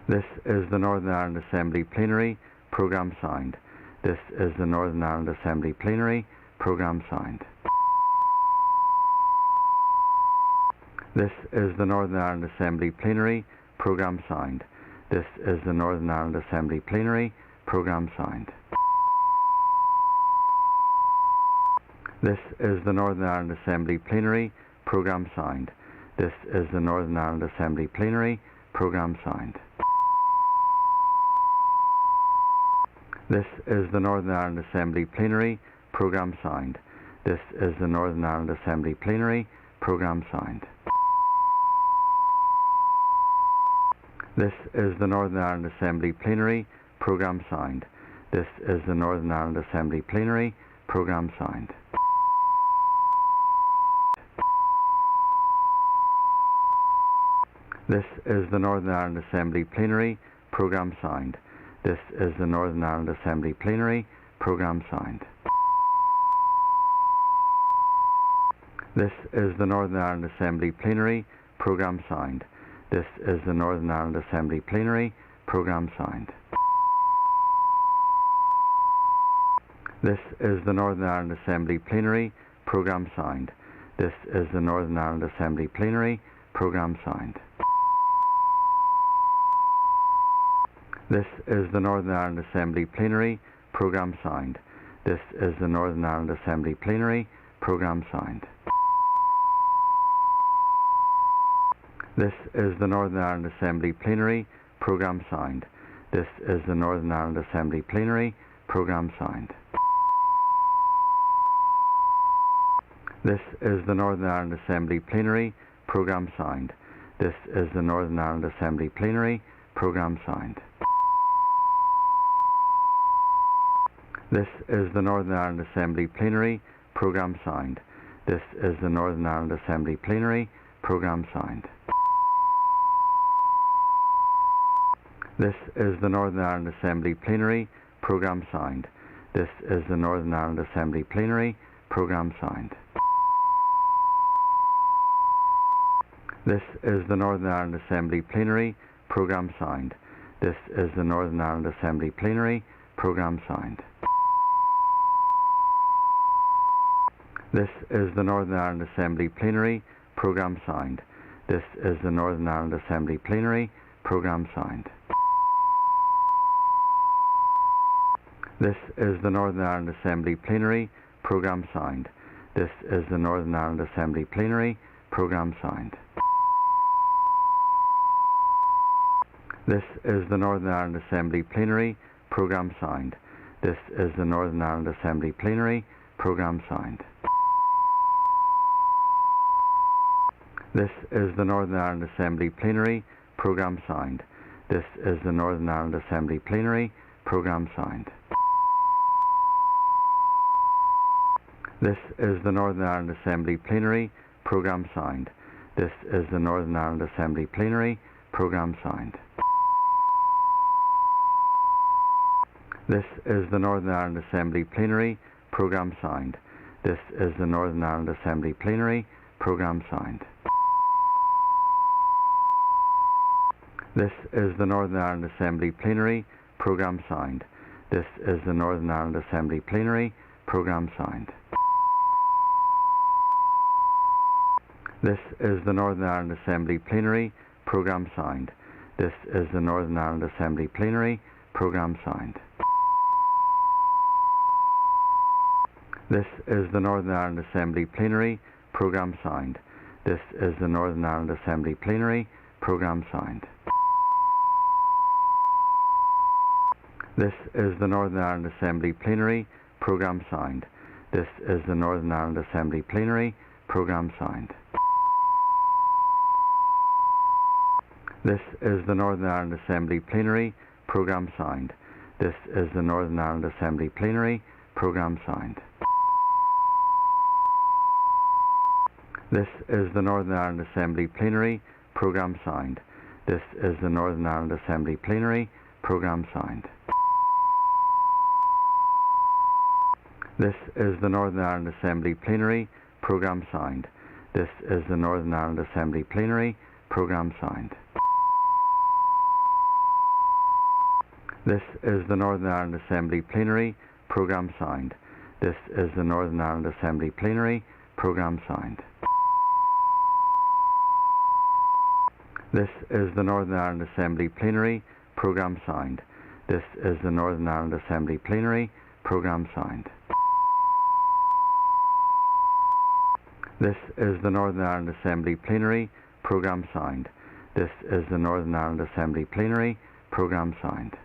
This is the Northern Ireland Assembly Plenary Programme signed. This is the Northern Ireland Assembly Plenary Programme signed. This is the Northern Ireland Assembly Plenary Programme signed. This is the Northern Ireland Assembly Plenary Programme signed. This is the Northern Ireland Assembly Plenary Programme signed. This is the Northern Ireland Assembly Plenary Programme signed. This is the Northern Ireland Assembly Plenary Programme signed. This is the Northern Ireland Assembly Plenary Programme signed. This is the Northern Ireland Assembly Plenary Programme signed. This is the Northern Ireland Assembly Plenary Programme signed. This is the Northern Ireland Assembly Plenary Programme signed. This is the Northern Ireland Assembly Plenary Programme signed. This is the Northern Ireland Assembly Plenary Programme signed. This is the Northern Ireland Assembly Plenary Programme signed. This is the Northern Ireland Assembly Plenary Programme signed. This is the Northern Ireland Assembly Plenary Programme signed. This is the Northern Ireland Assembly Plenary Programme signed. This is the Northern Ireland Assembly Plenary Programme signed. This is the Northern Ireland Assembly Plenary Programme signed. This is the Northern Ireland Assembly Plenary Programme signed. This is the Northern Ireland Assembly Plenary Programme signed. This is the Northern Ireland Assembly Plenary Programme signed. This is the Northern Ireland Assembly Plenary Programme signed. This is the Northern Ireland Assembly Plenary Programme signed. This is the Northern Ireland Assembly Plenary Programme signed. This is the Northern Ireland Assembly Plenary Programme signed. This is the Northern Ireland Assembly Plenary Programme signed. This is the Northern Ireland Assembly Plenary Programme signed. This is the Northern Ireland Assembly Plenary Programme signed. This is the Northern Ireland Assembly Plenary Programme signed. This is the Northern Ireland Assembly Plenary Programme signed. This is the Northern Ireland Assembly Plenary Programme signed. This is the Northern Ireland Assembly Plenary Programme signed. This is the Northern Ireland Assembly Plenary Programme signed. This is the Northern Ireland Assembly Plenary Programme signed. This is the Northern Ireland Assembly Plenary Programme signed. This is the Northern Ireland Assembly Plenary Programme signed. This is the Northern Ireland Assembly Plenary Programme signed. This is the Northern Ireland Assembly Plenary Programme signed. This is the Northern Ireland Assembly Plenary Programme signed. This is the Northern Ireland Assembly Plenary Programme signed. This is the Northern Ireland Assembly Plenary Programme signed. This is the Northern Ireland Assembly Plenary Programme signed. This is the Northern Ireland Assembly Plenary Programme signed. This is the Northern Ireland Assembly Plenary Programme signed. This is the Northern Ireland Assembly Plenary Programme signed. This is the Northern Ireland Assembly Plenary Programme signed. This is the Northern Ireland Assembly Plenary Programme signed. This is the Northern Ireland Assembly Plenary Programme signed. This is the Northern Ireland Assembly Plenary Programme signed. This is the Northern Ireland Assembly Plenary Programme signed. This is the Northern Ireland Assembly Plenary Programme signed. This is the Northern Ireland Assembly Plenary Programme signed. This is the Northern Ireland Assembly Plenary Programme signed. This is the Northern Ireland Assembly Plenary Programme signed. This is the Northern Ireland Assembly Plenary Programme signed. This is the Northern Ireland Assembly Plenary Programme signed. This is the Northern Ireland Assembly Plenary Programme signed. This is the Northern Ireland Assembly Plenary Programme signed. This is the Northern Ireland Assembly Plenary Programme signed.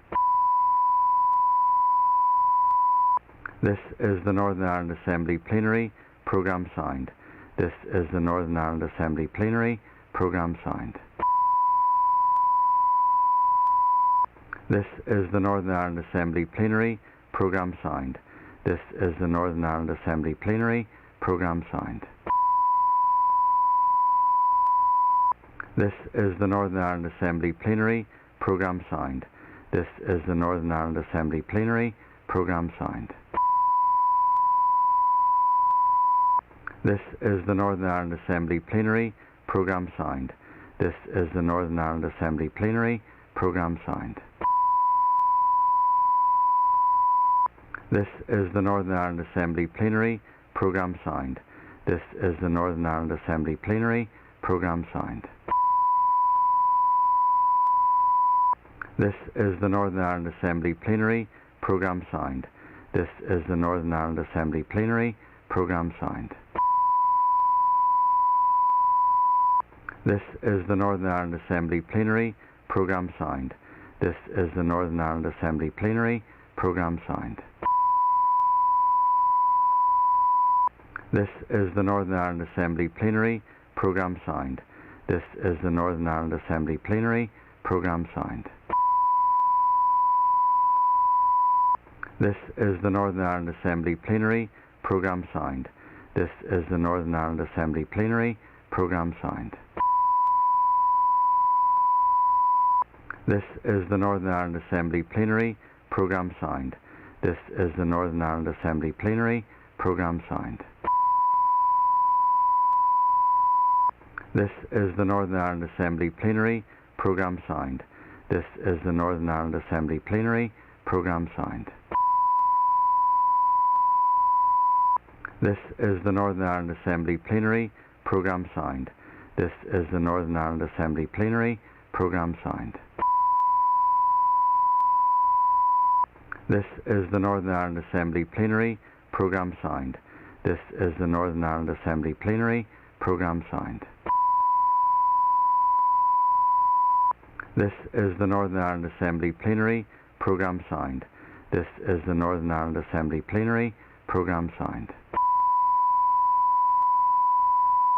This is the Northern Ireland Assembly Plenary Programme signed. This is the Northern Ireland Assembly Plenary Programme signed. This is the Northern Ireland Assembly Plenary Programme signed. This is the Northern Ireland Assembly Plenary Programme signed. This is the Northern Ireland Assembly Plenary Programme signed. This is the Northern Ireland Assembly Plenary Programme signed. This is the Northern Ireland Assembly Plenary Programme signed. This is the Northern Ireland Assembly Plenary Programme signed. This is the Northern Ireland Assembly Plenary Programme signed. This is the Northern Ireland Assembly Plenary Programme signed. This is the Northern Ireland Assembly Plenary Programme signed. This is the Northern Ireland Assembly Plenary Programme signed. This is the Northern Ireland Assembly Plenary Programme signed. This is the Northern Ireland Assembly Plenary Programme signed. This is the Northern Ireland Assembly Plenary Programme signed. This is the Northern Ireland Assembly Plenary Programme signed. This is the Northern Ireland Assembly Plenary Programme signed. This is the Northern Ireland Assembly Plenary Programme signed. This is the Northern Ireland Assembly Plenary Programme signed. This is the Northern Ireland Assembly Plenary Programme signed. This is the Northern Ireland Assembly Plenary Programme signed. This is the Northern Ireland Assembly Plenary Programme signed. This is the Northern Ireland Assembly Plenary Programme signed. This is the Northern Ireland Assembly Plenary Programme signed. This is the Northern Ireland Assembly Plenary Programme signed. This is the Northern Ireland Assembly Plenary Programme signed. This is the Northern Ireland Assembly Plenary Programme signed. This is the Northern Ireland Assembly Plenary Programme signed. This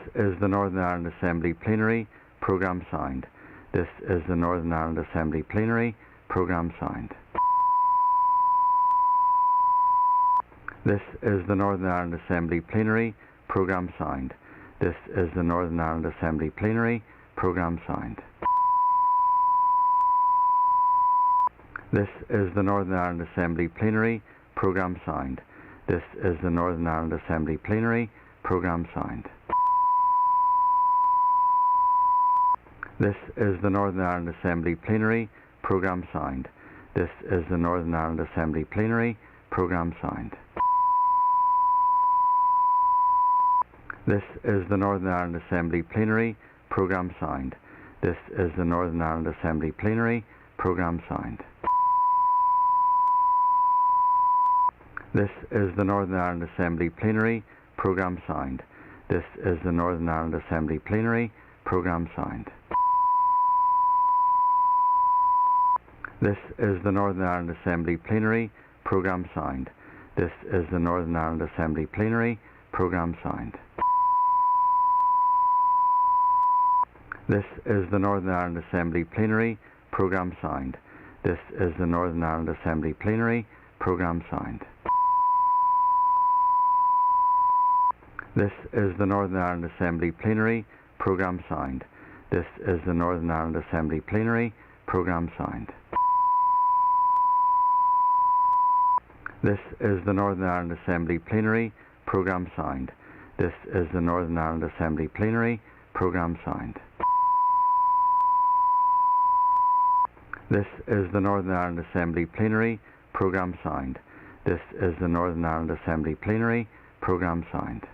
is the Northern Ireland Assembly Plenary Programme signed. This is the Northern Ireland Assembly Plenary Programme signed. This is the Northern Ireland Assembly Plenary Programme signed. This is the Northern Ireland Assembly Plenary Programme signed. This is the Northern Ireland Assembly Plenary Programme signed. This is the Northern Ireland Assembly Plenary Programme signed. This is the Northern Ireland Assembly Plenary Programme signed. This is the Northern Ireland Assembly Plenary Programme signed. This is the Northern Ireland Assembly Plenary Programme signed. This is the Northern Ireland Assembly Plenary Programme signed. This is the Northern Ireland Assembly Plenary Programme signed. This is the Northern Ireland Assembly Plenary Programme signed. This is the Northern Ireland Assembly Plenary Programme signed. This is the Northern Ireland Assembly Plenary Programme signed. This is the Northern Ireland Assembly Plenary Programme signed. This is the Northern Ireland Assembly Plenary Programme signed. This is the Northern Ireland Assembly Plenary Programme signed. This is the Northern Ireland Assembly Plenary Programme signed. This is the Northern Ireland Assembly Plenary Programme signed. This is the Northern Ireland Assembly Plenary Programme signed. This is the Northern Ireland Assembly Plenary Programme signed. This is the Northern Ireland Assembly Plenary Programme signed.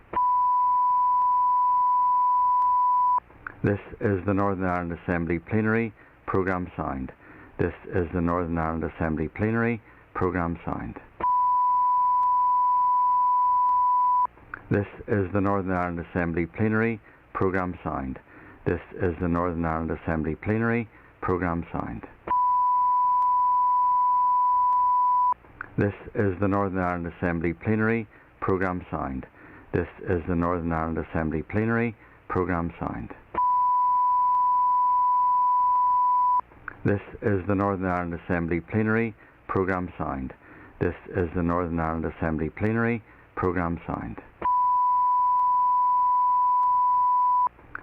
This is the Northern Ireland Assembly Plenary Programme signed. This is the Northern Ireland Assembly Plenary Programme signed. This is the Northern Ireland Assembly Plenary Programme signed. This is the Northern Ireland Assembly Plenary Programme signed. This is the Northern Ireland Assembly Plenary Programme signed. This is the Northern Ireland Assembly Plenary Programme signed. This is the Northern Ireland Assembly Plenary Programme signed. This is the Northern Ireland Assembly Plenary Programme signed.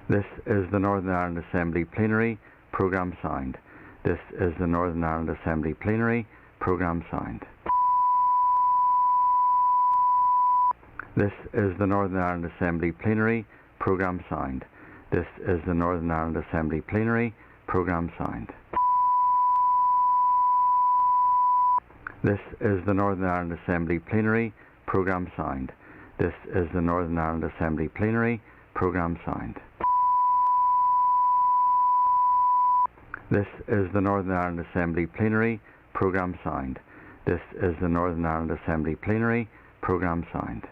This is the Northern Ireland Assembly Plenary Programme signed. This is the Northern Ireland Assembly Plenary Programme signed. This is the Northern Ireland Assembly Plenary Programme signed. This is the Northern Ireland Assembly Plenary Programme signed. This is the Northern Ireland Assembly Plenary Programme signed. This is the Northern Ireland Assembly Plenary Programme signed. This is the Northern Ireland Assembly Plenary Programme signed. This is the Northern Ireland Assembly Plenary Programme signed.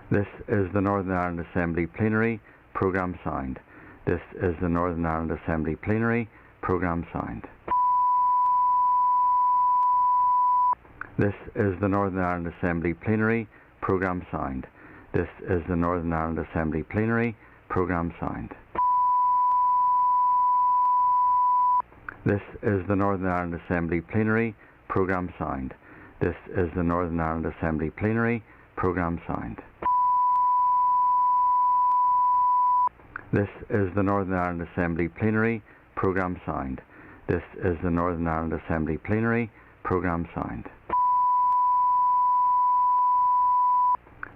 This is the Northern Ireland Assembly Plenary Programme signed. This is the Northern Ireland Assembly Plenary Programme signed. This is the Northern Ireland Assembly Plenary Programme signed. This is the Northern Ireland Assembly Plenary Programme signed. This is the Northern Ireland Assembly Plenary Programme signed. This is the Northern Ireland Assembly Plenary Programme signed. This is the Northern Ireland Assembly Plenary Programme signed. This is the Northern Ireland Assembly Plenary Programme signed.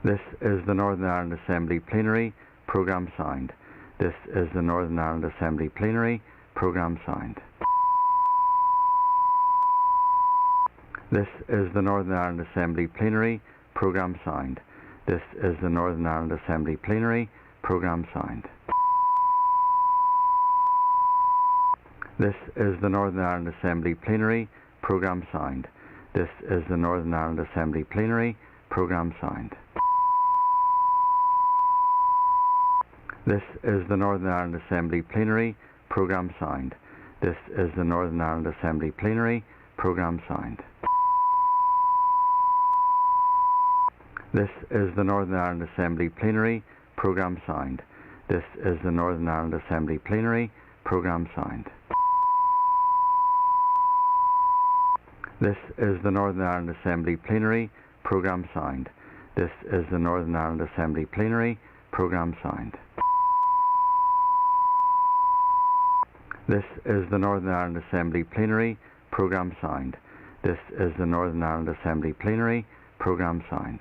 This is the Northern Ireland Assembly Plenary Programme signed. This is the Northern Ireland Assembly Plenary Programme signed. This is the Northern Ireland Assembly Plenary Programme signed. This is the Northern Ireland Assembly Plenary Programme signed. This is the Northern Ireland Assembly Plenary Programme signed. This is the Northern Ireland Assembly Plenary Programme signed. This is the Northern Ireland Assembly Plenary Programme signed. This is the Northern Ireland Assembly Plenary Programme signed. This is the Northern Ireland Assembly Plenary Programme signed. This is the Northern Ireland Assembly Plenary Programme signed. This is the Northern Ireland Assembly Plenary Programme signed. This is the Northern Ireland Assembly Plenary Programme signed. This is the Northern Ireland Assembly Plenary Programme signed. This is the Northern Ireland Assembly Plenary Programme signed.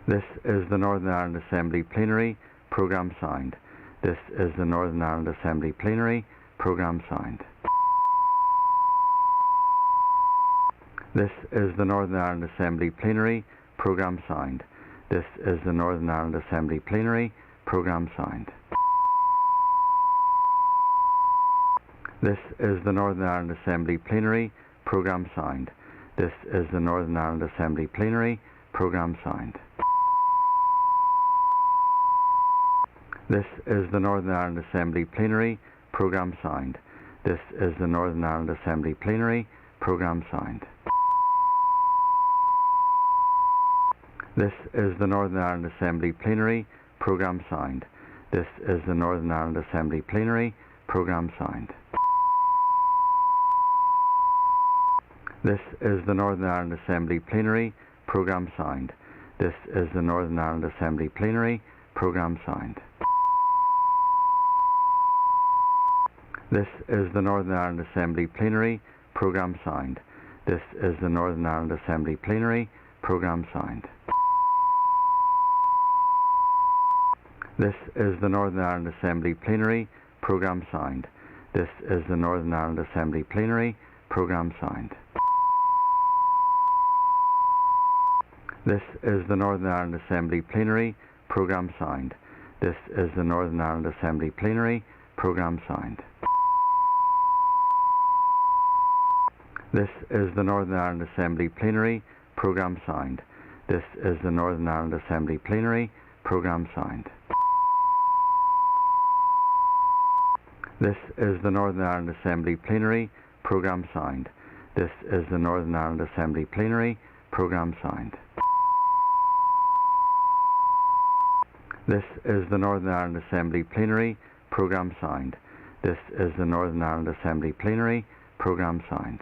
This is the Northern Ireland Assembly Plenary Programme signed. This is the Northern Ireland Assembly Plenary Programme signed. This is the Northern Ireland Assembly Plenary Programme signed. This is the Northern Ireland Assembly Plenary Programme signed. This is the Northern Ireland Assembly Plenary Programme signed. This is the Northern Ireland Assembly Plenary Programme signed. This is the Northern Ireland Assembly Plenary Programme signed. This is the Northern Ireland Assembly Plenary Programme signed. This is the Northern Ireland Assembly Plenary Programme signed. This is the Northern Ireland Assembly Plenary Programme signed. This is the Northern Ireland Assembly Plenary Programme signed. This is the Northern Ireland Assembly Plenary Programme signed. This is the Northern Ireland Assembly Plenary Programme signed. This is the Northern Ireland Assembly Plenary Programme signed. This is the Northern Ireland Assembly Plenary Programme signed. This is the Northern Ireland Assembly Plenary Programme signed. This is the Northern Ireland Assembly Plenary Programme signed. This is the Northern Ireland Assembly Plenary Programme signed. This is the Northern Ireland Assembly Plenary Programme signed. This is the Northern Ireland Assembly Plenary Programme signed. This is the Northern Ireland Assembly Plenary Programme signed. This is the Northern Ireland Assembly Plenary Programme signed. This is the Northern Ireland Assembly Plenary Programme signed. This is the Northern Ireland Assembly Plenary Programme signed.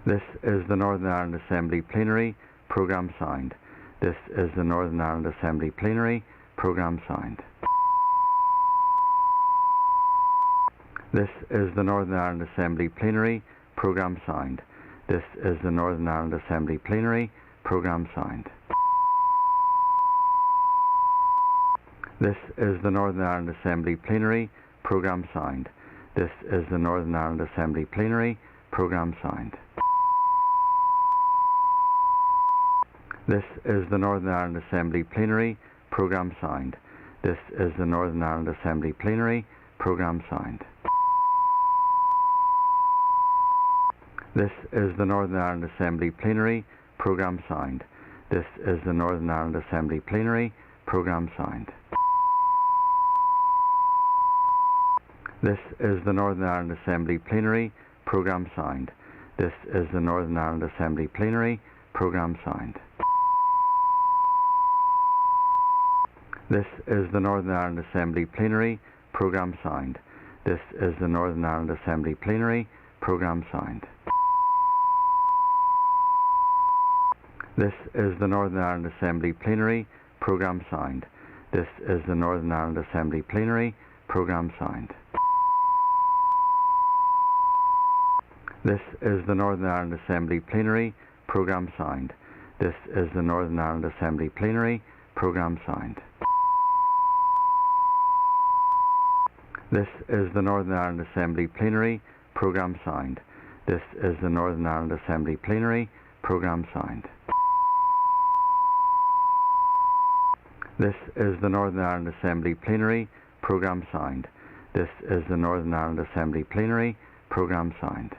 This is the Northern Ireland Assembly Plenary Programme signed. This is the Northern Ireland Assembly Plenary Programme signed. This is the Northern Ireland Assembly Plenary Programme signed. This is the Northern Ireland Assembly Plenary Programme signed. This is the Northern Ireland Assembly Plenary Programme signed. This is the Northern Ireland Assembly Plenary Programme signed. This is the Northern Ireland Assembly Plenary Programme signed. This is the Northern Ireland Assembly Plenary Programme signed. This is the Northern Ireland Assembly Plenary Programme signed. This is the Northern Ireland Assembly Plenary Programme signed. This is the Northern Ireland Assembly Plenary Programme signed. This is the Northern Ireland Assembly Plenary Programme signed. This is the Northern Ireland Assembly Plenary Programme signed. This is the Northern Ireland Assembly Plenary Programme signed. This is the Northern Ireland Assembly Plenary Programme signed. This is the Northern Ireland Assembly Plenary Programme signed. This is the Northern Ireland Assembly Plenary Programme signed. This is the Northern Ireland Assembly Plenary Programme signed. This is the Northern Ireland Assembly Plenary Programme signed. This is the Northern Ireland Assembly Plenary Programme signed. This is the Northern Ireland Assembly Plenary Programme signed. This is the Northern Ireland Assembly Plenary Programme signed.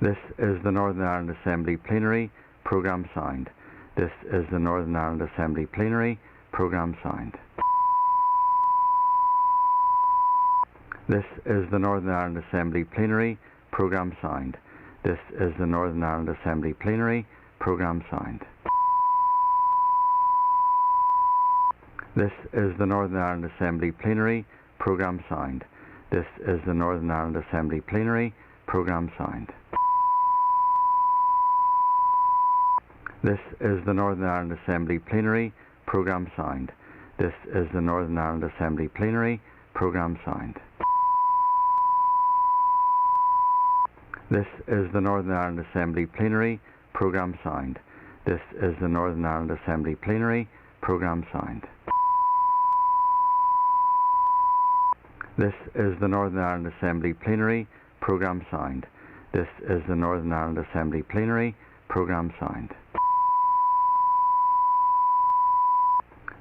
This is the Northern Ireland Assembly Plenary Programme signed. This is the Northern Ireland Assembly Plenary Programme signed. This is the Northern Ireland Assembly Plenary Programme signed. This is the Northern Ireland Assembly Plenary Programme signed. This is the Northern Ireland Assembly Plenary Programme signed. This is the Northern Ireland Assembly Plenary Programme signed. This is the Northern Ireland Assembly Plenary Programme signed. This is the Northern Ireland Assembly Plenary Programme signed. This is the Northern Ireland Assembly Plenary Programme signed. This is the Northern Ireland Assembly Plenary Programme signed. This is the Northern Ireland Assembly Plenary Programme signed. This is the Northern Ireland Assembly Plenary Programme signed.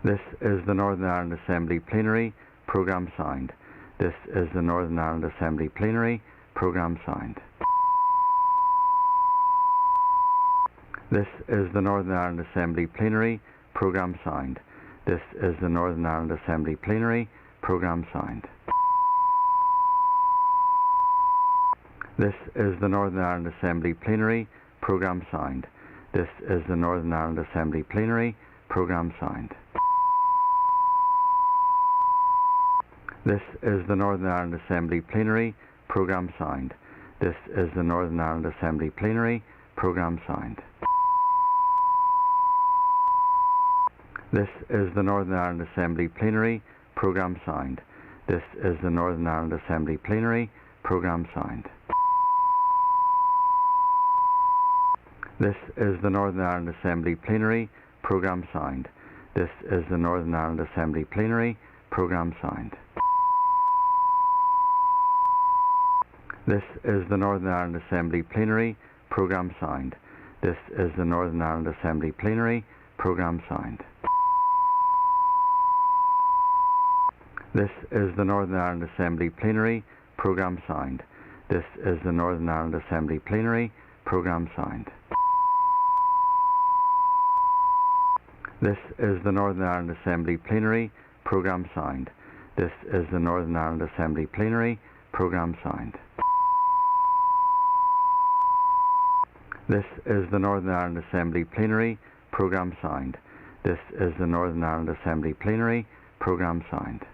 This is the Northern Ireland Assembly Plenary Programme signed. This is the Northern Ireland Assembly Plenary Programme signed. This is the Northern Ireland Assembly Plenary Programme signed. This is the Northern Ireland Assembly Plenary Programme signed. This is the Northern Ireland Assembly Plenary Programme signed. This is the Northern Ireland Assembly Plenary Programme signed. This is the Northern Ireland Assembly Plenary Programme signed. This is the Northern Ireland Assembly Plenary Programme signed. This is the Northern Ireland Assembly Plenary Programme signed. This is the Northern Ireland Assembly Plenary Programme signed. This is the Northern Ireland Assembly Plenary Programme signed. This is the Northern Ireland Assembly Plenary Programme signed. This is the Northern Ireland Assembly Plenary Programme signed. This is the Northern Ireland Assembly Plenary Programme signed. This is the Northern Ireland Assembly Plenary Programme signed. This is the Northern Ireland Assembly Plenary Programme signed. This is the Northern Ireland Assembly Plenary Programme signed. This is the Northern Ireland Assembly Plenary Programme signed. This is the Northern Ireland Assembly Plenary Programme signed. This is the Northern Ireland Assembly Plenary Programme signed.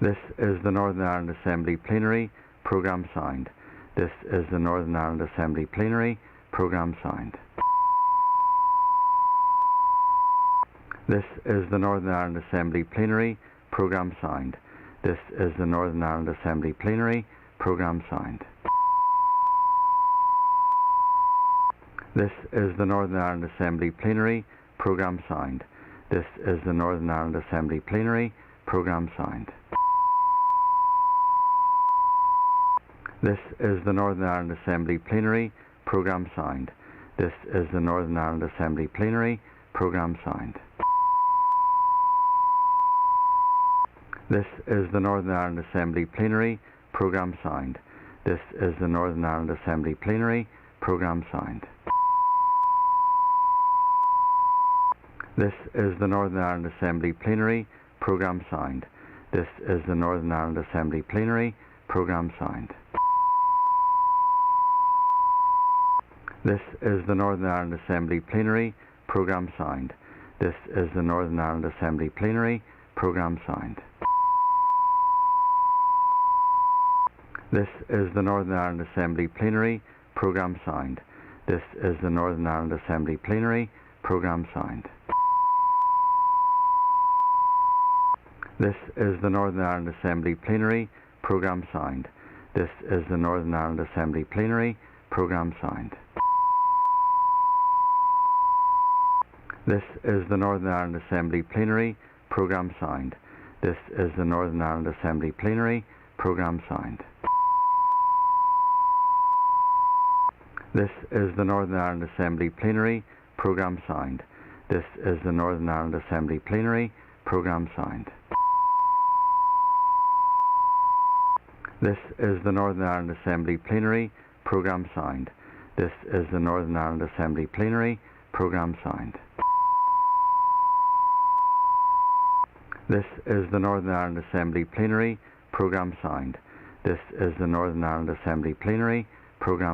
This is the Northern Ireland Assembly Plenary Programme signed. This is the Northern Ireland Assembly Plenary Programme signed. This is the Northern Ireland Assembly Plenary Programme signed. This is the Northern Ireland Assembly Plenary Programme signed. This is the Northern Ireland Assembly Plenary Programme signed. This is the Northern Ireland Assembly Plenary Programme signed. This is the Northern Ireland Assembly Plenary Programme signed. This is the Northern Ireland Assembly Plenary Programme signed. This is the Northern Ireland Assembly Plenary Programme signed. This is the Northern Ireland Assembly Plenary Programme signed. This is the Northern Ireland Assembly Plenary Programme signed. This is the Northern Ireland Assembly Plenary Programme signed. This is the Northern Ireland Assembly Plenary Programme signed. This is the Northern Ireland Assembly Plenary Programme signed. This is the Northern Ireland Assembly Plenary Programme signed. This is the Northern Ireland Assembly Plenary Programme signed. This is the Northern Ireland Assembly Plenary Programme signed. This is the Northern Ireland Assembly Plenary Programme signed. This is the Northern Ireland Assembly Plenary Programme signed. This is the Northern Ireland Assembly Plenary Programme signed. This is the Northern Ireland Assembly Plenary Programme signed. This is the Northern Ireland Assembly Plenary Programme signed. This is the Northern Ireland Assembly Plenary Programme signed. This is the Northern Ireland Assembly Plenary Programme signed. This is the Northern Ireland Assembly Plenary Programme signed. This is the Northern Ireland Assembly Plenary Programme signed.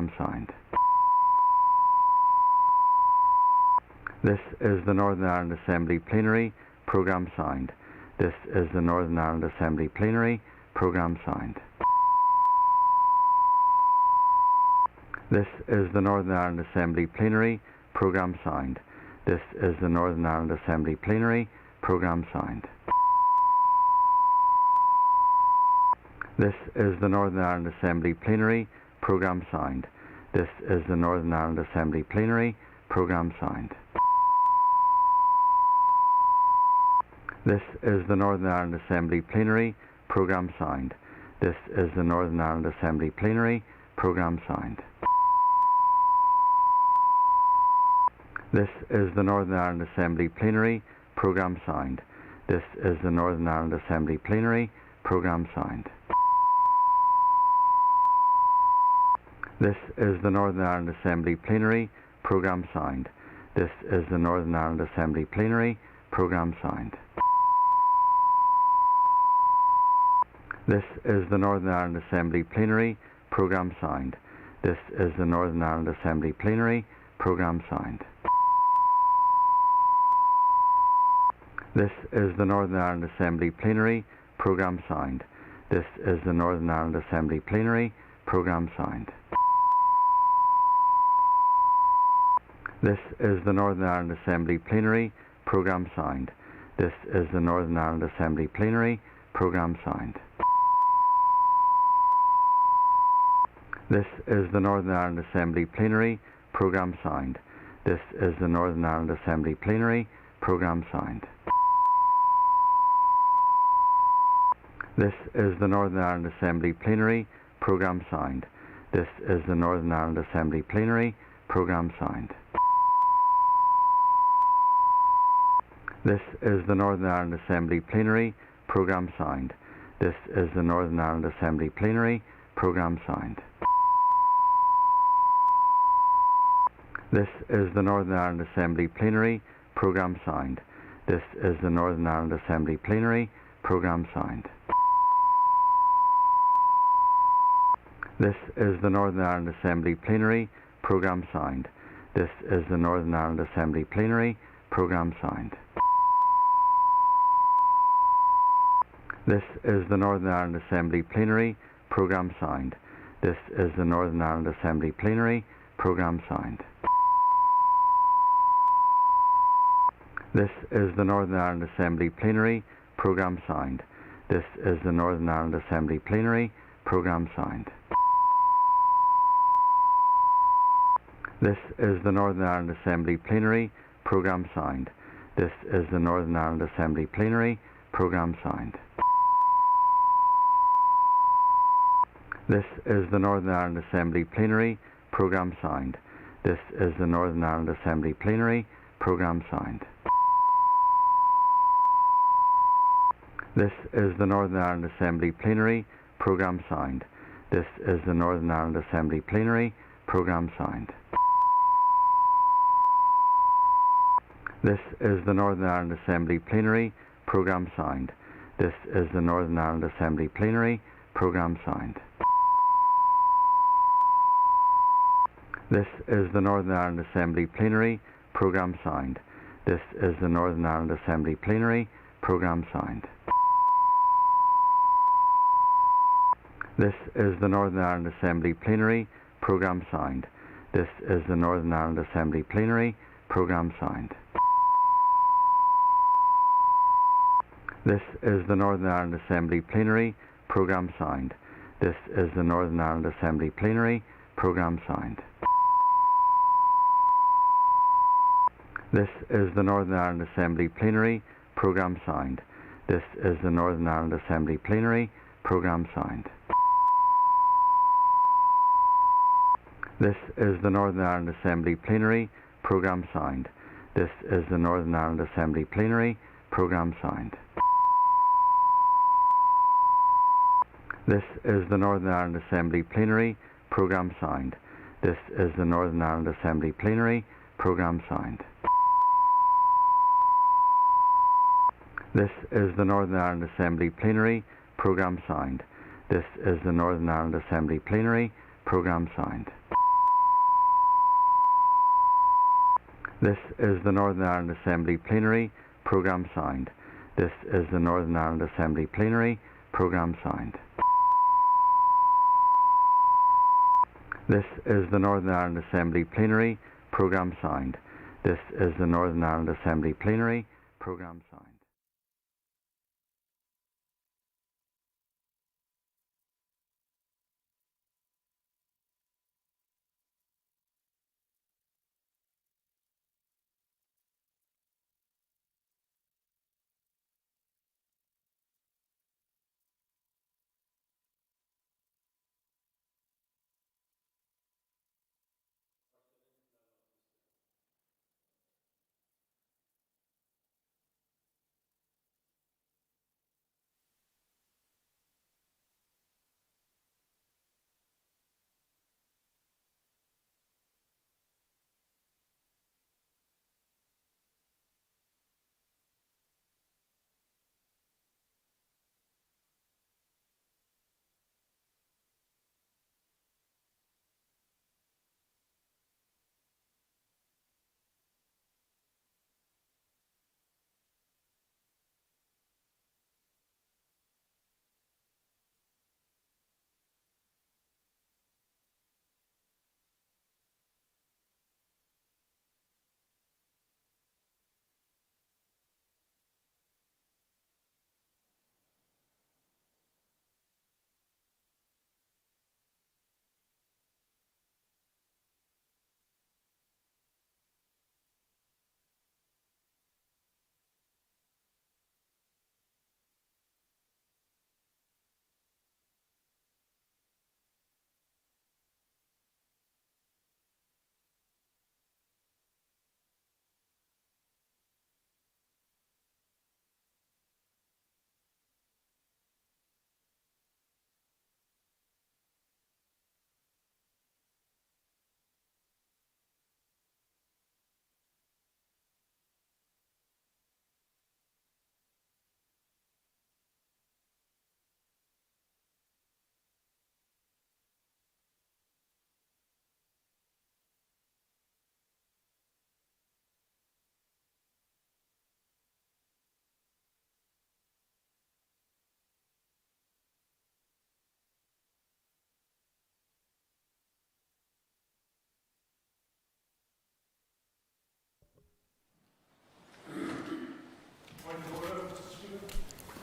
This is the Northern Ireland Assembly Plenary Programme signed. This is the Northern Ireland Assembly Plenary Programme signed. This is the Northern Ireland Assembly Plenary Programme signed. This is the Northern Ireland Assembly Plenary Programme signed. This is the Northern Ireland Assembly Plenary Programme signed. This is the Northern Ireland Assembly Plenary Programme signed. This is the Northern Ireland Assembly Plenary Programme signed. This is the Northern Ireland Assembly Plenary Programme signed. This is the Northern Ireland Assembly Plenary Programme signed. This is the Northern Ireland Assembly Plenary Programme signed. This is the Northern Ireland Assembly Plenary Programme signed. This is the Northern Ireland Assembly Plenary Programme signed. This is the Northern Ireland Assembly Plenary Programme signed. This is the Northern Ireland Assembly Plenary Programme signed. This is the Northern Ireland Assembly Plenary Programme signed. This is the Northern Ireland Assembly Plenary Programme signed. This is the Northern Ireland Assembly Plenary Programme signed. This is the Northern Ireland Assembly Plenary Programme signed. This is the Northern Ireland Assembly Plenary Programme Sound. This is the Northern Ireland Assembly Plenary Programme Sound. This is the Northern Ireland Assembly Plenary Programme Sound. This is the Northern Ireland Assembly Plenary Programme Sound. This is the Northern Ireland Assembly Plenary Programme Sound. This is the Northern Ireland Assembly Plenary Programme Sound. This is the Northern Ireland Assembly Plenary Programme Sound. This is the Northern Ireland Assembly Plenary Programme Sound. This is the Northern Ireland Assembly Plenary Programme Sound. This is the Northern Ireland Assembly Plenary Programme Sound. This is the Northern Ireland Assembly Plenary Programme Sound. This is the Northern Ireland Assembly Plenary Programme Sound. This is the Northern Ireland Assembly Plenary Programme Sound. This is the Northern Ireland Assembly Plenary Programme Sound. This is the Northern Ireland Assembly Plenary Programme Sound. This is the Northern Ireland Assembly Plenary Programme Sound. This is the Northern Ireland Assembly Plenary Programme Sound. This is the Northern Ireland Assembly Plenary Programme Sound. This is the Northern Ireland Assembly Plenary Programme Sound. This is the Northern Ireland Assembly Plenary Programme Sound. This is the Northern Ireland Assembly Plenary Programme Sound. This is the Northern Ireland Assembly Plenary Programme Sound. This is the Northern Ireland Assembly Plenary Programme Sound. This is the Northern Ireland Assembly Plenary Programme Sound. This is the Northern Ireland Assembly Plenary Programme Sound. This is the Northern Ireland Assembly Plenary Programme Sound. This is the Northern Ireland Assembly Plenary Programme Sound. This is the Northern Ireland Assembly Plenary Programme Sound. This is the Northern Ireland Assembly Plenary Programme Sound. This is the Northern Ireland Assembly Plenary Programme Sound. This is the Northern Ireland Assembly Plenary Programme Sound. This is the Northern Ireland Assembly Plenary Programme Sound. This is the Northern Ireland Assembly Plenary Programme Sound. This is the Northern Ireland Assembly Plenary Programme Sound. This is the Northern Ireland Assembly Plenary Programme Sound. This is the Northern Ireland Assembly Plenary Programme Sound. This is the Northern Ireland Assembly Plenary Programme Sound. This is the Northern Ireland Assembly Plenary Programme Sound. This is the Northern Ireland Assembly Plenary Programme Sound. This is the Northern Ireland Assembly Plenary Programme Sound.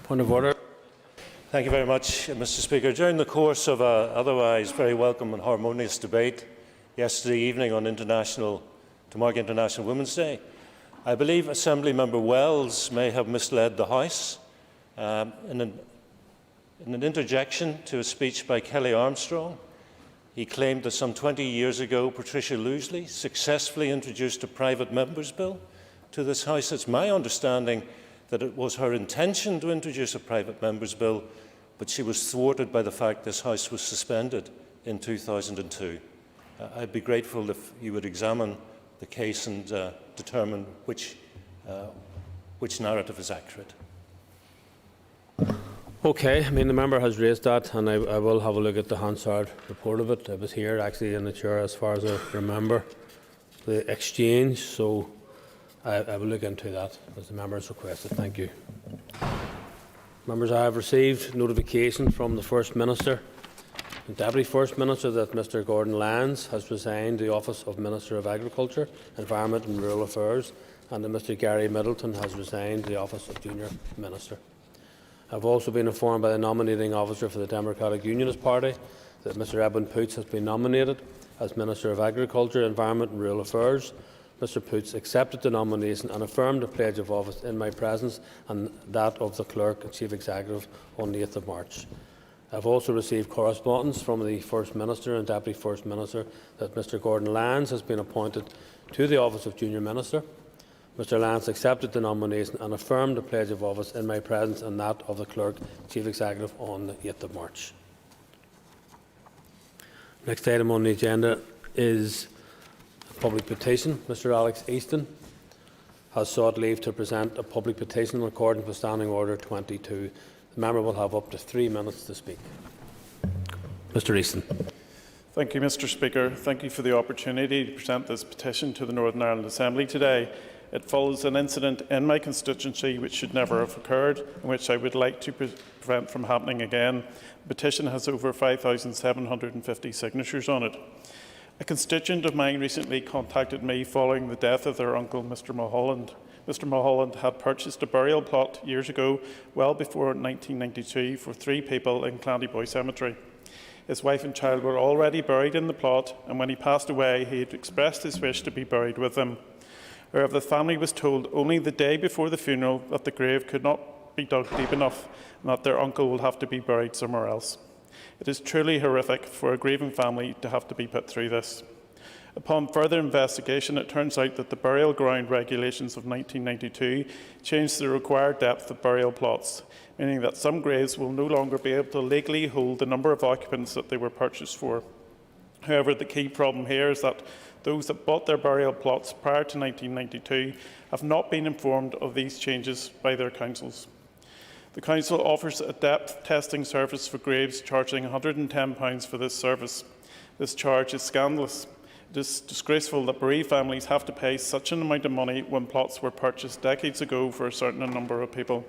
Point of order. Thank you very much, Mr. Speaker. During the course of an otherwise very welcome and harmonious debate yesterday evening on to mark International Women's Day, I believe Assemblymember Wells may have misled the House in an interjection to a speech by Kelly Armstrong. He claimed that some 20 years ago Patricia Loosley successfully introduced a private members' bill to this House. It's my understanding that it was her intention to introduce a private members' bill, but she was thwarted by the fact this House was suspended in 2002. I'd be grateful if you would examine the case and determine which narrative is accurate. Okay, I mean the member has raised that, and I will have a look at the Hansard report of it. I was here actually in the chair, as far as I remember, the exchange, so I will look into that as the member has requested. Thank you. Members, I have received notification from the First Minister and Deputy First Minister that Mr Gordon Lyons has resigned the office of Minister of Agriculture, Environment and Rural Affairs, and that Mr Gary Middleton has resigned the office of Junior Minister. I have also been informed by the nominating officer for the Democratic Unionist Party that Mr Edwin Poots has been nominated as Minister of Agriculture, Environment and Rural Affairs. Mr Poots accepted the nomination and affirmed the pledge of office in my presence and that of the Clerk and Chief Executive on the 8th of March. I have also received correspondence from the First Minister and Deputy First Minister that Mr Gordon Lyons has been appointed to the office of Junior Minister. Mr Lyons accepted the nomination and affirmed the pledge of office in my presence and that of the Clerk Chief Executive on the 8th of March. Next item on the agenda is a public petition. Mr Alex Easton has sought leave to present a public petition in accordance with Standing Order 22. The member will have up to 3 minutes to speak. Mr Easton. Thank you, Mr Speaker. Thank you for the opportunity to present this petition to the Northern Ireland Assembly today. It follows an incident in my constituency which should never have occurred and which I would like to prevent from happening again. The petition has over 5,750 signatures on it. A constituent of mine recently contacted me following the death of their uncle, Mr Mulholland. Mr Mulholland had purchased a burial plot years ago, well before 1992, for 3 people in Clandyboy Cemetery. His wife and child were already buried in the plot, and when he passed away, he had expressed his wish to be buried with them. However, the family was told only the day before the funeral that the grave could not be dug deep enough and that their uncle will have to be buried somewhere else. It is truly horrific for a grieving family to have to be put through this. Upon further investigation, it turns out that the burial ground regulations of 1992 changed the required depth of burial plots, meaning that some graves will no longer be able to legally hold the number of occupants that they were purchased for. However, the key problem here is that those that bought their burial plots prior to 1992 have not been informed of these changes by their councils. The council offers a depth testing service for graves, charging £110 for this service. This charge is scandalous. It is disgraceful that bereaved families have to pay such an amount of money when plots were purchased decades ago for a certain number of people.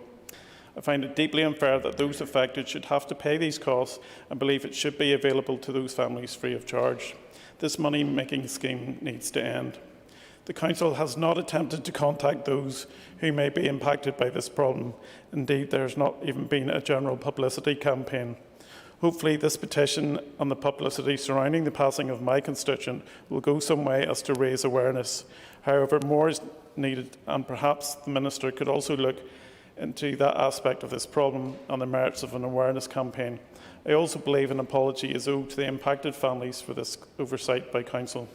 I find it deeply unfair that those affected should have to pay these costs and believe it should be available to those families free of charge. This money-making scheme needs to end. The Council has not attempted to contact those who may be impacted by this problem. Indeed, there has not even been a general publicity campaign. Hopefully, this petition and the publicity surrounding the passing of my constituent will go some way as to raise awareness. However, more is needed, and perhaps the Minister could also look into that aspect of this problem and the merits of an awareness campaign. I also believe an apology is owed to the impacted families for this oversight by Council.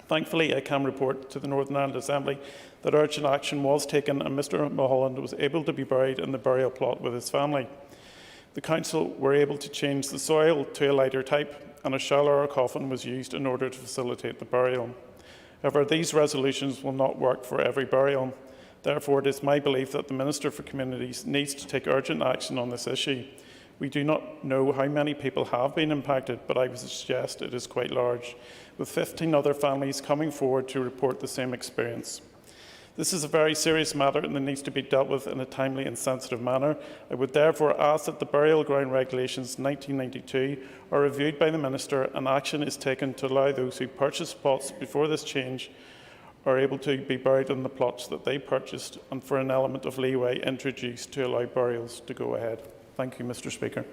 Thankfully, I can report to the Northern Ireland Assembly that urgent action was taken and Mr Mulholland was able to be buried in the burial plot with his family. The Council were able to change the soil to a lighter type, and a shallower coffin was used in order to facilitate the burial. However, these resolutions will not work for every burial. Therefore, it is my belief that the Minister for Communities needs to take urgent action on this issue. We do not know how many people have been impacted, but I would suggest it is quite large, with 15 other families coming forward to report the same experience. This is a very serious matter and it needs to be dealt with in a timely and sensitive manner. I would therefore ask that the Burial Ground Regulations 1992 are reviewed by the Minister and action is taken to allow those who purchased plots before this change are able to be buried in the plots that they purchased, and for an element of leeway introduced to allow burials to go ahead. Thank you, Mr. Speaker.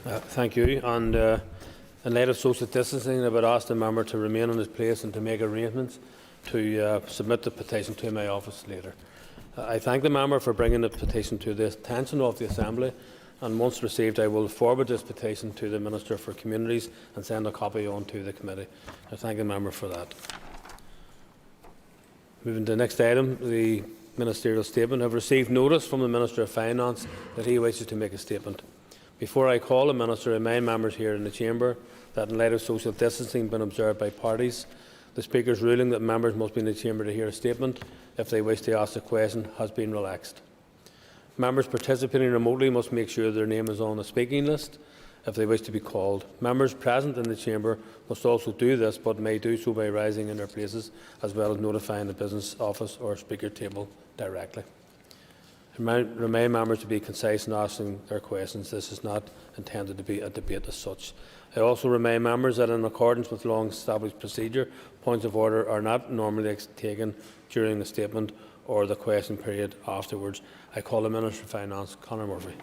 Thank you. And in light of social distancing, I would ask the member to remain in his place and to make arrangements to submit the petition to my office later. I thank the member for bringing the petition to the attention of the Assembly, and once received I will forward this petition to the Minister for Communities and send a copy on to the committee. I thank the member for that. Moving to the next item, the ministerial statement. I have received notice from the Minister of Finance that he wishes to make a statement. Before I call the Minister, I remind members here in the Chamber that in light of social distancing being observed by parties, the Speaker's ruling that members must be in the Chamber to hear a statement if they wish to ask a question has been relaxed. Members participating remotely must make sure their name is on the speaking list if they wish to be called. Members present in the Chamber must also do this, but may do so by rising in their places, as well as notifying the Business Office or Speaker table directly. Remind members to be concise in asking their questions. This is not intended to be a debate as such. I also remind members that in accordance with long-established procedure, points of order are not normally taken during the statement or the question period afterwards. I call the Minister of Finance, Conor Murphy.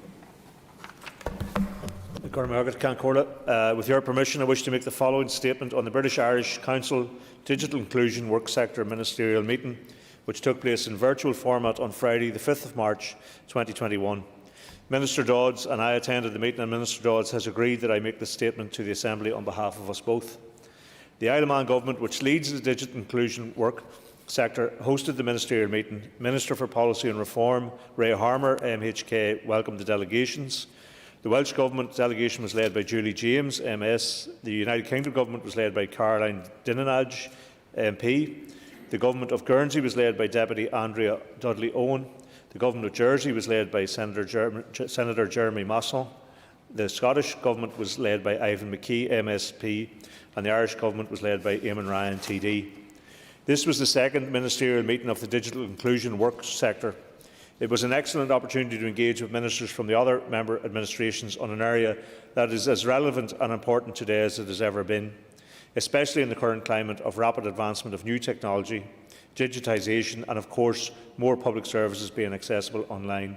With your permission, I wish to make the following statement on the British Irish Council Digital Inclusion Work Sector Ministerial meeting, which took place in virtual format on Friday, the 5th of March 2021. Minister Dodds and I attended the meeting, and Minister Dodds has agreed that I make this statement to the Assembly on behalf of us both. The Isle of Man Government, which leads the digital inclusion work sector, hosted the ministerial meeting. Minister for Policy and Reform, Ray Harmer, MHK, welcomed the delegations. The Welsh Government delegation was led by Julie James, MS. The United Kingdom Government was led by Caroline Dinenage, MP. The Government of Guernsey was led by Deputy Andrea Dudley-Owen. The Government of Jersey was led by Senator Jeremy Masson. The Scottish Government was led by Ivan McKee, MSP, and the Irish Government was led by Eamon Ryan, TD. This was the second ministerial meeting of the digital inclusion work sector. It was an excellent opportunity to engage with ministers from the other member administrations on an area that is as relevant and important today as it has ever been, especially in the current climate of rapid advancement of new technology, digitisation and, of course, more public services being accessible online.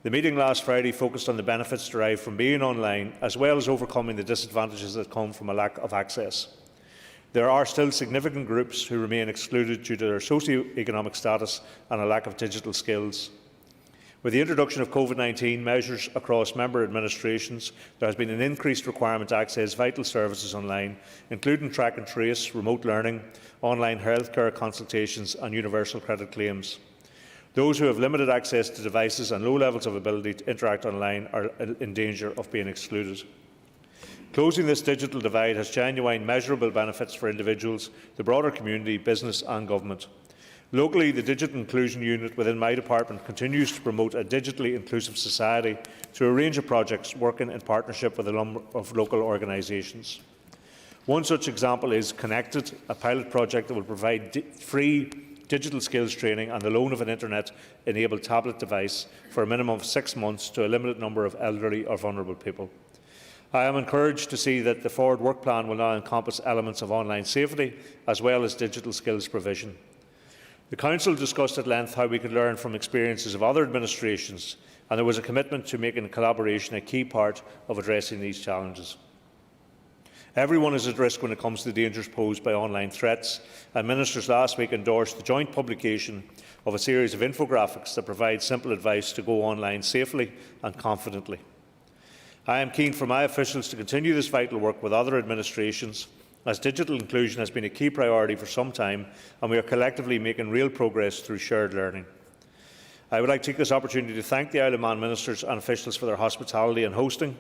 The meeting last Friday focused on the benefits derived from being online, as well as overcoming the disadvantages that come from a lack of access. There are still significant groups who remain excluded due to their socio-economic status and a lack of digital skills. With the introduction of COVID-19 measures across member administrations, there has been an increased requirement to access vital services online, including track and trace, remote learning, online healthcare consultations and universal credit claims. Those who have limited access to devices and low levels of ability to interact online are in danger of being excluded. Closing this digital divide has genuine measurable benefits for individuals, the broader community, business and government. Locally, the Digital Inclusion Unit within my department continues to promote a digitally inclusive society through a range of projects working in partnership with a number of local organisations. One such example is cont'd, a pilot project that will provide free digital skills training and the loan of an internet-enabled tablet device for a minimum of 6 months to a limited number of elderly or vulnerable people. I am encouraged to see that the forward work plan will now encompass elements of online safety as well as digital skills provision. The Council discussed at length how we could learn from experiences of other administrations, and there was a commitment to making collaboration a key part of addressing these challenges. Everyone is at risk when it comes to the dangers posed by online threats, and ministers last week endorsed the joint publication of a series of infographics that provide simple advice to go online safely and confidently. I am keen for my officials to continue this vital work with other administrations, as digital inclusion has been a key priority for some time, and we are collectively making real progress through shared learning. I would like to take this opportunity to thank the Isle of Man ministers and officials for their hospitality and hosting,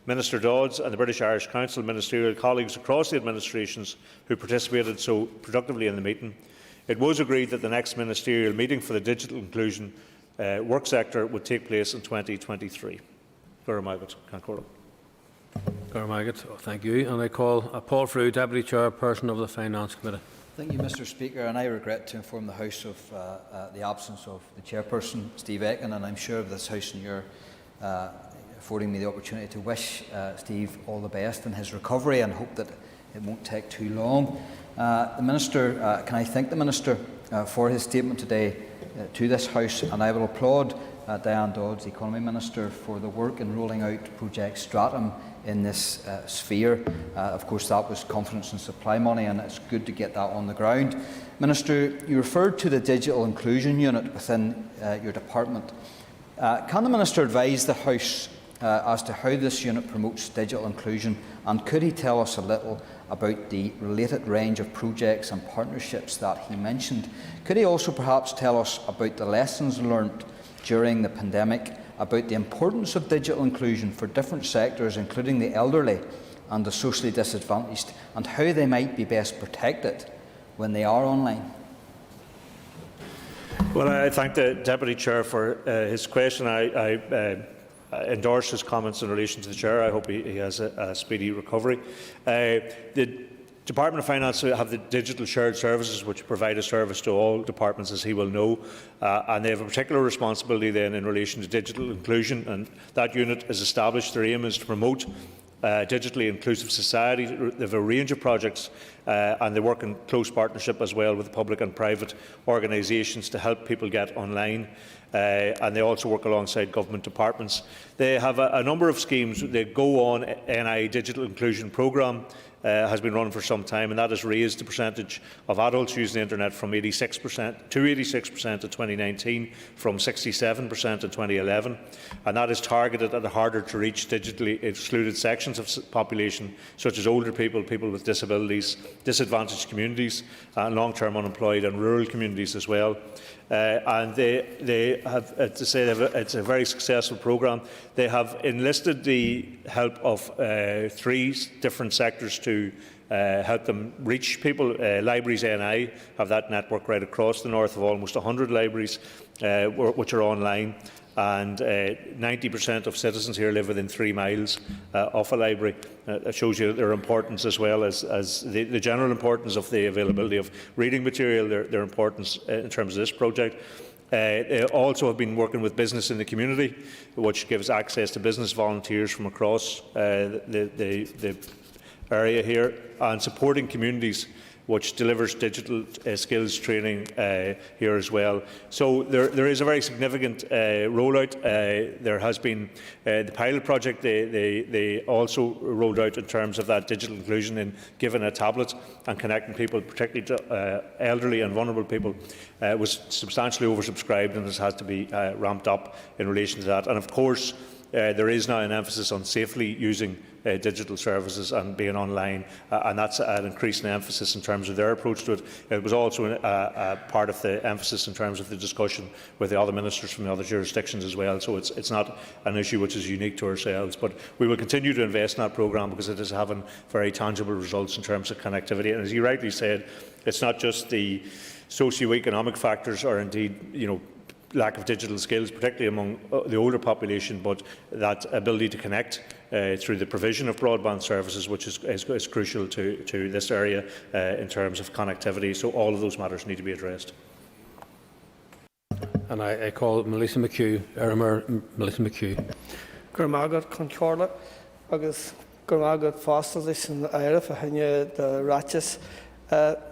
Minister Dodds and the British Irish Council ministerial colleagues across the administrations who participated so productively in the meeting. It was agreed that the next ministerial meeting for the digital inclusion work sector would take place in 2023. Thank you. And I call Paul Frew, Deputy Chairperson of the Finance Committee. Thank you, Mr. Speaker, and I regret to inform the House of the absence of the Chairperson, Steve Aiken, and I'm sure of this House and you're affording me the opportunity to wish Steve all the best in his recovery and hope that it won't take too long. The Minister, can I thank the Minister for his statement today to this House, and I will applaud Diane Dodds, the Economy Minister, for the work in rolling out Project Stratum in this sphere. Of course, that was confidence and supply money, and it's good to get that on the ground. Minister, you referred to the Digital Inclusion Unit within your department. Can the Minister advise the House as to how this unit promotes digital inclusion, and could he tell us a little about the related range of projects and partnerships that he mentioned? Could he also perhaps tell us about the lessons learnt during the pandemic about the importance of digital inclusion for different sectors, including the elderly and the socially disadvantaged, and how they might be best protected when they are online? Well, I thank the Deputy Chair for his question. I endorse his comments in relation to the Chair. I hope he has a speedy recovery. The Department of Finance have the digital shared services, which provide a service to all departments, as he will know, and they have a particular responsibility then in relation to digital inclusion, and that unit is established. Their aim is to promote digitally inclusive society. They have a range of projects and they work in close partnership as well with public and private organisations to help people get online. And they also work alongside government departments. They have a number of schemes. They go on NI Digital Inclusion Programme. Has been running for some time, and that has raised the percentage of adults using the internet from 86% to 86% in 2019, from 67% in 2011, and that is targeted at the harder to reach digitally excluded sections of the population, such as older people, people with disabilities, disadvantaged communities, and long-term unemployed and rural communities as well. And they have, to say, it's a very successful programme. They have enlisted the help of 3 different sectors to help them reach people. Libraries NI have that network right across the north of almost 100 libraries which are online, and 90% of citizens here live within 3 miles of a library. It shows you their importance, as well as the general importance of the availability of reading material, their importance in terms of this project. They also have been working with business in the community, which gives access to business volunteers from across the area here, and supporting communities, which delivers digital skills training here as well. So there is a very significant rollout. There has been the pilot project they also rolled out in terms of that digital inclusion in giving a tablet and connecting people, particularly to elderly and vulnerable people, was substantially oversubscribed and has had to be ramped up in relation to that. And of course, there is now an emphasis on safely using digital services and being online, and that's an increasing emphasis in terms of their approach to it. It was also a part of the emphasis in terms of the discussion with the other ministers from the other jurisdictions as well, so it's not an issue which is unique to ourselves. But we will continue to invest in that programme because it is having very tangible results in terms of connectivity. And as you rightly said, it's not just the socio-economic factors, or indeed, lack of digital skills, particularly among the older population, but that ability to connect through the provision of broadband services, which is crucial to this area in terms of connectivity. So all of those matters need to be addressed. And I call Melissa McHugh, Melissa McHugh. Gurmagad Concorda, August Gurmagad Fosterlis and Ira Fahanya the Ratches.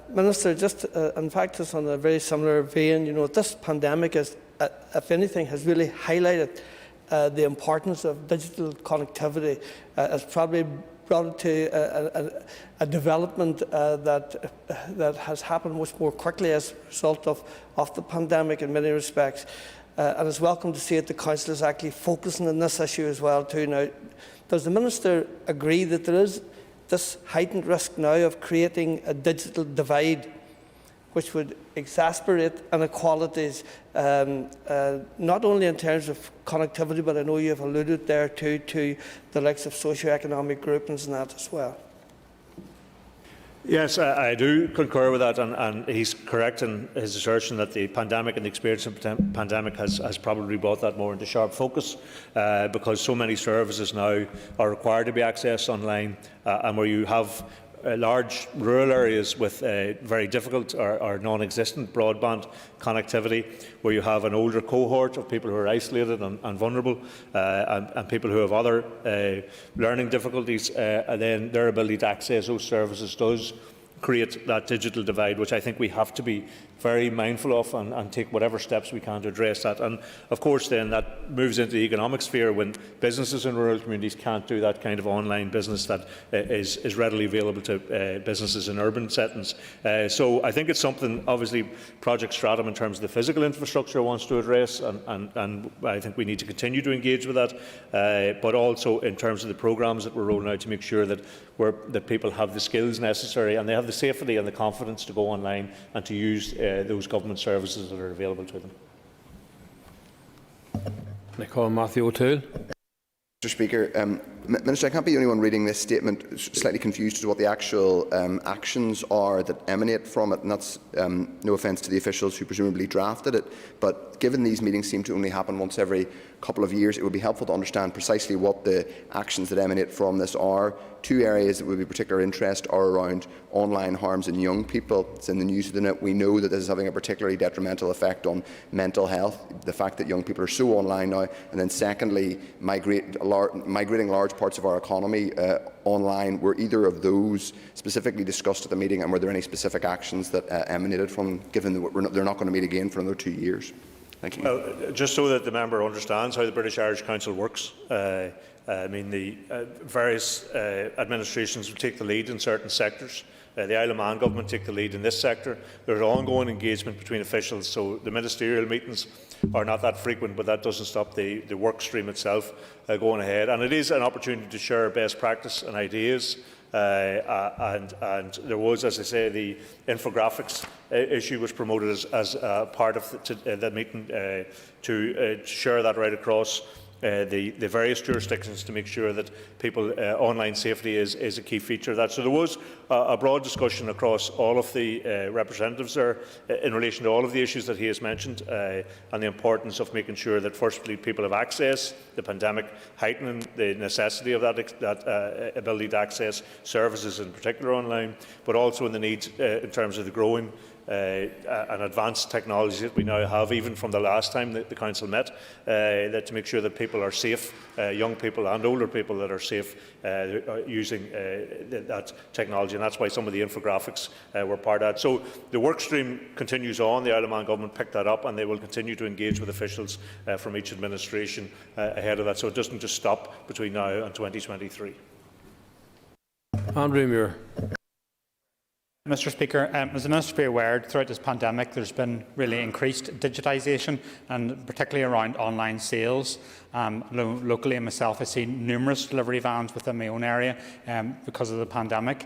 Minister, just in fact, it's on a very similar vein. This pandemic is, if anything, has really highlighted the importance of digital connectivity. It's probably brought it to a development that has happened much more quickly as a result of the pandemic in many respects. And it's welcome to see that the Council is actually focusing on this issue as well too. Now, does the Minister agree that there is this heightened risk now of creating a digital divide, which would exacerbate inequalities, not only in terms of connectivity, but I know you have alluded there to the likes of socio-economic groupings and that as well? Yes, I do concur with that, and he's correct in his assertion that the pandemic and the experience of the pandemic has probably brought that more into sharp focus, because so many services now are required to be accessed online, and where you have large rural areas with very difficult or non-existent broadband connectivity, where you have an older cohort of people who are isolated and vulnerable, and people who have other learning difficulties, and then their ability to access those services does create that digital divide, which I think we have to be very mindful of and take whatever steps we can to address that. And of course then that moves into the economic sphere when businesses in rural communities can't do that kind of online business that is readily available to businesses in urban settings. So I think it's something obviously Project Stratum in terms of the physical infrastructure wants to address, and I think we need to continue to engage with that, but also in terms of the programmes that we're rolling out to make sure that people have the skills necessary and they have the safety and the confidence to go online and to use those government services that are available to them. I call Matthew O'Toole. Mr. Speaker, Minister, I can't be the only one reading this statement slightly confused as to what the actual actions are that emanate from it, and that's no offence to the officials who presumably drafted it, but given these meetings seem to only happen once every couple of years, it would be helpful to understand precisely what the actions that emanate from this are. Two areas that would be of particular interest are around online harms in young people. It's in the news today. We know that this is having a particularly detrimental effect on mental health, the fact that young people are so online now, and then secondly, migrating large parts of our economy online. Were either of those specifically discussed at the meeting, and were there any specific actions that emanated from, given that they're not going to meet again for another 2 years? Thank you. Well, just so that the member understands how the British Irish Council works, I mean, the various administrations will take the lead in certain sectors. The Isle of Man government take the lead in this sector. There is ongoing engagement between officials, so the ministerial meetings are not that frequent, but that doesn't stop the work stream itself going ahead. And it is an opportunity to share best practice and ideas. And there was, as I say, the infographics issue was promoted as part of the meeting to share that right across the various jurisdictions to make sure that people online safety is a key feature of that. So there was a broad discussion across all of the representatives there in relation to all of the issues that he has mentioned, and the importance of making sure that firstly people have access, the pandemic heightening the necessity of that ability to access services in particular online, but also in the need in terms of the growing and advanced technology that we now have, even from the last time that the Council met, that to make sure that people are safe, young people and older people that are safe using that technology, and that's why some of the infographics were part of that. So the work stream continues on. The Isle of Man government picked that up, and they will continue to engage with officials from each administration ahead of that, so it doesn't just stop between now and 2023. Andrew Muir. Mr. Speaker, as the Minister will be aware, throughout this pandemic there has been really increased digitisation, and particularly around online sales. Locally, myself, I've seen numerous delivery vans within my own area because of the pandemic.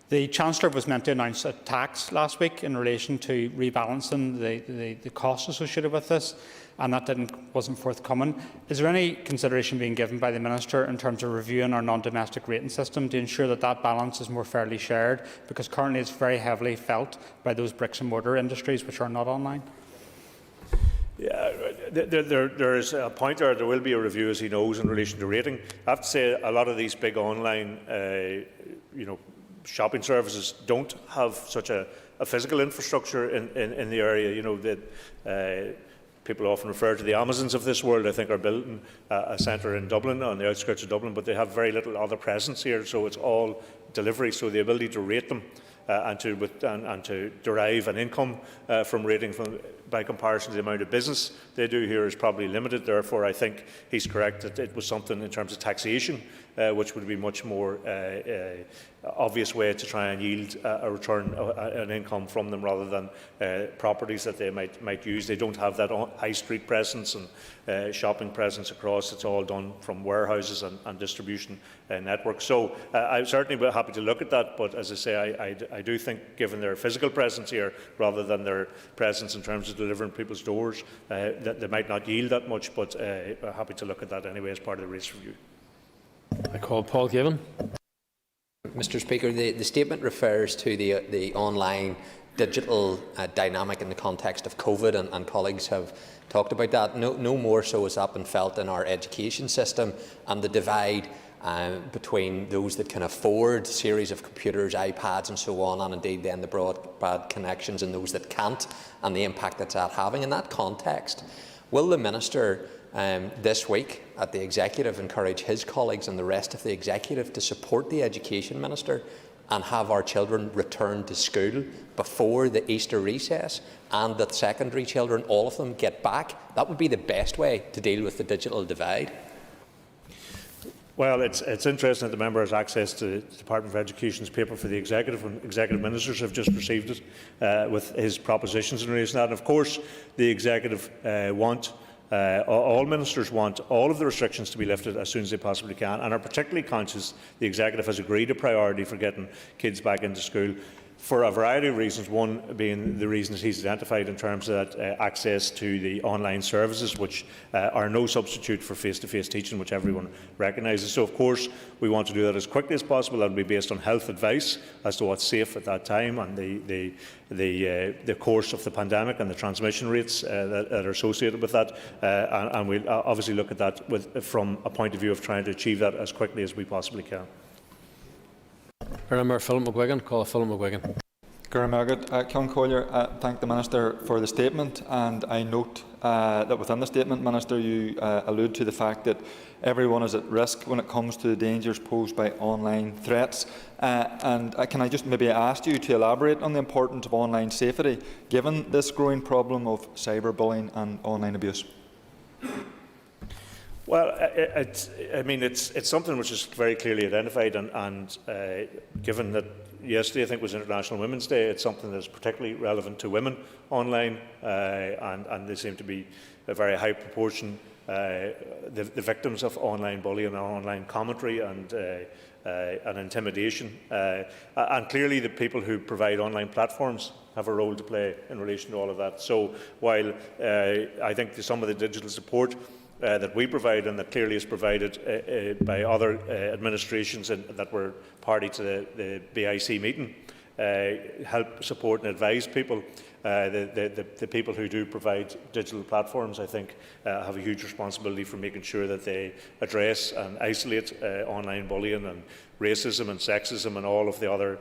The Chancellor was meant to announce a tax last week in relation to rebalancing the costs associated with this, and that wasn't forthcoming. Is there any consideration being given by the Minister in terms of reviewing our non-domestic rating system to ensure that that balance is more fairly shared? Because currently it's very heavily felt by those bricks and mortar industries which are not online. Yeah, there is a point there. There will be a review, as he knows, in relation to rating. I have to say a lot of these big online, shopping services don't have such a physical infrastructure in the area. That people often refer to the Amazons of this world. I think are building a centre in Dublin, on the outskirts of Dublin, but they have very little other presence here. So it's all delivery. So the ability to rate them and to derive an income from rating by comparison to the amount of business they do here is probably limited. Therefore, I think he's correct that it was something in terms of taxation which would be much more obvious way to try and yield a return, an income from them, rather than properties that they might use. They don't have that high street presence and shopping presence across. It's all done from warehouses and distribution networks. So I'm certainly happy to look at that, but as I say, I do think, given their physical presence here rather than their presence in terms of delivering people's doors, that they might not yield that much, but happy to look at that anyway as part of the race review. I call Paul Given. Mr. Speaker, the statement refers to the online digital dynamic in the context of COVID, and colleagues have talked about that. No more so has that been felt in our education system, and the divide between those that can afford a series of computers, iPads and so on, and indeed then the broadband connections, and those that can't, and the impact that's having. In that context, will the Minister this week at the Executive encourage his colleagues and the rest of the Executive to support the Education Minister and have our children return to school before the Easter recess, and that secondary children, all of them, get back? That would be the best way to deal with the digital divide. Well, it's interesting that the member has access to the Department for Education's paper for the Executive, and Executive Ministers have just received it with his propositions in relation to that. And of course, the Executive all ministers want all of the restrictions to be lifted as soon as they possibly can, and are particularly conscious the Executive has agreed a priority for getting kids back into school for a variety of reasons, one being the reasons he's identified in terms of that access to the online services, which are no substitute for face-to-face teaching, which everyone recognises. So, of course, we want to do that as quickly as possible. That will be based on health advice as to what's safe at that time, and the course of the pandemic and the transmission rates that are associated with that. And we'll obviously look at that from a point of view of trying to achieve that as quickly as we possibly can. Member Philip McGuigan. Call Philip McGuigan. Ceann Comhairle, thank the Minister for the statement, and I note that within the statement, Minister, you allude to the fact that everyone is at risk when it comes to the dangers posed by online threats. And can I just maybe ask you to elaborate on the importance of online safety, given this growing problem of cyberbullying and online abuse? Well, it's something which is very clearly identified, and given that yesterday I think was International Women's Day, it's something that's particularly relevant to women online, and they seem to be a very high proportion the victims of online bullying and online commentary and intimidation. And clearly the people who provide online platforms have a role to play in relation to all of that. So while I think some of the digital support that we provide, and that clearly is provided by other administrations that were party to the BIC meeting, help support and advise people. The people who do provide digital platforms, I think, have a huge responsibility for making sure that they address and isolate online bullying and racism and sexism and all of the other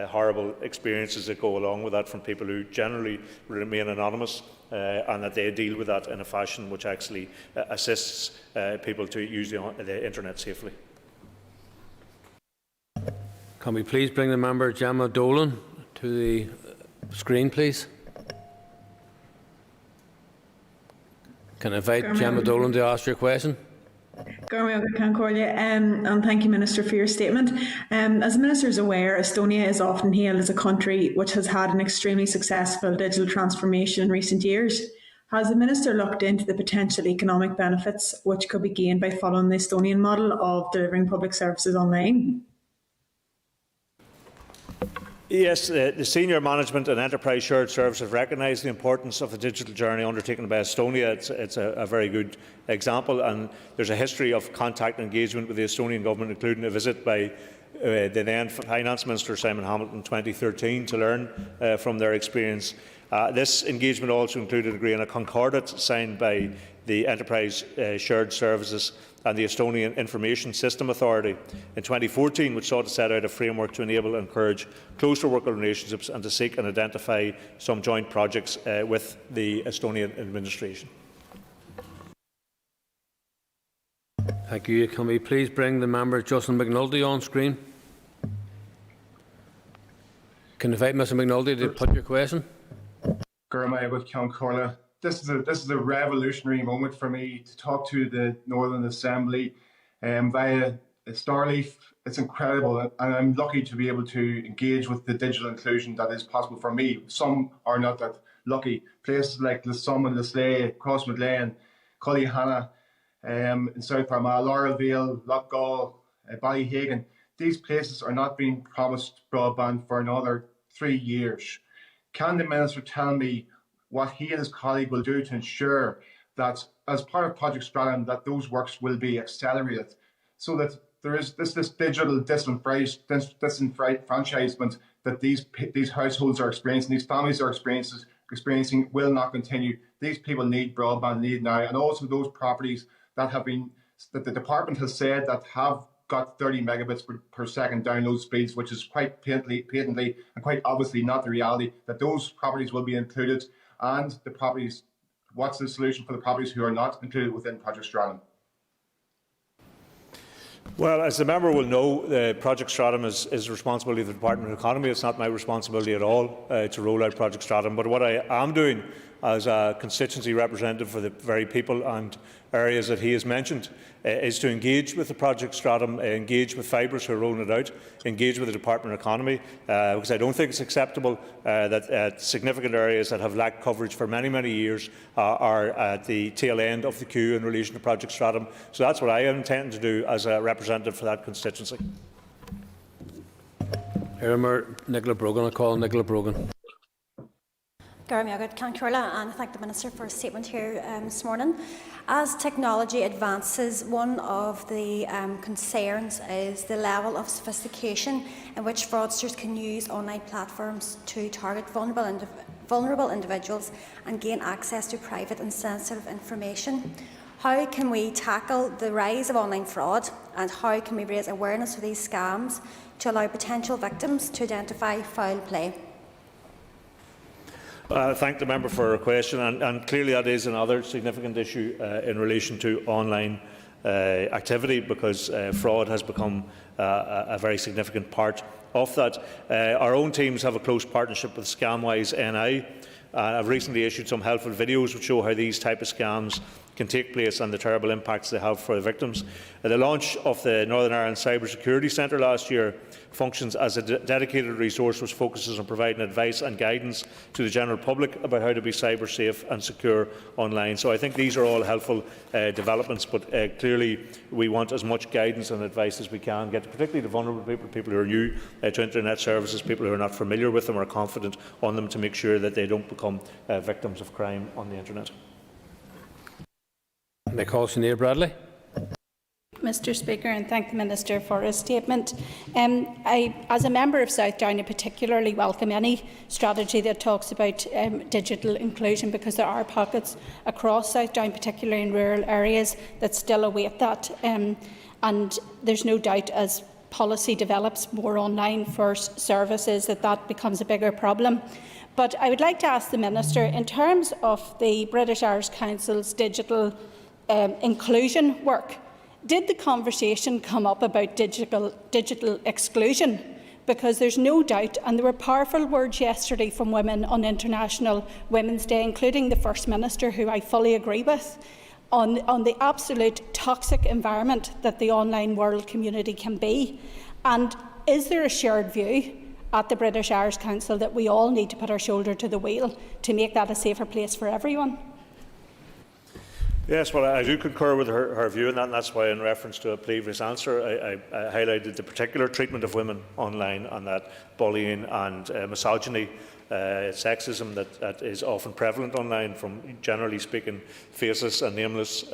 horrible experiences that go along with that from people who generally remain anonymous, and that they deal with that in a fashion which actually assists people to use the internet safely. Can we please bring the member Gemma Dolan to the screen, please? Can I invite Gemma Dolan to ask your question? And thank you, Minister, for your statement. As the Minister is aware, Estonia is often hailed as a country which has had an extremely successful digital transformation in recent years. Has the Minister looked into the potential economic benefits which could be gained by following the Estonian model of delivering public services online? Yes, the senior management and enterprise shared service have recognised the importance of the digital journey undertaken by Estonia. It's a very good example, and there's a history of contact and engagement with the Estonian government, including a visit by the then Finance Minister Simon Hamilton in 2013 to learn from their experience. This engagement also included agreeing a concordat signed by the Enterprise Shared Services and the Estonian Information System Authority in 2014, which sought to set out a framework to enable and encourage closer working relationships and to seek and identify some joint projects with the Estonian administration. Thank you. Can we please bring the member Justin McNulty on screen? Can I invite Mr McNulty to put your question? Ceann Comhairle. This is a revolutionary moment for me to talk to the Northern Assembly via Starleaf. It's incredible, and I'm lucky to be able to engage with the digital inclusion that is possible for me. Some are not that lucky. Places like Lissom, Lisleigh, Crossmaglen, Cullyhanna, in South Armagh, Laurelvale, Lochgall, Ballyhagan. These places are not being promised broadband for another 3 years. Can the Minister tell me what he and his colleague will do to ensure that, as part of Project Stratum, that those works will be accelerated, so that there is this digital disenfranchisement that these households are experiencing, these families are experiencing will not continue. These people need broadband, need now, and also those properties that the department has said that have got 30 megabits per second download speeds, which is quite patently and quite obviously not the reality, that those properties will be included, and the properties, what's the solution for the properties who are not included within Project Stratum? Well, as the member will know, Project Stratum is responsibility of the Department of Economy. It's not my responsibility at all to roll out Project Stratum. But what I am doing as a constituency representative for the very people and areas that he has mentioned is to engage with the Project Stratum, engage with Fibres who are rolling it out, engage with the Department of Economy, because I don't think it's acceptable that significant areas that have lacked coverage for many, many years are at the tail end of the queue in relation to Project Stratum. So that's what I intend to do as a representative for that constituency. Nicola Brogan, I call Nicola Brogan. And I thank the Minister for his statement here this morning. As technology advances, one of the concerns is the level of sophistication in which fraudsters can use online platforms to target vulnerable individuals and gain access to private and sensitive information. How can we tackle the rise of online fraud, and how can we raise awareness of these scams to allow potential victims to identify foul play? I thank the member for her question, and clearly that is another significant issue in relation to online activity, because fraud has become a very significant part of that. Our own teams have a close partnership with Scamwise NI. I've recently issued some helpful videos which show how these type of scams can take place and the terrible impacts they have for the victims. The launch of the Northern Ireland Cyber Security Centre last year functions as a dedicated resource which focuses on providing advice and guidance to the general public about how to be cyber safe and secure online. So I think these are all helpful developments, but clearly we want as much guidance and advice as we can get, particularly to vulnerable people, people who are new to internet services, people who are not familiar with them or confident on them, to make sure that they don't become victims of crime on the internet. Sinead Bradley. Mr Speaker, and thank the Minister for his statement. As a member of South Down, I particularly welcome any strategy that talks about digital inclusion, because there are pockets across South Down, particularly in rural areas, that still await that. And there's no doubt, as policy develops more online first services, that becomes a bigger problem. But I would like to ask the Minister, in terms of the British Irish Council's digital inclusion work, did the conversation come up about digital exclusion? Because there's no doubt, and there were powerful words yesterday from women on International Women's Day, including the First Minister, who I fully agree with, on the absolute toxic environment that the online world community can be. And is there a shared view at the British Irish Council that we all need to put our shoulder to the wheel to make that a safer place for everyone? Yes, well, I do concur with her view on that, and that's why, in reference to a previous answer, I highlighted the particular treatment of women online, and that bullying and misogyny, sexism that is often prevalent online from, generally speaking, faceless and nameless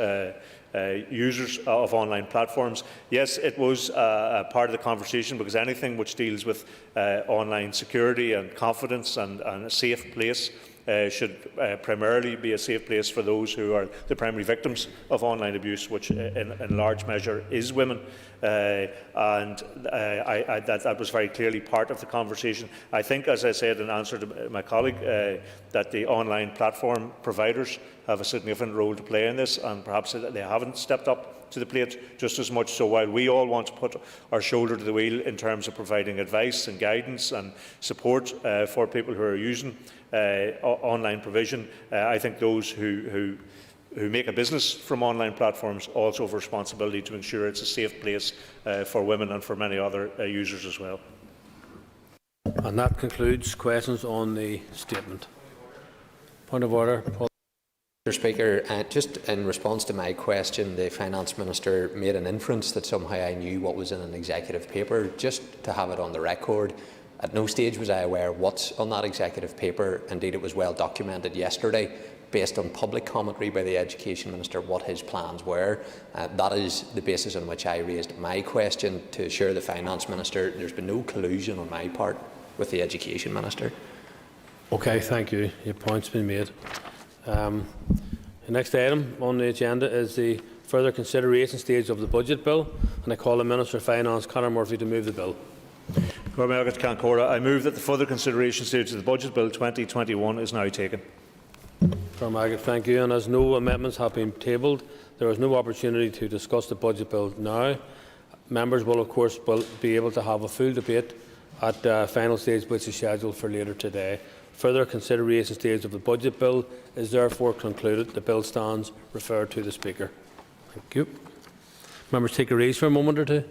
users of online platforms. Yes, it was a part of the conversation, because anything which deals with online security and confidence and a safe place should primarily be a safe place for those who are the primary victims of online abuse, which in large measure is women. That was very clearly part of the conversation. I think, as I said in answer to my colleague, that the online platform providers have a significant role to play in this, and perhaps they haven't stepped up to the plate just as much. So while we all want to put our shoulder to the wheel in terms of providing advice and guidance and support for people who are using online provision, I think those who make a business from online platforms also have a responsibility to ensure it's a safe place for women and for many other users as well. And that concludes questions on the statement. Point of order, Paul. Mr Speaker, just in response to my question, the Finance Minister made an inference that somehow I knew what was in an executive paper. Just to have it on the record, at no stage was I aware what's on that executive paper. Indeed, it was well documented yesterday, based on public commentary by the Education Minister, what his plans were. That is the basis on which I raised my question, to assure the Finance Minister there's been no collusion on my part with the Education Minister. Okay, thank you. Your point's been made. The next item on the agenda is the further consideration stage of the budget bill, and I call the Minister of Finance, Conor Murphy, to move the bill. I move that the further consideration stage of the Budget Bill 2021 is now taken. Thank you. And as no amendments have been tabled, there is no opportunity to discuss the Budget Bill now. Members will, of course, be able to have a full debate at the final stage, which is scheduled for later today. Further consideration stage of the Budget Bill is therefore concluded. The bill stands referred to the Speaker. Thank you. Members, take your ease for a moment or two.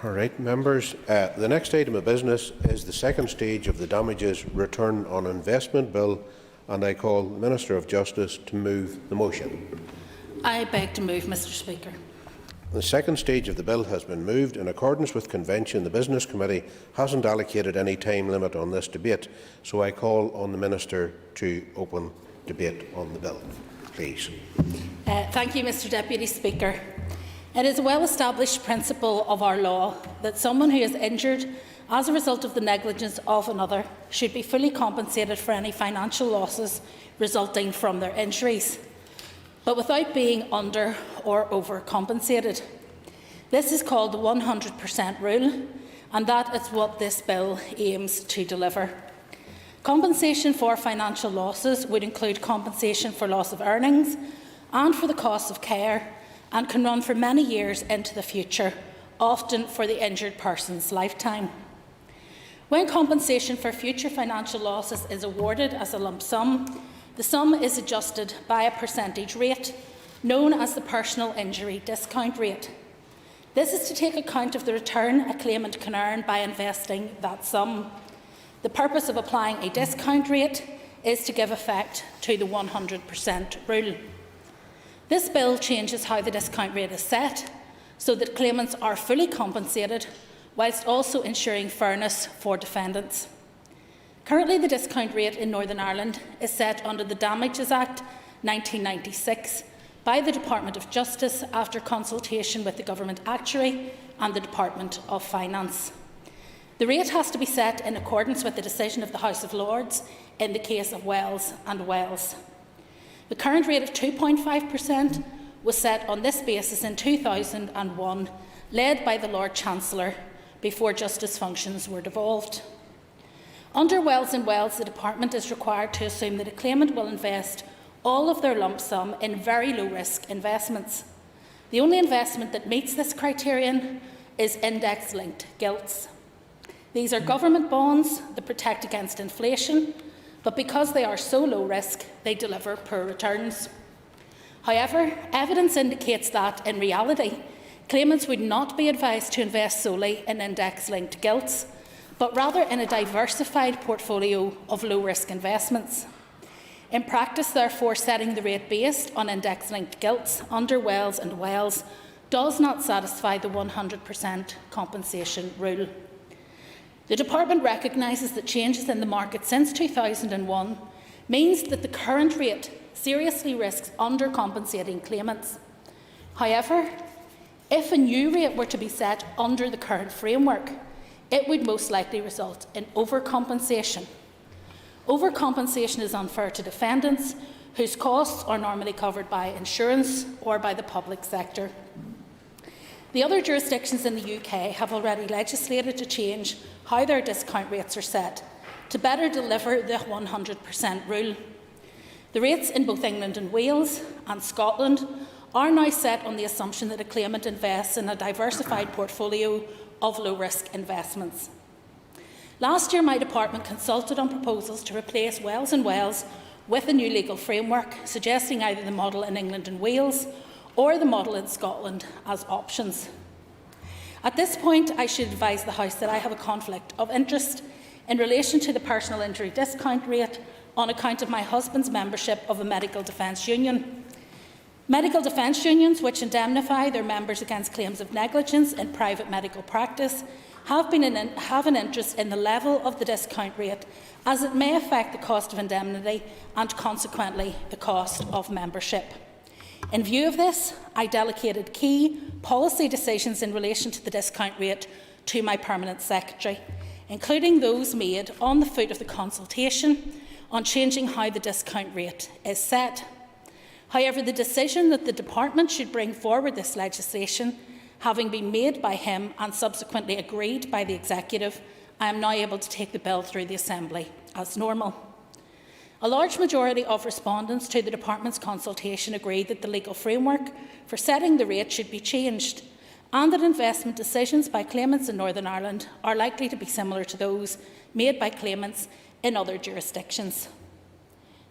All right, members. The next item of business is the second stage of the Damages Return on Investment Bill, and I call the Minister of Justice to move the motion. I beg to move, Mr. Speaker. The second stage of the bill has been moved. In accordance with convention, the Business Committee hasn't allocated any time limit on this debate, so I call on the Minister to open debate on the bill. Please. Thank you, Mr. Deputy Speaker. It is a well-established principle of our law that someone who is injured as a result of the negligence of another should be fully compensated for any financial losses resulting from their injuries, but without being under or overcompensated. This is called the 100% rule, and that is what this bill aims to deliver. Compensation for financial losses would include compensation for loss of earnings and for the cost of care, and can run for many years into the future, often for the injured person's lifetime. When compensation for future financial losses is awarded as a lump sum, the sum is adjusted by a percentage rate, known as the personal injury discount rate. This is to take account of the return a claimant can earn by investing that sum. The purpose of applying a discount rate is to give effect to the 100% rule. This bill changes how the discount rate is set so that claimants are fully compensated, whilst also ensuring fairness for defendants. Currently, the discount rate in Northern Ireland is set under the Damages Act 1996 by the Department of Justice after consultation with the Government Actuary and the Department of Finance. The rate has to be set in accordance with the decision of the House of Lords in the case of Wells and Wells. The current rate of 2.5% was set on this basis in 2001, led by the Lord Chancellor, before justice functions were devolved. Under Wells and Wells, the Department is required to assume that a claimant will invest all of their lump sum in very low-risk investments. The only investment that meets this criterion is index-linked gilts. These are government bonds that protect against inflation, but because they are so low risk, they deliver poor returns. However, evidence indicates that, in reality, claimants would not be advised to invest solely in index-linked gilts, but rather in a diversified portfolio of low-risk investments. In practice, therefore, setting the rate based on index-linked gilts under Wells and Wells does not satisfy the 100% compensation rule. The Department recognises that changes in the market since 2001 means that the current rate seriously risks undercompensating claimants. However, if a new rate were to be set under the current framework, it would most likely result in overcompensation. Overcompensation is unfair to defendants whose costs are normally covered by insurance or by the public sector. The other jurisdictions in the UK have already legislated to change how their discount rates are set to better deliver the 100% rule. The rates in both England and Wales and Scotland are now set on the assumption that a claimant invests in a diversified portfolio of low-risk investments. Last year, my department consulted on proposals to replace Wells and Wells with a new legal framework, suggesting either the model in England and Wales or the model in Scotland as options. At this point, I should advise the House that I have a conflict of interest in relation to the personal injury discount rate on account of my husband's membership of a medical defence union. Medical defence unions, which indemnify their members against claims of negligence in private medical practice, have an interest in the level of the discount rate, as it may affect the cost of indemnity and consequently the cost of membership. In view of this, I delegated key policy decisions in relation to the discount rate to my Permanent Secretary, including those made on the foot of the consultation on changing how the discount rate is set. However, the decision that the Department should bring forward this legislation, having been made by him and subsequently agreed by the Executive, I am now able to take the bill through the Assembly as normal. A large majority of respondents to the Department's consultation agreed that the legal framework for setting the rate should be changed, and that investment decisions by claimants in Northern Ireland are likely to be similar to those made by claimants in other jurisdictions.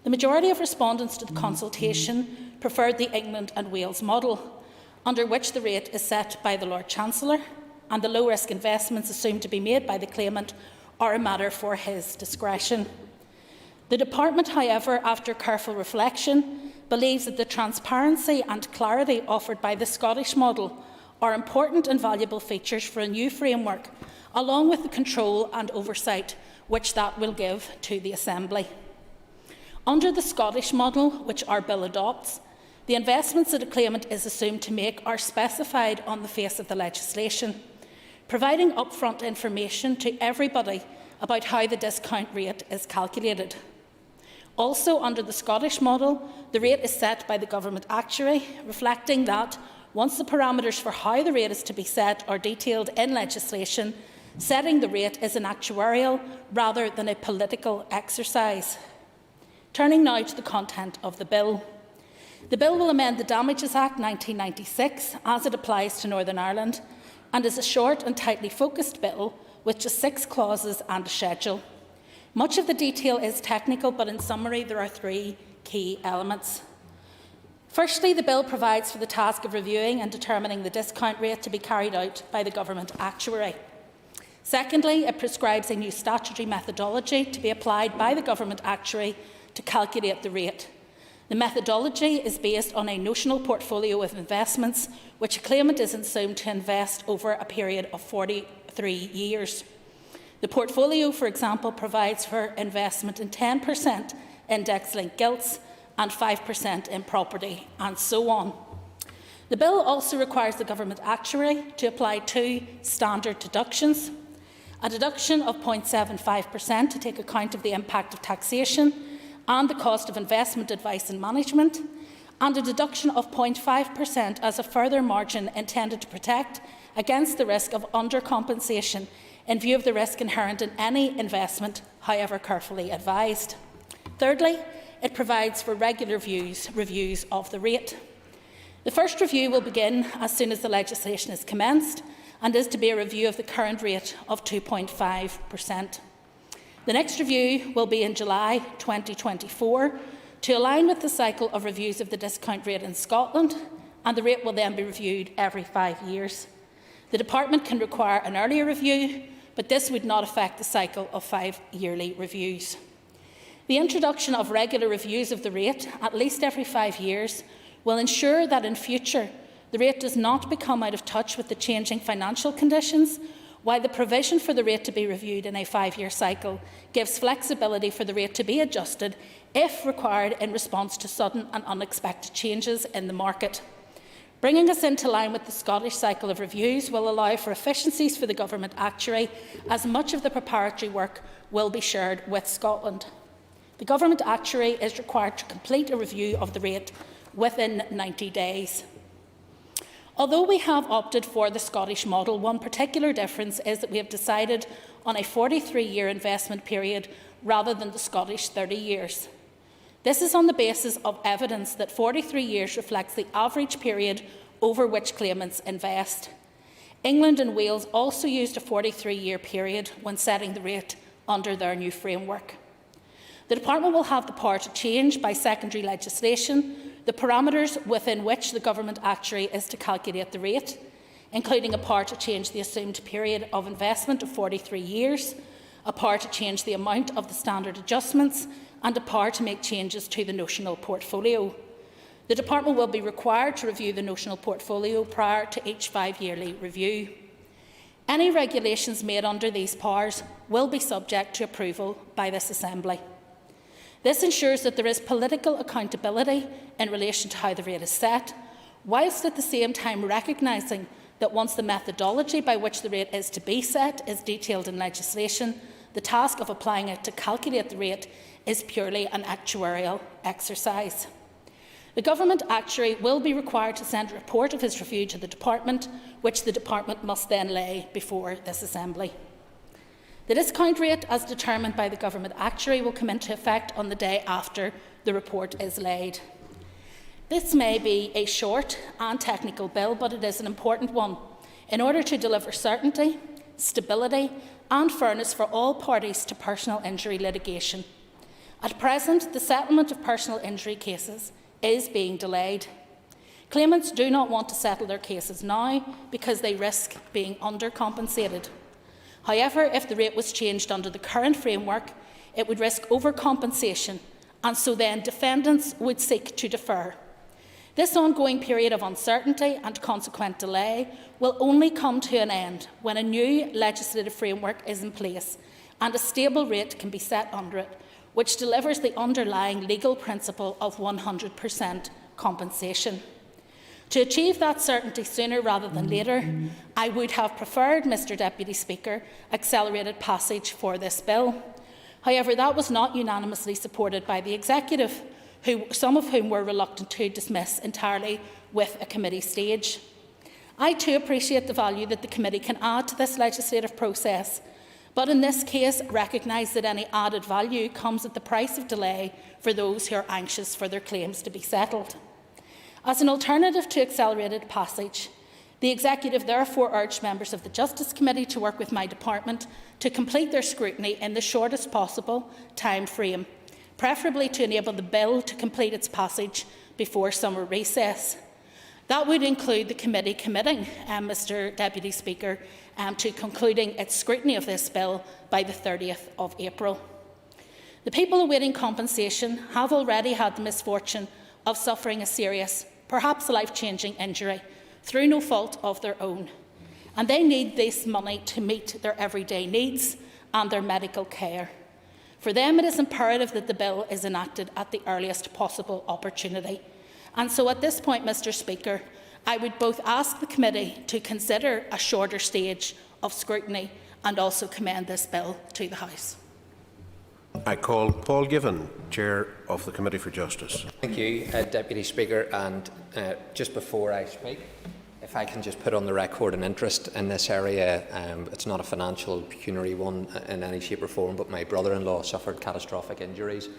The majority of respondents to the consultation preferred the England and Wales model, under which the rate is set by the Lord Chancellor, and the low-risk investments assumed to be made by the claimant are a matter for his discretion. The Department, however, after careful reflection, believes that the transparency and clarity offered by the Scottish model are important and valuable features for a new framework, along with the control and oversight which that will give to the Assembly. Under the Scottish model, which our bill adopts, the investments that a claimant is assumed to make are specified on the face of the legislation, providing upfront information to everybody about how the discount rate is calculated. Also, under the Scottish model, the rate is set by the Government Actuary, reflecting that, once the parameters for how the rate is to be set are detailed in legislation, setting the rate is an actuarial rather than a political exercise. Turning now to the content of the bill. The bill will amend the Damages Act 1996 as it applies to Northern Ireland, and is a short and tightly focused bill with just 6 clauses and a schedule. Much of the detail is technical, but in summary there are 3 key elements. Firstly, the bill provides for the task of reviewing and determining the discount rate to be carried out by the Government Actuary. Secondly, it prescribes a new statutory methodology to be applied by the Government Actuary to calculate the rate. The methodology is based on a notional portfolio of investments which a claimant is assumed to invest over a period of 43 years. The portfolio, for example, provides for investment in 10% index-linked gilts and 5% in property, and so on. The bill also requires the Government Actuary to apply 2 standard deductions: a deduction of 0.75% to take account of the impact of taxation and the cost of investment advice and management, and a deduction of 0.5% as a further margin intended to protect against the risk of undercompensation in view of the risk inherent in any investment, however carefully advised. Thirdly, it provides for regular reviews of the rate. The first review will begin as soon as the legislation is commenced and is to be a review of the current rate of 2.5%. The next review will be in July 2024 to align with the cycle of reviews of the discount rate in Scotland, and the rate will then be reviewed every 5 years. The Department can require an earlier review, but this would not affect the cycle of 5 yearly reviews. The introduction of regular reviews of the rate, at least every 5 years, will ensure that in future the rate does not become out of touch with the changing financial conditions, while the provision for the rate to be reviewed in a 5-year cycle gives flexibility for the rate to be adjusted if required in response to sudden and unexpected changes in the market. Bringing us into line with the Scottish cycle of reviews will allow for efficiencies for the Government Actuary, as much of the preparatory work will be shared with Scotland. The Government Actuary is required to complete a review of the rate within 90 days. Although we have opted for the Scottish model, one particular difference is that we have decided on a 43-year investment period rather than the Scottish 30 years. This is on the basis of evidence that 43 years reflects the average period over which claimants invest. England and Wales also used a 43-year period when setting the rate under their new framework. The Department will have the power to change, by secondary legislation, the parameters within which the Government Actuary is to calculate the rate, including a power to change the assumed period of investment of 43 years, a power to change the amount of the standard adjustments, and a power to make changes to the notional portfolio. The Department will be required to review the notional portfolio prior to each 5-yearly review. Any regulations made under these powers will be subject to approval by this Assembly. This ensures that there is political accountability in relation to how the rate is set, whilst at the same time recognising that once the methodology by which the rate is to be set is detailed in legislation, the task of applying it to calculate the rate is purely an actuarial exercise. The Government Actuary will be required to send a report of his review to the Department, which the Department must then lay before this Assembly. The discount rate, as determined by the Government Actuary, will come into effect on the day after the report is laid. This may be a short and technical bill, but it is an important one in order to deliver certainty, stability and fairness for all parties to personal injury litigation. At present, the settlement of personal injury cases is being delayed. Claimants do not want to settle their cases now because they risk being undercompensated. However, if the rate was changed under the current framework, it would risk overcompensation, and so then defendants would seek to defer. This ongoing period of uncertainty and consequent delay will only come to an end when a new legislative framework is in place and a stable rate can be set under it, which delivers the underlying legal principle of 100% compensation. To achieve that certainty sooner rather than later, I would have preferred, Mr Deputy Speaker, accelerated passage for this bill. However, that was not unanimously supported by the Executive, some of whom were reluctant to dismiss entirely with a committee stage. I too appreciate the value that the committee can add to this legislative process, but in this case recognise that any added value comes at the price of delay for those who are anxious for their claims to be settled. As an alternative to accelerated passage, the Executive therefore urged members of the Justice Committee to work with my department to complete their scrutiny in the shortest possible time frame, preferably to enable the bill to complete its passage before summer recess. That would include the committee committing, Mr Deputy Speaker, to concluding its scrutiny of this bill by the 30th of April. The people awaiting compensation have already had the misfortune of suffering a serious, perhaps life-changing injury through no fault of their own, and they need this money to meet their everyday needs and their medical care. For them, it is imperative that the bill is enacted at the earliest possible opportunity. And so at this point, Mr Speaker, I would both ask the committee to consider a shorter stage of scrutiny and also commend this bill to the House. I call Paul Given, Chair of the Committee for Justice. Thank you, Deputy Speaker. And just before I speak, if I can just put on the record an interest in this area. It's not a financial, pecuniary one in any shape or form, but my brother-in-law suffered catastrophic injuries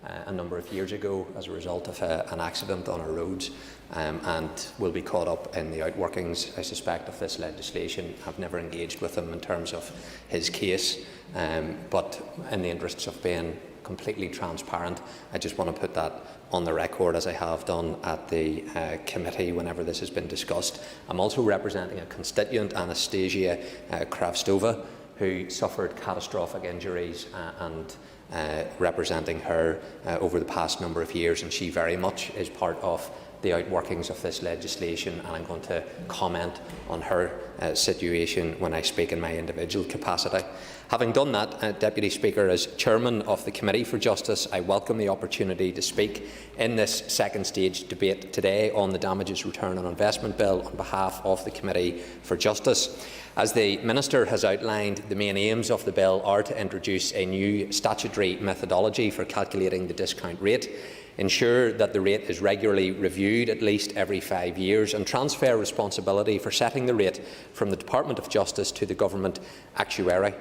a number of years ago as a result of an accident on our roads, and will be caught up in the outworkings, I suspect, of this legislation. I've never engaged with him in terms of his case, but in the interests of being completely transparent, I just want to put that on the record, as I have done at the committee whenever this has been discussed. I'm also representing a constituent, Anastasia Kravstova, who suffered catastrophic injuries, and representing her over the past number of years, and she very much is part of the outworkings of this legislation, and I'm going to comment on her situation when I speak in my individual capacity. Having done that, Deputy Speaker, as Chairman of the Committee for Justice, I welcome the opportunity to speak in this second stage debate today on the Damages Return on Investment Bill on behalf of the Committee for Justice. As the Minister has outlined, the main aims of the bill are to introduce a new statutory methodology for calculating the discount rate, ensure that the rate is regularly reviewed at least every 5 years, and transfer responsibility for setting the rate from the Department of Justice to the Government Actuary.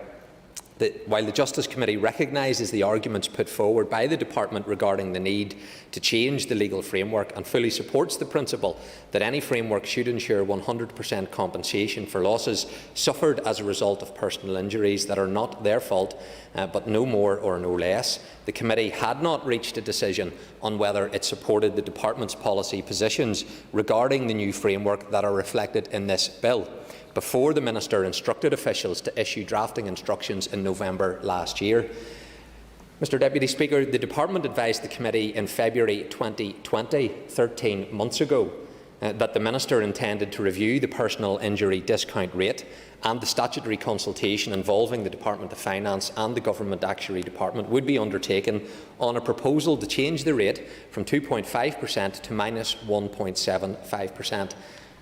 While the Justice Committee recognises the arguments put forward by the Department regarding the need to change the legal framework and fully supports the principle that any framework should ensure 100% compensation for losses suffered as a result of personal injuries that are not their fault, but no more or no less, the Committee had not reached a decision on whether it supported the Department's policy positions regarding the new framework that are reflected in this bill, before the Minister instructed officials to issue drafting instructions in November last year. Mr Deputy Speaker, the Department advised the Committee in February 2020, 13 months ago, that the Minister intended to review the personal injury discount rate and the statutory consultation involving the Department of Finance and the Government Actuary Department would be undertaken on a proposal to change the rate from 2.5% to -1.75%.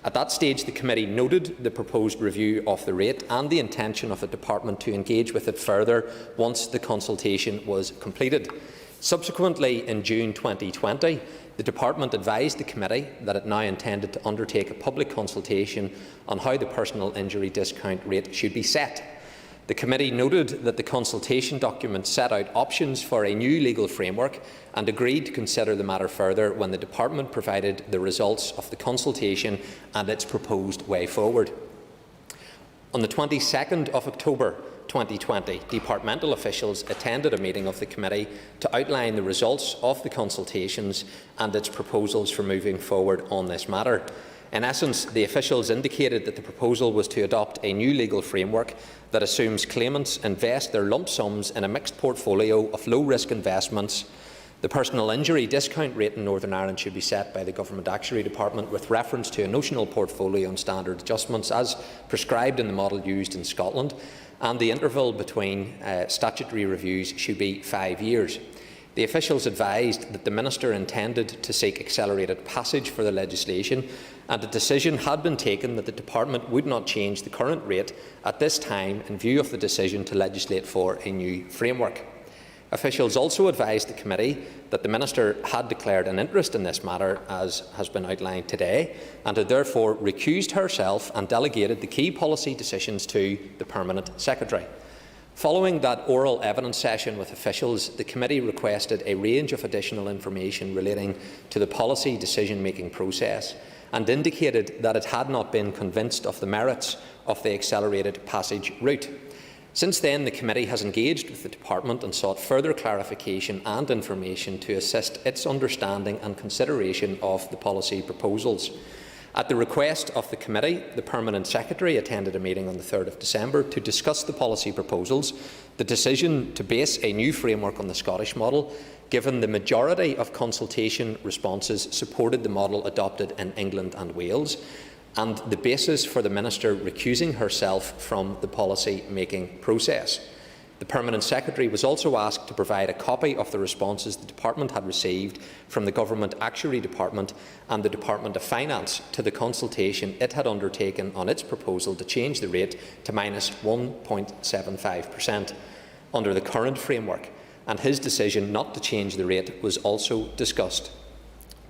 At that stage, the Committee noted the proposed review of the rate and the intention of the Department to engage with it further once the consultation was completed. Subsequently, in June 2020, the Department advised the Committee that it now intended to undertake a public consultation on how the personal injury discount rate should be set. The Committee noted that the consultation document set out options for a new legal framework and agreed to consider the matter further when the Department provided the results of the consultation and its proposed way forward. On the 22nd of October 2020, departmental officials attended a meeting of the Committee to outline the results of the consultations and its proposals for moving forward on this matter. In essence, the officials indicated that the proposal was to adopt a new legal framework that assumes claimants invest their lump sums in a mixed portfolio of low-risk investments. The personal injury discount rate in Northern Ireland should be set by the Government Actuary Department with reference to a notional portfolio and standard adjustments as prescribed in the model used in Scotland, and the interval between statutory reviews should be 5 years. The officials advised that the Minister intended to seek accelerated passage for the legislation, and a decision had been taken that the Department would not change the current rate at this time in view of the decision to legislate for a new framework. Officials also advised the Committee that the Minister had declared an interest in this matter, as has been outlined today, and had therefore recused herself and delegated the key policy decisions to the Permanent Secretary. Following that oral evidence session with officials, the Committee requested a range of additional information relating to the policy decision-making process and indicated that it had not been convinced of the merits of the accelerated passage route. Since then, the Committee has engaged with the Department and sought further clarification and information to assist its understanding and consideration of the policy proposals. At the request of the Committee, the Permanent Secretary attended a meeting on the 3rd of December to discuss the policy proposals, the decision to base a new framework on the Scottish model, given the majority of consultation responses supported the model adopted in England and Wales, and the basis for the Minister recusing herself from the policy-making process. The Permanent Secretary was also asked to provide a copy of the responses the Department had received from the Government Actuary Department and the Department of Finance to the consultation it had undertaken on its proposal to change the rate to -1.75% under the current framework, and his decision not to change the rate was also discussed.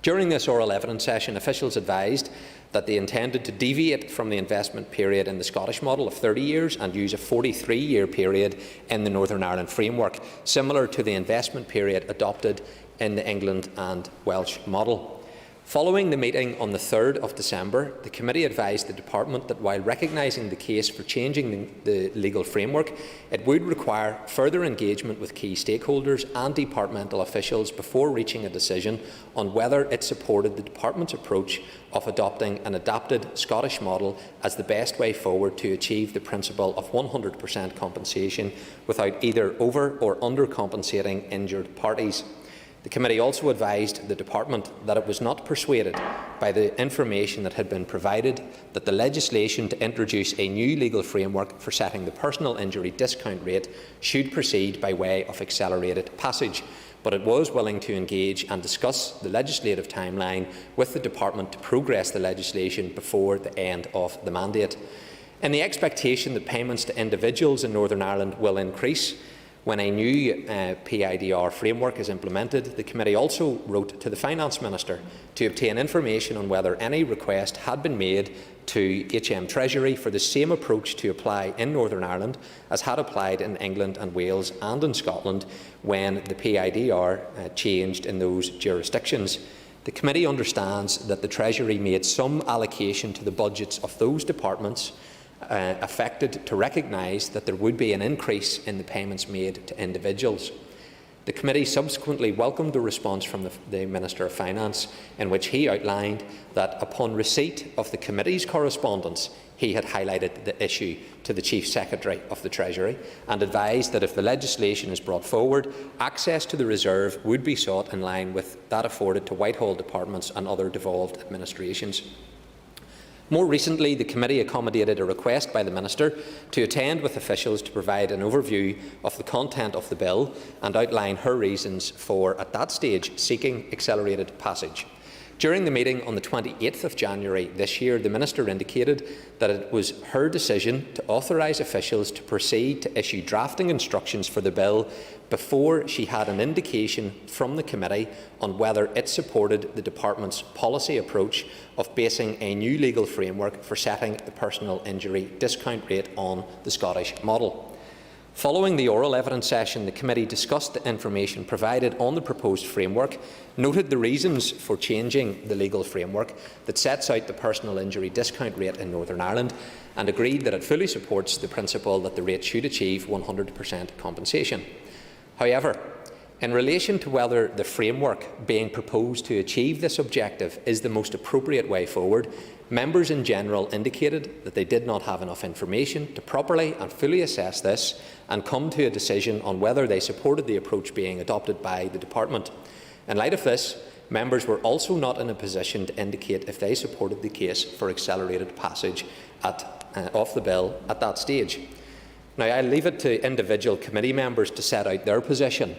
During this oral evidence session, officials advised that they intended to deviate from the investment period in the Scottish model of 30 years and use a 43-year period in the Northern Ireland framework, similar to the investment period adopted in the England and Welsh model. Following the meeting on the 3rd of December, the Committee advised the Department that while recognising the case for changing the legal framework, it would require further engagement with key stakeholders and departmental officials before reaching a decision on whether it supported the Department's approach of adopting an adapted Scottish model as the best way forward to achieve the principle of 100% compensation without either over or undercompensating injured parties. The Committee also advised the Department that it was not persuaded by the information that had been provided that the legislation to introduce a new legal framework for setting the personal injury discount rate should proceed by way of accelerated passage, but it was willing to engage and discuss the legislative timeline with the Department to progress the legislation before the end of the mandate. In the expectation that payments to individuals in Northern Ireland will increase when a new PIDR framework is implemented, the Committee also wrote to the Finance Minister to obtain information on whether any request had been made to HM Treasury for the same approach to apply in Northern Ireland as had applied in England and Wales and in Scotland when the PIDR changed in those jurisdictions. The Committee understands that the Treasury made some allocation to the budgets of those departments affected to recognise that there would be an increase in the payments made to individuals. The Committee subsequently welcomed the response from the Minister of Finance, in which he outlined that upon receipt of the Committee's correspondence, he had highlighted the issue to the Chief Secretary of the Treasury and advised that if the legislation is brought forward, access to the reserve would be sought in line with that afforded to Whitehall departments and other devolved administrations. More recently, the Committee accommodated a request by the Minister to attend with officials to provide an overview of the content of the bill and outline her reasons for, at that stage, seeking accelerated passage. During the meeting on the 28th of January this year, the Minister indicated that it was her decision to authorise officials to proceed to issue drafting instructions for the bill before she had an indication from the Committee on whether it supported the Department's policy approach of basing a new legal framework for setting the personal injury discount rate on the Scottish model. Following the oral evidence session, the Committee discussed the information provided on the proposed framework, noted the reasons for changing the legal framework that sets out the personal injury discount rate in Northern Ireland, and agreed that it fully supports the principle that the rate should achieve 100% compensation. However, in relation to whether the framework being proposed to achieve this objective is the most appropriate way forward, members in general indicated that they did not have enough information to properly and fully assess this and come to a decision on whether they supported the approach being adopted by the Department. In light of this, members were also not in a position to indicate if they supported the case for accelerated passage of the bill at that stage. Now, I leave it to individual committee members to set out their position.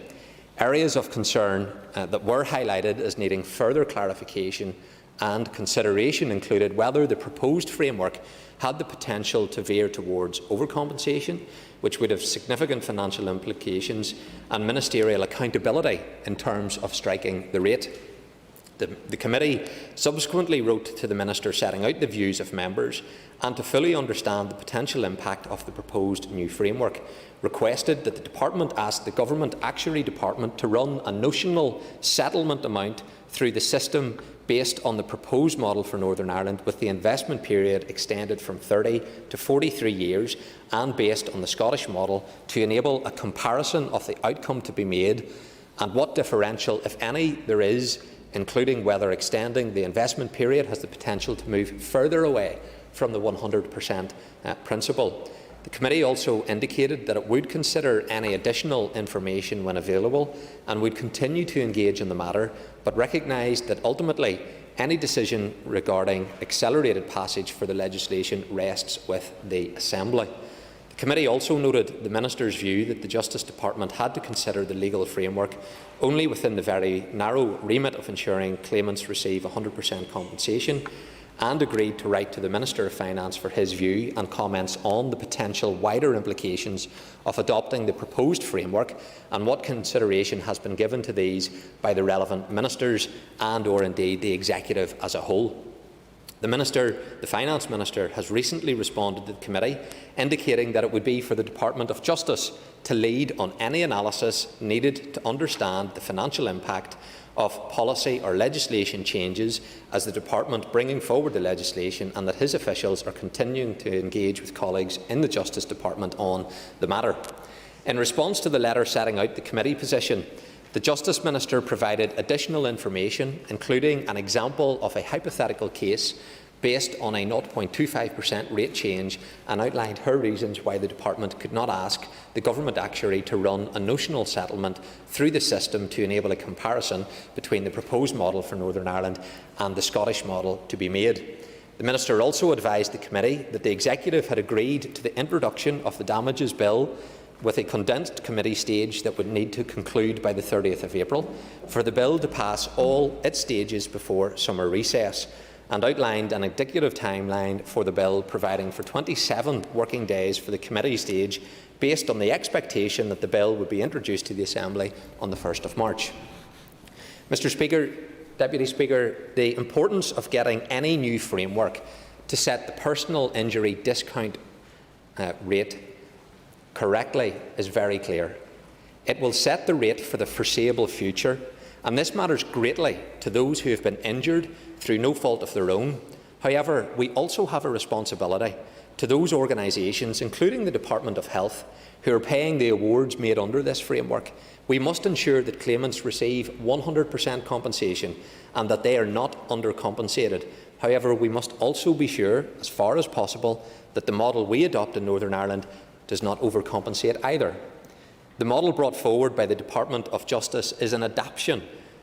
Areas of concern that were highlighted as needing further clarification and consideration included whether the proposed framework had the potential to veer towards overcompensation, which would have significant financial implications, and ministerial accountability in terms of striking the rate. The Committee subsequently wrote to the Minister setting out the views of members and to fully understand the potential impact of the proposed new framework, requested that the Department ask the Government Actuary Department to run a notional settlement amount through the system based on the proposed model for Northern Ireland, with the investment period extended from 30 to 43 years and based on the Scottish model, to enable a comparison of the outcome to be made and what differential, if any, there is, including whether extending the investment period has the potential to move further away from the 100% principle. The Committee also indicated that it would consider any additional information when available and would continue to engage in the matter, but recognised that ultimately any decision regarding accelerated passage for the legislation rests with the Assembly. The Committee also noted the Minister's view that the Justice Department had to consider the legal framework only within the very narrow remit of ensuring claimants receive 100% compensation, and agreed to write to the Minister of Finance for his view and comments on the potential wider implications of adopting the proposed framework and what consideration has been given to these by the relevant ministers and or indeed the Executive as a whole. The Finance Minister has recently responded to the committee, indicating that it would be for the Department of Justice to lead on any analysis needed to understand the financial impact of policy or legislation changes as the Department bringing forward the legislation, and that his officials are continuing to engage with colleagues in the Justice Department on the matter. In response to the letter setting out the committee position, the Justice Minister provided additional information, including an example of a hypothetical case based on a 0.25% rate change, and outlined her reasons why the Department could not ask the Government Actuary to run a notional settlement through the system to enable a comparison between the proposed model for Northern Ireland and the Scottish model to be made. The Minister also advised the committee that the Executive had agreed to the introduction of the damages bill with a condensed committee stage that would need to conclude by the 30th of April for the bill to pass all its stages before summer recess, and outlined an indicative timeline for the bill, providing for 27 working days for the committee stage, based on the expectation that the bill would be introduced to the Assembly on the 1st of March. Mr. Speaker, Deputy Speaker, the importance of getting any new framework to set the personal injury discount rate correctly is very clear. It will set the rate for the foreseeable future, and this matters greatly to those who have been injured through no fault of their own. However, we also have a responsibility to those organisations, including the Department of Health, who are paying the awards made under this framework. We must ensure that claimants receive 100% compensation and that they are not undercompensated. However, we must also be sure, as far as possible, that the model we adopt in Northern Ireland does not overcompensate either. The model brought forward by the Department of Justice is an adaptation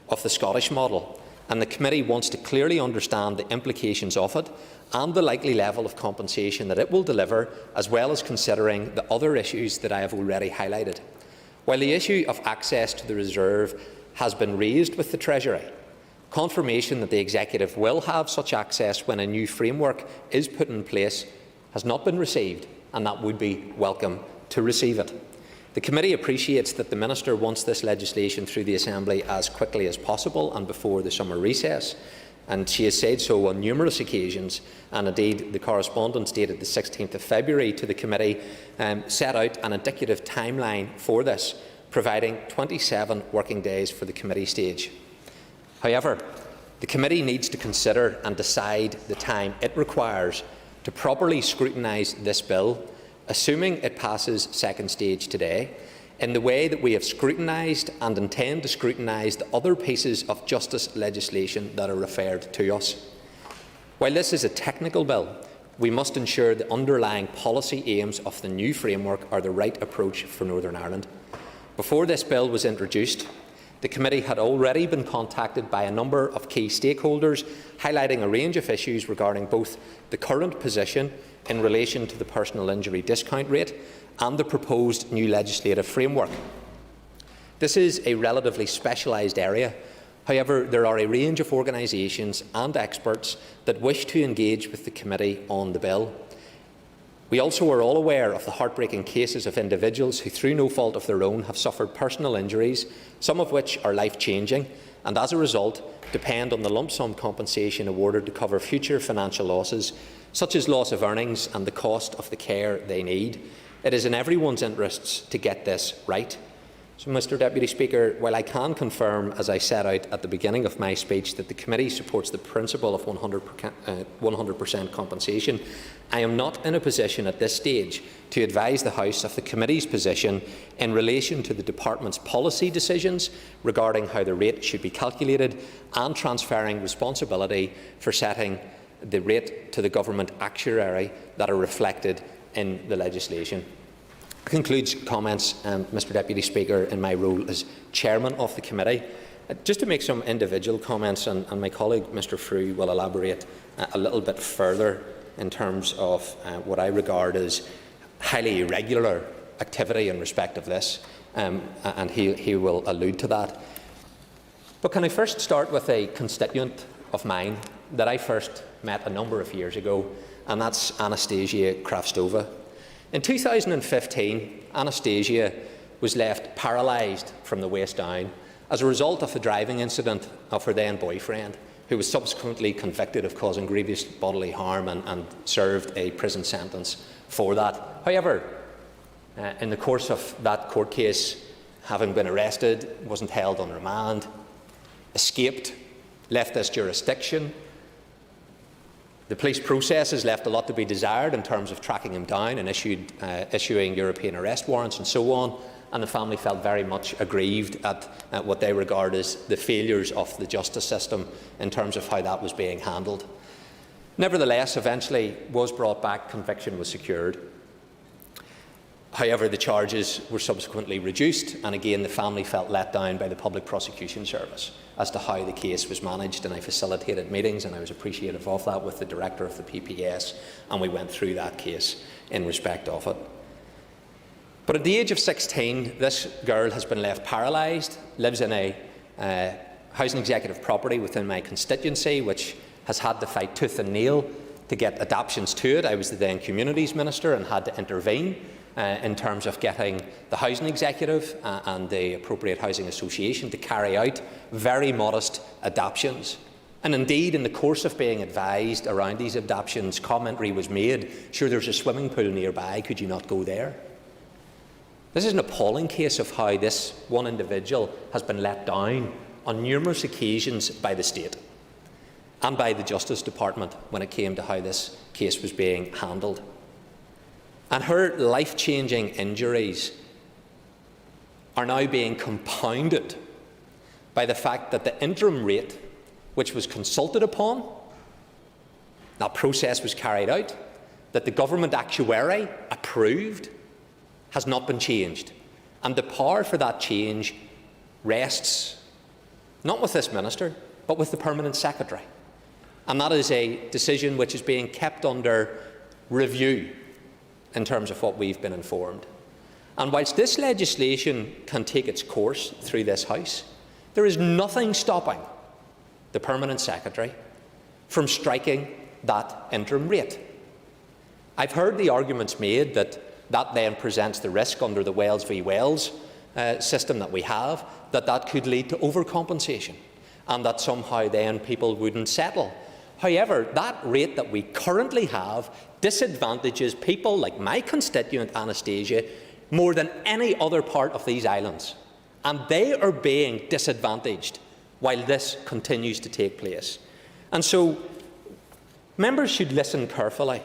of the Scottish model, and the committee wants to clearly understand the implications of it and the likely level of compensation that it will deliver, as well as considering the other issues that I have already highlighted. While the issue of access to the reserve has been raised with the Treasury, confirmation that the Executive will have such access when a new framework is put in place has not been received, and that would be welcome to receive it. The committee appreciates that the Minister wants this legislation through the Assembly as quickly as possible and before the summer recess, and she has said so on numerous occasions, and indeed the correspondence dated the 16th of February to the committee set out an indicative timeline for this, providing 27 working days for the committee stage. However, the committee needs to consider and decide the time it requires to properly scrutinise this bill, assuming it passes second stage today, in the way that we have scrutinised and intend to scrutinise the other pieces of justice legislation that are referred to us. While this is a technical bill, we must ensure the underlying policy aims of the new framework are the right approach for Northern Ireland. Before this bill was introduced, the committee had already been contacted by a number of key stakeholders, highlighting a range of issues regarding both the current position in relation to the personal injury discount rate and the proposed new legislative framework. This is a relatively specialised area. However, there are a range of organisations and experts that wish to engage with the committee on the bill. We also are all aware of the heartbreaking cases of individuals who, through no fault of their own, have suffered personal injuries, some of which are life-changing, and as a result depend on the lump sum compensation awarded to cover future financial losses, such as loss of earnings and the cost of the care they need. It is in everyone's interests to get this right. So, Mr. Deputy Speaker, while I can confirm, as I set out at the beginning of my speech, that the committee supports the principle of 100% compensation, I am not in a position at this stage to advise the House of the committee's position in relation to the Department's policy decisions regarding how the rate should be calculated and transferring responsibility for setting the rate to the Government Actuary that are reflected in the legislation. Concludes comments, Mr. Deputy Speaker, in my role as Chairman of the Committee. Just to make some individual comments, and my colleague Mr. Frew will elaborate a little bit further in terms of what I regard as highly irregular activity in respect of this, and he will allude to that. But can I first start with a constituent of mine that I first met a number of years ago, and that's Anastasia Kravstova. In 2015, Anastasia was left paralysed from the waist down as a result of a driving incident of her then boyfriend, who was subsequently convicted of causing grievous bodily harm and served a prison sentence for that. However, in the course of that court case, having been arrested, wasn't held on remand, escaped, left this jurisdiction. The police processes left a lot to be desired in terms of tracking him down and issuing European arrest warrants and so on, and the family felt very much aggrieved at what they regard as the failures of the justice system in terms of how that was being handled. Nevertheless, eventually was brought back, conviction was secured. However, the charges were subsequently reduced, and again the family felt let down by the Public Prosecution Service as to how the case was managed, and I facilitated meetings, and I was appreciative of that with the director of the PPS, and we went through that case in respect of it. But at the age of 16, this girl has been left paralysed, lives in a housing executive property within my constituency, which has had to fight tooth and nail to get adaptations to it. I was the then Communities Minister and had to intervene in terms of getting the housing executive and the appropriate housing association to carry out very modest adaptations. And indeed, in the course of being advised around these adaptations, commentary was made, sure, there's a swimming pool nearby, could you not go there? This is an appalling case of how this one individual has been let down on numerous occasions by the state and by the Justice Department when it came to how this case was being handled. And her life-changing injuries are now being compounded by the fact that the interim rate, which was consulted upon, that process was carried out, that the government actuary approved, has not been changed. And the power for that change rests not with this minister, but with the Permanent Secretary. And that is a decision which is being kept under review in terms of what we've been informed. And whilst this legislation can take its course through this House, there is nothing stopping the Permanent Secretary from striking that interim rate. I've heard the arguments made that that then presents the risk under the Wales v Wales system that we have, that could lead to overcompensation and that somehow then people wouldn't settle. However, that rate that we currently have disadvantages people like my constituent Anastasia more than any other part of these islands, and they are being disadvantaged while this continues to take place. And so members should listen carefully,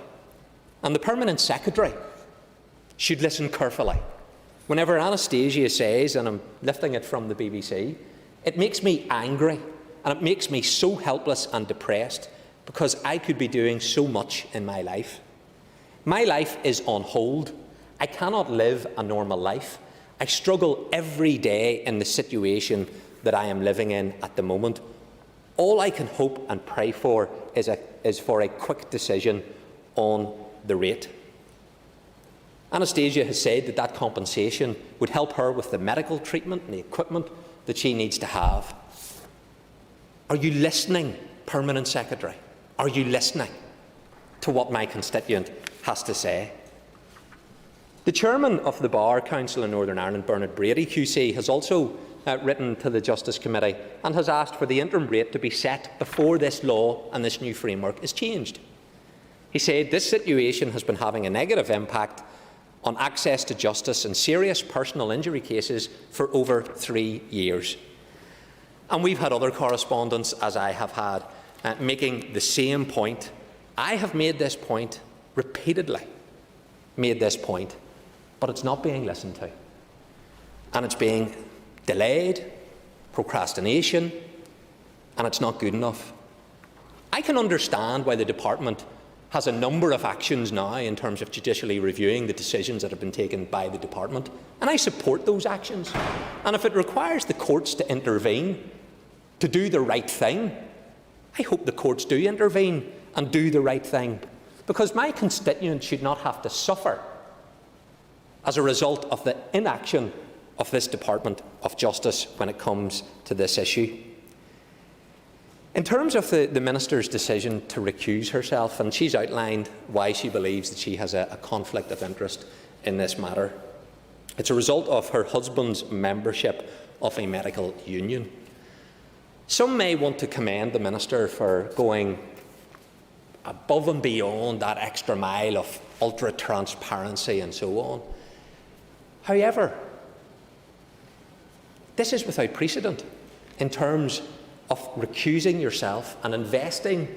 and the Permanent Secretary should listen carefully. Whenever Anastasia says, and I'm lifting it from the BBC, it makes me angry and it makes me so helpless and depressed because I could be doing so much in my life. My life is on hold. I cannot live a normal life. I struggle every day in the situation that I am living in at the moment. All I can hope and pray for is for a quick decision on the rate. Anastasia has said that compensation would help her with the medical treatment and the equipment that she needs to have. Are you listening, Permanent Secretary? Are you listening to what my constituent has to say? The Chairman of the Bar Council in Northern Ireland, Bernard Brady QC, has also written to the Justice Committee and has asked for the interim rate to be set before this law and this new framework is changed. He said this situation has been having a negative impact on access to justice in serious personal injury cases for over 3 years. And we've had other correspondents, as I have had, making the same point. I have made this point repeatedly, but it's not being listened to. And it's being delayed, procrastination, and it's not good enough. I can understand why the Department has a number of actions now in terms of judicially reviewing the decisions that have been taken by the Department, and I support those actions. And if it requires the courts to intervene, to do the right thing, I hope the courts do intervene and do the right thing, because my constituents should not have to suffer as a result of the inaction of this Department of Justice when it comes to this issue. In terms of the Minister's decision to recuse herself, and she's outlined why she believes that she has a conflict of interest in this matter, it's a result of her husband's membership of a medical union. Some may want to commend the Minister for going above and beyond that extra mile of ultra-transparency and so on. However, this is without precedent in terms of recusing yourself and investing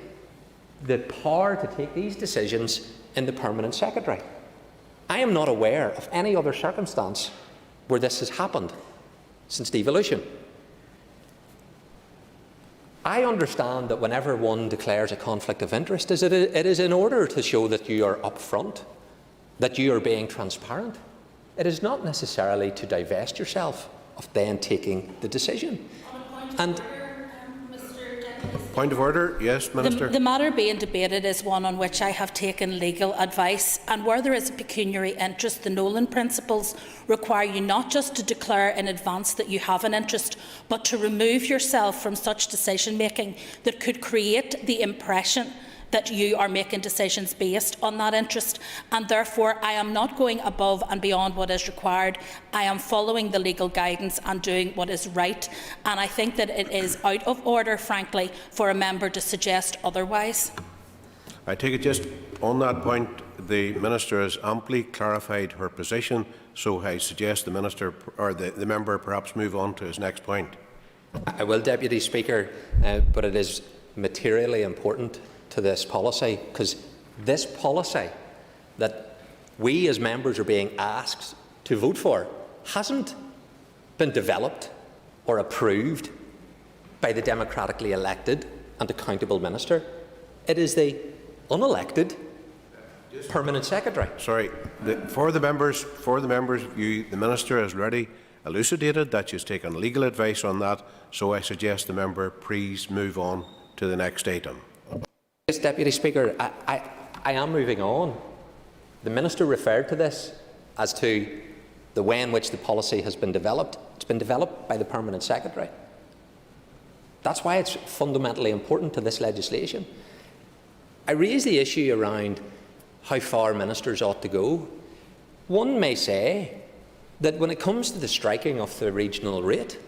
the power to take these decisions in the Permanent Secretary. I am not aware of any other circumstance where this has happened since devolution. I understand that whenever one declares a conflict of interest, it is in order to show that you are upfront, that you are being transparent. It is not necessarily to divest yourself of then taking the decision. Point of order, yes, Minister. The matter being debated is one on which I have taken legal advice, and where there is a pecuniary interest, the Nolan principles require you not just to declare in advance that you have an interest, but to remove yourself from such decision-making that could create the impression that you are making decisions based on that interest, and therefore I am not going above and beyond what is required. I am following the legal guidance and doing what is right, and I think that it is out of order, frankly, for a member to suggest otherwise. I take it just on that point, the Minister has amply clarified her position, so I suggest the Minister or the member perhaps move on to his next point. I will, Deputy Speaker, but it is materially important to this policy, because this policy that we as members are being asked to vote for hasn't been developed or approved by the democratically elected and accountable Minister. It is the unelected Permanent Secretary. Sorry, for the members' view, the Minister has already elucidated that she has taken legal advice on that, so I suggest the member please move on to the next item. Yes, Deputy Speaker, I am moving on. The Minister referred to this as to the way in which the policy has been developed. It's been developed by the Permanent Secretary. That's why it's fundamentally important to this legislation. I raise the issue around how far ministers ought to go. One may say that when it comes to the striking of the regional rate,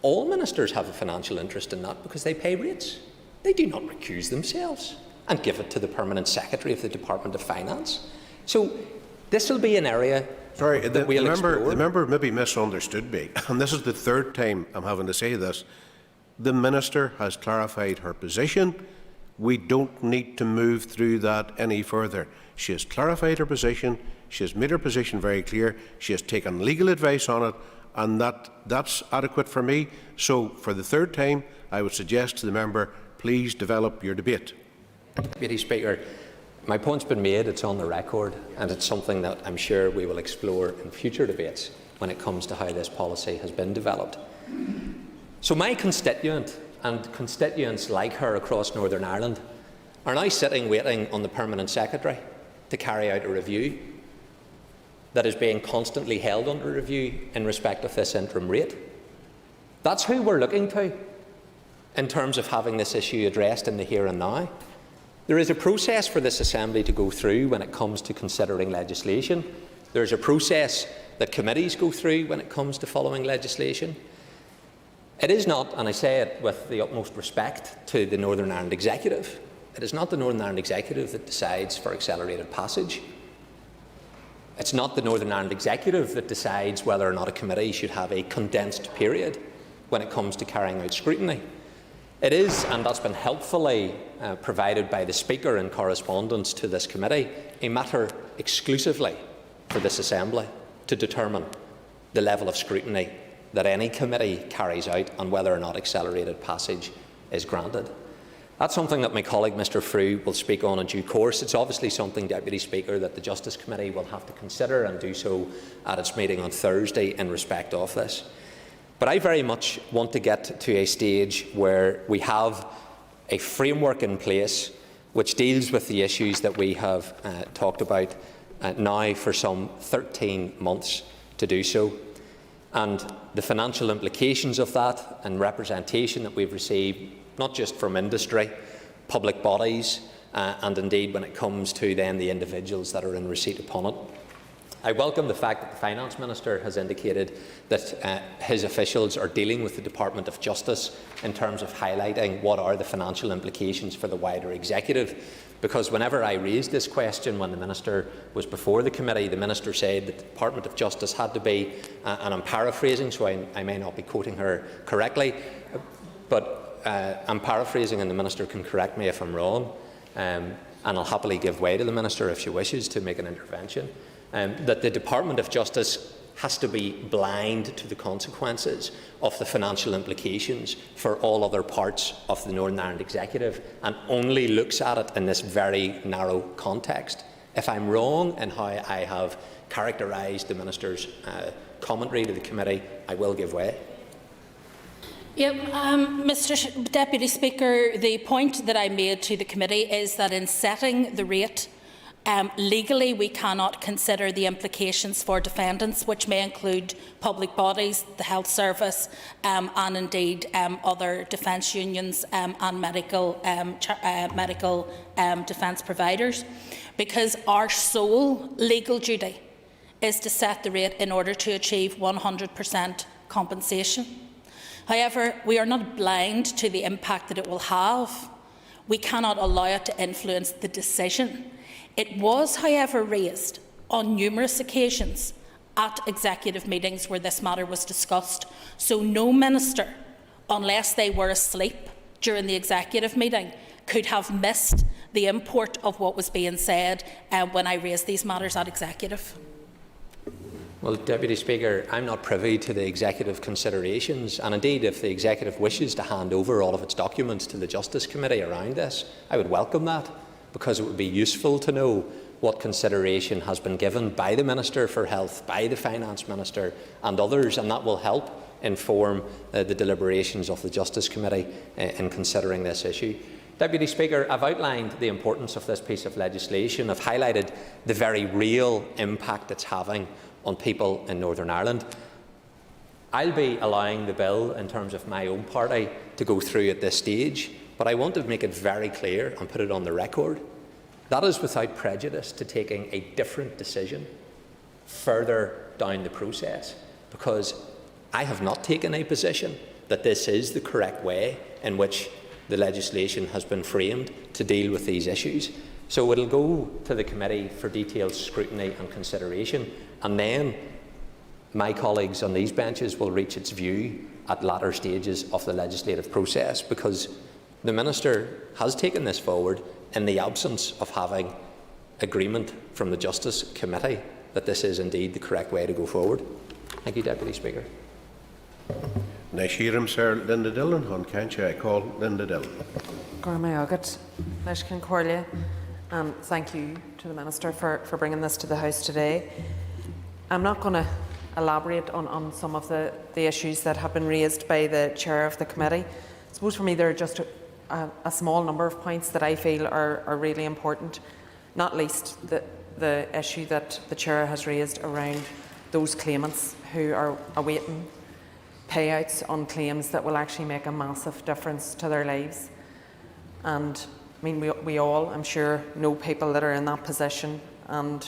all ministers have a financial interest in that because they pay rates. They do not recuse themselves and give it to the Permanent Secretary of the Department of Finance. So this will be an area that we'll explore. The member maybe misunderstood me, and this is the third time I'm having to say this. The Minister has clarified her position. We don't need to move through that any further. She has clarified her position. She has made her position very clear. She has taken legal advice on it, and that's adequate for me. So for the third time, I would suggest to the member, please develop your debate. Deputy Speaker, my point's been made, it's on the record, and it's something that I'm sure we will explore in future debates when it comes to how this policy has been developed. So my constituent and constituents like her across Northern Ireland are now sitting waiting on the Permanent Secretary to carry out a review that is being constantly held under review in respect of this interim rate. That's who we're looking to in terms of having this issue addressed in the here and now. There is a process for this Assembly to go through when it comes to considering legislation. There is a process that committees go through when it comes to following legislation. It is not, and I say it with the utmost respect to the Northern Ireland Executive, it is not the Northern Ireland Executive that decides for accelerated passage. It's not the Northern Ireland Executive that decides whether or not a committee should have a condensed period when it comes to carrying out scrutiny. It is, and that's been helpfully provided by the Speaker in correspondence to this committee, a matter exclusively for this Assembly to determine the level of scrutiny that any committee carries out and whether or not accelerated passage is granted. That's something that my colleague Mr Frew will speak on in due course. It's obviously something, Deputy Speaker, that the Justice Committee will have to consider and do so at its meeting on Thursday in respect of this. But I very much want to get to a stage where we have a framework in place which deals with the issues that we have talked about now for some 13 months to do so. And the financial implications of that and representation that we've received, not just from industry, public bodies, and indeed when it comes to then the individuals that are in receipt upon it. I welcome the fact that the Finance Minister has indicated that his officials are dealing with the Department of Justice in terms of highlighting what are the financial implications for the wider executive. Because whenever I raised this question when the Minister was before the committee, the Minister said that the Department of Justice had to be, and I'm paraphrasing, so I may not be quoting her correctly, but I'm paraphrasing and the Minister can correct me if I'm wrong, and I'll happily give way to the Minister if she wishes to make an intervention, that the Department of Justice has to be blind to the consequences of the financial implications for all other parts of the Northern Ireland Executive and only looks at it in this very narrow context. If I'm wrong in how I have characterised the Minister's commentary to the committee, I will give way. Mr. Deputy Speaker, the point that I made to the committee is that in setting the rate, legally, we cannot consider the implications for defendants, which may include public bodies, the health service, and indeed other defence unions and medical defence providers, because our sole legal duty is to set the rate in order to achieve 100% compensation. However, we are not blind to the impact that it will have. We cannot allow it to influence the decision. It was, however, raised on numerous occasions at executive meetings where this matter was discussed. So no minister, unless they were asleep during the executive meeting, could have missed the import of what was being said when I raised these matters at executive. Well, Deputy Speaker, I'm not privy to the executive considerations, and indeed if the executive wishes to hand over all of its documents to the Justice Committee around this, I would welcome that, because it would be useful to know what consideration has been given by the Minister for Health, by the Finance Minister and others, and that will help inform the deliberations of the Justice Committee in considering this issue. Deputy Speaker, I've outlined the importance of this piece of legislation. I've highlighted the very real impact it's having on people in Northern Ireland. I'll be allowing the bill, in terms of my own party, to go through at this stage, but I want to make it very clear and put it on the record. That is without prejudice to taking a different decision further down the process, because I have not taken a position that this is the correct way in which the legislation has been framed to deal with these issues. So it will go to the committee for detailed scrutiny and consideration, and then my colleagues on these benches will reach its view at latter stages of the legislative process, because the Minister has taken this forward in the absence of having agreement from the Justice Committee that this is indeed the correct way to go forward. Thank you, Deputy Speaker. Sir Linda Dillon on Cancha. I call Linda Dillon. Thank you to the Minister for bringing this to the House today. I'm not going to elaborate on some of the issues that have been raised by the Chair of the Committee. I suppose for me there are just a small number of points that I feel are really important, not least the issue that the Chair has raised around those claimants who are awaiting payouts on claims that will actually make a massive difference to their lives. And I mean, we all, I'm sure, know people that are in that position, and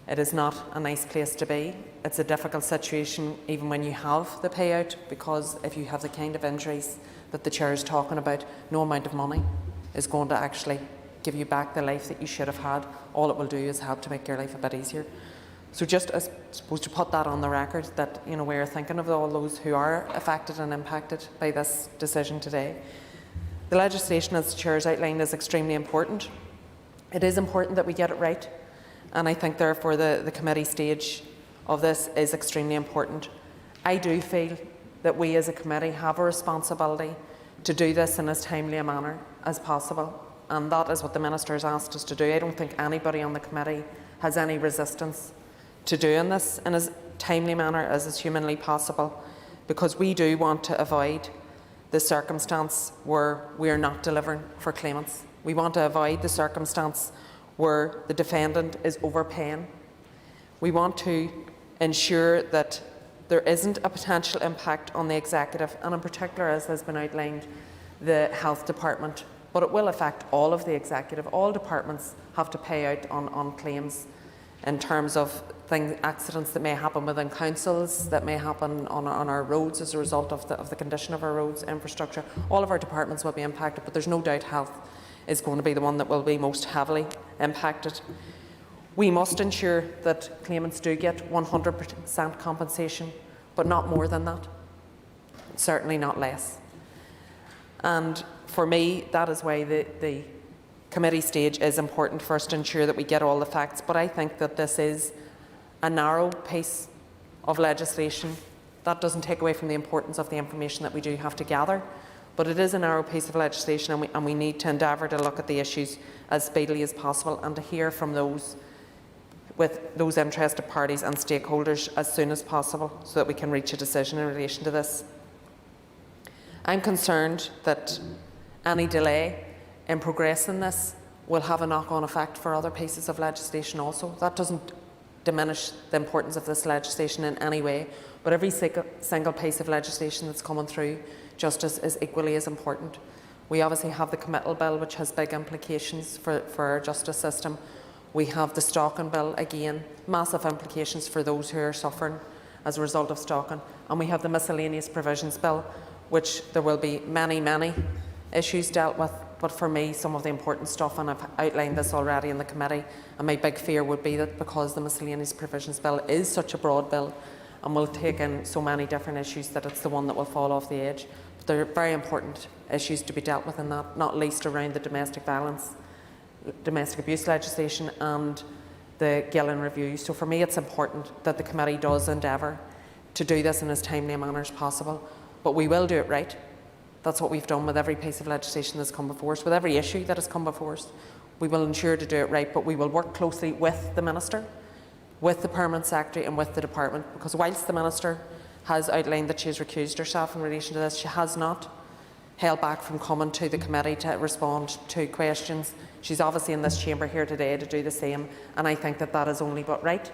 it is not a nice place to be. It's a difficult situation even when you have the payout, because if you have the kind of injuries that the Chair is talking about, no amount of money is going to actually give you back the life that you should have had. All it will do is help to make your life a bit easier. So just, I suppose, to put that on the record, that we're thinking of all those who are affected and impacted by this decision today. The legislation, as the Chair has outlined, is extremely important. It is important that we get it right, and I think therefore the committee stage of this is extremely important. I do feel that we as a committee have a responsibility to do this in as timely a manner as possible, and that is what the Minister has asked us to do. I don't think anybody on the committee has any resistance to doing this in as timely manner as is humanly possible, because we do want to avoid the circumstance where we are not delivering for claimants. We want to avoid the circumstance where the defendant is overpaying. We want to ensure that there isn't a potential impact on the executive, and in particular, as has been outlined, the health department, but it will affect all of the executive. All departments have to pay out on claims in terms of accidents that may happen within councils, that may happen on our roads as a result of the condition of our roads infrastructure. All of our departments will be impacted, but there's no doubt health is going to be the one that will be most heavily impacted. We must ensure that claimants do get 100% compensation, but not more than that, certainly not less. And for me, that is why the committee stage is important, first to ensure that we get all the facts. But I think that this is a narrow piece of legislation. That doesn't take away from the importance of the information that we do have to gather, but it is a narrow piece of legislation, and we need to endeavour to look at the issues as speedily as possible and to hear from those interested parties and stakeholders as soon as possible so that we can reach a decision in relation to this. I'm concerned that any delay in progressing this will have a knock-on effect for other pieces of legislation also. That doesn't diminish the importance of this legislation in any way, but every single piece of legislation that's coming through justice is equally as important. We obviously have the committal bill, which has big implications for our justice system. We have the stalking bill, again, massive implications for those who are suffering as a result of stalking. And we have the miscellaneous provisions bill, which there will be many, many issues dealt with. But for me, some of the important stuff, and I've outlined this already in the committee, and my big fear would be that because the miscellaneous provisions bill is such a broad bill and will take in so many different issues, that it's the one that will fall off the edge. But there are very important issues to be dealt with in that, not least around the domestic abuse legislation and the Gillen review. So for me, it's important that the committee does endeavour to do this in as timely a manner as possible, but we will do it right. That's what we've done with every piece of legislation that's come before us, with every issue that has come before us. We will ensure to do it right, but we will work closely with the Minister, with the Permanent Secretary and with the Department, because whilst the Minister has outlined that she has recused herself in relation to this, she has not held back from coming to the committee to respond to questions. She's obviously in this chamber here today to do the same, and I think that that is only but right.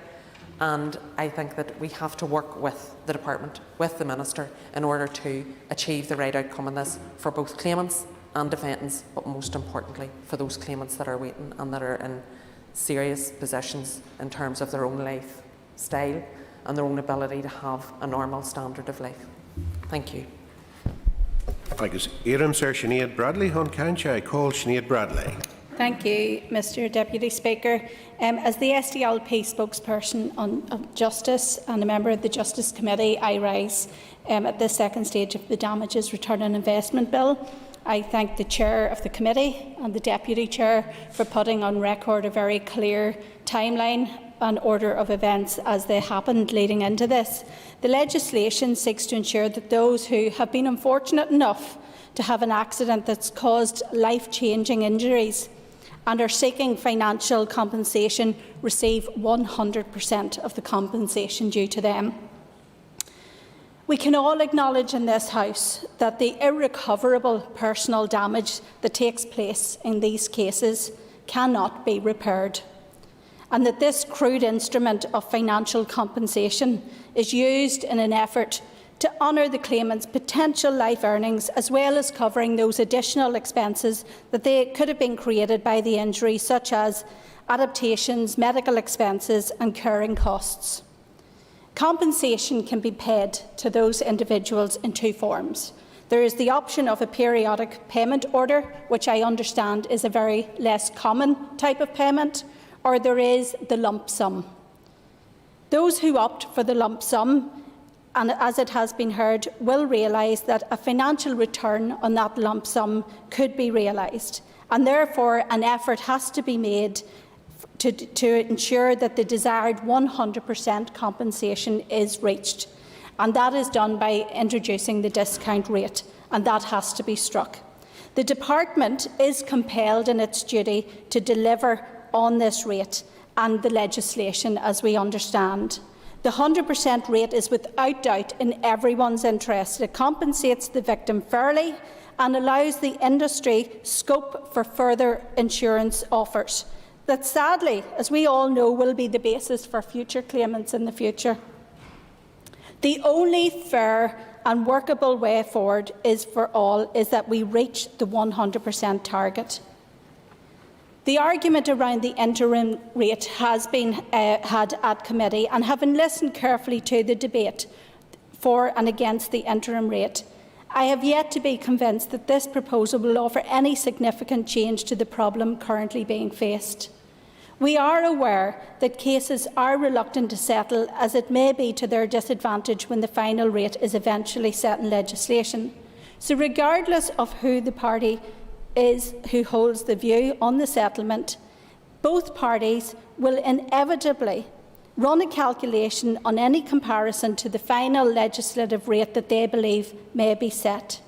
And I think that we have to work with the Department, with the Minister, in order to achieve the right outcome in this for both claimants and defendants, but most importantly for those claimants that are waiting and that are in serious positions in terms of their own lifestyle and their own ability to have a normal standard of life. Thank you. Agus Éireann Sir Sinead Bradley hon cancha I call Sinead Bradley. Thank you, Mr Deputy Speaker. As the SDLP spokesperson on Justice and a member of the Justice Committee, I rise at this second stage of the Damages Return on Investment Bill. I thank the Chair of the Committee and the Deputy Chair for putting on record a very clear timeline and order of events as they happened leading into this. The legislation seeks to ensure that those who have been unfortunate enough to have an accident that's caused life-changing injuries and are seeking financial compensation receive 100% of the compensation due to them. We can all acknowledge in this House that the irrecoverable personal damage that takes place in these cases cannot be repaired, and that this crude instrument of financial compensation is used in an effort to honour the claimant's potential life earnings, as well as covering those additional expenses that they could have been created by the injury, such as adaptations, medical expenses and caring costs. Compensation can be paid to those individuals in two forms. There is the option of a periodic payment order, which I understand is a very less common type of payment, or there is the lump sum. Those who opt for the lump sum, and as it has been heard, will realise that a financial return on that lump sum could be realised, and therefore an effort has to be made to ensure that the desired 100% compensation is reached, and that is done by introducing the discount rate, and that has to be struck. The Department is compelled in its duty to deliver on this rate and the legislation as we understand. The 100% rate is without doubt in everyone's interest. It compensates the victim fairly and allows the industry scope for further insurance offers that, sadly, as we all know, will be the basis for future claimants in the future. The only fair and workable way forward is that we reach the 100% target. The argument around the interim rate has been had at committee, and having listened carefully to the debate for and against the interim rate, I have yet to be convinced that this proposal will offer any significant change to the problem currently being faced. We are aware that cases are reluctant to settle, as it may be to their disadvantage when the final rate is eventually set in legislation. So regardless of who the party is who holds the view on the settlement, both parties will inevitably run a calculation on any comparison to the final legislative rate that they believe may be set.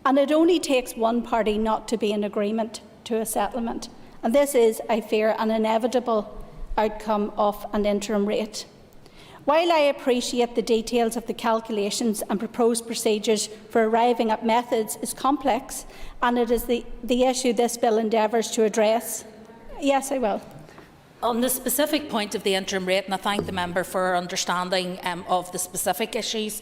And it only takes one party not to be in agreement to a settlement. And this is, I fear, an inevitable outcome of an interim rate. While I appreciate the details of the calculations and proposed procedures for arriving at methods is complex, and it is the issue this bill endeavours to address. Yes, I will. On the specific point of the interim rate, and I thank the member for her understanding of the specific issues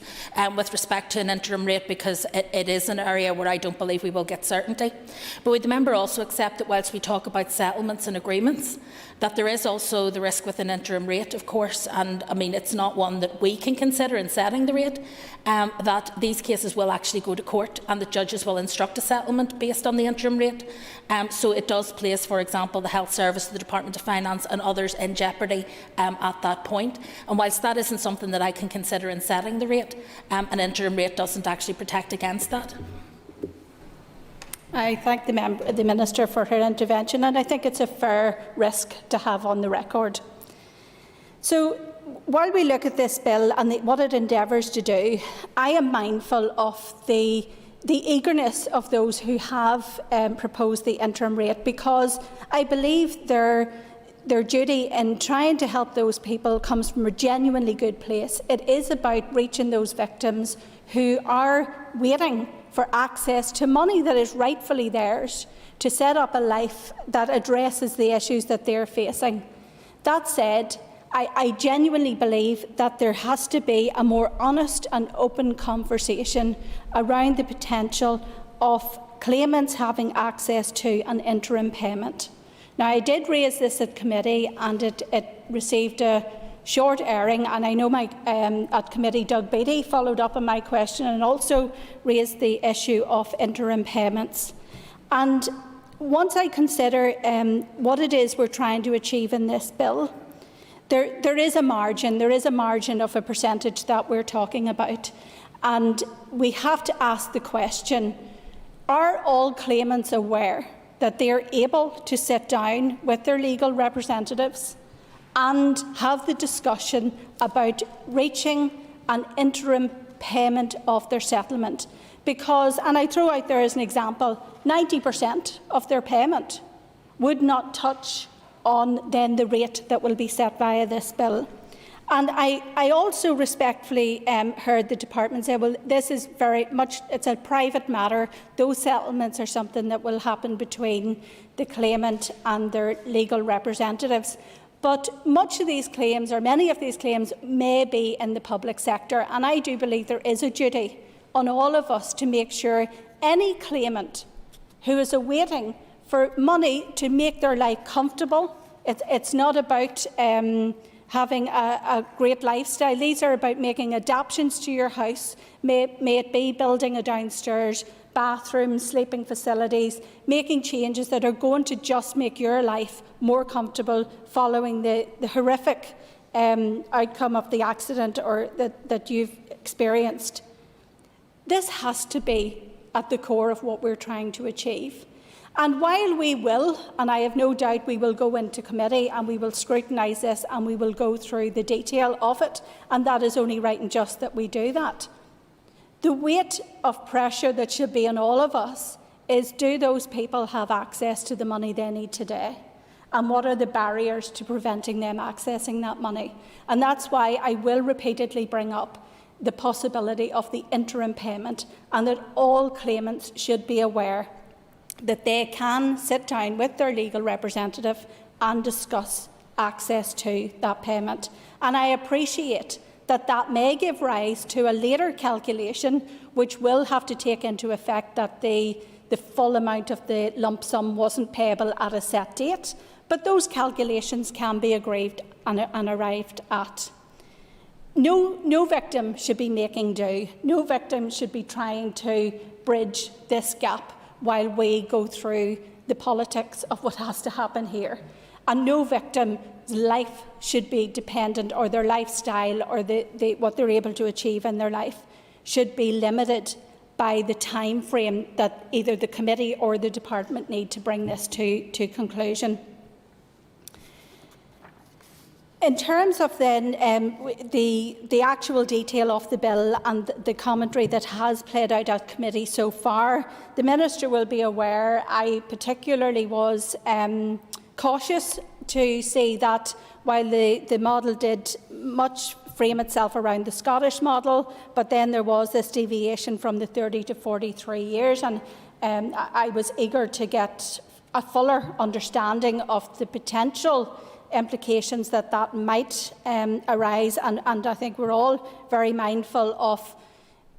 with respect to an interim rate, because it is an area where I don't believe we will get certainty. But would the member also accept that whilst we talk about settlements and agreements, that there is also the risk with an interim rate, of course, and I mean it's not one that we can consider in setting the rate, that these cases will actually go to court and the judges will instruct a settlement based on the interim rate. So it does place, for example, the Health Service, the Department of Finance and others in jeopardy at that point. And whilst that isn't something that I can consider in setting the rate, an interim rate doesn't actually protect against that. I thank the Minister for her intervention, and I think it's a fair risk to have on the record. So, while we look at this bill and what it endeavours to do, I am mindful of the eagerness of those who have proposed the interim rate, because I believe their duty in trying to help those people comes from a genuinely good place. It is about reaching those victims who are waiting for access to money that is rightfully theirs to set up a life that addresses the issues that they're facing. That said, I genuinely believe that there has to be a more honest and open conversation around the potential of claimants having access to an interim payment. Now, I did raise this at committee, and it received a short airing, and I know at committee Doug Beattie followed up on my question and also raised the issue of interim payments. And once I consider what it is we're trying to achieve in this bill, there is a margin of a percentage that we're talking about, and we have to ask the question, are all claimants aware that they are able to sit down with their legal representatives and have the discussion about reaching an interim payment of their settlement? Because, and I throw out there as an example, 90% of their payment would not touch on then the rate that will be set via this bill. And I also respectfully heard the department say, well, this is very much, it's a private matter. Those settlements are something that will happen between the claimant and their legal representatives. But much of these claims, or many of these claims, may be in the public sector, and I do believe there is a duty on all of us to make sure any claimant who is awaiting for money to make their life comfortable, it's not about having a great lifestyle. These are about making adaptations to your house, may it be building a downstairs bathroom, sleeping facilities, making changes that are going to just make your life more comfortable following the horrific outcome of the accident or that you've experienced. This has to be at the core of what we're trying to achieve. And while we will, and I have no doubt we will go into committee and we will scrutinise this and we will go through the detail of it, and that is only right and just that we do that, the weight of pressure that should be on all of us is, do those people have access to the money they need today? And what are the barriers to preventing them accessing that money? And that's why I will repeatedly bring up the possibility of the interim payment, and that all claimants should be aware that they can sit down with their legal representative and discuss access to that payment. And I appreciate that may give rise to a later calculation which will have to take into effect that the full amount of the lump sum wasn't payable at a set date, but those calculations can be agreed and arrived at. No victim should be making do. No victim should be trying to bridge this gap while we go through the politics of what has to happen here. And no victim's life should be dependent, or their lifestyle, or what they're able to achieve in their life should be limited by the time frame that either the committee or the department need to bring this to conclusion. In terms of then the actual detail of the bill and the commentary that has played out at committee so far, the Minister will be aware I particularly was cautious to see that while the model did much frame itself around the Scottish model, but then there was this deviation from the 30 to 43 years, and I was eager to get a fuller understanding of the potential implications that might arise, and I think we're all very mindful of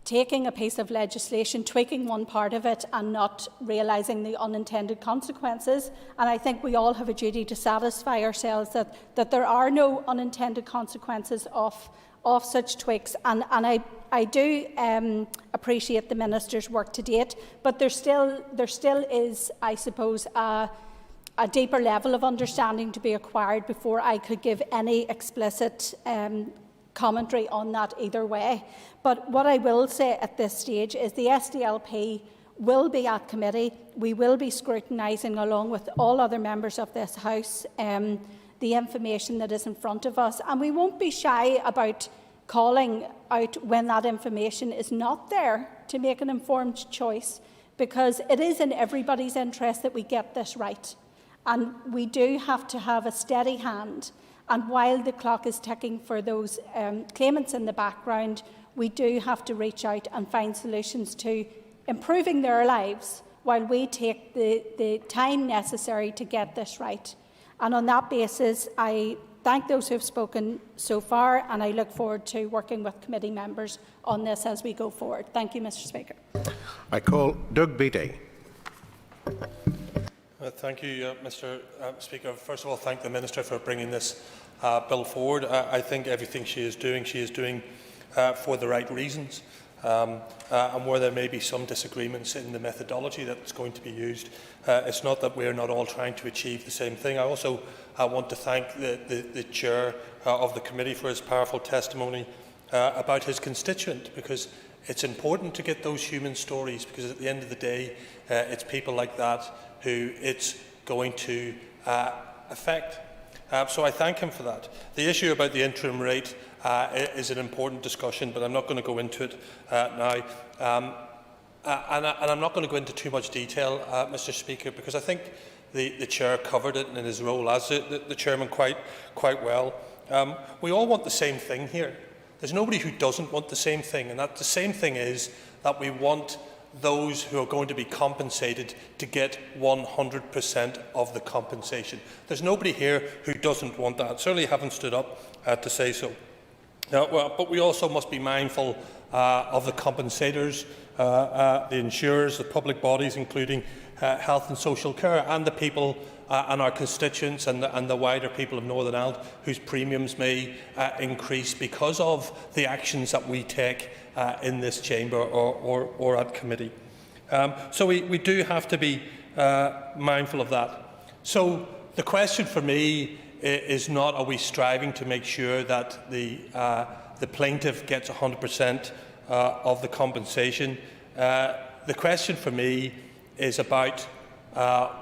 taking a piece of legislation, tweaking one part of it and not realising the unintended consequences. And I think we all have a duty to satisfy ourselves that there are no unintended consequences of such tweaks. And I do appreciate the Minister's work to date, but there still is, I suppose, a deeper level of understanding to be acquired before I could give any explicit commentary on that either way. But what I will say at this stage is the SDLP will be at committee. We will be scrutinising, along with all other members of this House, the information that is in front of us, and we won't be shy about calling out when that information is not there to make an informed choice, because it is in everybody's interest that we get this right. And we do have to have a steady hand. And while the clock is ticking for those claimants in the background, we do have to reach out and find solutions to improving their lives while we take the time necessary to get this right. And on that basis, I thank those who have spoken so far, and I look forward to working with committee members on this as we go forward. Thank you, Mr. Speaker. I call Doug Beattie. Thank you, Mr. Speaker. First of all, thank the Minister for bringing this bill forward. I think everything she is doing for the right reasons. And where there may be some disagreements in the methodology that's going to be used, it's not that we're not all trying to achieve the same thing. I also want to thank the Chair of the committee for his powerful testimony about his constituent, because it's important to get those human stories, because at the end of the day, it's people like that who it's going to affect. So I thank him for that. The issue about the interim rate is an important discussion, but I'm not going to go into it now. And I'm not going to go into too much detail, Mr. Speaker, because I think the Chair covered it in his role as the Chairman quite well. We all want the same thing here. There's nobody who doesn't want the same thing, and that the same thing is that we want those who are going to be compensated to get 100% of the compensation. There's nobody here who doesn't want that. Certainly haven't stood up to say so. But we also must be mindful of the compensators, the insurers, the public bodies, including health and social care, and the people and our constituents and the wider people of Northern Ireland whose premiums may increase because of the actions that we take in this chamber or at committee. So we do have to be mindful of that. So the question for me is not, are we striving to make sure that the plaintiff gets 100% of the compensation? The question for me is about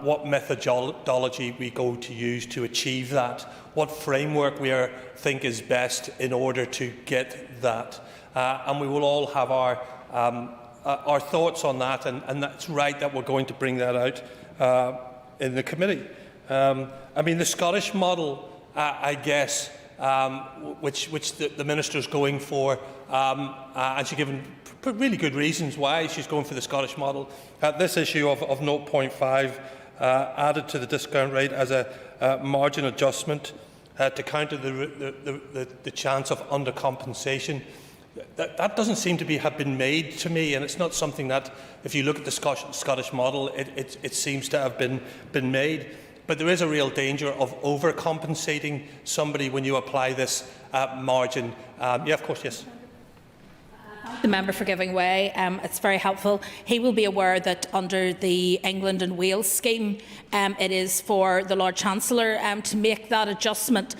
what methodology we go to use to achieve that, what framework we think is best in order to get that. And we will all have our thoughts on that, and that's right that we're going to bring that out in the committee. I mean, the Scottish model, I guess, which the Minister is going for, and she's given really good reasons why she's going for the Scottish model. This issue of 0.5 added to the discount rate as a margin adjustment to counter the chance of undercompensation. That doesn't seem to have been made to me, and it's not something that, if you look at the Scottish model, it seems to have been made. But there is a real danger of overcompensating somebody when you apply this margin. Yeah, of course, yes. The member for giving way. It's very helpful. He will be aware that under the England and Wales scheme, it is for the Lord Chancellor to make that adjustment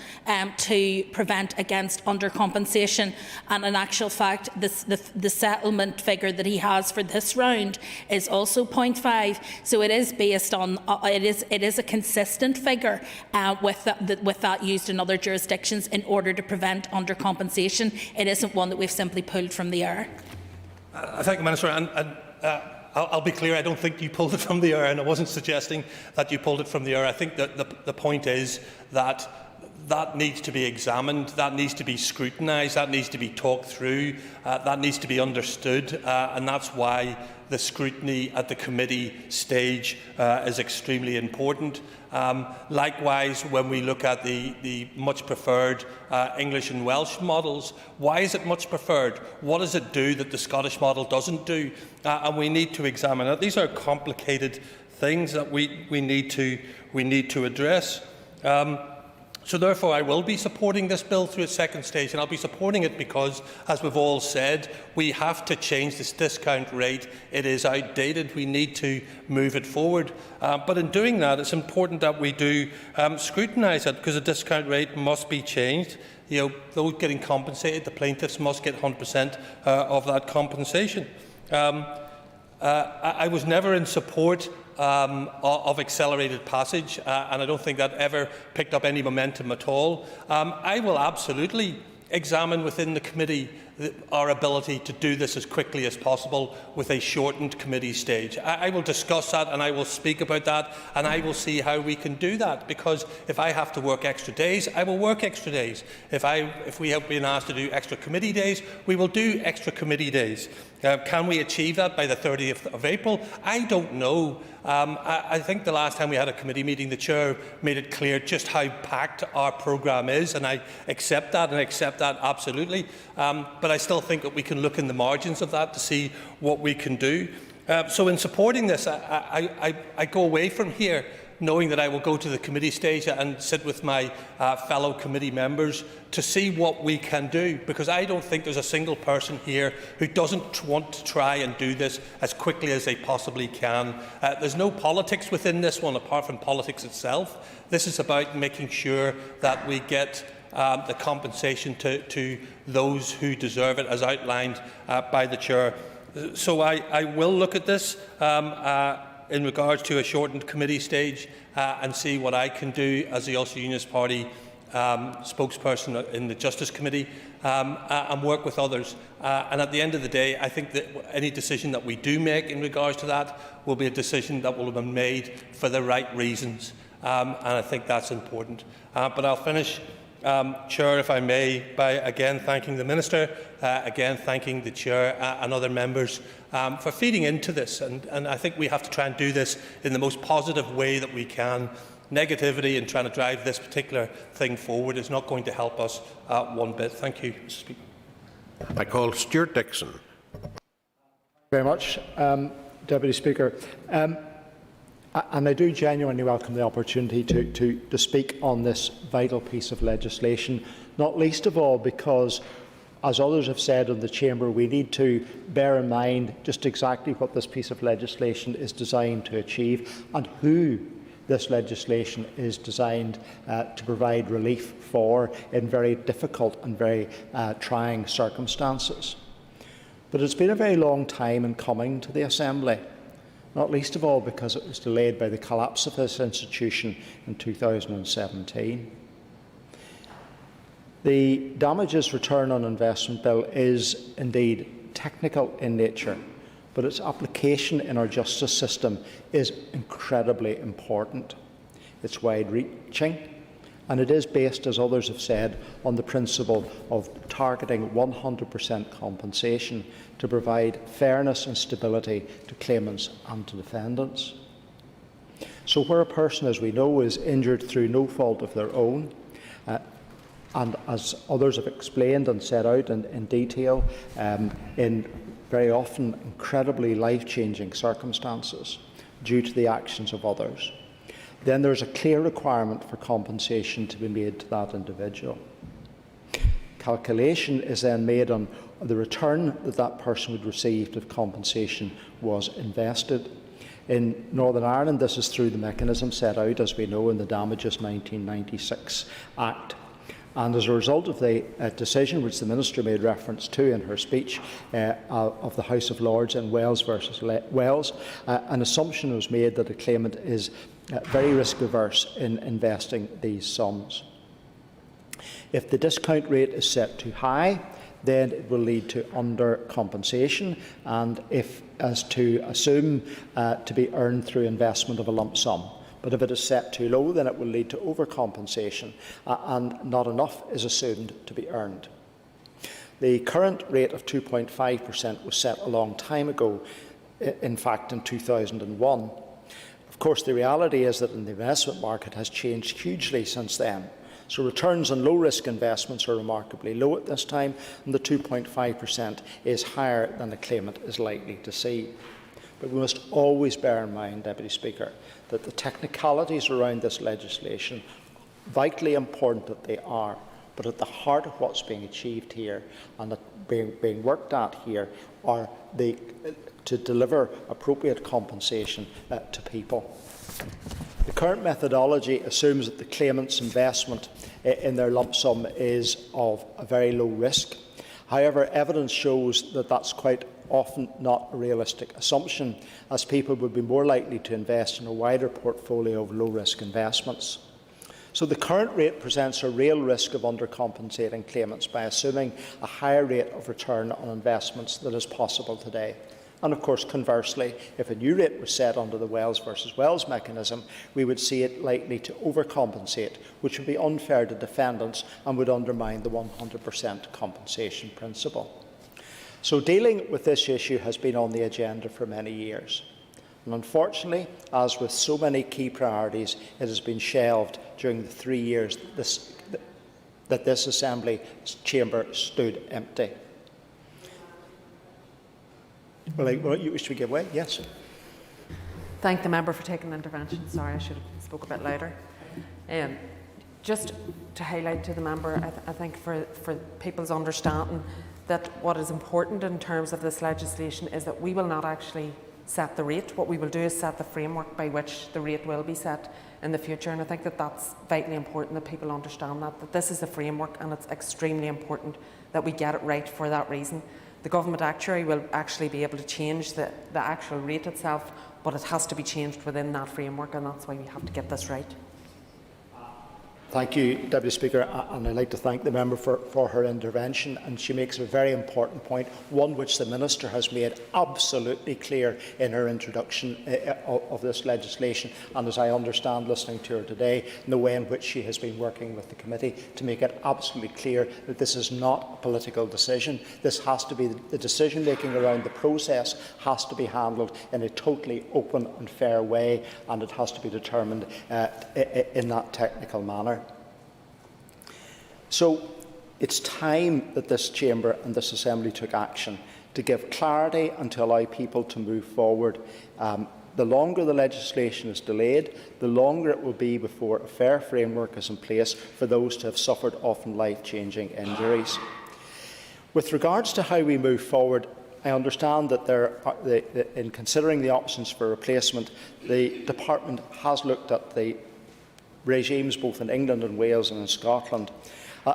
to prevent against undercompensation. And in actual fact, the settlement figure that he has for this round is also 0.5. So it is based on it is a consistent figure with that used in other jurisdictions in order to prevent undercompensation. It isn't one that we've simply pulled from the air. I thank the Minister, and I'll be clear, I don't think you pulled it from the air, and I wasn't suggesting that you pulled it from the air. I think that the point is that needs to be examined, that needs to be scrutinised, that needs to be talked through, that needs to be understood, and that's why the scrutiny at the committee stage is extremely important. Likewise, when we look at the much preferred English and Welsh models, why is it much preferred? What does it do that the Scottish model doesn't do? And we need to examine it. These are complicated things that we need to address. So therefore, I will be supporting this bill through its second stage, and I'll be supporting it because, as we've all said, we have to change this discount rate. It is outdated. We need to move it forward. But in doing that, it's important that we do scrutinise it, because the discount rate must be changed. You know, those getting compensated, the plaintiffs must get 100% of that compensation. I was never in support of accelerated passage, and I don't think that ever picked up any momentum at all. I will absolutely examine within the committee our ability to do this as quickly as possible with a shortened committee stage. I will discuss that, and I will speak about that, and I will see how we can do that, because if I have to work extra days, I will work extra days. If we have been asked to do extra committee days, we will do extra committee days. Can we achieve that by the 30th of April? I don't know. I think the last time we had a committee meeting, the Chair made it clear just how packed our programme is, and I accept that, absolutely. But I still think that we can look in the margins of that to see what we can do. So in supporting this, I go away from here knowing that I will go to the committee stage and sit with my fellow committee members to see what we can do, because I don't think there's a single person here who doesn't want to try and do this as quickly as they possibly can. There's no politics within this one apart from politics itself. This is about making sure that we get the compensation to those who deserve it, as outlined by the Chair. So I will look at this in regards to a shortened committee stage and see what I can do as the Ulster Unionist Party spokesperson in the Justice Committee and work with others. And at the end of the day, I think that any decision that we do make in regards to that will be a decision that will have been made for the right reasons. And I think that's important. But I'll finish, Chair, if I may, by again thanking the Minister, again thanking the Chair and other members for feeding into this. And I think we have to try and do this in the most positive way that we can. Negativity and trying to drive this particular thing forward is not going to help us one bit. Thank you, Mr. Speaker. I call Stuart Dixon. Very much, Deputy Speaker. And I do genuinely welcome the opportunity to speak on this vital piece of legislation, not least of all because, as others have said in the Chamber, we need to bear in mind just exactly what this piece of legislation is designed to achieve and who this legislation is designed to provide relief for in very difficult and very trying circumstances. But it's been a very long time in coming to the Assembly, not least of all because it was delayed by the collapse of this institution in 2017. The Damages Return on Investment Bill is indeed technical in nature, but its application in our justice system is incredibly important. It's wide-reaching, and it is based, as others have said, on the principle of targeting 100% compensation to provide fairness and stability to claimants and to defendants. So where a person, as we know, is injured through no fault of their own, And as others have explained and set out in detail, in very often incredibly life-changing circumstances due to the actions of others, then there's a clear requirement for compensation to be made to that individual. Calculation is then made on the return that that person would receive if compensation was invested. In Northern Ireland, this is through the mechanism set out, as we know, in the Damages 1996 Act. And as a result of the decision which the Minister made reference to in her speech of the House of Lords in Wales versus Wales, an assumption was made that a claimant is very risk-averse in investing these sums. If the discount rate is set too high, then it will lead to undercompensation, and if as to assume to be earned through investment of a lump sum. But if it is set too low, then it will lead to overcompensation, and not enough is assumed to be earned. The current rate of 2.5% was set a long time ago, in fact in 2001. Of course, the reality is that the investment market has changed hugely since then. So returns on low-risk investments are remarkably low at this time, and the 2.5% is higher than the claimant is likely to see. But we must always bear in mind, Deputy Speaker, that the technicalities around this legislation, vitally important that they are, but at the heart of what's being achieved here and that being worked at here are to deliver appropriate compensation to people. The current methodology assumes that the claimant's investment in their lump sum is of a very low risk. However, evidence shows that that's quite often not a realistic assumption, as people would be more likely to invest in a wider portfolio of low-risk investments. So the current rate presents a real risk of undercompensating claimants by assuming a higher rate of return on investments than is possible today. And of course, conversely, if a new rate was set under the Wales versus Wales mechanism, we would see it likely to overcompensate, which would be unfair to defendants and would undermine the 100% compensation principle. So dealing with this issue has been on the agenda for many years. And unfortunately, as with so many key priorities, it has been shelved during the 3 years that this Assembly chamber stood empty. Well, you wish to give way? Yes. Thank the member for taking the intervention. Sorry, I should have spoke a bit louder. Just to highlight to the member, I think for people's understanding that what is important in terms of this legislation is that we will not actually set the rate. What we will do is set the framework by which the rate will be set in the future, and I think that that's vitally important that people understand that this is the framework, and it's extremely important that we get it right for that reason. The government actuary will actually be able to change the actual rate itself, but it has to be changed within that framework, and that's why we have to get this right. Thank you, Deputy Speaker, and I'd like to thank the member for her intervention. And she makes a very important point, one which the Minister has made absolutely clear in her introduction of this legislation, and as I understand listening to her today, in the way in which she has been working with the committee to make it absolutely clear that this is not a political decision. This has to be the decision-making around the process has to be handled in a totally open and fair way, and it has to be determined in that technical manner. So it's time that this chamber and this Assembly took action to give clarity and to allow people to move forward. The longer the legislation is delayed, the longer it will be before a fair framework is in place for those to have suffered often life-changing injuries. With regards to how we move forward, I understand that in considering the options for replacement, the Department has looked at the regimes both in England and Wales and in Scotland.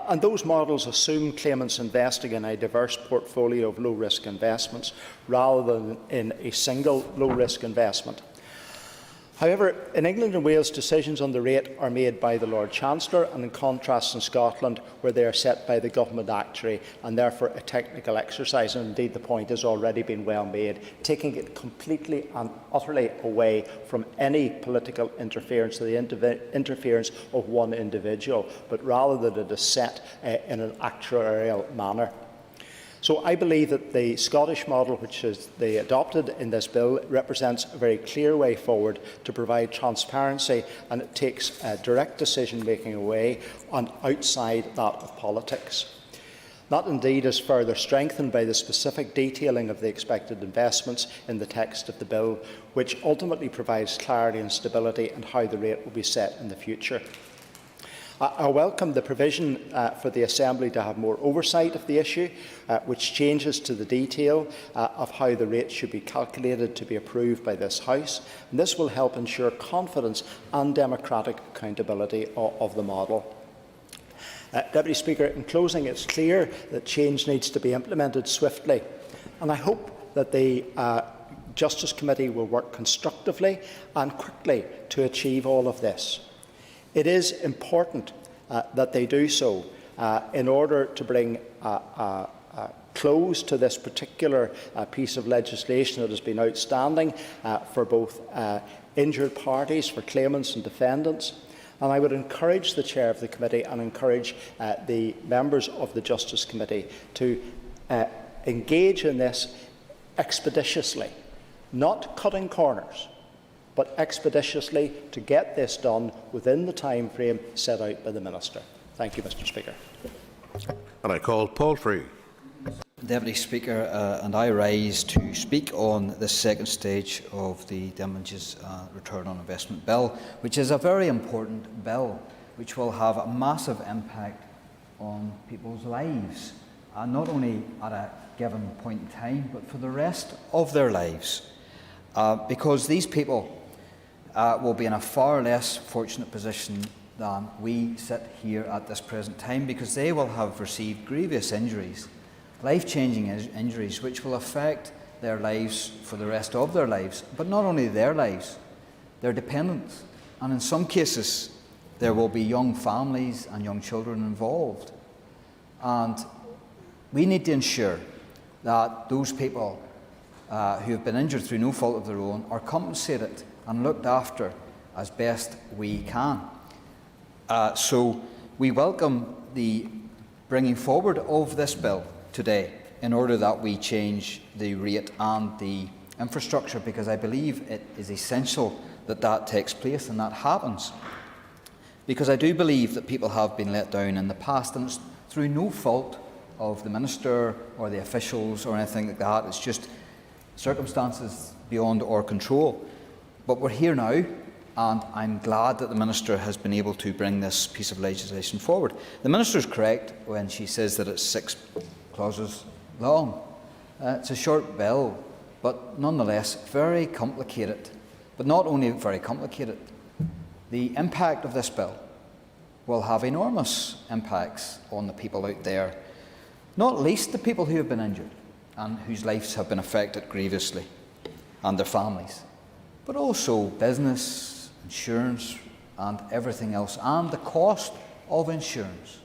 And those models assume claimants investing in a diverse portfolio of low-risk investments rather than in a single low-risk investment. However, in England and Wales, decisions on the rate are made by the Lord Chancellor, and in contrast in Scotland, where they are set by the Government Actuary, and therefore a technical exercise, and indeed the point has already been well made, taking it completely and utterly away from any political interference or the interference of one individual, but rather that it is set in an actuarial manner. So I believe that the Scottish model, which is adopted in this bill, represents a very clear way forward to provide transparency, and it takes direct decision-making away and outside that of politics. That indeed is further strengthened by the specific detailing of the expected investments in the text of the bill, which ultimately provides clarity and stability in how the rate will be set in the future. I welcome the provision for the Assembly to have more oversight of the issue, which changes to the detail of how the rate should be calculated to be approved by this House. And this will help ensure confidence and democratic accountability of the model. Deputy Speaker, in closing, it's clear that change needs to be implemented swiftly, and I hope that the Justice Committee will work constructively and quickly to achieve all of this. It is important that they do so in order to bring close to this particular piece of legislation that has been outstanding for both injured parties, for claimants and defendants. And I would encourage the Chair of the Committee and encourage the members of the Justice Committee to engage in this expeditiously, not cutting corners, but expeditiously to get this done within the time frame set out by the Minister. Thank you, Mr. Speaker. And I call Paul Frew. Deputy Speaker, and I rise to speak on the second stage of the Damages Return on Investment Bill, which is a very important bill, which will have a massive impact on people's lives, and not only at a given point in time, but for the rest of their lives. Because these people will be in a far less fortunate position than we sit here at this present time, because they will have received grievous injuries, life-changing injuries, which will affect their lives for the rest of their lives, but not only their lives, their dependents, and in some cases there will be young families and young children involved. And we need to ensure that those people who have been injured through no fault of their own are compensated and looked after as best we can. So we welcome the bringing forward of this bill today in order that we change the rate and the infrastructure, because I believe it is essential that that takes place and that happens. Because I do believe that people have been let down in the past, and it's through no fault of the Minister or the officials or anything like that. It's just circumstances beyond our control. But we're here now, and I'm glad that the Minister has been able to bring this piece of legislation forward. The Minister is correct when she says that it's 6 clauses long. It's a short bill, but nonetheless very complicated. But not only very complicated, the impact of this bill will have enormous impacts on the people out there, not least the people who have been injured and whose lives have been affected grievously, and their families, but also business, insurance and everything else, and the cost of insurance.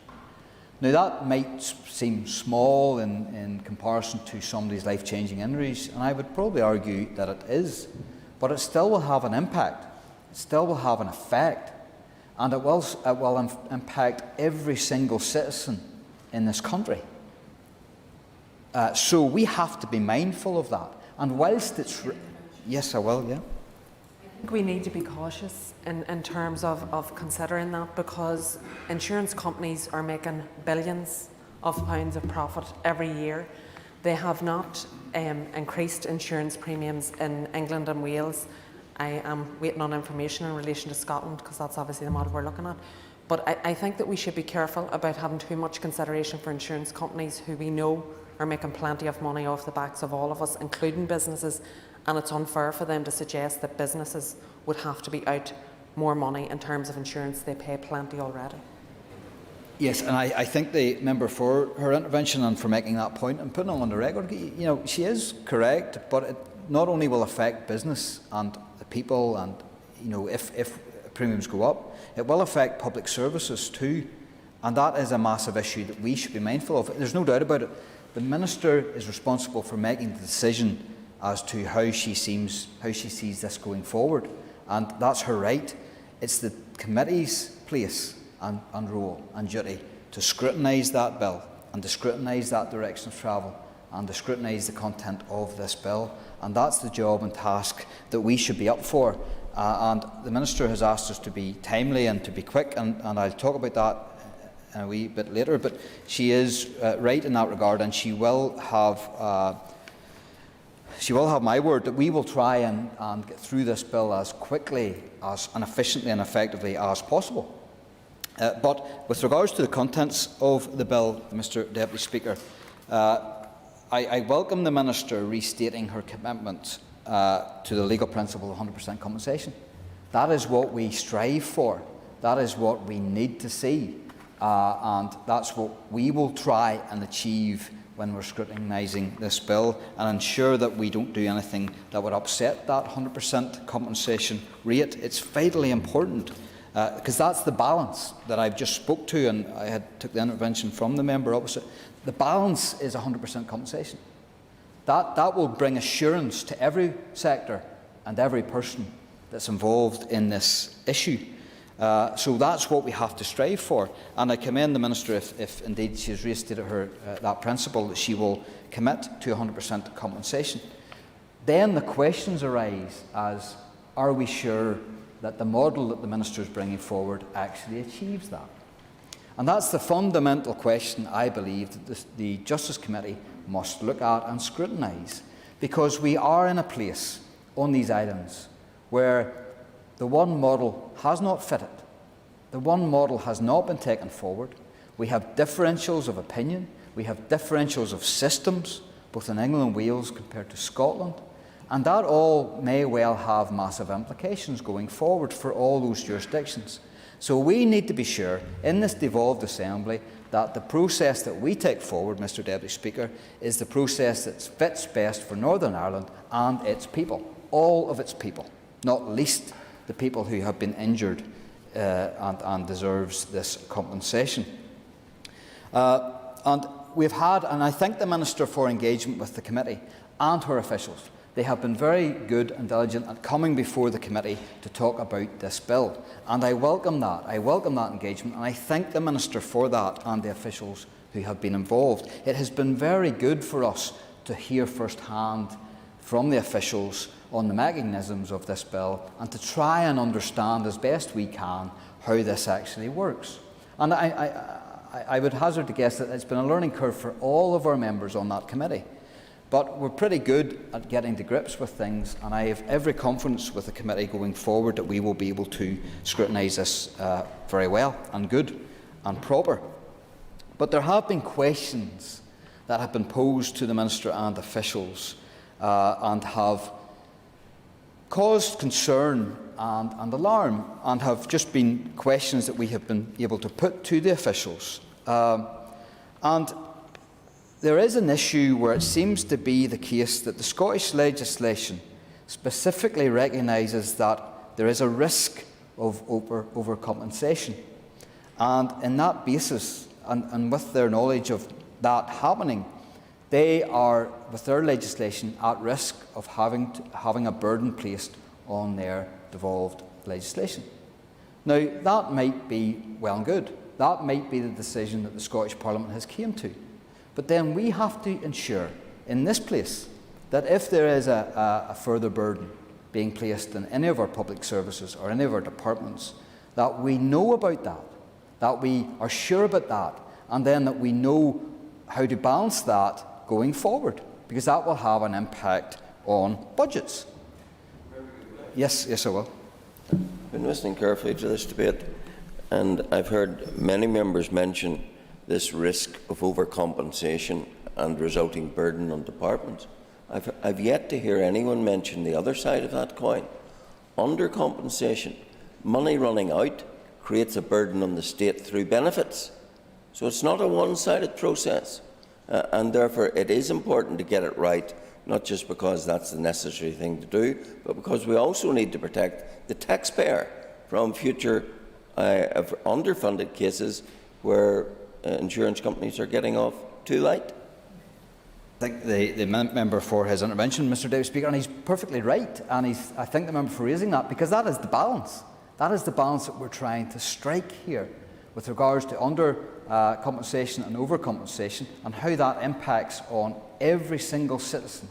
Now that might seem small in comparison to somebody's life-changing injuries, and I would probably argue that it is, but it still will have an impact, it still will have an effect, and it will impact every single citizen in this country. So we have to be mindful of that. And whilst it's... Yes, I will, yeah. I think we need to be cautious in terms of considering that, because insurance companies are making billions of pounds of profit every year. They have not increased insurance premiums in England and Wales. I am waiting on information in relation to Scotland, because that's obviously the model we're looking at. But I think that we should be careful about having too much consideration for insurance companies who we know are making plenty of money off the backs of all of us, including businesses, and it's unfair for them to suggest that businesses would have to be out more money in terms of insurance. They pay plenty already. Yes, and I thank the member for her intervention and for making that point and putting it on the record. You know, she is correct, but it not only will affect business and the people, and you know, if premiums go up, it will affect public services too, and that is a massive issue that we should be mindful of. There's no doubt about it. The Minister is responsible for making the decision as to how she sees this going forward, and that's her right. It's the committee's place and role and duty to scrutinise that bill and to scrutinise that direction of travel and to scrutinise the content of this bill. And that's the job and task that we should be up for. And the Minister has asked us to be timely and to be quick, and I'll talk about that in a wee bit later. But she is right in that regard, and she will have my word that we will try and get through this bill as quickly and efficiently and effectively as possible. But with regards to the contents of the bill, Mr Deputy Speaker, I welcome the Minister restating her commitment to the legal principle of 100% compensation. That is what we strive for. That is what we need to see. And that's what we will try and achieve when we're scrutinising this bill, and ensure that we don't do anything that would upset that 100% compensation rate. It's vitally important, because that's the balance that I've just spoke to, and I took the intervention from the member opposite. The balance is 100% compensation. That will bring assurance to every sector and every person that's involved in this issue. So that's what we have to strive for, and I commend the Minister if indeed she has restated that principle, that she will commit to 100% compensation. Then the questions arise as, are we sure that the model that the Minister is bringing forward actually achieves that? And that's the fundamental question I believe that the Justice Committee must look at and scrutinise, because we are in a place on these items where the one model has not fitted. The one model has not been taken forward. We have differentials of opinion. We have differentials of systems, both in England and Wales compared to Scotland. And that all may well have massive implications going forward for all those jurisdictions. So we need to be sure, in this devolved Assembly, that the process that we take forward, Mr Deputy Speaker, is the process that fits best for Northern Ireland and its people, all of its people, not least the people who have been injured and deserves this compensation. And we've had, and I thank the Minister for engagement with the committee and her officials. They have been very good and diligent at coming before the committee to talk about this bill, and I welcome that. I welcome that engagement, and I thank the Minister for that and the officials who have been involved. It has been very good for us to hear first-hand from the officials on the mechanisms of this bill and to try and understand as best we can how this actually works. And I would hazard to guess that it's been a learning curve for all of our members on that committee. But we're pretty good at getting to grips with things, and I have every confidence with the committee going forward that we will be able to scrutinise this very well and good and proper. But there have been questions that have been posed to the Minister and officials and have caused concern and alarm, and have just been questions that we have been able to put to the officials. And there is an issue where it seems to be the case that the Scottish legislation specifically recognises that there is a risk of overcompensation. And in that basis, and with their knowledge of that happening, they are, with their legislation, at risk of having a burden placed on their devolved legislation. Now, that might be well and good. That might be the decision that the Scottish Parliament has came to. But then we have to ensure in this place that if there is a further burden being placed in any of our public services or any of our departments, that we know about that we are sure about that, and then that we know how to balance that going forward, because that will have an impact on budgets. Yes, I will. I've been listening carefully to this debate, and I've heard many members mention this risk of overcompensation and resulting burden on departments. I've yet to hear anyone mention the other side of that coin. Undercompensation, money running out, creates a burden on the state through benefits. So it's not a one-sided process, and therefore it is important to get it right, not just because that's the necessary thing to do, but because we also need to protect the taxpayer from future underfunded cases where insurance companies are getting off too light. I thank the member for his intervention, Mr Deputy Speaker, and he's perfectly right, and I thank the member for raising that, because that is the balance. That is the balance that we're trying to strike here with regards to compensation and overcompensation, and how that impacts on every single citizen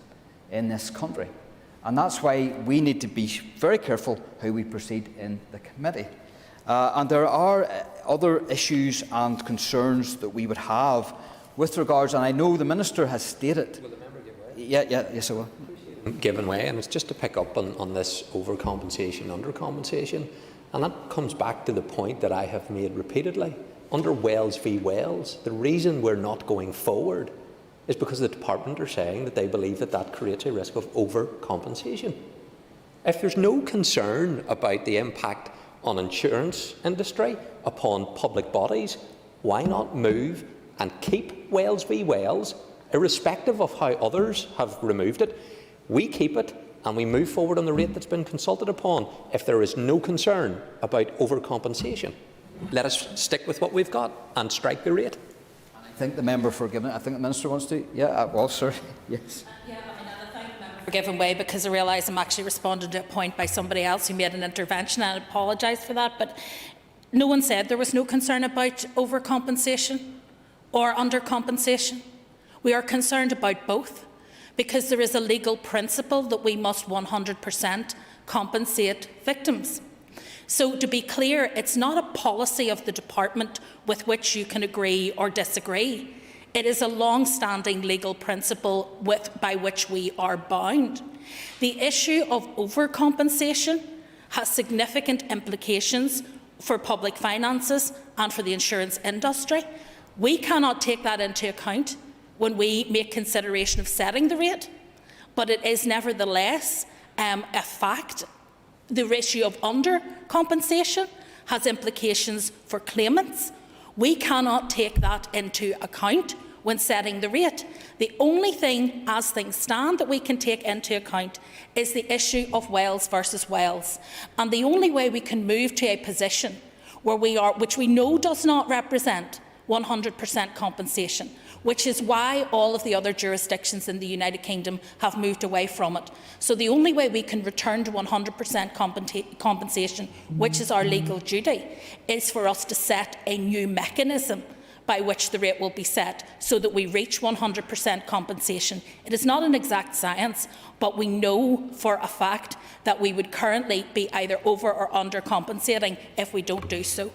in this country. And that's why we need to be very careful how we proceed in the committee. And there are other issues and concerns that we would have with regards, and I know the Minister has stated... Will the member give way? Yes, I will. Given way, and it's just to pick up on this overcompensation, undercompensation, and that comes back to the point that I have made repeatedly. Under Wales v Wales, the reason we're not going forward is because the Department are saying that they believe that that creates a risk of overcompensation. If there's no concern about the impact on insurance industry, upon public bodies, why not move and keep Wales v Wales, irrespective of how others have removed it? We keep it and we move forward on the rate that's been consulted upon if there is no concern about overcompensation. Let us stick with what we've got and strike the rate. I thank the member for giving it. I think the Minister wants to. Yeah, well, sir. Yes. For giving way, because I realise I'm actually responding to a point by somebody else who made an intervention, and I apologise for that. But no one said there was no concern about overcompensation or undercompensation. We are concerned about both, because there is a legal principle that we must 100% compensate victims. So, to be clear, it's not a policy of the Department with which you can agree or disagree. It is a long-standing legal principle by which we are bound. The issue of overcompensation has significant implications for public finances and for the insurance industry. We cannot take that into account when we make consideration of setting the rate, but it is nevertheless a fact. The issue of undercompensation has implications for claimants. We cannot take that into account when setting the rate. The only thing, as things stand, that we can take into account is the issue of Wales versus Wales. And the only way we can move to a position where we are, which we know does not represent 100% compensation, which is why all of the other jurisdictions in the United Kingdom have moved away from it. So the only way we can return to 100% compensation, which is our legal duty, is for us to set a new mechanism by which the rate will be set so that we reach 100% compensation. It is not an exact science, but we know for a fact that we would currently be either over or under compensating if we don't do so.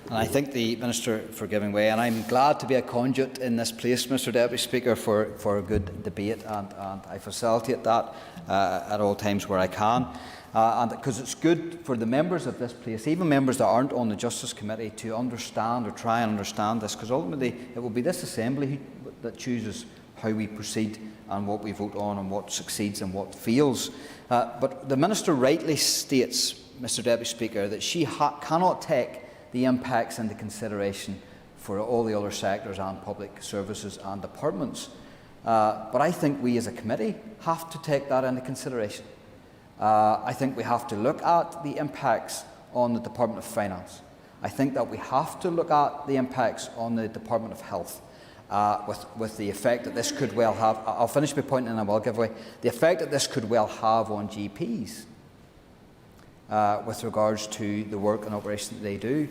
And I thank the Minister for giving way, and I'm glad to be a conduit in this place, Mr Deputy Speaker, for a good debate, and I facilitate that at all times where I can. And because it's good for the members of this place, even members that aren't on the Justice Committee, to understand or try and understand this, because ultimately it will be this Assembly that chooses how we proceed and what we vote on and what succeeds and what fails. But the Minister rightly states, Mr Deputy Speaker, that she cannot take the impacts into consideration for all the other sectors and public services and departments. But I think we as a committee have to take that into consideration. I think we have to look at the impacts on the Department of Finance. I think that we have to look at the impacts on the Department of Health, with the effect that this could well have. I'll finish my point and I will give way. The effect that this could well have on GPs with regards to the work and operation that they do.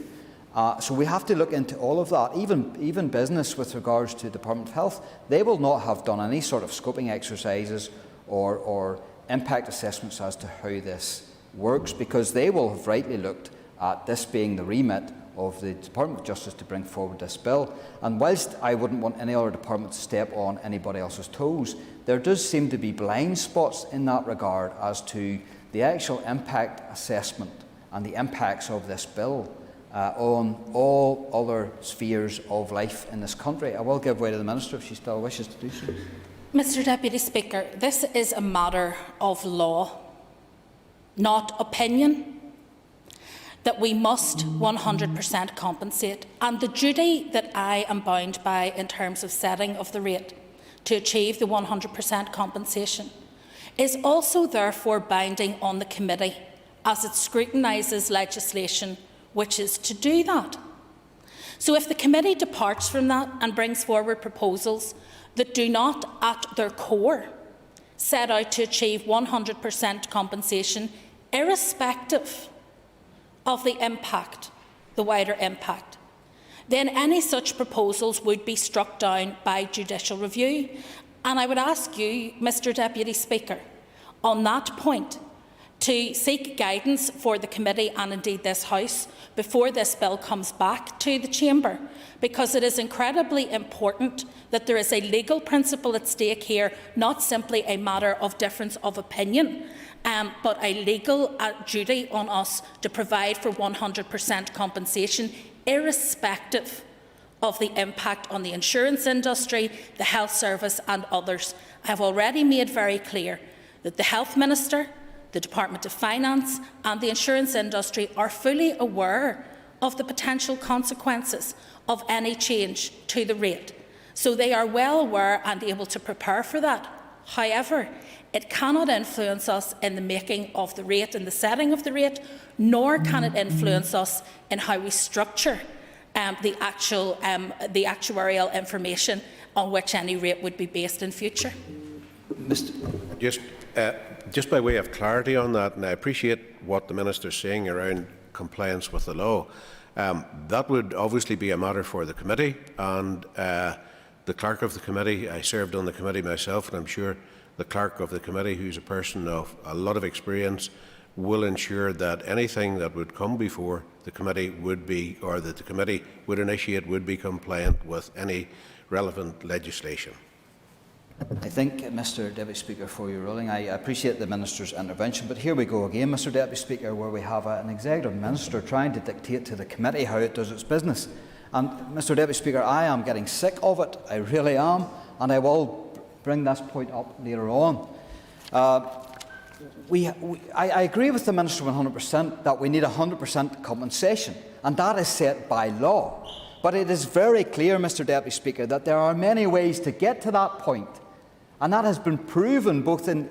So we have to look into all of that. Even business with regards to the Department of Health, they will not have done any sort of scoping exercises or impact assessments as to how this works, because they will have rightly looked at this being the remit of the Department of Justice to bring forward this bill. And whilst I wouldn't want any other department to step on anybody else's toes, there does seem to be blind spots in that regard as to the actual impact assessment and the impacts of this bill on all other spheres of life in this country. I will give way to the Minister if she still wishes to do so. Mr Deputy Speaker, this is a matter of law, not opinion, that we must 100% compensate. And the duty that I am bound by in terms of setting of the rate to achieve the 100% compensation is also therefore binding on the committee as it scrutinises legislation which is to do that. So if the committee departs from that and brings forward proposals that do not at their core set out to achieve 100% compensation, irrespective of the impact, the wider impact, then any such proposals would be struck down by judicial review. And I would ask you, Mr Deputy Speaker, on that point, to seek guidance for the committee and indeed this House before this bill comes back to the Chamber, because it is incredibly important that there is a legal principle at stake here, not simply a matter of difference of opinion, but a legal duty on us to provide for 100% compensation, irrespective of the impact on the insurance industry, the health service and others. I have already made very clear that the Health Minister, the Department of Finance and the insurance industry are fully aware of the potential consequences of any change to the rate. So they are well aware and able to prepare for that. However, it cannot influence us in the making of the rate and the setting of the rate, nor can it influence us in how we structure the actuarial information on which any rate would be based in future. Just by way of clarity on that, and I appreciate what the Minister is saying around compliance with the law, that would obviously be a matter for the committee and the clerk of the committee. I served on the committee myself, and I'm sure the clerk of the committee, who's a person of a lot of experience, will ensure that anything that would come before the committee would be, or that the committee would initiate, would be compliant with any relevant legislation. I thank Mr Deputy Speaker for your ruling. I appreciate the Minister's intervention, but here we go again, Mr Deputy Speaker, where we have an executive minister trying to dictate to the committee how it does its business. And Mr Deputy Speaker, I am getting sick of it, I really am, and I will bring this point up later on. I agree with the Minister 100% that we need 100% compensation, and that is set by law. But it is very clear, Mr Deputy Speaker, that there are many ways to get to that point, and that has been proven both in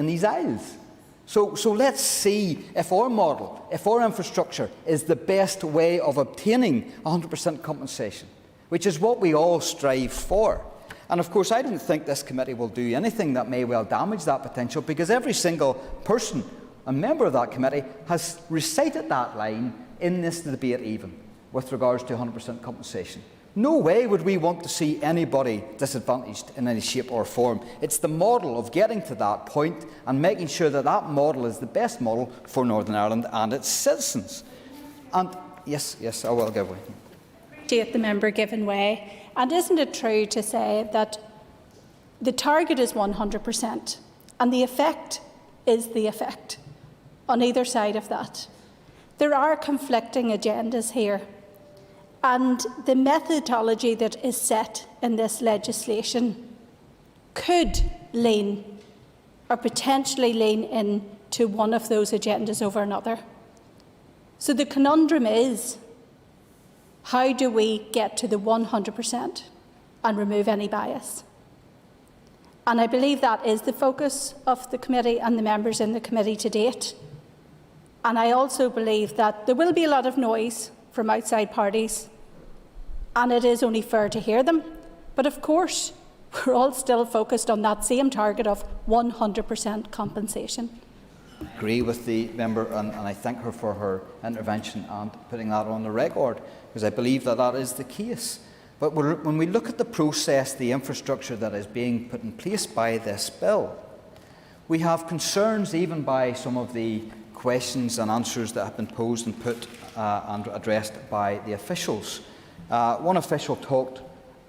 these aisles. So let's see if our model, if our infrastructure is the best way of obtaining 100% compensation, which is what we all strive for. And of course, I don't think this committee will do anything that may well damage that potential, because every single person, a member of that committee, has recited that line in this debate even, with regards to 100% compensation. No way would we want to see anybody disadvantaged in any shape or form. It's the model of getting to that point and making sure that that model is the best model for Northern Ireland and its citizens. And yes, I will give way. Appreciate the member giving way. And isn't it true to say that the target is 100% and the effect is the effect on either side of that? There are conflicting agendas here. And the methodology that is set in this legislation could lean, or potentially lean into one of those agendas over another. So the conundrum is, how do we get to the 100% and remove any bias? And I believe that is the focus of the committee and the members in the committee to date. And I also believe that there will be a lot of noise from outside parties, and it is only fair to hear them. But of course, we're all still focused on that same target of 100% compensation. I agree with the member, and I thank her for her intervention and putting that on the record, because I believe that that is the case. But when we look at the process, the infrastructure that is being put in place by this bill, we have concerns even by some of the questions and answers that have been posed and put and addressed by the officials. One official talked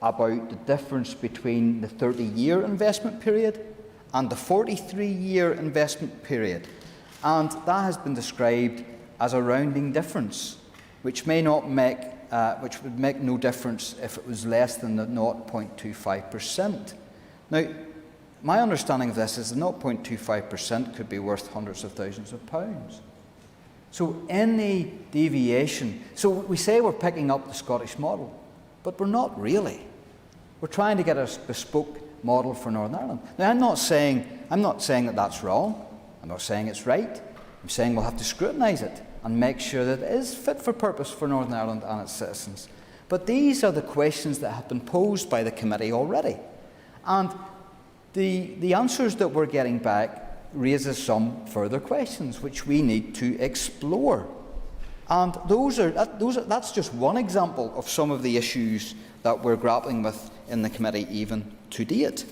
about the difference between the 30-year investment period and the 43-year investment period, and that has been described as a rounding difference, which may not make, which would make no difference if it was less than the 0.25%. Now, my understanding of this is the 0.25% could be worth hundreds of thousands of pounds. So any deviation, so we say we're picking up the Scottish model, but we're not really. We're trying to get a bespoke model for Northern Ireland. Now, I'm not saying that that's wrong. I'm not saying it's right. I'm saying we'll have to scrutinise it and make sure that it is fit for purpose for Northern Ireland and its citizens. But these are the questions that have been posed by the committee already. And the answers that we're getting back raises some further questions which we need to explore. And that's just one example of some of the issues that we're grappling with in the committee even to date.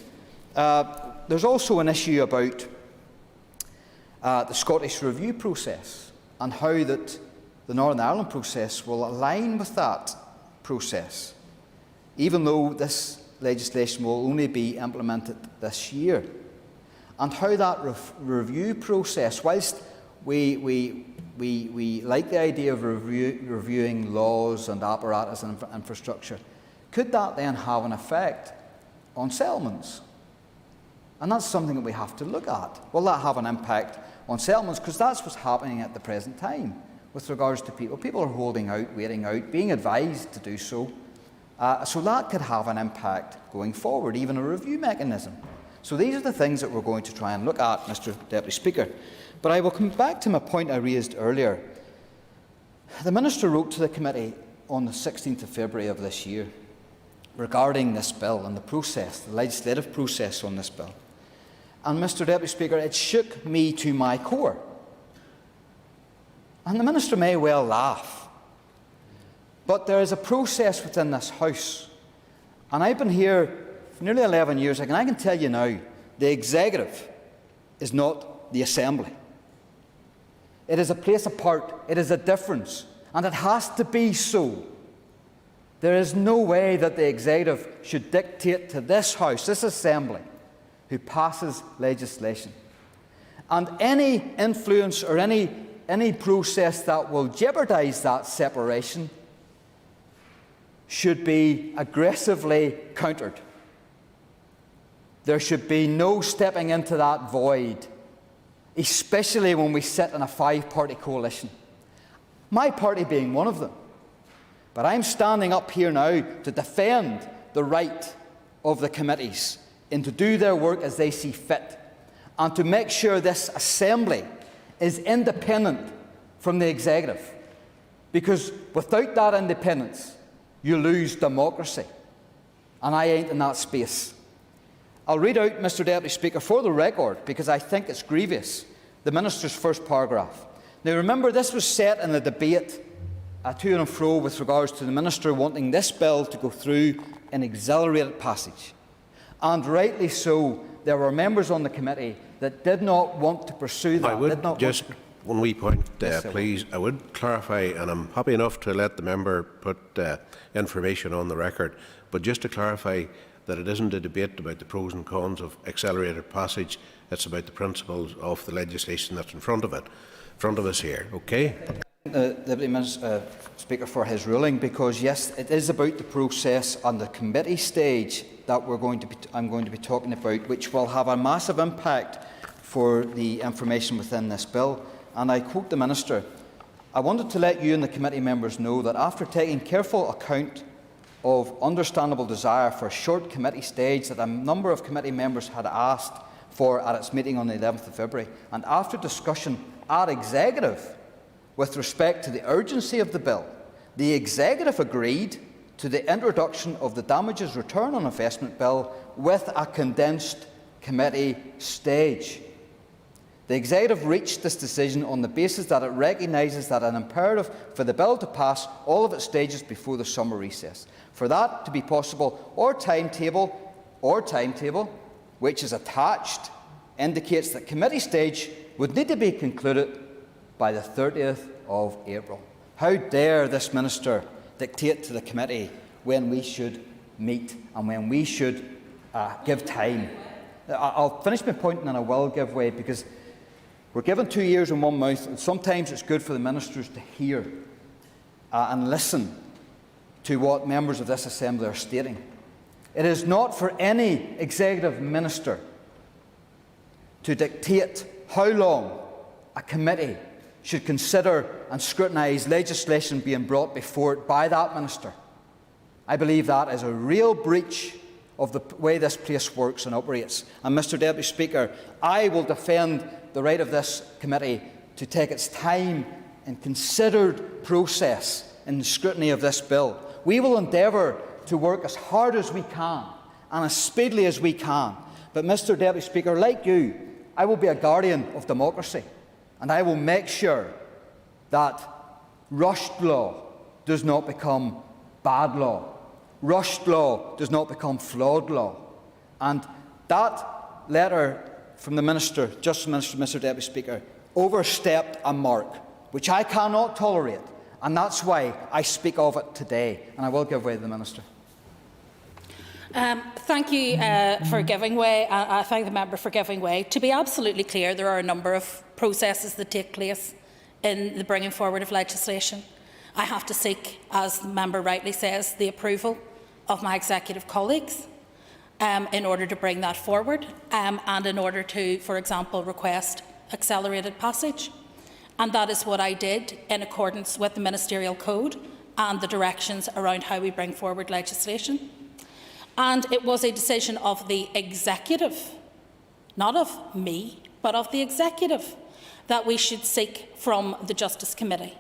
There's also an issue about the Scottish review process and how that the Northern Ireland process will align with that process, even though this legislation will only be implemented this year. And how that review process, whilst we like the idea of reviewing laws and apparatus and infrastructure, could that then have an effect on settlements? And that's something that we have to look at. Will that have an impact on settlements? Because that's what's happening at the present time with regards to people. People are holding out, waiting out, being advised to do so. So that could have an impact going forward, even a review mechanism. So these are the things that we're going to try and look at, Mr. Deputy Speaker. But I will come back to my point I raised earlier. The Minister wrote to the committee on the 16th of February of this year regarding this bill and the process, the legislative process on this bill. And, Mr. Deputy Speaker, it shook me to my core. And the Minister may well laugh, but there is a process within this House. And I've been here for nearly 11 years, and I can tell you now, the Executive is not the Assembly. It is a place apart, it is a difference, and it has to be so. There is no way that the Executive should dictate to this House, this Assembly, who passes legislation. And any influence or any process that will jeopardise that separation should be aggressively countered. There should be no stepping into that void, especially when we sit in a five-party coalition. My party being one of them. But I'm standing up here now to defend the right of the committees and to do their work as they see fit, and to make sure this Assembly is independent from the Executive. Because without that independence, you lose democracy. And I ain't in that space. I'll read out, Mr. Deputy Speaker, for the record, because I think it's grievous, the Minister's first paragraph. Now remember, this was set in a debate to and fro with regards to the Minister wanting this bill to go through in accelerated passage. And rightly so, there were members on the committee that did not want to pursue that. I would just, one wee point, please. I would clarify, and I'm happy enough to let the member put information on the record, but just to clarify that it isn't a debate about the pros and cons of accelerated passage. It's about the principles of the legislation that's in front of us here. Okay. The Deputy Speaker for his ruling, because yes, it is about the process on the committee stage that I'm going to be talking about, which will have a massive impact for the information within this bill. And I quote the Minister: "I wanted to let you and the committee members know that after taking careful account of understandable desire for a short committee stage that a number of committee members had asked for at its meeting on the 11th of February, and after discussion at Executive with respect to the urgency of the bill, the Executive agreed to the introduction of the Damages Return on Investment Bill with a condensed committee stage. The Executive reached this decision on the basis that it recognises that an imperative for the bill to pass all of its stages before the summer recess. For that to be possible, our timetable, which is attached, indicates that committee stage would need to be concluded by the 30th of April. How dare this Minister dictate to the committee when we should meet and when we should give time? I'll finish my point and then I will give way, because we're given 2 years in one mouth, and sometimes it's good for the ministers to hear and listen to what members of this Assembly are stating. It is not for any Executive Minister to dictate how long a committee should consider and scrutinise legislation being brought before it by that Minister. I believe that is a real breach of the way this place works and operates. And, Mr. Deputy Speaker, I will defend the right of this committee to take its time and considered process in the scrutiny of this bill. We will endeavour to work as hard as we can and as speedily as we can. But, Mr. Deputy Speaker, like you, I will be a guardian of democracy, and I will make sure that rushed law does not become bad law. Rushed law does not become flawed law. And That letter from the Minister, Justice Minister, Mr Deputy Speaker, overstepped a mark, which I cannot tolerate, and that's why I speak of it today, and I will give way to the Minister. Thank you for giving way. I thank the member for giving way. To be absolutely clear, there are a number of processes that take place in the bringing forward of legislation. I have to seek, as the member rightly says, the approval of my executive colleagues in order to bring that forward and in order to, for example, request accelerated passage. And that is what I did in accordance with the Ministerial Code and the directions around how we bring forward legislation. And it was a decision of the executive, not of me, but of the executive, that we should seek from the Justice Committee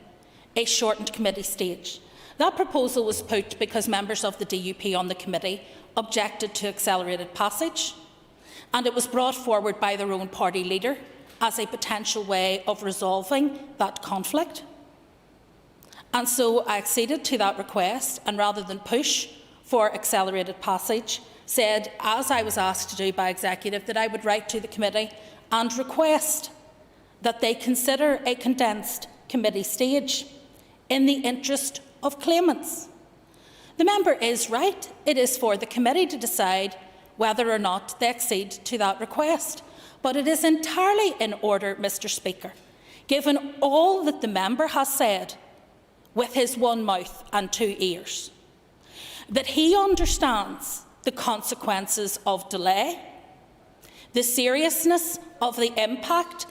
a shortened committee stage. That proposal was put because members of the DUP on the committee objected to accelerated passage, and it was brought forward by their own party leader as a potential way of resolving that conflict. And so I acceded to that request, and rather than push for accelerated passage, said, as I was asked to do by executive, that I would write to the committee and request that they consider a condensed committee stage in the interest of claimants. The member is right. It is for the committee to decide whether or not they accede to that request. But it is entirely in order, Mr Speaker, given all that the member has said with his one mouth and two ears, that he understands the consequences of delay, the seriousness of the impact.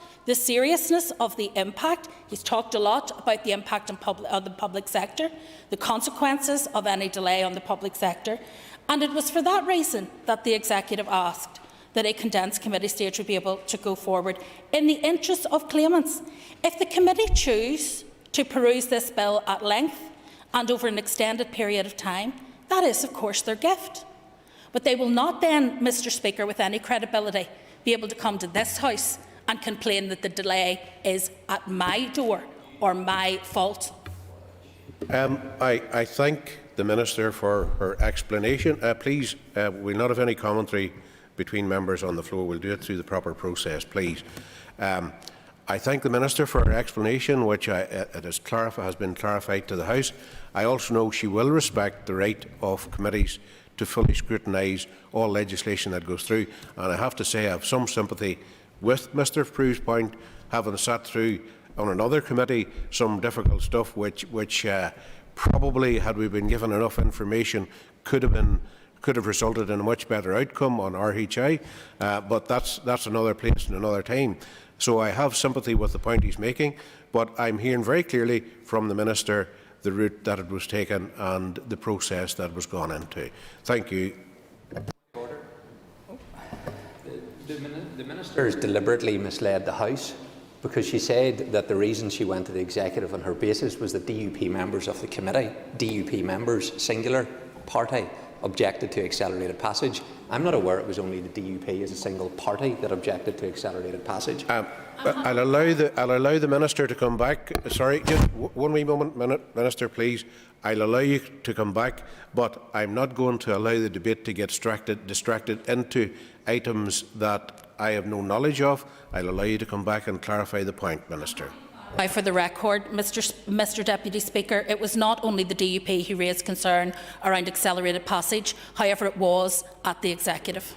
He's talked a lot about the impact on the public sector, the consequences of any delay on the public sector, and it was for that reason that the executive asked that a condensed committee stage would be able to go forward in the interest of claimants. If the committee choose to peruse this bill at length and over an extended period of time, that is, of course, their gift. But they will not then, Mr Speaker, with any credibility, be able to come to this House and complain that the delay is at my door or my fault. I thank the Minister for her explanation. Please, we'll not have any commentary between members on the floor. We'll do it through the proper process, please. I thank the Minister for her explanation, which has been clarified to the House. I also know she will respect the right of committees to fully scrutinise all legislation that goes through. And I have to say I have some sympathy with Mr Prue's point, having sat through on another committee some difficult stuff which probably, had we been given enough information, could have resulted in a much better outcome on RHI, but that's another place and another time. So I have sympathy with the point he's making, but I'm hearing very clearly from the Minister the route that it was taken and the process that was gone into. Thank you. The Minister has deliberately misled the House, because she said that the reason she went to the executive on her basis was that DUP members of the committee, DUP members, singular, party, objected to accelerated passage. I'm not aware it was only the DUP as a single party that objected to accelerated passage. I'll allow the Minister to come back. Sorry, just one wee moment, Minister, please. I'll allow you to come back, but I'm not going to allow the debate to get distracted into items that I have no knowledge of. I'll allow you to come back and clarify the point, Minister. For the record, Mr Deputy Speaker, it was not only the DUP who raised concern around accelerated passage, however it was at the executive.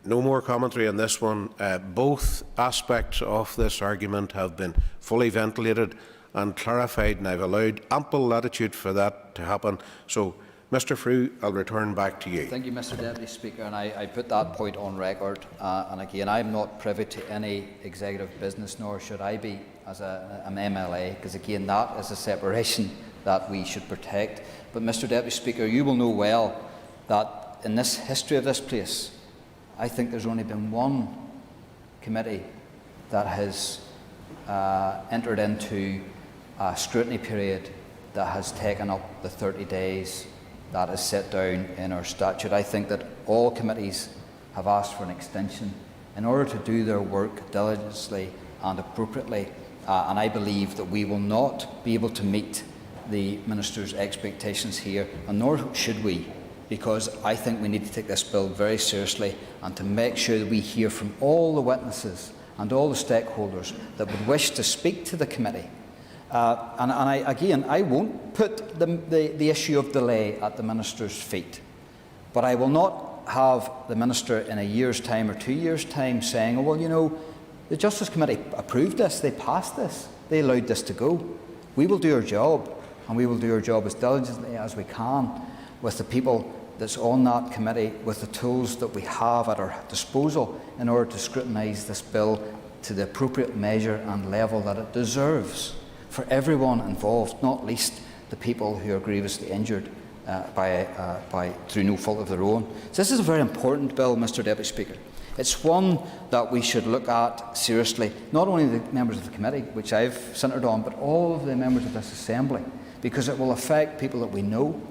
No more commentary on this one. Both aspects of this argument have been fully ventilated and clarified, and I've allowed ample latitude for that to happen. So, Mr Frew, I'll return back to you. Thank you, Mr Deputy Speaker, and I put that point on record. And again, I'm not privy to any executive business, nor should I be as an MLA, because again, that is a separation that we should protect. But Mr Deputy Speaker, you will know well that in this history of this place, I think there's only been one committee that has entered into a scrutiny period that has taken up the 30 days that is set down in our statute. I think that all committees have asked for an extension in order to do their work diligently and appropriately, and I believe that we will not be able to meet the Minister's expectations here, and nor should we, because I think we need to take this bill very seriously and to make sure that we hear from all the witnesses and all the stakeholders that would wish to speak to the committee. I won't put the issue of delay at the Minister's feet, but I will not have the Minister in a year's time or 2 years' time saying, oh, well, you know, the Justice Committee approved this, they passed this, they allowed this to go. We will do our job, and we will do our job as diligently as we can with the people that's on that committee, with the tools that we have at our disposal in order to scrutinise this bill to the appropriate measure and level that it deserves for everyone involved, not least the people who are grievously injured through no fault of their own. So this is a very important bill, Mr Deputy Speaker. It's one that we should look at seriously, not only the members of the committee, which I've centred on, but all of the members of this Assembly, because it will affect people that we know.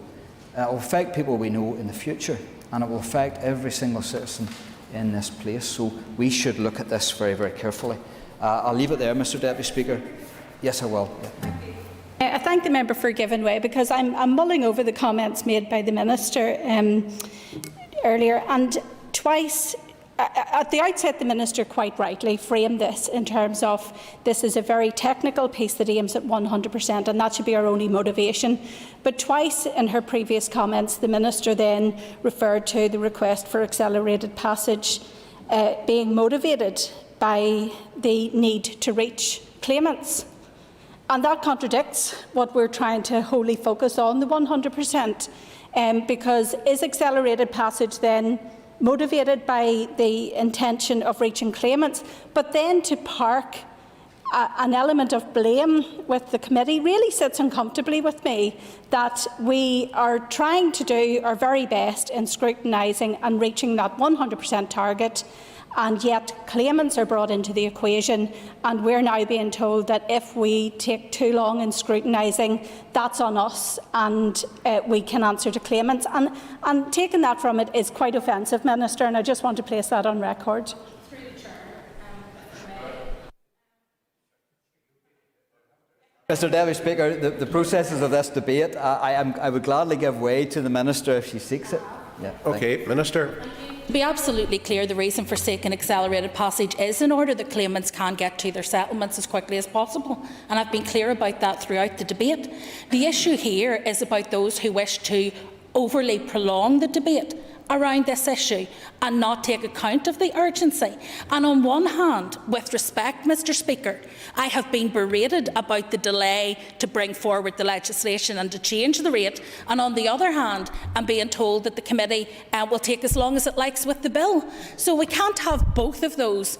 It will affect people we know in the future, and it will affect every single citizen in this place. So we should look at this very, very carefully. I'll leave it there, Mr Deputy Speaker. Yes, I will. Yeah. I thank the member for giving way, because I'm mulling over the comments made by the Minister earlier, and twice at the outset the Minister quite rightly framed this in terms of this is a very technical piece that aims at 100%, and that should be our only motivation. But twice in her previous comments the Minister then referred to the request for accelerated passage being motivated by the need to reach claimants. And that contradicts what we're trying to wholly focus on, the 100%, because is accelerated passage then motivated by the intention of reaching claimants, but then to park an element of blame with the committee really sits uncomfortably with me, that we are trying to do our very best in scrutinising and reaching that 100% target, and yet claimants are brought into the equation, and we're now being told that if we take too long in scrutinising, that's on us and we can answer to claimants. And taking that from it is quite offensive, Minister, and I just want to place that on record. Mr Deputy Speaker, the processes of this debate, I would gladly give way to the Minister if she seeks it. Yeah, okay, Minister. To be absolutely clear, the reason for seeking accelerated passage is in order that claimants can get to their settlements as quickly as possible, and I've been clear about that throughout the debate. The issue here is about those who wish to overly prolong the debate around this issue and not take account of the urgency. And on one hand, with respect, Mr Speaker, I have been berated about the delay to bring forward the legislation and to change the rate, and on the other hand, I'm being told that the committee will take as long as it likes with the bill. So we can't have both of those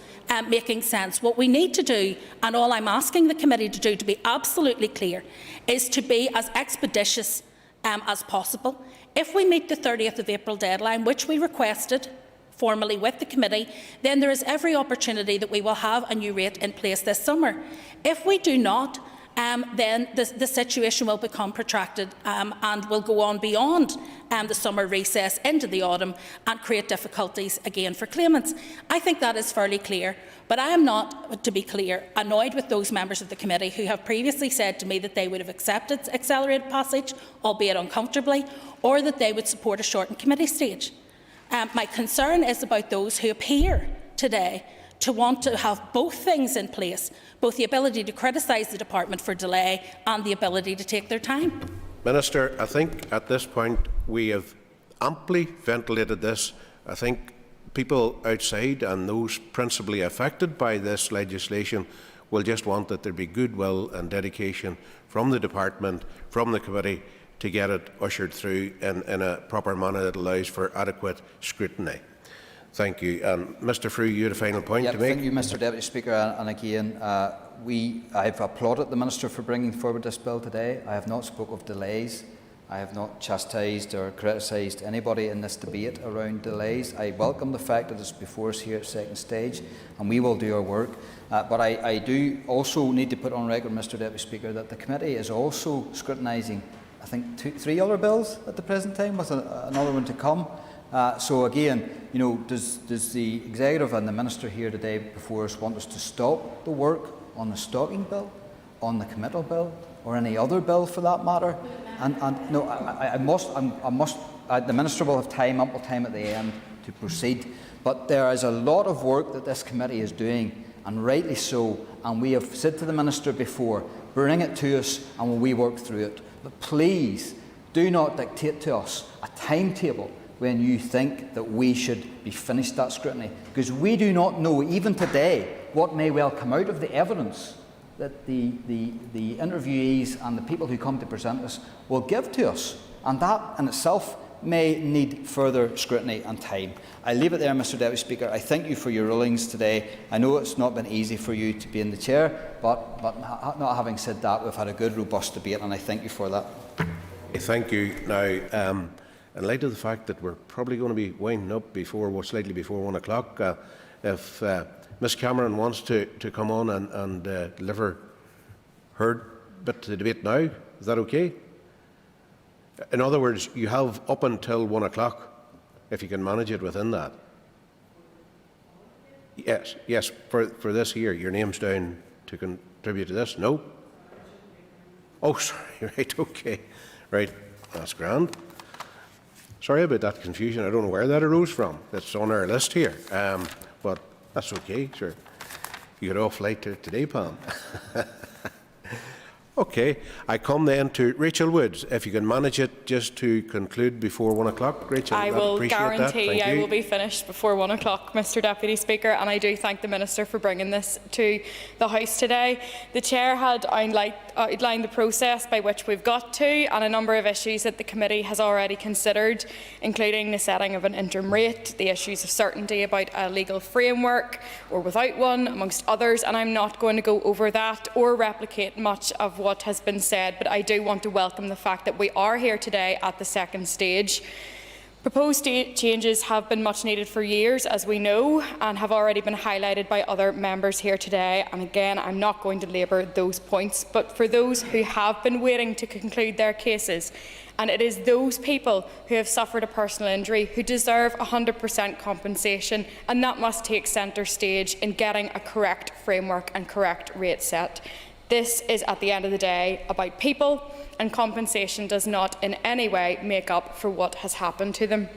making sense. What we need to do, and all I'm asking the committee to do, to be absolutely clear, is to be as expeditious as possible. If we meet the 30th of April deadline, which we requested formally with the committee, then there is every opportunity that we will have a new rate in place this summer. If we do not, then the situation will become protracted and will go on beyond the summer recess into the autumn and create difficulties again for claimants. I think that is fairly clear, but I am not, to be clear, annoyed with those members of the committee who have previously said to me that they would have accepted accelerated passage, albeit uncomfortably, or that they would support a shortened committee stage. My concern is about those who appear today to want to have both things in place, both the ability to criticise the department for delay and the ability to take their time. Minister, I think at this point we have amply ventilated this. I think people outside and those principally affected by this legislation will just want that there be goodwill and dedication from the department, from the committee, to get it ushered through in a proper manner that allows for adequate scrutiny. Thank you. Mr Frew, you had a final point to make. Thank you, Mr Deputy Speaker. And again, I have applauded the Minister for bringing forward this bill today. I have not spoken of delays. I have not chastised or criticised anybody in this debate around delays. I welcome the fact that it's before us here at second stage, and we will do our work. But I do also need to put on record, Mr Deputy Speaker, that the committee is also scrutinising, I think, three other bills at the present time, with another one to come. So again, you know, does the Executive and the Minister here today before us want us to stop the work on the stocking bill, on the committal bill, or any other bill for that matter. And no, the Minister will have ample time at the end to proceed. But there is a lot of work that this committee is doing, and rightly so. And we have said to the Minister before, bring it to us and we work through it. But please do not dictate to us a timetable when you think that we should be finished that scrutiny, because we do not know, even today, what may well come out of the evidence that the interviewees and the people who come to present us will give to us. And that in itself may need further scrutiny and time. I leave it there, Mr Deputy Speaker. I thank you for your rulings today. I know it's not been easy for you to be in the chair, but not having said that, we've had a good, robust debate, and I thank you for that. Thank you. Now, in light of the fact that we're probably going to be winding up slightly before 1 o'clock, if Ms Cameron wants to come on and deliver her bit to the debate now, is that okay? In other words, you have up until 1 o'clock, if you can manage it within that. Yes, for this here, your name's down to contribute to this. No? Oh, sorry, right, okay. Right, that's grand. Sorry about that confusion. I don't know where that arose from. It's on our list here, but that's okay, sure. You got off late today, Pam. Okay, I come then to Rachel Woods. If you can manage it just to conclude before 1 o'clock, Rachel, I will guarantee I will be finished before 1 o'clock, Mr Deputy Speaker, and I do thank the Minister for bringing this to the House today. The Chair had outlined the process by which we've got to, and a number of issues that the committee has already considered, including the setting of an interim rate, the issues of certainty about a legal framework or without one, amongst others, and I'm not going to go over that or replicate much of what has been said, but I do want to welcome the fact that we are here today at the second stage. Proposed changes have been much needed for years, as we know, and have already been highlighted by other members here today. And again, I'm not going to labour those points, but for those who have been waiting to conclude their cases, and it is those people who have suffered a personal injury who deserve 100% compensation, and that must take centre stage in getting a correct framework and correct rate set. This is, at the end of the day, about people, and compensation does not in any way make up for what has happened to them.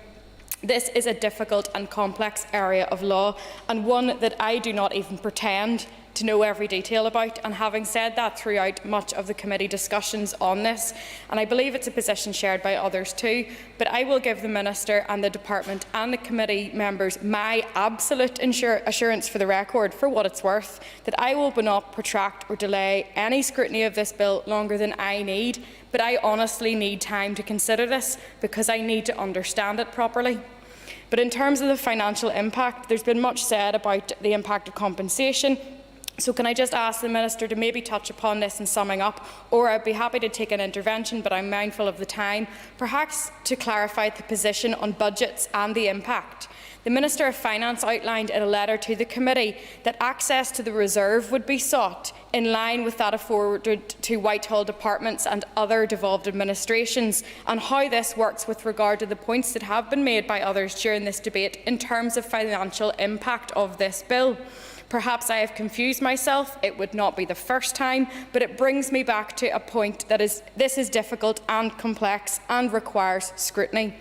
This is a difficult and complex area of law, and one that I do not even pretend to know every detail about, and having said that throughout much of the committee discussions on this, and I believe it's a position shared by others too, but I will give the Minister and the Department and the committee members my absolute assurance for the record, for what it's worth, that I will not protract or delay any scrutiny of this bill longer than I need, but I honestly need time to consider this because I need to understand it properly. But in terms of the financial impact, there's been much said about the impact of compensation. So can I just ask the Minister to maybe touch upon this in summing up, or I'd be happy to take an intervention, but I'm mindful of the time, perhaps to clarify the position on budgets and the impact. The Minister of Finance outlined in a letter to the committee that access to the reserve would be sought in line with that afforded to Whitehall departments and other devolved administrations, and how this works with regard to the points that have been made by others during this debate in terms of financial impact of this bill. Perhaps I have confused myself. It would not be the first time, but it brings me back to a point that this is difficult and complex and requires scrutiny.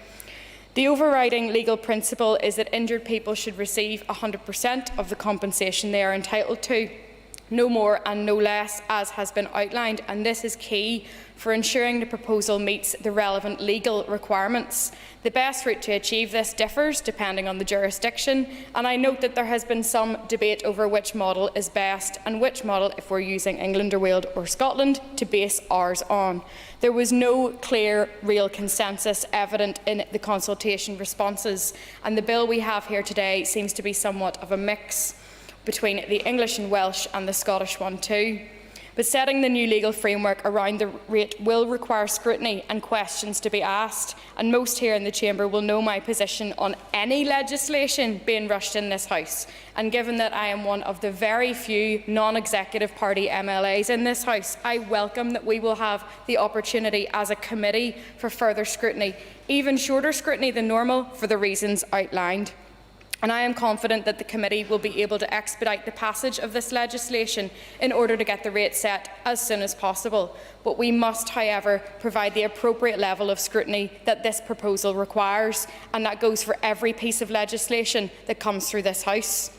The overriding legal principle is that injured people should receive 100% of the compensation they are entitled to, no more and no less, as has been outlined, and this is key for ensuring the proposal meets the relevant legal requirements. The best route to achieve this differs depending on the jurisdiction, and I note that there has been some debate over which model is best and which model, if we're using England or Wales or Scotland, to base ours on. There was no clear, real consensus evident in the consultation responses, and the bill we have here today seems to be somewhat of a mix between the English and Welsh and the Scottish one too. But setting the new legal framework around the rate will require scrutiny and questions to be asked, and most here in the Chamber will know my position on any legislation being rushed in this House. And given that I am one of the very few non-executive party MLAs in this House, I welcome that we will have the opportunity as a committee for further scrutiny, even shorter scrutiny than normal, for the reasons outlined. And I am confident that the committee will be able to expedite the passage of this legislation in order to get the rate set as soon as possible. But we must, however, provide the appropriate level of scrutiny that this proposal requires, and that goes for every piece of legislation that comes through this House.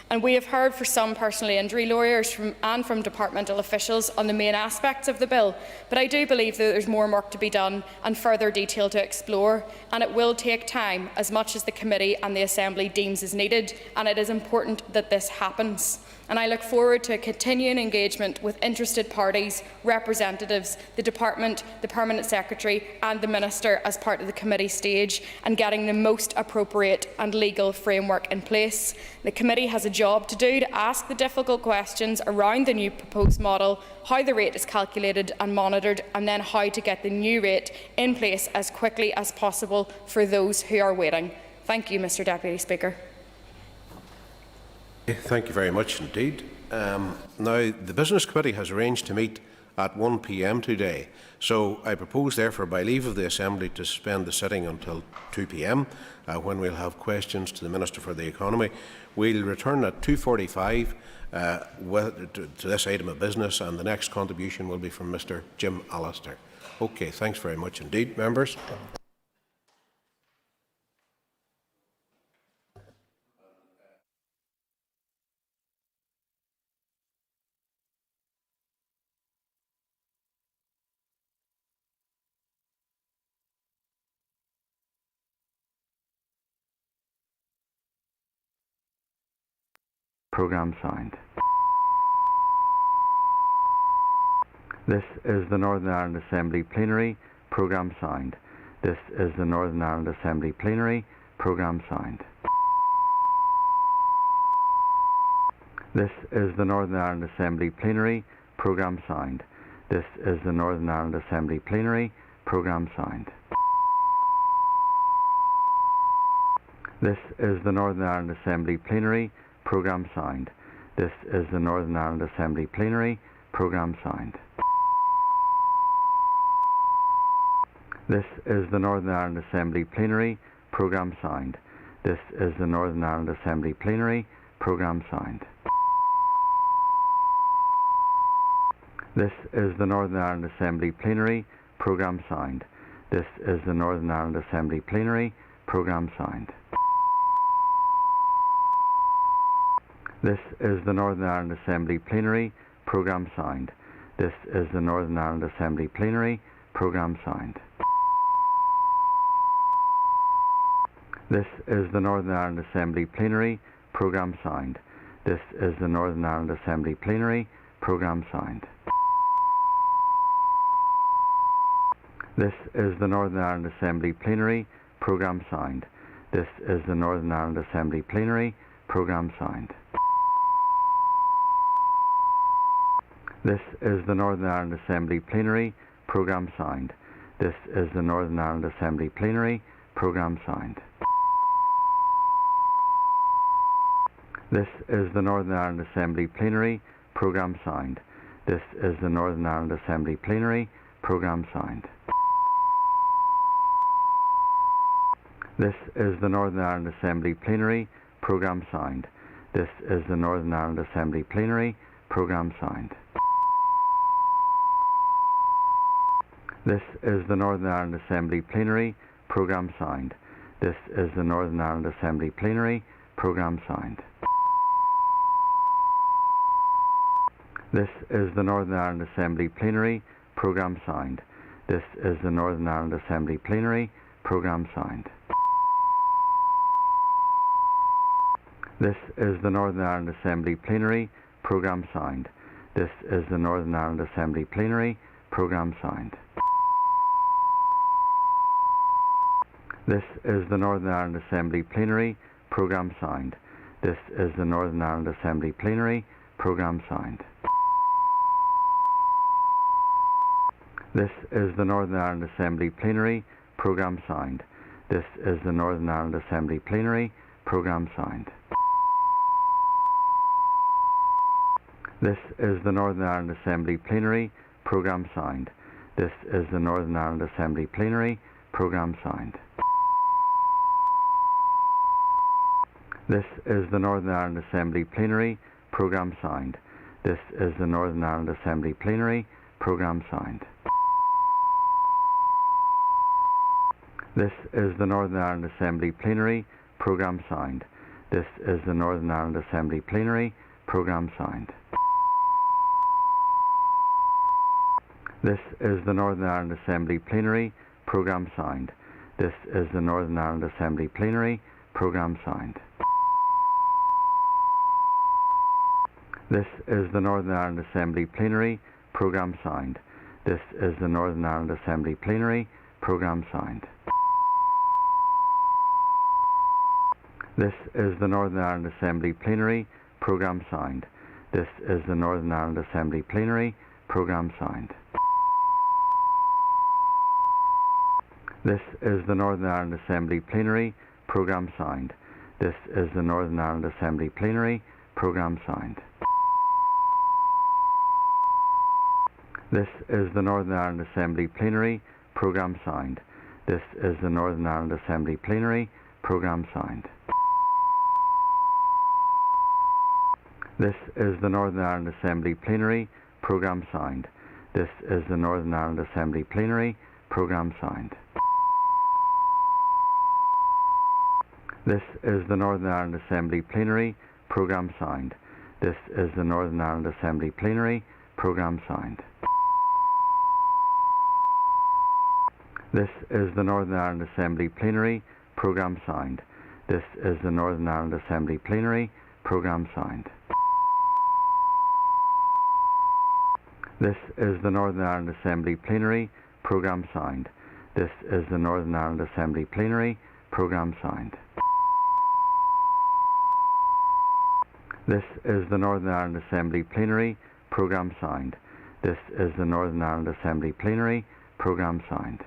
And we have heard from some personal injury lawyers and from departmental officials on the main aspects of the bill, but I do believe that there is more work to be done and further detail to explore, and it will take time, as much as the committee and the Assembly deems is needed, and it is important that this happens. And I look forward to continuing engagement with interested parties, representatives, the Department, the Permanent Secretary and the Minister as part of the committee stage, and getting the most appropriate and legal framework in place. The committee has a job to do to ask the difficult questions around the new proposed model, how the rate is calculated and monitored, and then how to get the new rate in place as quickly as possible for those who are waiting. Thank you, Mr Deputy Speaker. Thank you very much indeed. Now, the Business Committee has arranged to meet at 1 p.m. today, so I propose therefore by leave of the Assembly to suspend the sitting until 2 p.m. When we'll have questions to the Minister for the Economy. We'll return at 2:45 to this item of business, and the next contribution will be from Mr Jim Allister. Okay, thanks very much indeed, members. Programme signed. This is the Northern Ireland Assembly Plenary. Programme signed. This is the Northern Ireland Assembly Plenary. Programme signed. This is the Northern Ireland Assembly Plenary. Programme signed. This is the Northern Ireland Assembly Plenary. Programme signed. This is the Northern Ireland Assembly Plenary. Programme signed. This is the Northern Ireland Assembly Plenary. Programme signed. This is the Northern Ireland Assembly Plenary. Programme signed. This is the Northern Ireland Assembly Plenary. Programme signed. This is the Northern Ireland Assembly Plenary. Programme signed. This is the Northern Ireland Assembly Plenary. Programme signed. This is the Northern Ireland Assembly Plenary. Programme signed. This is the Northern Ireland Assembly Plenary. Programme signed. This is the Northern Ireland Assembly Plenary. Programme signed. This is the Northern Ireland Assembly Plenary. Programme signed. This is the Northern Ireland Assembly Plenary. Programme signed. This is the Northern Ireland Assembly Plenary. Programme signed. This is the Northern Ireland Assembly Plenary. Programme signed. This is the Northern Ireland Assembly Plenary. Programme signed. This is the Northern Ireland Assembly Plenary. Programme signed. This is the Northern Ireland Assembly Plenary. Programme signed. This is the Northern Ireland Assembly Plenary. Programme signed. This is the Northern Ireland Assembly Plenary. Programme signed. This is the Northern Ireland Assembly Plenary. Programme signed. This is the Northern Ireland Assembly Plenary. Programme signed. This is the Northern Ireland Assembly Plenary. Programme signed. This is the Northern Ireland Assembly Plenary. Programme signed. This is the Northern Ireland Assembly Plenary. Programme signed. This is the Northern Ireland Assembly Plenary. Programme signed. This is the Northern Ireland Assembly Plenary. Programme signed. This is the Northern Ireland Assembly Plenary. Programme signed. This is the Northern Ireland Assembly Plenary. Programme signed. This is the Northern Ireland Assembly Plenary. Programme signed. This is the Northern Ireland Assembly Plenary. Programme signed. This is the Northern Ireland Assembly Plenary. Programme signed. This is the Northern Ireland Assembly Plenary Programme Signed. This is the Northern Ireland Assembly Plenary Programme Signed. This is the Northern Ireland Assembly Plenary Programme Signed. This is the Northern Ireland Assembly Plenary Programme Signed. This is the Northern Ireland Assembly Plenary Programme Signed. This is the Northern Ireland Assembly Plenary Programme Signed. This is the Northern Ireland Assembly Plenary Programme Signed. This is the Northern Ireland Assembly Plenary Programme Signed. This is the Northern Ireland Assembly Plenary Programme Signed. This is the Northern Ireland Assembly Plenary Programme Signed. This is the Northern Ireland Assembly Plenary Programme Signed. This is the Northern Ireland Assembly Plenary Programme Signed. This is the Northern Ireland Assembly Plenary Programme Signed. This is the Northern Ireland Assembly Plenary Programme Signed. This is the Northern Ireland Assembly Plenary Programme Signed. This is the Northern Ireland Assembly Plenary Programme Signed. This is the Northern Ireland Assembly Plenary Programme Signed. This is the Northern Ireland Assembly Plenary Programme Signed. This is the Northern Ireland Assembly Plenary Programme Signed. This is the Northern Ireland Assembly Plenary Programme Signed. This is the Northern Ireland Assembly Plenary Programme Signed. This is the Northern Ireland Assembly Plenary Programme Signed. This is the Northern Ireland Assembly Plenary Programme Signed. This is the Northern Ireland Assembly Plenary Programme Signed.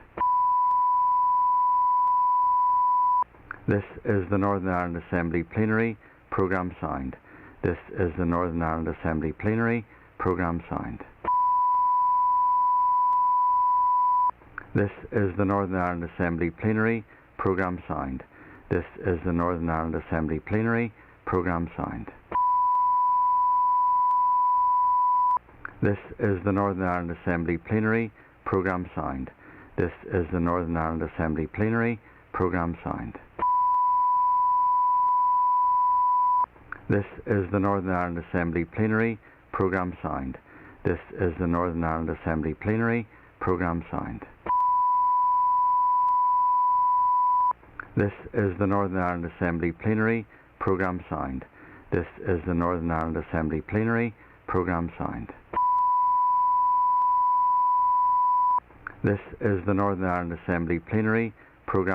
This is the Northern Ireland Assembly Plenary Programme Signed. This is the Northern Ireland Assembly Plenary Programme Signed. This is the Northern Ireland Assembly Plenary Programme Signed. This is the Northern Ireland Assembly Plenary Programme Signed. This is the Northern Ireland Assembly Plenary Programme Signed. This is the Northern Ireland Assembly Plenary Programme Signed. This is the Northern Ireland Assembly Plenary Programme Signed. This is the Northern Ireland Assembly Plenary Programme Signed. This is the Northern Ireland Assembly Plenary Programme Signed. This is the Northern Ireland Assembly Plenary Programme Signed. This is the Northern Ireland Assembly Plenary Programme Signed. This is the Northern Ireland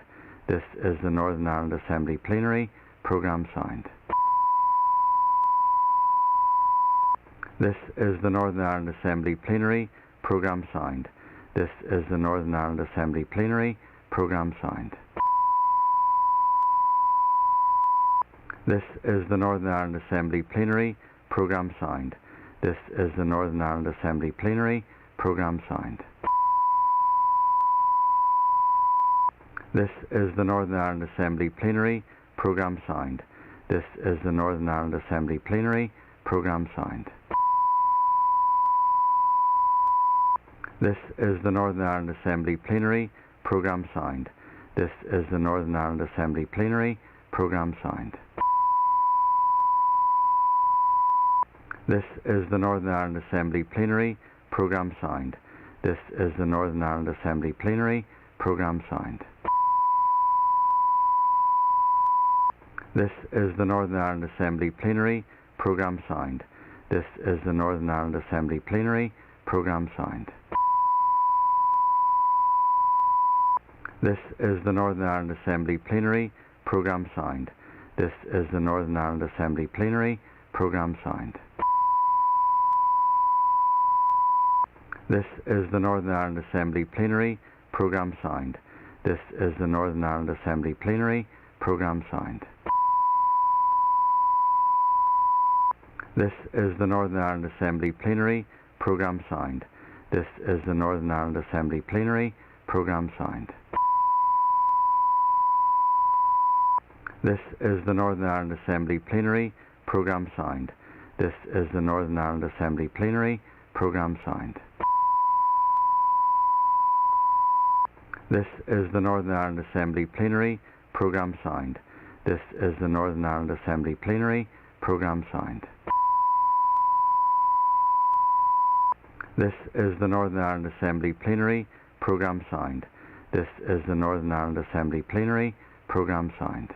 Assembly Plenary Programme Signed. This is the Northern Ireland Assembly Plenary Programme Signed. This is the Northern Ireland Assembly Plenary Programme Signed. This is the Northern Ireland Assembly Plenary Programme Signed. This is the Northern Ireland Assembly Plenary Programme Signed. This is the Northern Ireland Assembly Plenary Programme Signed. This is the Northern Ireland Assembly Plenary Programme Signed. This is the Northern Ireland Assembly Plenary Programme Signed. This is the Northern Ireland Assembly Plenary Programme Signed. This is the Northern Ireland Assembly Plenary Programme Signed. This is the Northern Ireland Assembly Plenary Programme Signed. This is the Northern Ireland Assembly Plenary Programme Signed. This is the Northern Ireland Assembly Plenary Programme Signed. This is the Northern Ireland Assembly Plenary Programme Signed. This is the Northern Ireland Assembly Plenary Programme Signed. This is the Northern Ireland Assembly Plenary Programme Signed. This is the Northern Ireland Assembly Plenary Programme Signed. This is the Northern Ireland Assembly Plenary Programme Signed. This is the Northern Ireland Assembly Plenary Programme Signed. This is the Northern Ireland Assembly Plenary Programme signed. This is the Northern Ireland Assembly Plenary Programme signed. This is the Northern Ireland Assembly Plenary Programme signed. This is the Northern Ireland Assembly Plenary Programme signed. This is the Northern Ireland Assembly Plenary Programme signed. This is the Northern Ireland Assembly Plenary Programme signed.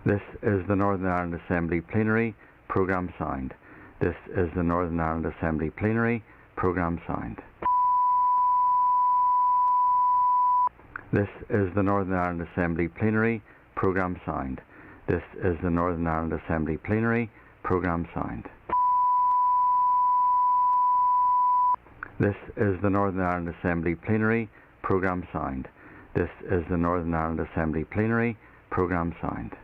This is the Northern Ireland Assembly Plenary Programme signed. This is the Northern Ireland Assembly Plenary Programme signed. This is the Northern Ireland Assembly Plenary Programme signed. This is the Northern Ireland Assembly Plenary Programme signed. This is the Northern Ireland Assembly Plenary Programme signed. This is the Northern Ireland Assembly Plenary Programme signed.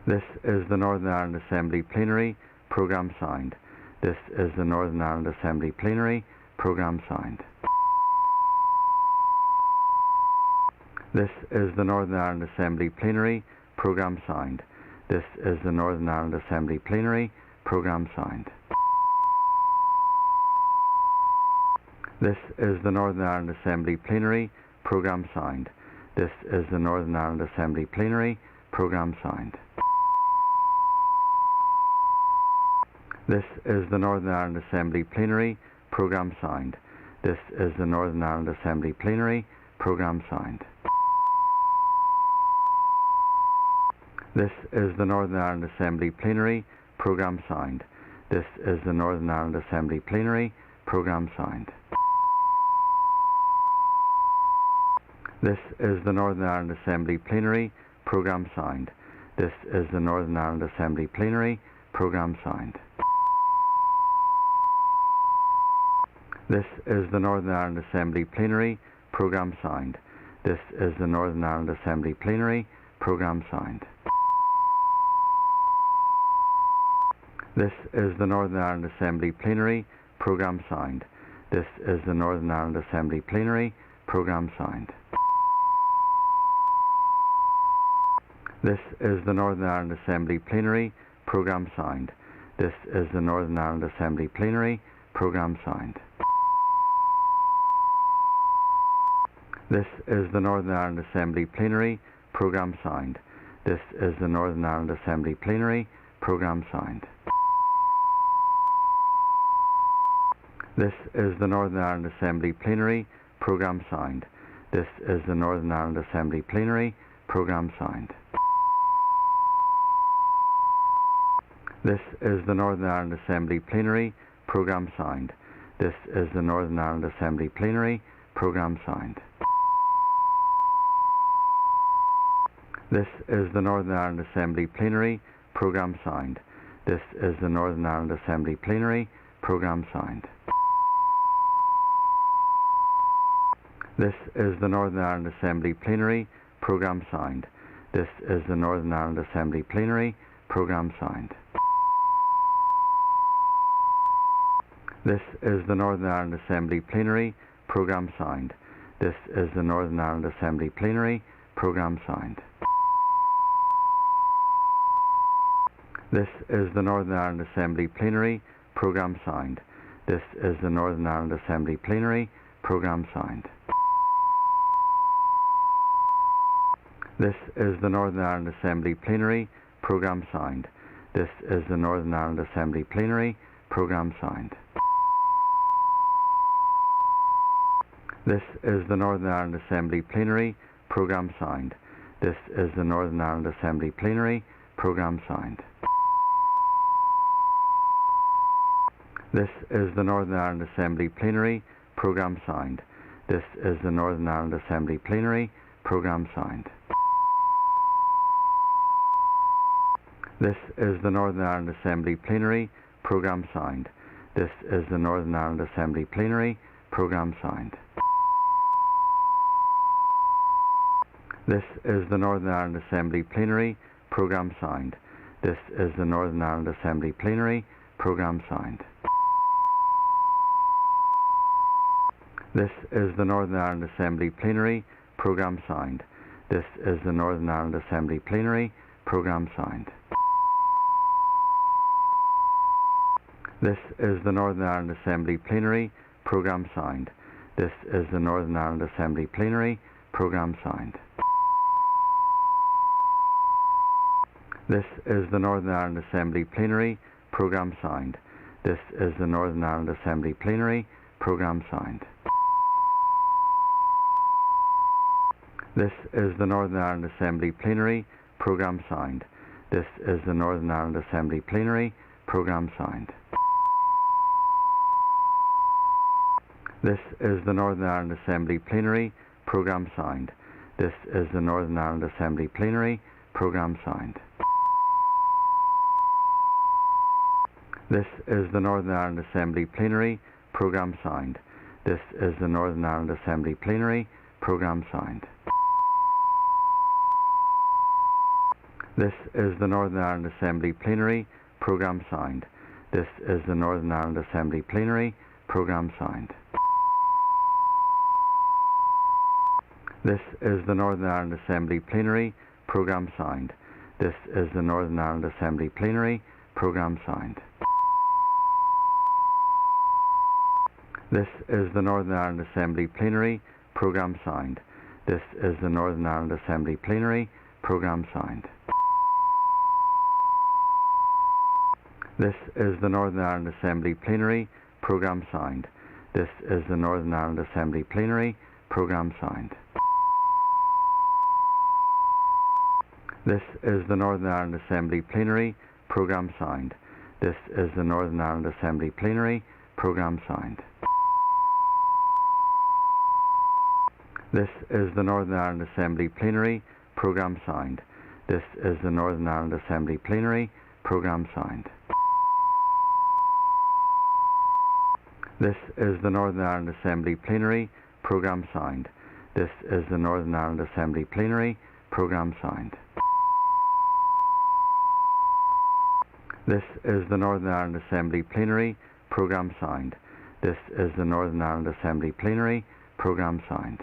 This is the Northern Ireland Assembly Plenary Programme signed. This is the Northern Ireland Assembly Plenary Programme signed. This is the Northern Ireland Assembly Plenary Programme signed. This is the Northern Ireland Assembly Plenary Programme signed. This is the Northern Ireland Assembly Plenary Programme signed. This is the Northern Ireland Assembly Plenary Programme signed. This is the Northern Ireland Assembly Plenary Programme signed. This is the Northern Ireland Assembly Plenary Programme signed. This is the Northern Ireland Assembly Plenary Programme signed. This is the Northern Ireland Assembly Plenary Programme signed. This is the Northern Ireland Assembly Plenary Programme signed. This is the Northern Ireland Assembly Plenary Programme signed. This is the Northern Ireland Assembly Plenary Programme signed. This is the Northern Ireland Assembly Plenary Programme signed. This is the Northern Ireland Assembly Plenary Programme signed. This is the Northern Ireland Assembly Plenary Programme signed. This is the Northern Ireland Assembly Plenary Programme signed. This is the Northern Ireland Assembly Plenary Programme signed. This is the Northern Ireland Assembly Plenary Programme signed. This is the Northern Ireland Assembly Plenary Programme signed. This is the Northern Ireland Assembly Plenary Programme signed. This is the Northern Ireland Assembly Plenary Programme signed. This is the Northern Ireland Assembly Plenary Programme signed. This is the Northern Ireland Assembly Plenary Programme signed. This is the Northern Ireland Assembly Plenary Programme signed. This is the Northern Ireland Assembly Plenary Programme signed. This is the Northern Ireland Assembly Plenary Programme signed. This is the Northern Ireland Assembly Plenary Programme signed. This is the Northern Ireland Assembly Plenary Programme signed. This is the Northern Ireland Assembly Plenary Programme signed. This is the Northern Ireland Assembly Plenary Programme signed. This is the Northern Ireland Assembly Plenary Programme signed. This is the Northern Ireland Assembly Plenary Programme signed. This is the Northern Ireland Assembly Plenary Programme signed. This is the Northern Ireland Assembly Plenary Programme signed. This is the Northern Ireland Assembly Plenary Programme signed. This is the Northern Ireland Assembly Plenary Programme signed. This is the Northern Ireland Assembly Plenary Programme signed. This is the Northern Ireland Assembly Plenary Programme signed. This is the Northern Ireland Assembly Plenary Programme signed. This is the Northern Ireland Assembly Plenary Programme signed. This is the Northern Ireland Assembly Plenary Programme signed. This is the Northern Ireland Assembly Plenary Programme signed. This is the Northern Ireland Assembly Plenary Programme signed. This is the Northern Ireland Assembly Plenary Programme signed. This is the Northern Ireland Assembly Plenary Programme signed. This is the Northern Ireland Assembly Plenary Programme signed. This is the Northern Ireland Assembly Plenary Programme signed. This is the Northern Ireland Assembly Plenary Programme signed. This is the Northern Ireland Assembly Plenary Programme signed. This is the Northern Ireland Assembly Plenary Programme signed. This is the Northern Ireland Assembly Plenary Programme signed. This is the Northern Ireland Assembly Plenary Programme signed. This is the Northern Ireland Assembly Plenary Programme signed. This is the Northern Ireland Assembly Plenary Programme signed. This is the Northern Ireland Assembly Plenary Programme signed. This is the Northern Ireland Assembly Plenary Programme signed. This is the Northern Ireland Assembly Plenary Programme signed. This is the Northern Ireland Assembly Plenary Programme signed. This is the Northern Ireland Assembly Plenary Programme signed. This is the Northern Ireland Assembly Plenary Programme signed. This is the Northern Ireland Assembly Plenary Programme signed. This is the Northern Ireland Assembly Plenary Programme signed. This is the Northern Ireland Assembly Plenary Programme signed. This is the Northern Ireland Assembly Plenary Programme signed. This is the Northern Ireland Assembly Plenary Programme signed. This is the Northern Ireland Assembly Plenary Programme signed. This is the Northern Ireland Assembly Plenary Programme signed. This is the Northern Ireland Assembly Plenary Programme signed. This is the Northern Ireland Assembly Plenary Programme signed.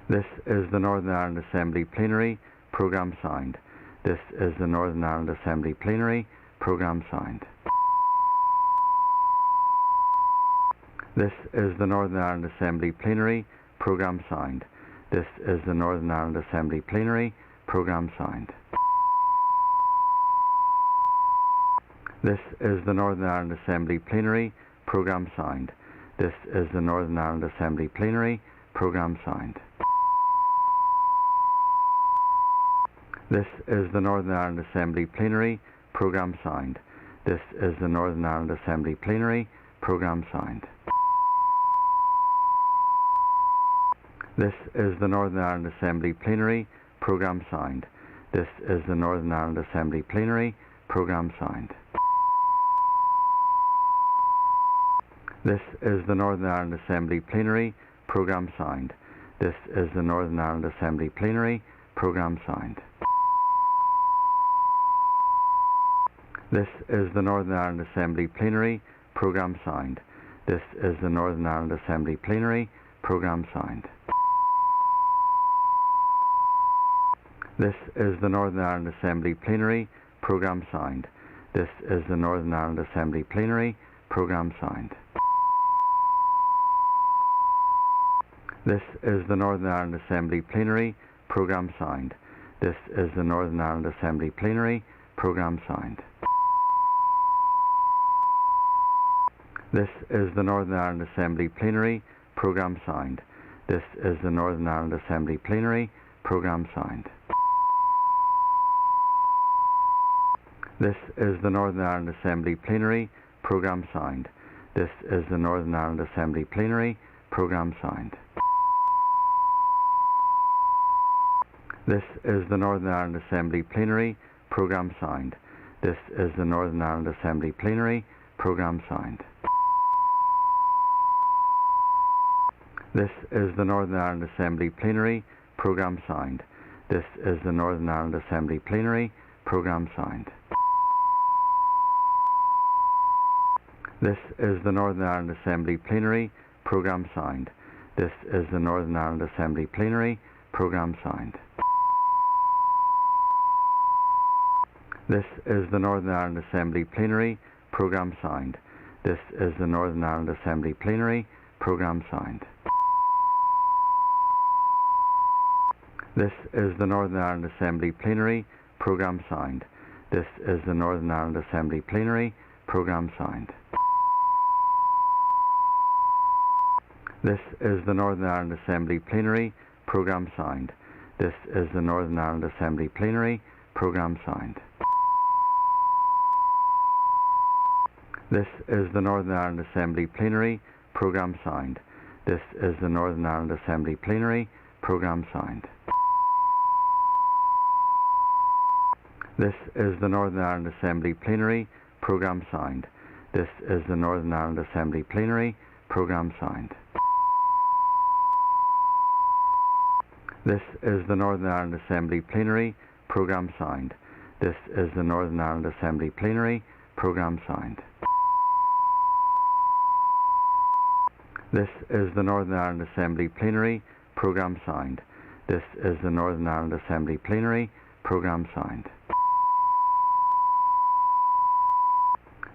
This is the Northern Ireland Assembly Plenary Programme signed. This is the Northern Ireland Assembly Plenary Programme signed. This is the Northern Ireland Assembly Plenary Programme signed. This is the Northern Ireland Assembly Plenary Programme signed. This is the Northern Ireland Assembly Plenary Programme signed. This is the Northern Ireland Assembly Plenary Programme signed. This is the Northern Ireland Assembly Plenary Programme signed. This is the Northern Ireland Assembly Plenary Programme signed. This is the Northern Ireland Assembly Plenary Programme signed. This is the Northern Ireland Assembly Plenary Programme signed. This is the Northern Ireland Assembly Plenary Programme signed. This is the Northern Ireland Assembly Plenary Programme signed. This is the Northern Ireland Assembly Plenary Programme signed. This is the Northern Ireland Assembly Plenary Programme signed. This is the Northern Ireland Assembly Plenary Programme signed. This is the Northern Ireland Assembly Plenary Programme signed. This is the Northern Ireland Assembly Plenary Programme signed. This is the Northern Ireland Assembly Plenary Programme signed. This is the Northern Ireland Assembly Plenary Programme signed. This is the Northern Ireland Assembly Plenary Programme signed. This is the Northern Ireland Assembly Plenary Programme signed. This is the Northern Ireland Assembly Plenary Programme signed. This is the Northern Ireland Assembly Plenary Programme signed. This is the Northern Ireland Assembly Plenary Programme signed. This is the Northern Ireland Assembly Plenary Programme signed. This is the Northern Ireland Assembly Plenary Programme signed. This is the Northern Ireland Assembly Plenary Programme signed. This is the Northern Ireland Assembly Plenary Programme signed. This is the Northern Ireland Assembly Plenary Programme signed. This is the Northern Ireland Assembly Plenary Programme signed. This is the Northern Ireland Assembly Plenary Programme signed. This is the Northern Ireland Assembly Plenary Programme signed. This is the Northern Ireland Assembly Plenary Programme signed. This is the Northern Ireland Assembly Plenary Programme signed. This is the Northern Ireland Assembly Plenary Programme signed. This is the Northern Ireland Assembly Plenary Programme signed. This is the Northern Ireland Assembly Plenary Programme signed. This is the Northern Ireland Assembly Plenary Programme signed. This is the Northern Ireland Assembly Plenary Programme signed. This is the Northern Ireland Assembly Plenary Programme signed. This is the Northern Ireland Assembly Plenary Programme signed. This is the Northern Ireland Assembly Plenary Programme signed.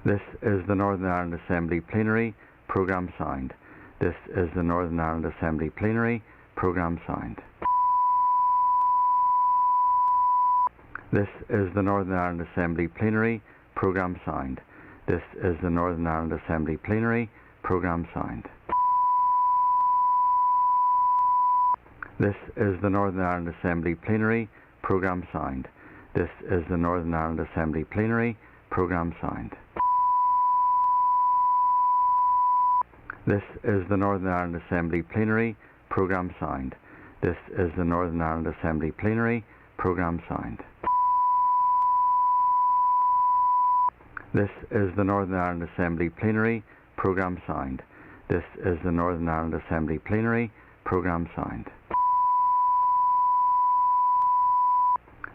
This is the Northern Ireland Assembly Plenary Programme signed. This is the Northern Ireland Assembly Plenary Programme signed. This is the Northern Ireland Assembly Plenary Programme signed. This is the Northern Ireland Assembly Plenary Programme signed. This is the Northern Ireland Assembly Plenary Programme signed. This is the Northern Ireland Assembly Plenary Programme signed. This is the Northern Ireland Assembly Plenary Programme signed. This is the Northern Ireland Assembly Plenary Programme signed. This is the Northern Ireland Assembly Plenary Programme signed. This is the Northern Ireland Assembly Plenary Programme signed.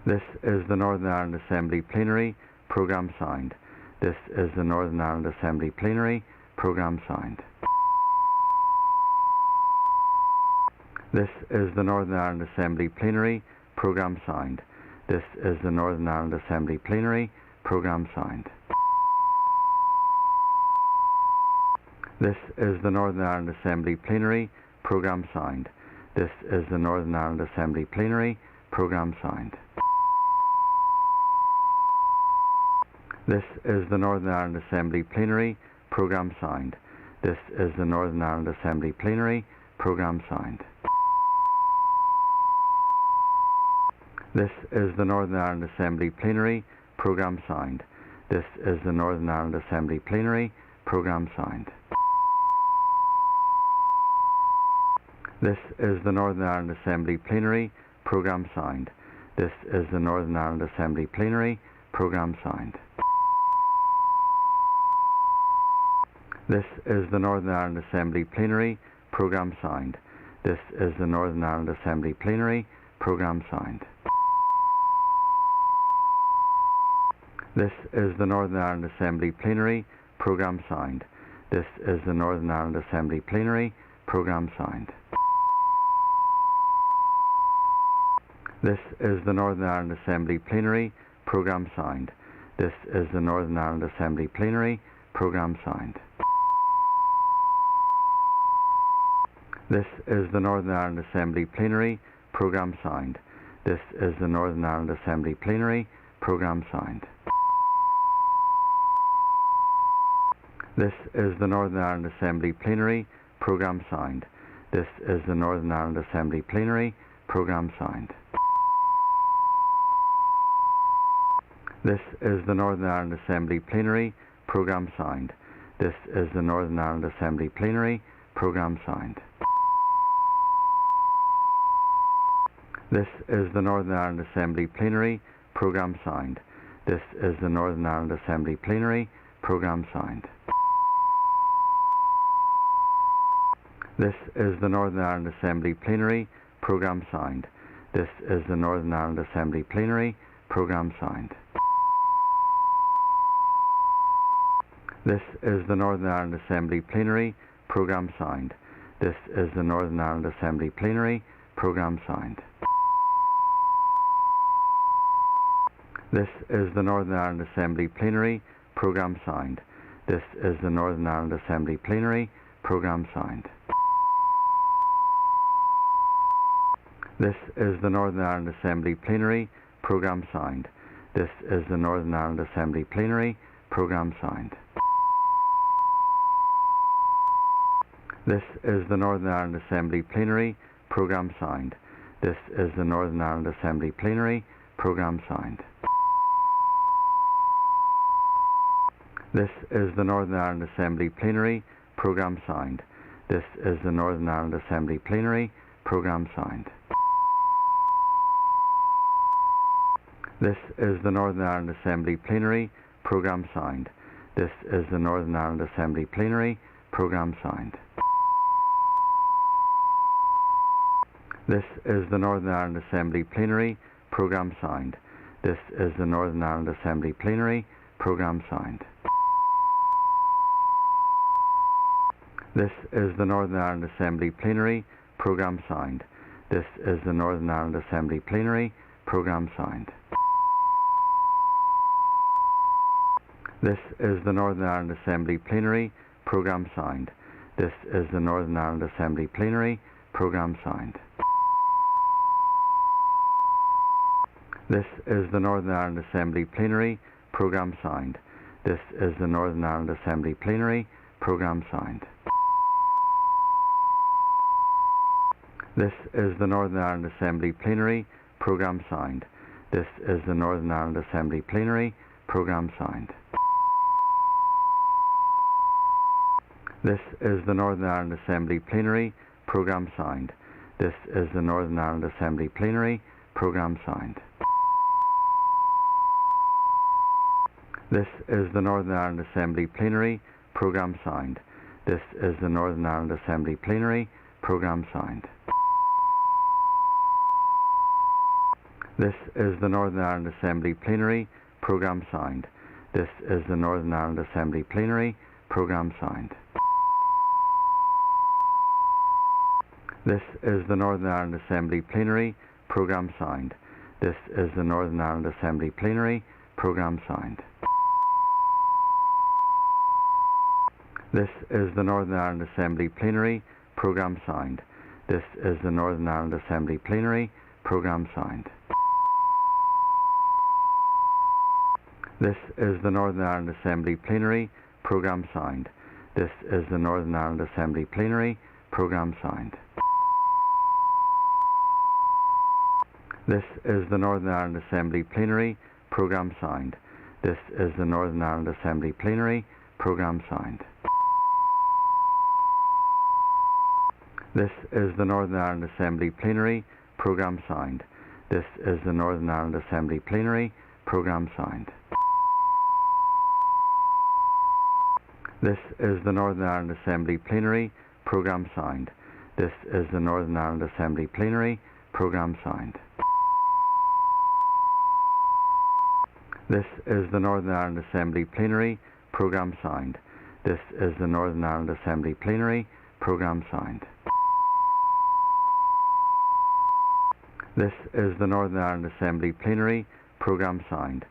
This is the Northern Ireland Assembly Plenary Programme signed. This is the Northern Ireland Assembly Plenary Programme signed. This is the Northern Ireland Assembly Plenary Programme signed. This is the Northern Ireland Assembly Plenary Programme signed. This is the Northern Ireland Assembly Plenary Programme signed. This is the Northern Ireland Assembly Plenary Programme signed. This is the Northern Ireland Assembly Plenary Programme signed. This is the Northern Ireland Assembly Plenary Programme signed. This is the Northern Ireland Assembly Plenary Programme signed. This is the Northern Ireland Assembly Plenary Programme signed. This is the Northern Ireland Assembly Plenary Programme signed. This is the Northern Ireland Assembly Plenary Programme signed. This is the Northern Ireland Assembly Plenary Programme signed. This is the Northern Ireland Assembly Plenary Programme signed. This is the Northern Ireland Assembly Plenary Programme signed. This is the Northern Ireland Assembly Plenary Programme signed. This is the Northern Ireland Assembly Plenary Programme signed. This is the Northern Ireland Assembly Plenary Programme signed. This is the Northern Ireland Assembly Plenary Programme signed. This is the Northern Ireland Assembly Plenary Programme signed. This is the Northern Ireland Assembly Plenary Programme signed. This is the Northern Ireland Assembly Plenary Programme signed. This is the Northern Ireland Assembly Plenary Programme signed. This is the Northern Ireland Assembly Plenary Programme signed. This is the Northern Ireland Assembly Plenary Programme signed. This is the Northern Ireland Assembly Plenary Programme signed. This is the Northern Ireland Assembly Plenary Programme signed. This is the Northern Ireland Assembly Plenary Programme signed. This is the Northern Ireland Assembly Plenary Programme signed. This is the Northern Ireland Assembly Plenary Programme signed. This is the Northern Ireland Assembly Plenary Programme signed. This is the Northern Ireland Assembly Plenary Programme signed. This is the Northern Ireland Assembly Plenary Programme signed. This is the Northern Ireland Assembly Plenary Programme signed. This is the Northern Ireland Assembly Plenary Programme signed. This is the Northern Ireland Assembly Plenary Programme signed. This is the Northern Ireland Assembly Plenary Programme signed. This is the Northern Ireland Assembly Plenary Programme signed. This is the Northern Ireland Assembly Plenary Programme signed. This is the Northern Ireland Assembly Plenary Programme signed. This is the Northern Ireland Assembly Plenary Programme signed. This is the Northern Ireland Assembly Plenary Programme signed. This is the Northern Ireland Assembly Plenary Programme signed. This is the Northern Ireland Assembly Plenary Programme signed. This is the Northern Ireland Assembly Plenary Programme signed. This is the Northern Ireland Assembly Plenary Programme signed. This is the Northern Ireland Assembly Plenary Programme signed. This is the Northern Ireland Assembly Plenary Programme signed. This is the Northern Ireland Assembly Plenary Programme signed. This is the Northern Ireland Assembly Plenary Programme signed. This is the Northern Ireland Assembly Plenary Programme signed. This is the Northern Ireland Assembly Plenary Programme signed. This is the Northern Ireland Assembly Plenary Programme signed. This is the Northern Ireland Assembly Plenary Programme signed. This is the Northern Ireland Assembly Plenary Programme signed. This is the Northern Ireland Assembly Plenary Programme signed. This is the Northern Ireland Assembly Plenary Programme signed. This is the Northern Ireland Assembly Plenary Programme signed. This is the Northern Ireland Assembly Plenary Programme signed. This is the Northern Ireland Assembly Plenary Programme signed. This is the Northern Ireland Assembly Plenary Programme signed. This is the Northern Ireland Assembly Plenary Programme signed. This is the Northern Ireland Assembly Plenary Programme signed. This is the Northern Ireland Assembly Plenary Programme signed. This is the Northern Ireland Assembly Plenary Programme signed. This is the Northern Ireland Assembly Plenary Programme signed. This is the Northern Ireland Assembly Plenary Programme signed. This is the Northern Ireland Assembly Plenary Programme signed. This is the Northern Ireland Assembly Plenary Programme signed. This is the Northern Ireland Assembly Plenary Programme signed. This is the Northern Ireland Assembly Plenary Programme signed.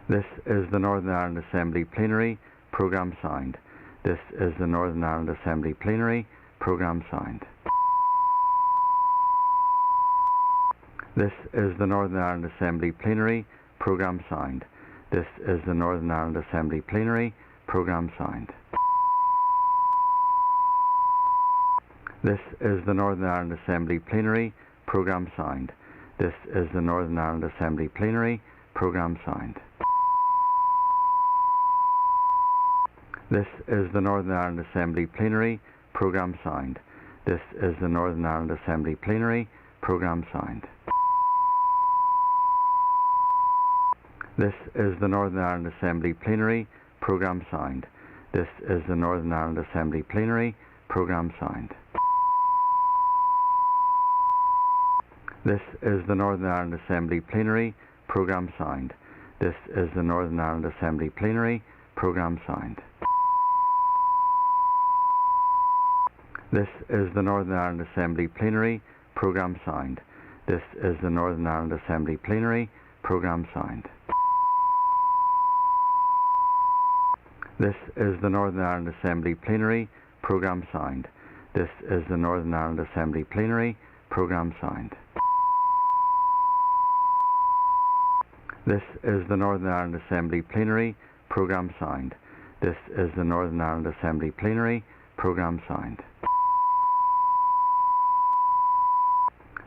This is the Northern Ireland Assembly Plenary Programme signed. This is the Northern Ireland Assembly Plenary Programme signed. This is the Northern Ireland Assembly Plenary Programme signed. This is the Northern Ireland Assembly Plenary Programme signed. This is the Northern Ireland Assembly Plenary Programme signed. This is the Northern Ireland Assembly Plenary Programme signed. This is the Northern Ireland Assembly Plenary Programme signed. This is the Northern Ireland Assembly Plenary Programme signed. This is the Northern Ireland Assembly Plenary Programme signed. This is the Northern Ireland Assembly Plenary Programme signed. This is the Northern Ireland Assembly Plenary Programme signed. This is the Northern Ireland Assembly Plenary Programme signed. This is the Northern Ireland Assembly Plenary Programme signed. This is the Northern Ireland Assembly Plenary Programme signed. This is the Northern Ireland Assembly Plenary Programme signed. This is the Northern Ireland Assembly Plenary Programme signed. This is the Northern Ireland Assembly Plenary Programme signed. This is the Northern Ireland Assembly Plenary Programme signed. This is the Northern Ireland Assembly Plenary Programme signed.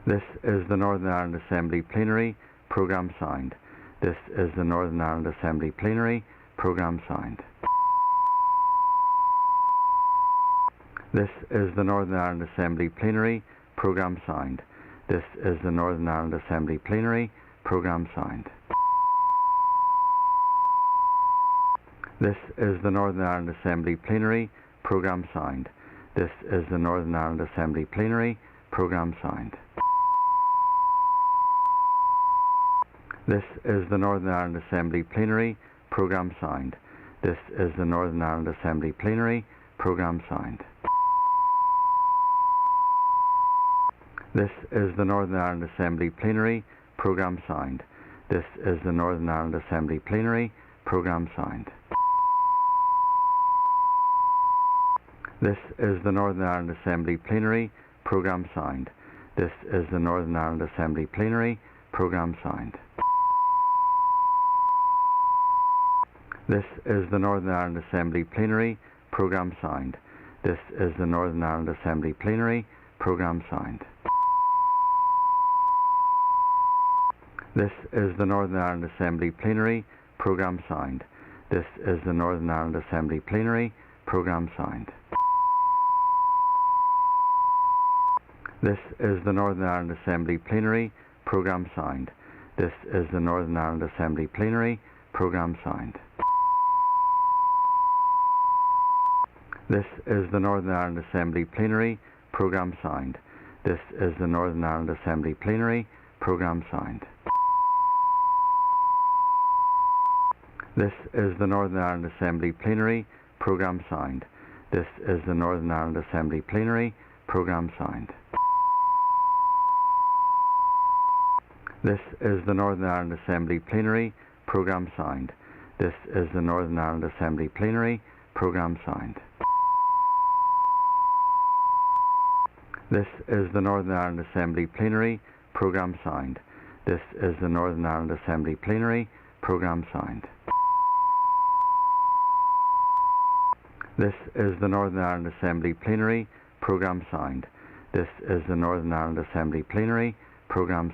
This is the Northern Ireland Assembly Plenary Programme signed. This is the Northern Ireland Assembly Plenary Programme signed. This is the Northern Ireland Assembly Plenary Programme signed. This is the Northern Ireland Assembly Plenary Programme signed. This is the Northern Ireland Assembly Plenary Programme signed. This is the Northern Ireland Assembly Plenary Programme signed. This is the Northern Ireland Assembly Plenary Programme signed. This is the Northern Ireland Assembly Plenary Programme signed. This is the Northern Ireland Assembly Plenary Programme signed. This is the Northern Ireland Assembly Plenary Programme signed. This is the Northern Ireland Assembly Plenary Programme signed. This is the Northern Ireland Assembly Plenary Programme signed. This is the Northern Ireland Assembly Plenary Programme signed. This is the Northern Ireland Assembly Plenary Programme signed. This is the Northern Ireland Assembly Plenary Programme signed. This is the Northern Ireland Assembly Plenary Programme signed. This is the Northern Ireland Assembly Plenary Programme signed. This is the Northern Ireland Assembly Plenary Programme signed. This is the Northern Ireland Assembly Plenary Programme signed. This is the Northern Ireland Assembly Plenary Programme signed. This is the Northern Ireland Assembly Plenary Programme signed. This is the Northern Ireland Assembly Plenary Programme signed. This is the Northern Ireland Assembly Plenary Programme signed. This is the Northern Ireland Assembly Plenary Programme signed. This is the Northern Ireland Assembly Plenary Programme signed. This is the Northern Ireland Assembly Plenary Programme signed. This is the Northern Ireland Assembly Plenary Programme signed. This is the Northern Ireland Assembly Plenary Programme signed. This is the Northern Ireland Assembly Plenary Programme signed.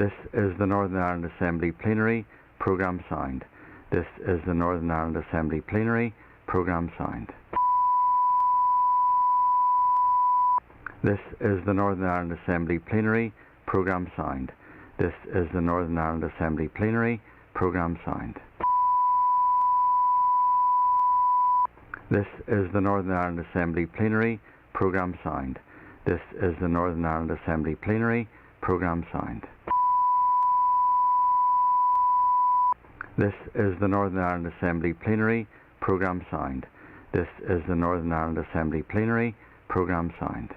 This is the Northern Ireland Assembly Plenary Programme signed. This is the Northern Ireland Assembly Plenary Programme signed. This is the Northern Ireland Assembly Plenary Programme signed. This is the Northern Ireland Assembly Plenary Programme signed. This is the Northern Ireland Assembly Plenary Programme signed. This is the Northern Ireland Assembly Plenary Programme signed. This is the Northern Ireland Assembly Plenary Programme signed.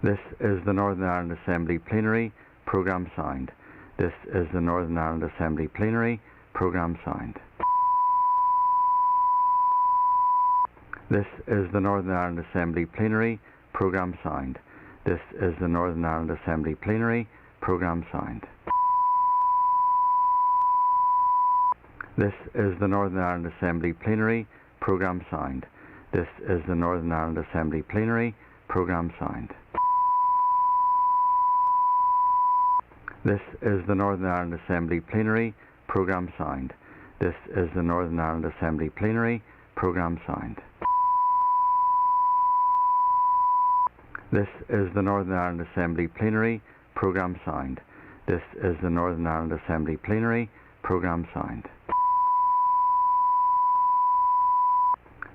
This is the Northern Ireland Assembly Plenary Programme signed. This is the Northern Ireland Assembly Plenary Programme signed. This is the Northern Ireland Assembly Plenary Programme signed. This is the Northern Ireland Assembly Plenary Programme signed. This is the Northern Ireland Assembly Plenary Programme signed. This is the Northern Ireland Assembly Plenary Programme signed. This is the Northern Ireland Assembly Plenary Programme signed. This is the Northern Ireland Assembly Plenary Programme signed. This is the Northern Ireland Assembly Plenary Programme signed. This is the Northern Ireland Assembly Plenary Programme signed.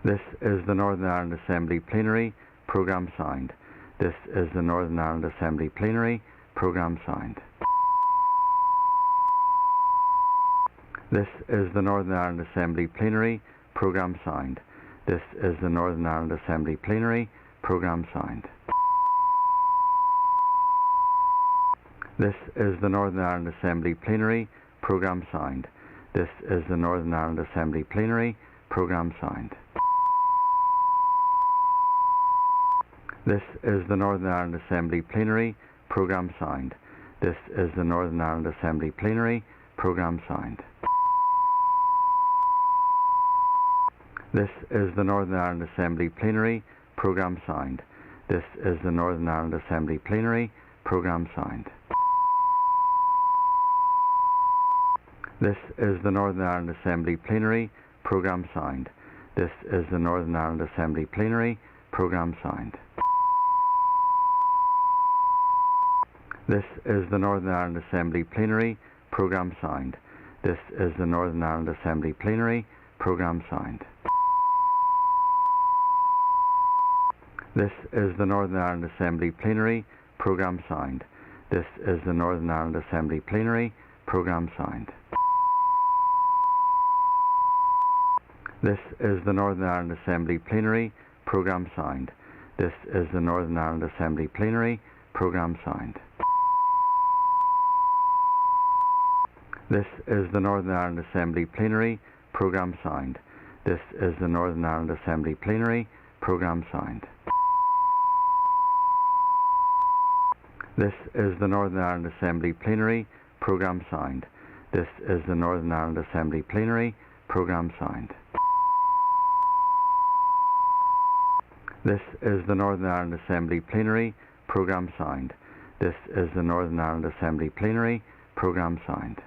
This is the Northern Ireland Assembly Plenary Programme signed. This is the Northern Ireland Assembly Plenary Programme signed. This is the Northern Ireland Assembly Plenary Programme signed. This is the Northern Ireland Assembly Plenary Programme signed. This is the Northern Ireland Assembly Plenary Programme signed. This is the Northern Ireland Assembly Plenary Programme signed. This is the Northern Ireland Assembly Plenary Programme signed. This is the Northern Ireland Assembly Plenary Programme signed. This is the Northern Ireland Assembly Plenary Programme signed. This is the Northern Ireland Assembly Plenary Programme signed. This is the Northern Ireland Assembly Plenary Programme signed. This is the Northern Ireland Assembly Plenary Programme signed. This is the Northern Ireland Assembly Plenary Programme signed. This is the Northern Ireland Assembly Plenary Programme signed. This is the Northern Ireland Assembly Plenary Programme signed. This is the Northern Ireland Assembly Plenary Programme signed. This is the Northern Ireland Assembly Plenary Programme signed. This is the Northern Ireland Assembly Plenary Programme signed. This is the Northern Ireland Assembly Plenary Programme signed. This is the Northern Ireland Assembly Plenary Programme signed. This is the Northern Ireland Assembly Plenary Programme signed. This is the Northern Ireland Assembly Plenary Programme signed. This is the Northern Ireland Assembly Plenary Programme signed. This is the Northern Ireland Assembly Plenary Programme signed.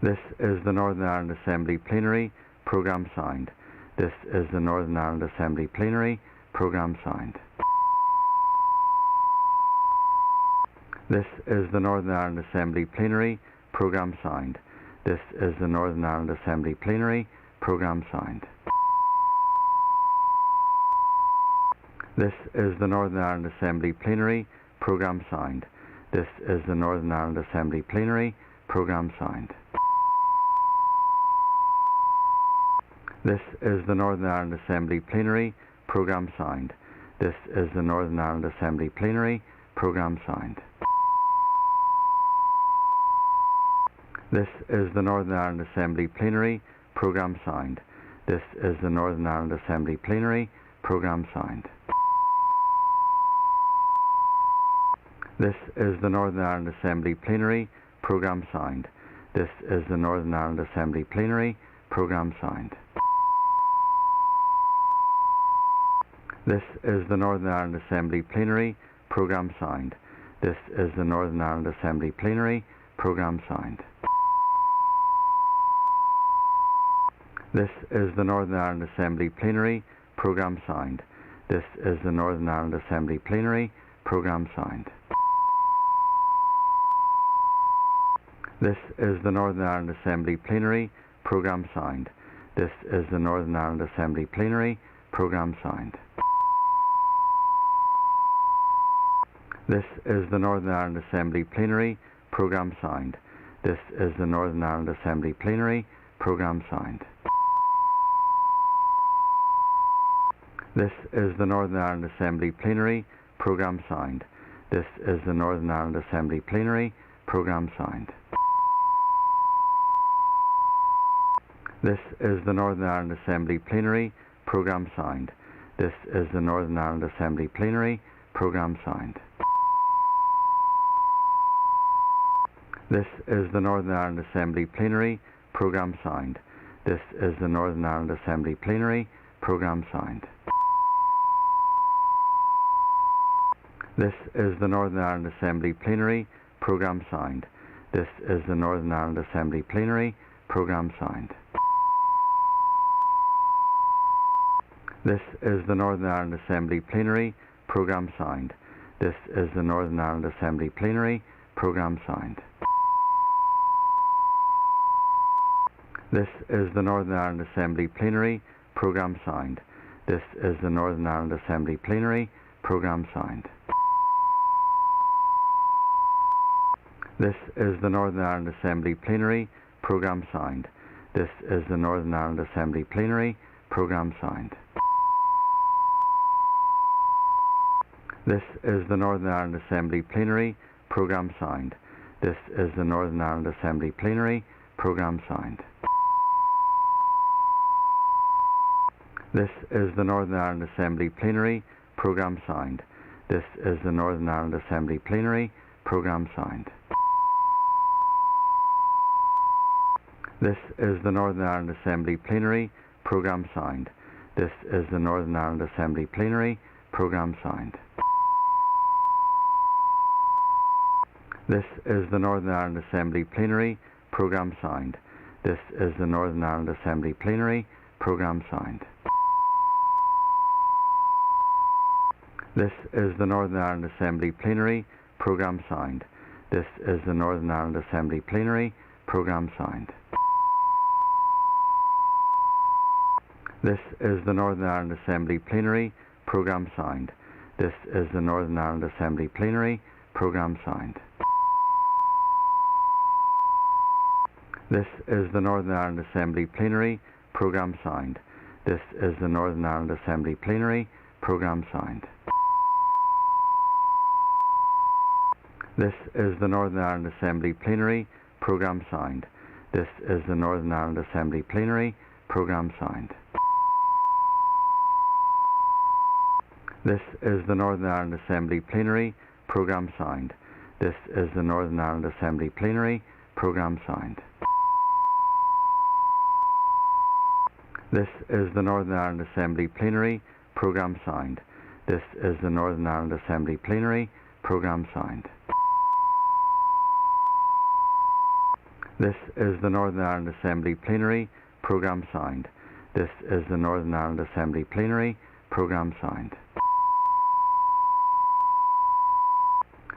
This is the Northern Ireland Assembly Plenary Programme signed. This is the Northern Ireland Assembly Plenary Programme signed. This is the Northern Ireland Assembly Plenary Programme signed. This is the Northern Ireland Assembly Plenary Programme signed. This is the Northern Ireland Assembly Plenary Programme signed. This is the Northern Ireland Assembly Plenary Programme signed. This is the Northern Ireland Assembly Plenary Programme signed. This is the Northern Ireland Assembly Plenary Programme signed. This is the Northern Ireland Assembly Plenary Programme signed. This is the Northern Ireland Assembly Plenary Programme signed. This is the Northern Ireland Assembly Plenary Programme signed. This is the Northern Ireland Assembly Plenary Programme signed. This is the Northern Ireland Assembly Plenary Programme signed. This is the Northern Ireland Assembly Plenary Programme signed. This is the Northern Ireland Assembly Plenary Programme signed. This is the Northern Ireland Assembly Plenary Programme signed. This is the Northern Ireland Assembly Plenary Programme signed. This is the Northern Ireland Assembly Plenary Programme signed. This is the Northern Ireland Assembly Plenary Programme signed. This is the Northern Ireland Assembly Plenary Programme signed. This is the Northern Ireland Assembly Plenary Programme signed. This is the Northern Ireland Assembly Plenary Programme signed. This is the Northern Ireland Assembly Plenary Programme signed. This is the Northern Ireland Assembly Plenary Programme signed. This is the Northern Ireland Assembly Plenary Programme signed. This is the Northern Ireland Assembly Plenary Programme signed. This is the Northern Ireland Assembly Plenary Programme signed. This is the Northern Ireland Assembly Plenary Programme signed. This is the Northern Ireland Assembly Plenary Programme signed. This is the Northern Ireland Assembly Plenary Programme signed. This is the Northern Ireland Assembly Plenary Programme signed. This is the Northern Ireland Assembly Plenary Programme signed. This is the Northern Ireland Assembly Plenary Programme signed. This is the Northern Ireland Assembly Plenary Programme signed. This is the Northern Ireland Assembly Plenary Programme signed. This is the Northern Ireland Assembly Plenary Programme signed. This is the Northern Ireland Assembly Plenary Programme signed. This is the Northern Ireland Assembly Plenary Programme signed. This is the Northern Ireland Assembly Plenary Programme signed. This is the Northern Ireland Assembly Plenary Programme signed. This is the Northern Ireland Assembly Plenary Programme signed. This is the Northern Ireland Assembly Plenary Programme signed. This is the Northern Ireland Assembly Plenary Programme signed. This is the Northern Ireland Assembly Plenary Programme signed. This is the Northern Ireland Assembly Plenary Programme signed. This is the Northern Ireland Assembly Plenary Programme signed. This is the Northern Ireland Assembly Plenary Programme signed. This is the Northern Ireland Assembly Plenary Programme signed. This is the Northern Ireland Assembly Plenary Programme signed. This is the Northern Ireland Assembly Plenary Programme signed. This is the Northern Ireland Assembly Plenary Programme signed. This is the Northern Ireland Assembly Plenary Programme signed. This is the Northern Ireland Assembly Plenary Programme signed. This is the Northern Ireland Assembly Plenary Programme signed. This is the Northern Ireland Assembly Plenary Programme signed. This is the Northern Ireland Assembly Plenary Programme signed.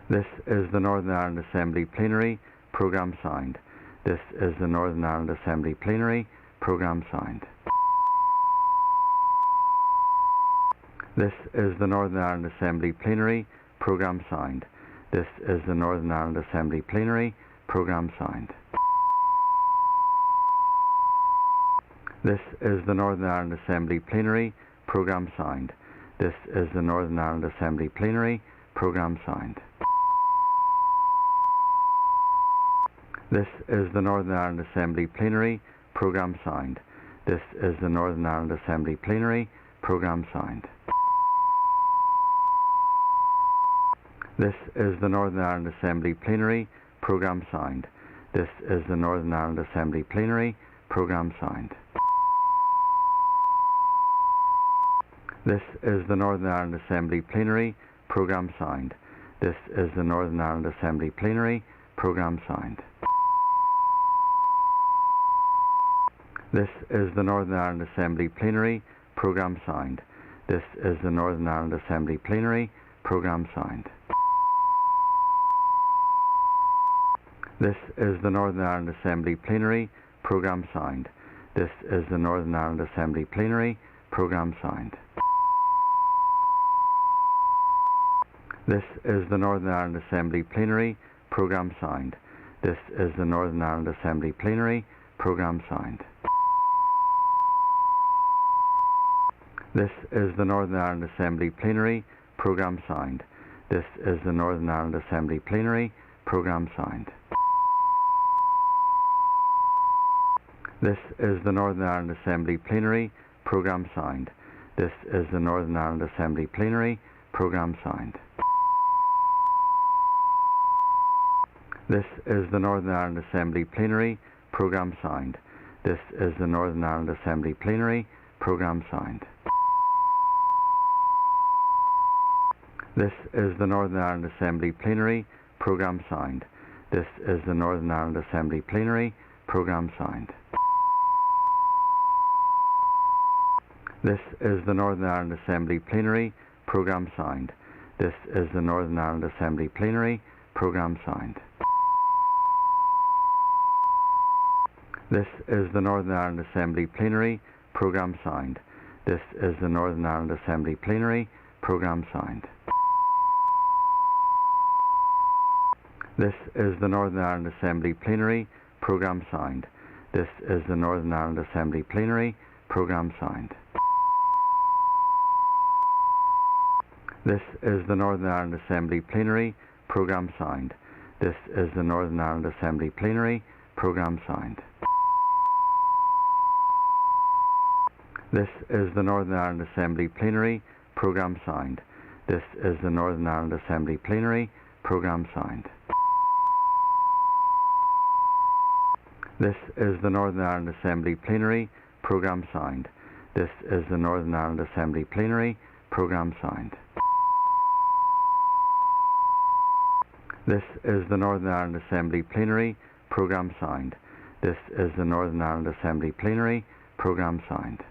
This is the Northern Ireland Assembly Plenary Programme signed. This is the Northern Ireland Assembly Plenary Programme signed. This is the Northern Ireland Assembly Plenary Programme signed. This is the Northern Ireland Assembly Plenary Programme signed. This is the Northern Ireland Assembly Plenary Programme signed. This is the Northern Ireland Assembly Plenary Programme signed. This is the Northern Ireland Assembly Plenary Programme signed. This is the Northern Ireland Assembly Plenary Programme signed. This is the Northern Ireland Assembly Plenary Programme signed. This is the Northern Ireland Assembly Plenary Programme signed. This is the Northern Ireland Assembly Plenary Programme signed. This is the Northern Ireland Assembly Plenary Programme signed. This is the Northern Ireland Assembly Plenary Programme signed. This is the Northern Ireland Assembly Plenary Programme signed. This is the Northern Ireland Assembly Plenary Programme signed. This is the Northern Ireland Assembly Plenary Programme signed. This is the Northern Ireland Assembly Plenary Programme signed. This is the Northern Ireland Assembly Plenary Programme signed. This is the Northern Ireland Assembly Plenary Programme signed. This is the Northern Ireland Assembly Plenary Programme signed. This is the Northern Ireland Assembly Plenary Programme signed. This is the Northern Ireland Assembly Plenary Programme signed. This is the Northern Ireland Assembly Plenary Programme signed. This is the Northern Ireland Assembly Plenary Programme signed. This is the Northern Ireland Assembly Plenary Programme signed. This is the Northern Ireland Assembly Plenary Programme signed. This is the Northern Ireland Assembly Plenary Programme signed. This is the Northern Ireland Assembly Plenary Programme signed. This is the Northern Ireland Assembly Plenary Programme signed. This is the Northern Ireland Assembly Plenary Programme signed. This is the Northern Ireland Assembly Plenary Programme signed. This is the Northern Ireland Assembly Plenary Programme signed. This is the Northern Ireland Assembly Plenary Programme signed. This is the Northern Ireland Assembly Plenary Programme signed. This is the Northern Ireland Assembly Plenary Programme signed. This is the Northern Ireland Assembly Plenary Programme signed. This is the Northern Ireland Assembly Plenary Programme signed. This is the Northern Ireland Assembly Plenary Programme signed. This is the Northern Ireland Assembly Plenary Programme signed. This is the Northern Ireland Assembly Plenary Programme signed.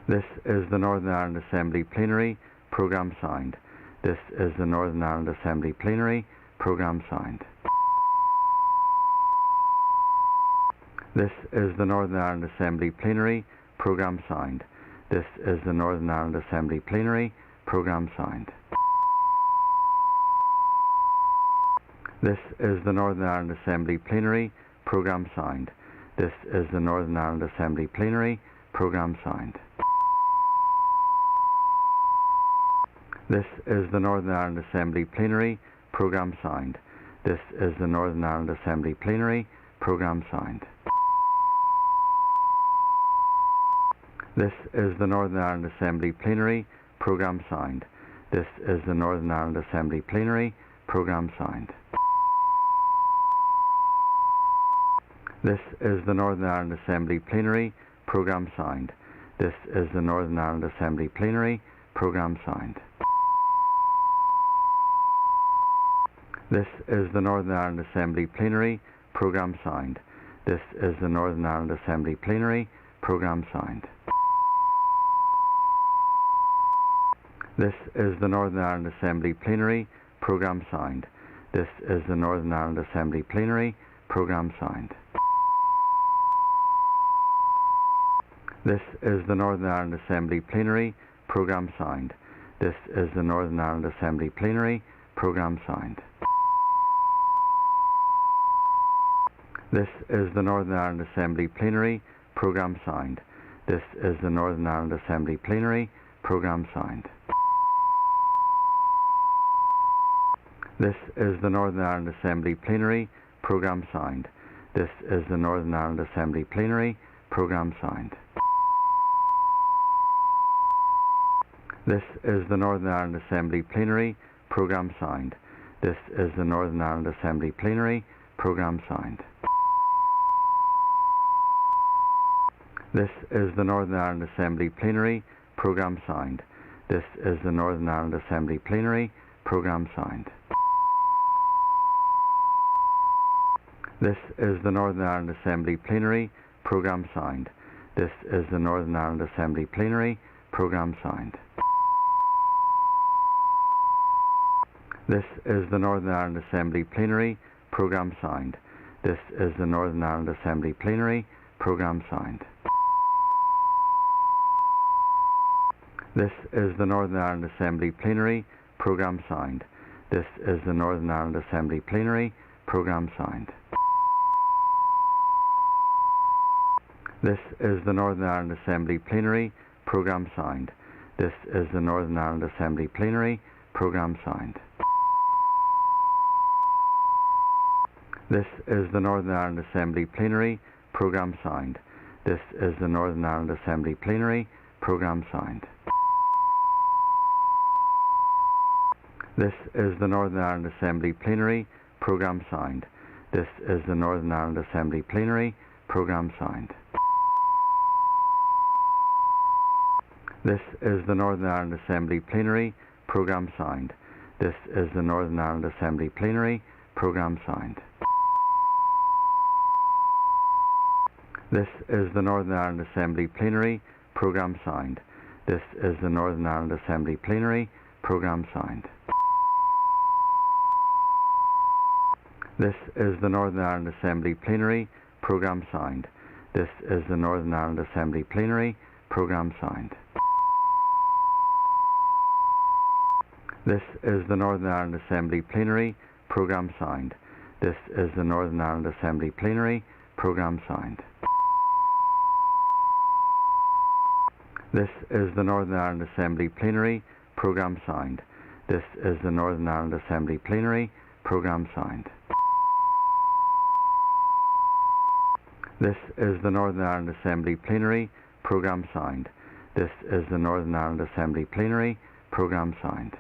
This is the Northern Ireland Assembly Plenary Programme signed. This is the Northern Ireland Assembly Plenary Programme signed. This is the Northern Ireland Assembly Plenary Programme signed. This is the Northern Ireland Assembly Plenary Programme signed. This is the Northern Ireland Assembly Plenary Programme signed. This is the Northern Ireland Assembly Plenary Programme signed. This is the Northern Ireland Assembly Plenary Programme signed. This is the Northern Ireland Assembly Plenary Programme signed. This is the Northern Ireland Assembly Plenary Programme signed. This is the Northern Ireland Assembly Plenary Programme signed. This is the Northern Ireland Assembly Plenary Programme signed. This is the Northern Ireland Assembly Plenary Programme signed. This is the Northern Ireland Assembly Plenary Programme signed. This is the Northern Ireland Assembly Plenary Programme signed. This is the Northern Ireland Assembly Plenary Programme signed. This is the Northern Ireland Assembly Plenary Programme signed. This is the Northern Ireland Assembly Plenary Programme signed. This is the Northern Ireland Assembly Plenary Programme signed. This is the Northern Ireland Assembly Plenary Programme signed. This is the Northern Ireland Assembly Plenary Programme signed. This is the Northern Ireland Assembly Plenary Programme signed. This is the Northern Ireland Assembly Plenary Programme signed. This is the Northern Ireland Assembly Plenary Programme signed. This is the Northern Ireland Assembly Plenary Programme signed. This is the Northern Ireland Assembly Plenary Programme signed. This is the Northern Ireland Assembly Plenary Programme signed. This is the Northern Ireland Assembly Plenary Programme signed. This is the Northern Ireland Assembly Plenary Programme signed. This is the Northern Ireland Assembly Plenary Programme signed. This is the Northern Ireland Assembly Plenary Programme signed. This is the Northern Ireland Assembly Plenary Programme signed. This is the Northern Ireland Assembly Plenary Programme signed. This is the Northern Ireland Assembly Plenary Programme signed. This is the Northern Ireland Assembly Plenary Programme signed. This is the Northern Ireland Assembly Plenary Programme signed. This is the Northern Ireland Assembly Plenary Programme signed. This is the Northern Ireland Assembly Plenary Programme signed. This is the Northern Ireland Assembly Plenary Programme signed. This is the Northern Ireland Assembly Plenary Programme signed. This is the Northern Ireland Assembly Plenary Programme signed. This is the Northern Ireland Assembly Plenary Programme signed. This is the Northern Ireland Assembly Plenary Programme signed. This is the Northern Ireland Assembly Plenary Programme signed. This is the Northern Ireland Assembly Plenary Programme signed. This is the Northern Ireland Assembly Plenary Programme signed. This is the Northern Ireland Assembly Plenary Programme signed. This is the Northern Ireland Assembly Plenary Programme signed. This is the Northern Ireland Assembly Plenary Programme signed. This is the Northern Ireland Assembly Plenary Programme signed. This is the Northern Ireland Assembly Plenary Programme signed.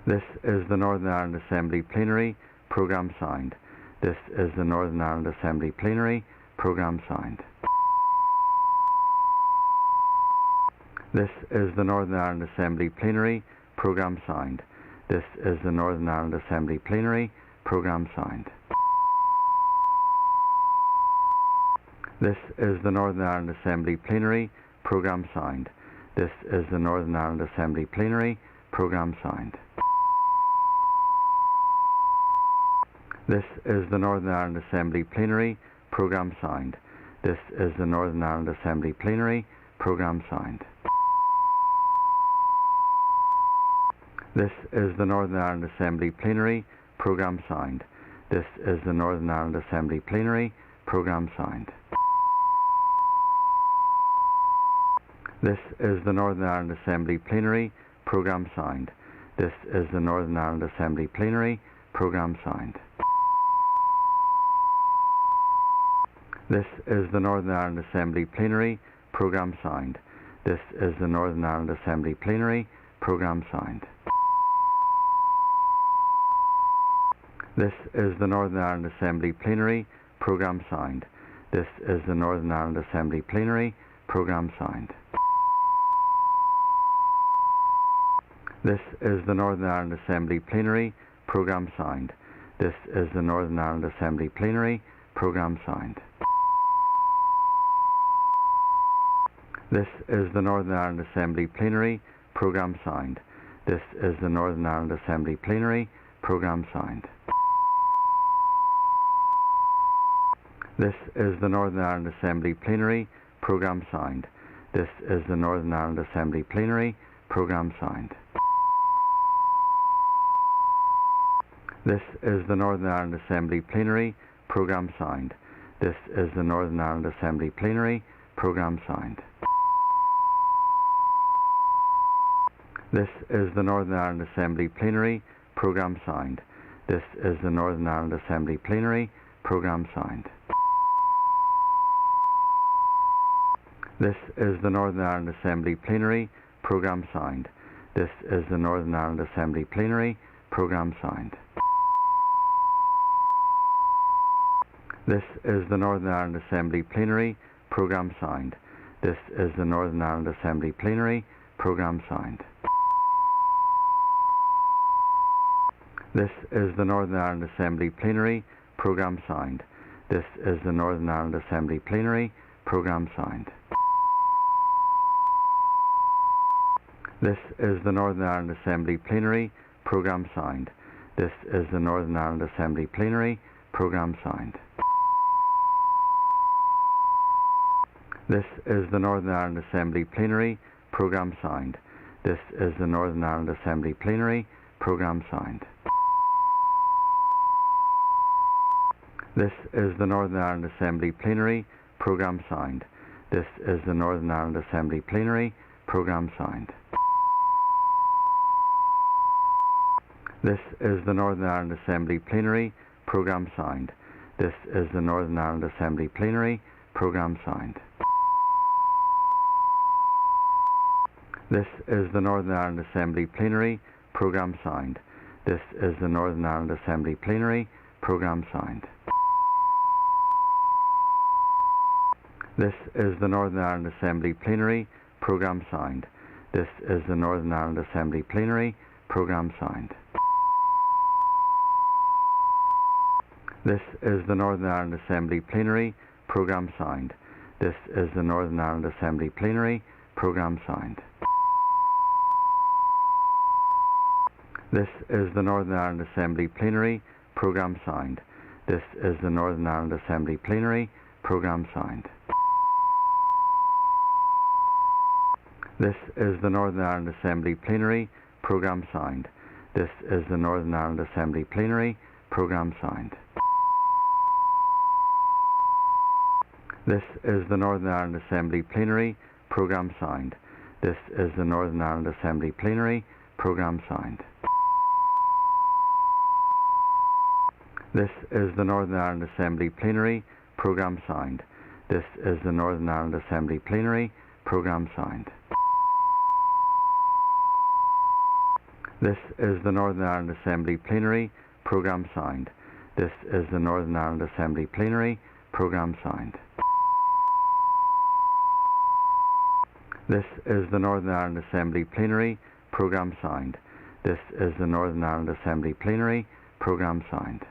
This is the Northern Ireland Assembly Plenary Programme signed. This is the Northern Ireland Assembly Plenary Programme signed. This is the Northern Ireland Assembly Plenary Programme signed. This is the Northern Ireland Assembly Plenary Programme signed. This is the Northern Ireland Assembly Plenary Programme signed. This is the Northern Ireland Assembly Plenary Programme signed. This is the Northern Ireland Assembly Plenary Programme signed. This is the Northern Ireland Assembly Plenary Programme signed. This is the Northern Ireland Assembly Plenary Programme signed. This is the Northern Ireland Assembly Plenary Programme signed. This is the Northern Ireland Assembly Plenary Programme signed. This is the Northern Ireland Assembly Plenary Programme signed. This is the Northern Ireland Assembly Plenary Programme signed. This is the Northern Ireland Assembly Plenary Programme signed. This is the Northern Ireland Assembly Plenary Programme signed. This is the Northern Ireland Assembly Plenary Programme signed. This is the Northern Ireland Assembly Plenary Programme signed. This is the Northern Ireland Assembly Plenary Programme signed. This is the Northern Ireland Assembly Plenary Programme signed. This is the Northern Ireland Assembly Plenary Programme signed. This is the Northern Ireland Assembly Plenary Programme signed. This is the Northern Ireland Assembly Plenary Programme signed. This is the Northern Ireland Assembly Plenary Programme signed. This is the Northern Ireland Assembly Plenary Programme signed. This is the Northern Ireland Assembly Plenary Programme signed. This is the Northern Ireland Assembly Plenary Programme signed. This is the Northern Ireland Assembly Plenary Programme signed. This is the Northern Ireland Assembly Plenary Programme signed. This is the Northern Ireland Assembly Plenary Programme signed. This is the Northern Ireland Assembly Plenary Programme signed. This is the Northern Ireland Assembly Plenary Programme signed. This is the Northern Ireland Assembly Plenary Programme signed. This is the Northern Ireland Assembly Plenary Programme signed. This is the Northern Ireland Assembly Plenary Programme signed. This is the Northern Ireland Assembly Plenary Programme signed. This is the Northern Ireland Assembly Plenary Programme signed. This is the Northern Ireland Assembly Plenary Programme signed. This is the Northern Ireland Assembly Plenary Programme signed. This is the Northern Ireland Assembly Plenary Programme signed. This is the Northern Ireland Assembly Plenary Programme signed. This is the Northern Ireland Assembly Plenary Programme signed. This is the Northern Ireland Assembly Plenary Programme signed. This is the Northern Ireland Assembly Plenary Programme signed. This is the Northern Ireland Assembly Plenary Programme signed. This is the Northern Ireland Assembly Plenary Programme signed. This is the Northern Ireland Assembly Plenary Programme signed. This is the Northern Ireland Assembly Plenary Programme signed. This is the Northern Ireland Assembly Plenary Programme signed. This is the Northern Ireland Assembly Plenary Programme signed. This is the Northern Ireland Assembly Plenary Programme signed. This is the Northern Ireland Assembly Plenary Programme signed. This is the Northern Ireland Assembly Plenary Programme signed. This is the Northern Ireland Assembly Plenary Programme signed. This is the Northern Ireland Assembly Plenary Programme signed. This is the Northern Ireland Assembly Plenary Programme signed. This is the Northern Ireland Assembly Plenary Programme signed. This is the Northern Ireland Assembly Plenary Programme signed. This is the Northern Ireland Assembly Plenary Programme signed.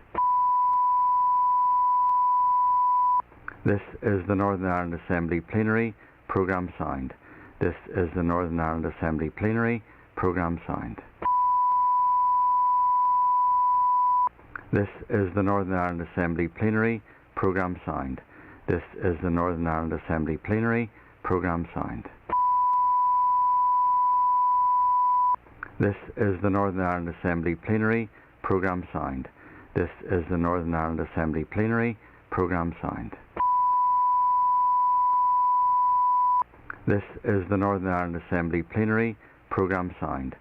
This is the Northern Ireland Assembly Plenary Programme signed. This is the Northern Ireland Assembly Plenary Programme signed. This is the Northern Ireland Assembly Plenary Programme signed. This is the Northern Ireland Assembly Plenary Programme signed. This is the Northern Ireland Assembly Plenary Programme signed. This is the Northern Ireland Assembly Plenary Programme signed. This is the Northern Ireland Assembly Plenary Programme signed.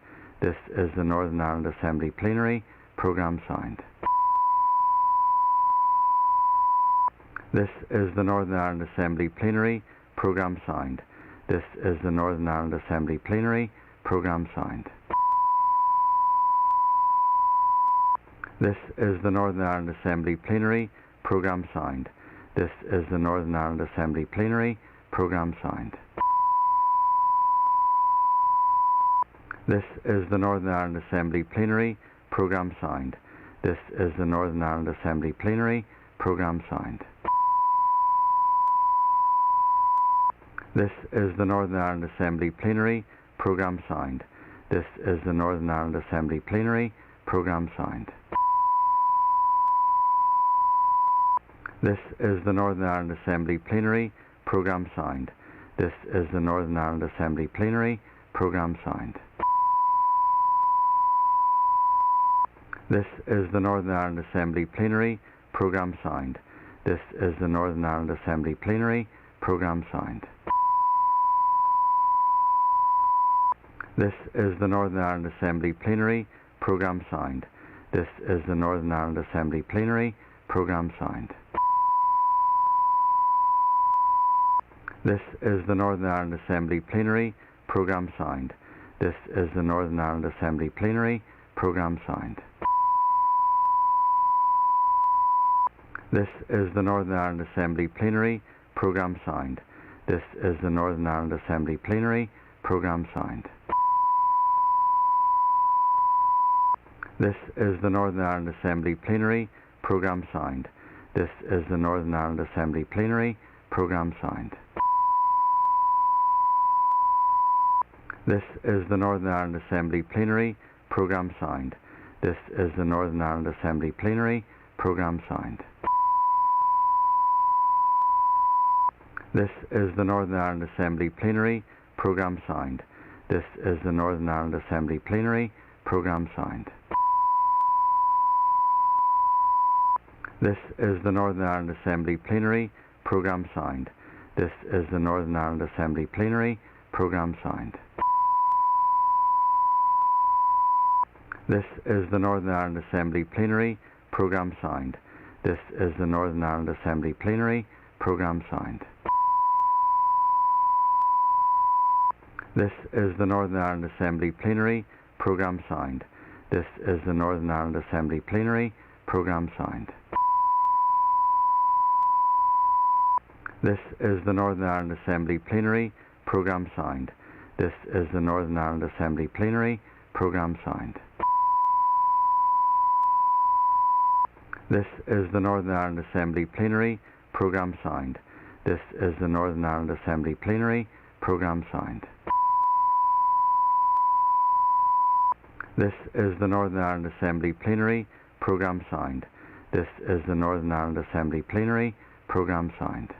This is the Northern Ireland Assembly Plenary Programme signed. This is the Northern Ireland Assembly Plenary Programme signed. This is the Northern Ireland Assembly Plenary Programme signed. This is the Northern Ireland Assembly Plenary Programme signed. This is the Northern Ireland Assembly Plenary Programme signed. This is the Northern Ireland Assembly Plenary Programme signed. This is the Northern Ireland Assembly Plenary Programme signed. This is the Northern Ireland Assembly Plenary Programme signed. This is the Northern Ireland Assembly Plenary Programme signed. This is the Northern Ireland Assembly Plenary Programme signed. This is the Northern Ireland Assembly Plenary Programme signed. This is the Northern Ireland Assembly Plenary Programme signed. This is the Northern Ireland Assembly Plenary Programme signed. This is the Northern Ireland Assembly Plenary Programme signed. This is the Northern Ireland Assembly Plenary Programme signed. This is the Northern Ireland Assembly Plenary Programme signed. This is the Northern Ireland Assembly Plenary Programme signed. This is the Northern Ireland Assembly Plenary Programme signed. This is the Northern Ireland Assembly Plenary Programme signed. This is the Northern Ireland Assembly Plenary Programme signed. This is the Northern Ireland Assembly Plenary Programme signed. This is the Northern Ireland Assembly Plenary Programme signed. This is the Northern Ireland Assembly Plenary Programme signed. This is the Northern Ireland Assembly Plenary Programme signed. This is the Northern Ireland Assembly Plenary Programme signed. This is the Northern Ireland Assembly Plenary Programme signed. This is the Northern Ireland Assembly Plenary Programme signed. This is the Northern Ireland Assembly Plenary Programme signed. This is the Northern Ireland Assembly Plenary Programme signed. This is the Northern Ireland Assembly Plenary Programme signed. This is the Northern Ireland Assembly Plenary Programme signed. This is the Northern Ireland Assembly Plenary Programme signed. This is the Northern Ireland Assembly Plenary Programme signed. This is the Northern Ireland Assembly Plenary Programme signed. This is the Northern Ireland Assembly Plenary Programme signed. This is the Northern Ireland Assembly Plenary Programme Signed. This is the Northern Ireland Assembly Plenary Programme Signed.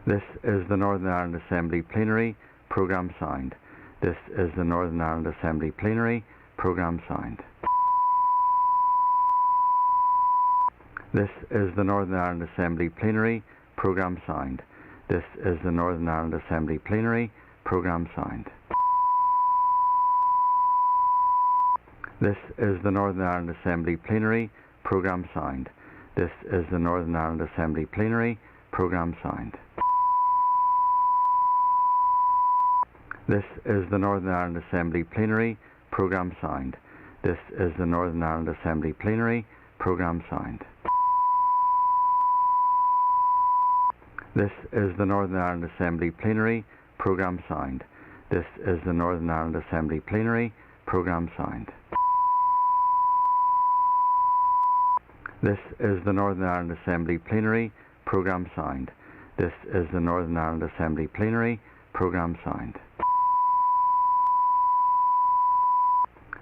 This is the Northern Ireland Assembly Plenary Programme Signed. This is the Northern Ireland Assembly Plenary Programme Signed. This is the Northern Ireland Assembly Plenary Programme Signed. This is the Northern Ireland Assembly Plenary Programme Signed. This is the Northern Ireland Assembly Plenary Programme Signed. This is the Northern Ireland Assembly Plenary Programme Signed. This is the Northern Ireland Assembly Plenary Programme Signed. This is the Northern Ireland Assembly Plenary Programme Signed. This is the Northern Ireland Assembly Plenary Programme Signed. This is the Northern Ireland Assembly Plenary Programme Signed. This is the Northern Ireland Assembly Plenary Programme Signed. This is the Northern Ireland Assembly Plenary Programme Signed.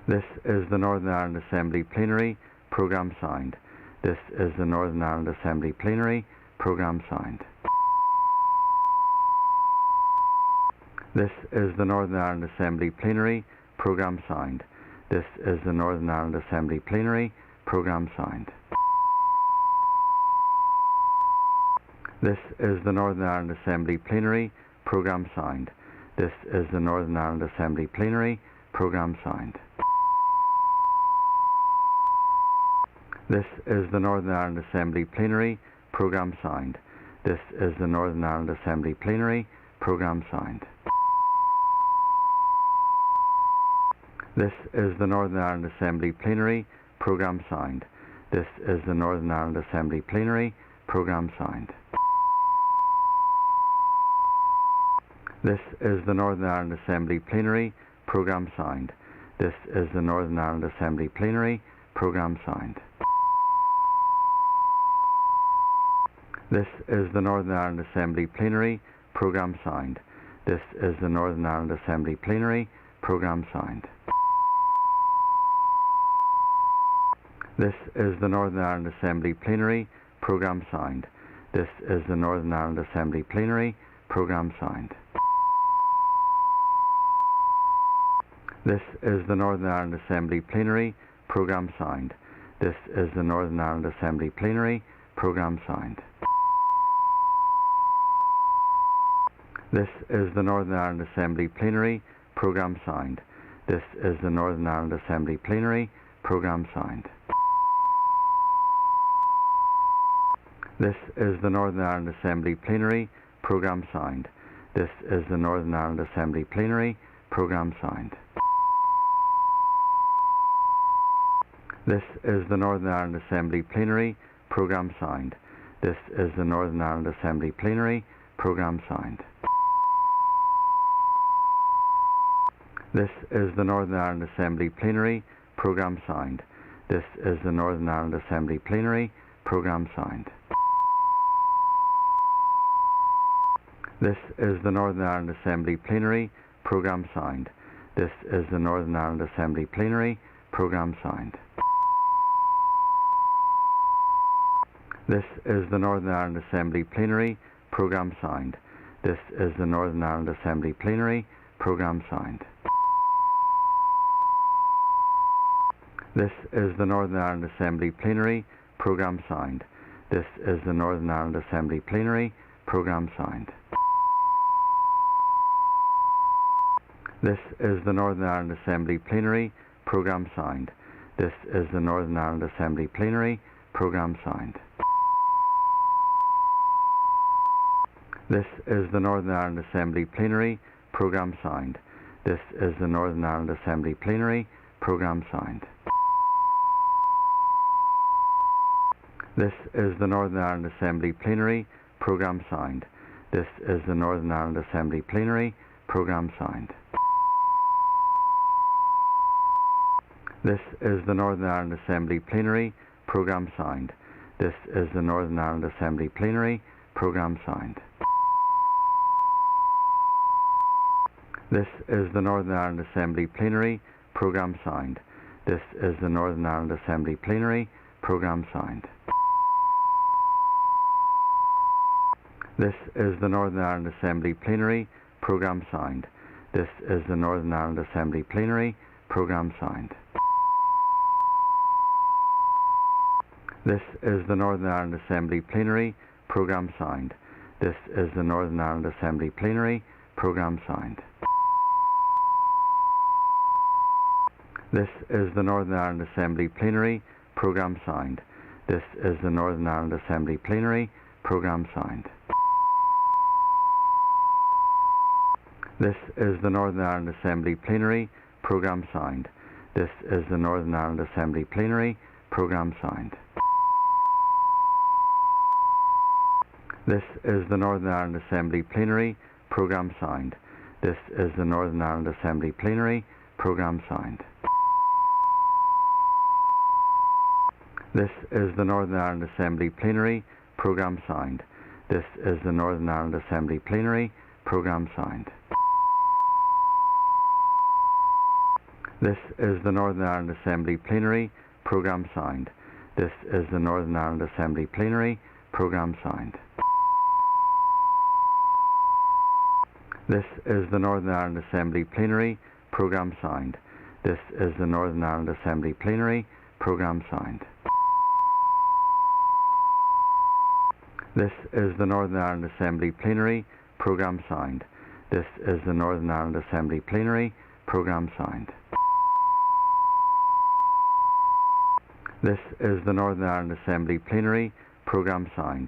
This is the Northern Ireland Assembly Plenary Programme Signed. This is the Northern Ireland Assembly Plenary Programme Signed. This is the Northern Ireland Assembly Plenary Programme Signed. This is the Northern Ireland Assembly Plenary Programme Signed. This is the Northern Ireland Assembly Plenary Programme Signed. This is the Northern Ireland Assembly Plenary Programme Signed. This is the Northern Ireland Assembly Plenary Programme Signed. This is the Northern Ireland Assembly Plenary Programme Signed. This is the Northern Ireland Assembly Plenary Programme Signed. This is the Northern Ireland Assembly Plenary Programme Signed. This is the Northern Ireland Assembly Plenary Programme Signed. This is the Northern Ireland Assembly Plenary Programme Signed. This is the Northern Ireland Assembly Plenary Programme Signed. This is the Northern Ireland Assembly Plenary Programme Signed. This is the Northern Ireland Assembly Plenary Programme Signed. This is the Northern Ireland Assembly Plenary Programme Signed. This is the Northern Ireland Assembly Plenary Programme Signed. This is the Northern Ireland Assembly Plenary Programme Signed. This is the Northern Ireland Assembly Plenary Programme Signed. This is the Northern Ireland Assembly Plenary Programme Signed. This is the Northern Ireland Assembly Plenary Programme Signed. This is the Northern Ireland Assembly Plenary Programme Signed. This is the Northern Ireland Assembly Plenary Programme Signed. This is the Northern Ireland Assembly Plenary Programme Signed. This is the Northern Ireland Assembly Plenary Programme Signed. This is the Northern Ireland Assembly Plenary Programme Signed. This is the Northern Ireland Assembly Plenary Programme Signed. This is the Northern Ireland Assembly Plenary Programme Signed. This is the Northern Ireland Assembly Plenary Programme Signed. This is the Northern Ireland Assembly Plenary Programme Signed. This is the Northern Ireland Assembly Plenary Programme Signed. This is the Northern Ireland Assembly Plenary Programme Signed. This is the Northern Ireland Assembly Plenary Programme Signed. This is the Northern Ireland Assembly Plenary Programme Signed. This is the Northern Ireland Assembly Plenary Programme Signed. This is the Northern Ireland Assembly Plenary Programme Signed. This is the Northern Ireland Assembly Plenary Programme Signed. This is the Northern Ireland Assembly Plenary Programme Signed. This is the Northern Ireland Assembly Plenary Programme Signed. This is the Northern Ireland Assembly Plenary Programme Signed. This is the Northern Ireland Assembly Plenary Programme Sound. This is the Northern Ireland Assembly Plenary Programme Sound. This is the Northern Ireland Assembly Plenary Programme Sound. This is the Northern Ireland Assembly Plenary Programme Sound. This is the Northern Ireland Assembly Plenary Programme Sound. This is the Northern Ireland Assembly Plenary Programme Sound. This is the Northern Ireland Assembly Plenary Programme Sound. This is the Northern Ireland Assembly Plenary Programme Sound. This is the Northern Ireland Assembly Plenary Programme Sound. This is the Northern Ireland Assembly Plenary Programme Sound. This is the Northern Ireland Assembly Plenary Programme Sound. This is the Northern Ireland Assembly Plenary Programme Sound. This is the Northern Ireland Assembly Plenary Programme Sound. This is the Northern Ireland Assembly Plenary Programme Sound. This is the Northern Ireland Assembly Plenary Programme Sound. This is the Northern Ireland Assembly Plenary Programme Sound. This is the Northern Ireland Assembly Plenary Programme Sound. This is the Northern Ireland Assembly Plenary Programme Sound. This is the Northern Ireland Assembly Plenary Programme Sound. This is the Northern Ireland Assembly Plenary Programme Sound. This is the Northern Ireland Assembly Plenary Programme Sound.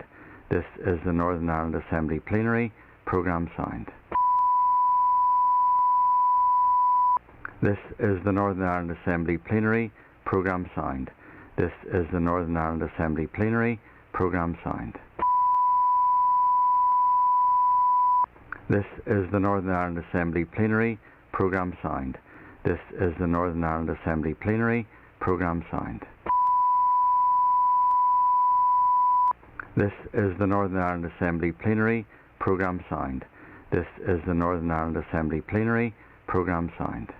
This is the Northern Ireland Assembly Plenary Programme Sound. This is the Northern Ireland Assembly Plenary Programme Sound. This is the Northern Ireland Assembly Plenary Programme Sound. This is the Northern Ireland Assembly Plenary Programme Sound. This is the Northern Ireland Assembly Plenary Programme Sound.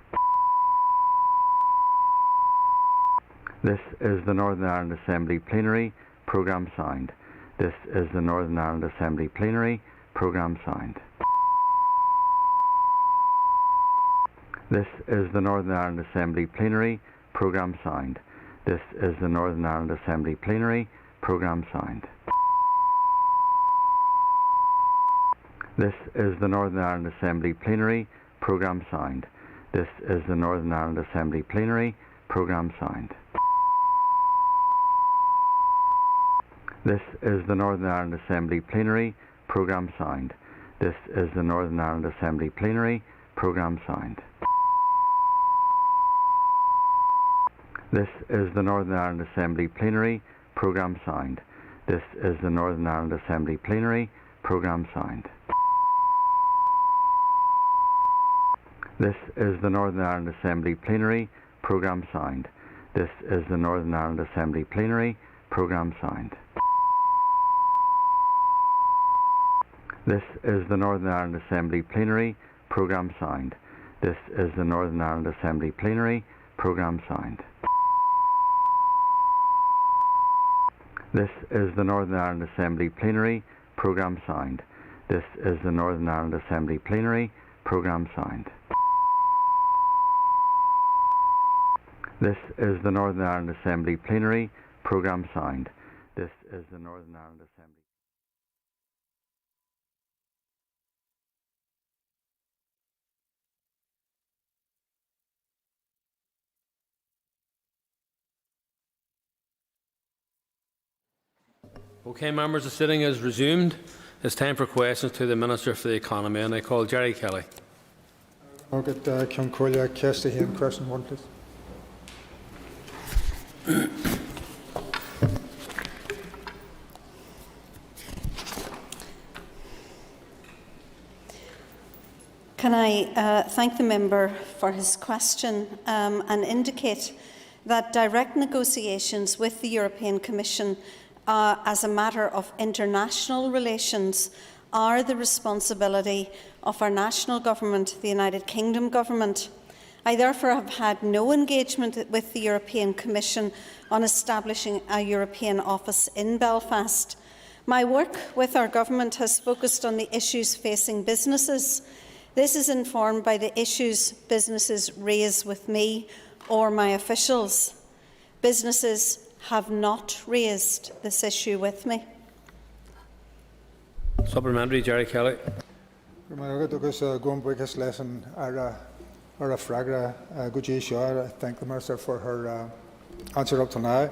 This is the Northern Ireland Assembly Plenary Programme Sound. This is the Northern Ireland Assembly Plenary Programme Sound. This is the Northern Ireland Assembly Plenary Programme Sound. This is the Northern Ireland Assembly Plenary Programme Sound. This is the Northern Ireland Assembly Plenary Programme Sound. This is the Northern Ireland Assembly Plenary Programme Sound. This is the Northern Ireland Assembly Plenary Programme Sound. This is the Northern Ireland Assembly Plenary Programme Sound. This is the Northern Ireland Assembly Plenary Programme Sound. This is the Northern Ireland Assembly Plenary Programme Sound. This is the Northern Ireland Assembly Plenary Programme Sound. This is the Northern Ireland Assembly Plenary Programme Sound. This is the Northern Ireland Assembly Plenary Programme Sound. This is the Northern Ireland Assembly Plenary Programme Sound. This is the Northern Ireland Assembly Plenary Programme Sound. This is the Northern Ireland Assembly Plenary Programme Sound. This is the Northern Ireland Assembly Plenary Programme Sound. This is the Northern Ireland Assembly Plenary Programme Sound. This is the Northern Ireland Assembly Plenary Programme Sound. This is the Northern Ireland Assembly. Okay, members, the sitting is resumed. It's time for questions to the Minister for the Economy, and I call Jerry Kelly. I'll get Concordia Kirsty here in question 1, please. Can I thank the member for his question and indicate that direct negotiations with the European Commission as a matter of international relations are the responsibility of our national government, the United Kingdom government. I therefore have had no engagement with the European Commission on establishing a European office in Belfast. My work with our government has focused on the issues facing businesses. This is informed by the issues businesses raise with me or my officials. Businesses have not raised this issue with me. Supplementary, Jerry Kelly. I thank the Minister for her answer up to now.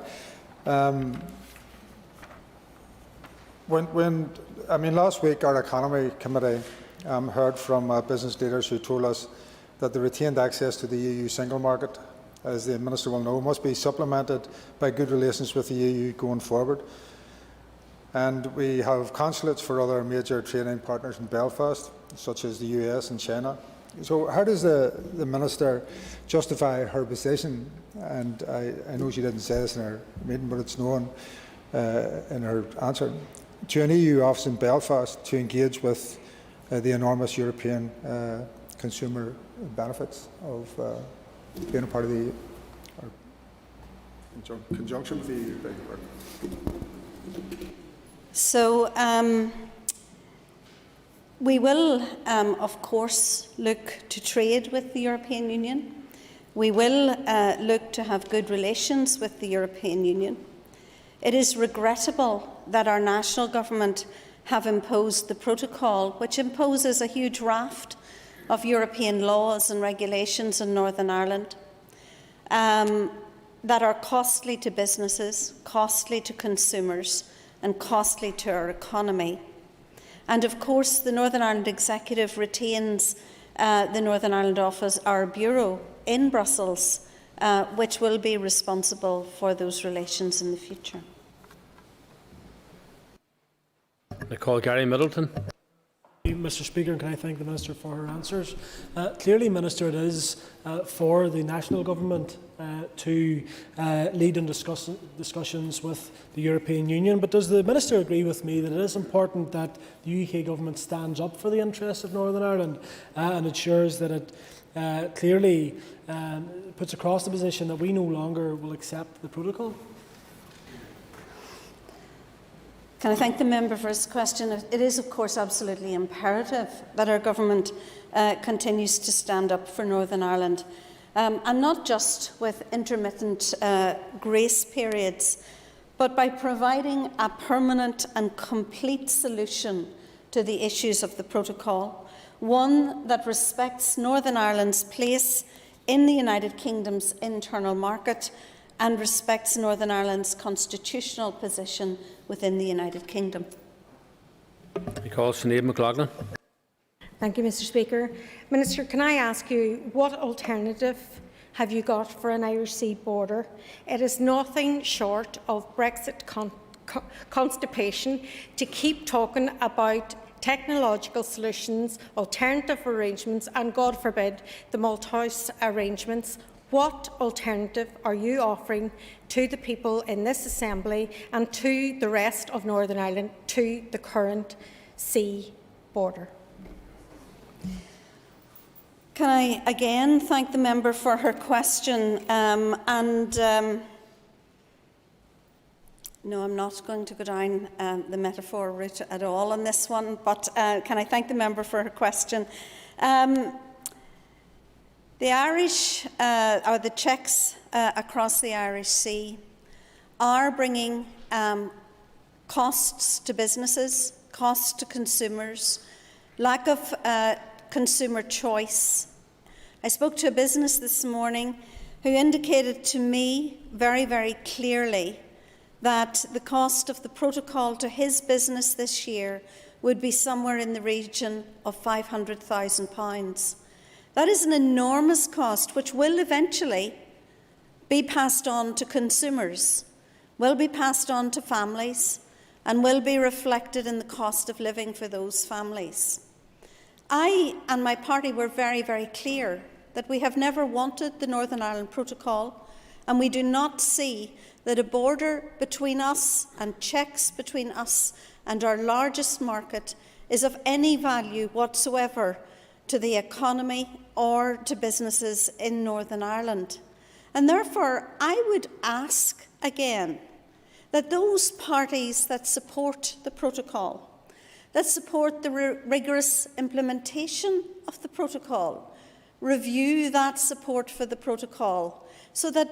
Last week our Economy Committee heard from business leaders who told us that the retained access to the EU single market, as the Minister will know, must be supplemented by good relations with the EU going forward. And we have consulates for other major trading partners in Belfast, such as the US and China. So how does the Minister justify her position? And I know she didn't say this in her meeting, but it's known in her answer, to an EU office in Belfast to engage with the enormous European consumer benefits of being a part of the EU, or in conjunction with the EU. So we will, of course, look to trade with the European Union. We will look to have good relations with the European Union. It is regrettable that our national government have imposed the protocol, which imposes a huge raft of European laws and regulations in Northern Ireland that are costly to businesses, costly to consumers, and costly to our economy. And of course, the Northern Ireland Executive retains the Northern Ireland Office, our Bureau in Brussels, which will be responsible for those relations in the future. I call Gary Middleton. Mr. Speaker, and can I thank the Minister for her answers? Clearly, Minister, it is for the national government to lead in discussions with the European Union. But does the Minister agree with me that it is important that the UK government stands up for the interests of Northern Ireland and ensures that it clearly puts across the position that we no longer will accept the protocol? Can I thank the member for his question? It is, of course, absolutely imperative that our government continues to stand up for Northern Ireland, and not just with intermittent grace periods, but by providing a permanent and complete solution to the issues of the protocol, one that respects Northern Ireland's place in the United Kingdom's internal market and respects Northern Ireland's constitutional position within the United Kingdom. I call Sinead McLaughlin. Thank you, Mr. Speaker. Minister, can I ask you, what alternative have you got for an Irish Sea border? It is nothing short of Brexit constipation to keep talking about technological solutions, alternative arrangements and, God forbid, the Maltese arrangements. What alternative are you offering to the people in this Assembly and to the rest of Northern Ireland to the current sea border? Can I again thank the member for her question? No, I'm not going to go down the metaphor route at all on this one, but can I thank the member for her question? The Irish, or the checks across the Irish Sea, are bringing costs to businesses, costs to consumers, lack of consumer choice. I spoke to a business this morning who indicated to me very, very clearly that the cost of the protocol to his business this year would be somewhere in the region of £500,000. That is an enormous cost which will eventually be passed on to consumers, will be passed on to families, and will be reflected in the cost of living for those families. I and my party were very, very clear that we have never wanted the Northern Ireland Protocol, and we do not see that a border between us and checks between us and our largest market is of any value whatsoever to the economy or to businesses in Northern Ireland. And therefore, I would ask again that those parties that support the protocol, that support the rigorous implementation of the protocol, review that support for the protocol so that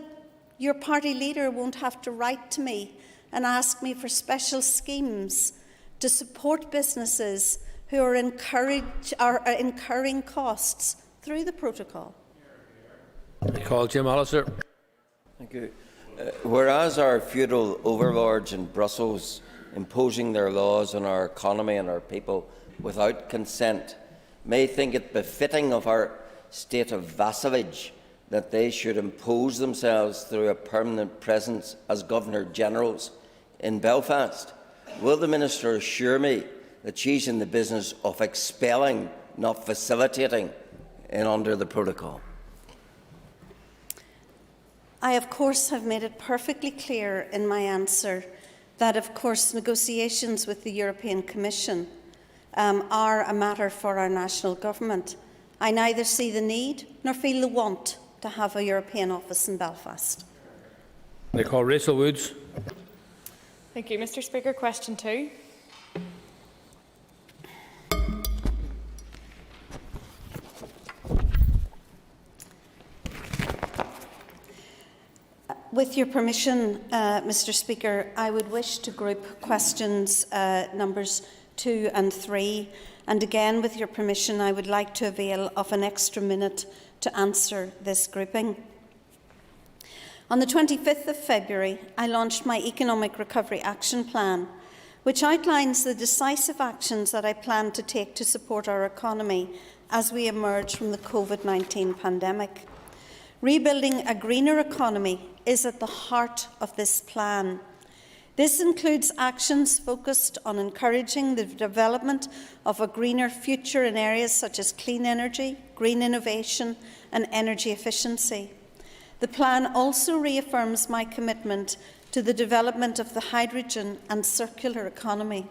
your party leader won't have to write to me and ask me for special schemes to support businesses who are incurring costs through the protocol. I call Jim Allister. Thank you. Whereas our feudal overlords in Brussels imposing their laws on our economy and our people without consent may think it befitting of our state of vassalage that they should impose themselves through a permanent presence as Governor-Generals in Belfast, will the Minister assure me that she's in the business of expelling, not facilitating, under the protocol? I, of course, have made it perfectly clear in my answer that, of course, negotiations with the European Commission are a matter for our national government. I neither see the need nor feel the want to have a European office in Belfast. I call Rachel Woods. Thank you, Mr. Speaker. Question 2. With your permission, Mr. Speaker, I would wish to group questions numbers 2 and 3. And again, with your permission, I would like to avail of an extra minute to answer this grouping. On the 25th of February, I launched my Economic Recovery Action Plan, which outlines the decisive actions that I plan to take to support our economy as we emerge from the COVID-19 pandemic. Rebuilding a greener economy is at the heart of this plan. This includes actions focused on encouraging the development of a greener future in areas such as clean energy, green innovation and energy efficiency. The plan also reaffirms my commitment to the development of the hydrogen and circular economy.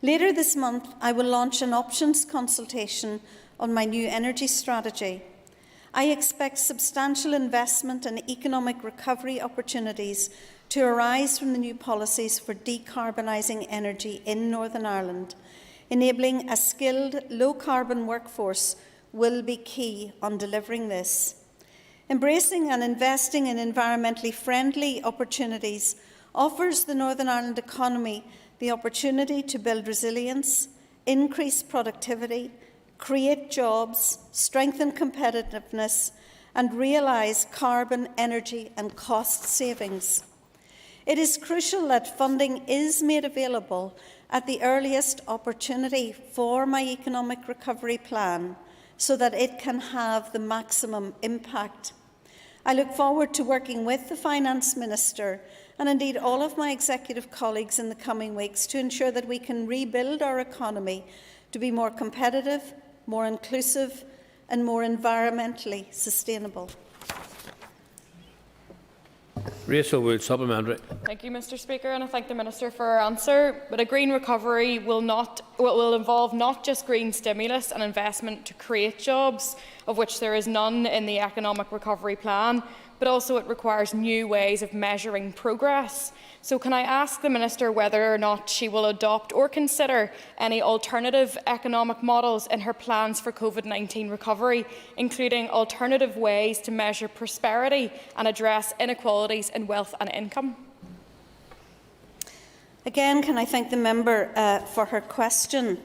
Later this month, I will launch an options consultation on my new energy strategy. I expect substantial investment and economic recovery opportunities to arise from the new policies for decarbonising energy in Northern Ireland. Enabling a skilled, low-carbon workforce will be key on delivering this. Embracing and investing in environmentally friendly opportunities offers the Northern Ireland economy the opportunity to build resilience, increase productivity, create jobs, strengthen competitiveness, and realise carbon, energy and cost savings. It is crucial that funding is made available at the earliest opportunity for my economic recovery plan so that it can have the maximum impact. I look forward to working with the Finance Minister and indeed all of my executive colleagues in the coming weeks to ensure that we can rebuild our economy to be more competitive, more inclusive and more environmentally sustainable. Rachel Wood, supplementary. Thank you, Mr. Speaker, and I thank the Minister for her answer. But a green recovery will involve not just green stimulus and investment to create jobs, of which there is none in the economic recovery plan, but also it requires new ways of measuring progress. So can I ask the Minister whether or not she will adopt or consider any alternative economic models in her plans for COVID-19 recovery, including alternative ways to measure prosperity and address inequalities in wealth and income? Again, can I thank the member for her question.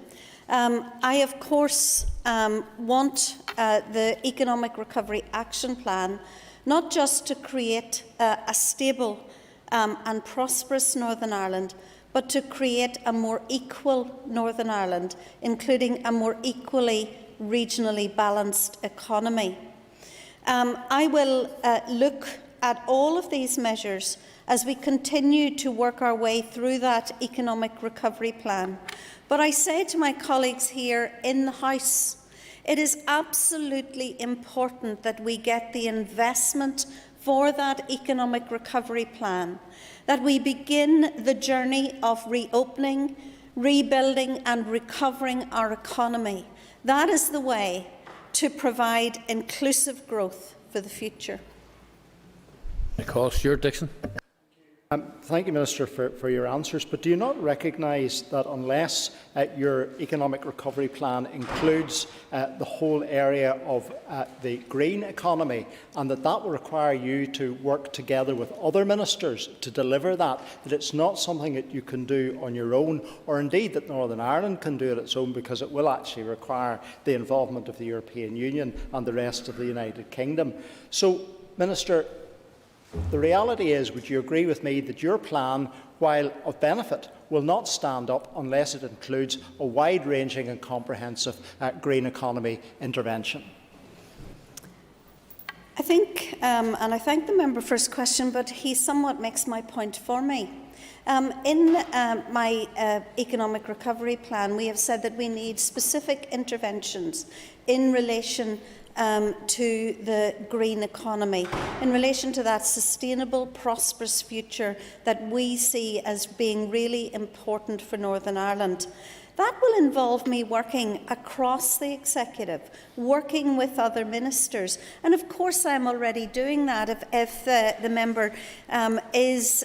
I, of course, want the Economic Recovery Action Plan not just to create a stable and prosperous Northern Ireland, but to create a more equal Northern Ireland, including a more equally regionally balanced economy. I will look at all of these measures as we continue to work our way through that economic recovery plan. But I say to my colleagues here in the House, it is absolutely important that we get the investment for that economic recovery plan, that we begin the journey of reopening, rebuilding and recovering our economy. That is the way to provide inclusive growth for the future. Stuart Dixon. Thank you, Minister, for your answers. But do you not recognise that unless your economic recovery plan includes the whole area of the green economy, and that will require you to work together with other ministers to deliver that it's not something that you can do on your own, or indeed that Northern Ireland can do it its own, because it will actually require the involvement of the European Union and the rest of the United Kingdom? So, Minister, the reality is, would you agree with me that your plan, while of benefit, will not stand up unless it includes a wide-ranging and comprehensive green economy intervention? I think, and I thank the member for his question, but he somewhat makes my point for me. In my economic recovery plan, we have said that we need specific interventions in relation to the green economy, in relation to that sustainable, prosperous future that we see as being really important for Northern Ireland. That will involve me working across the executive, working with other ministers, and of course I'm already doing that if the member is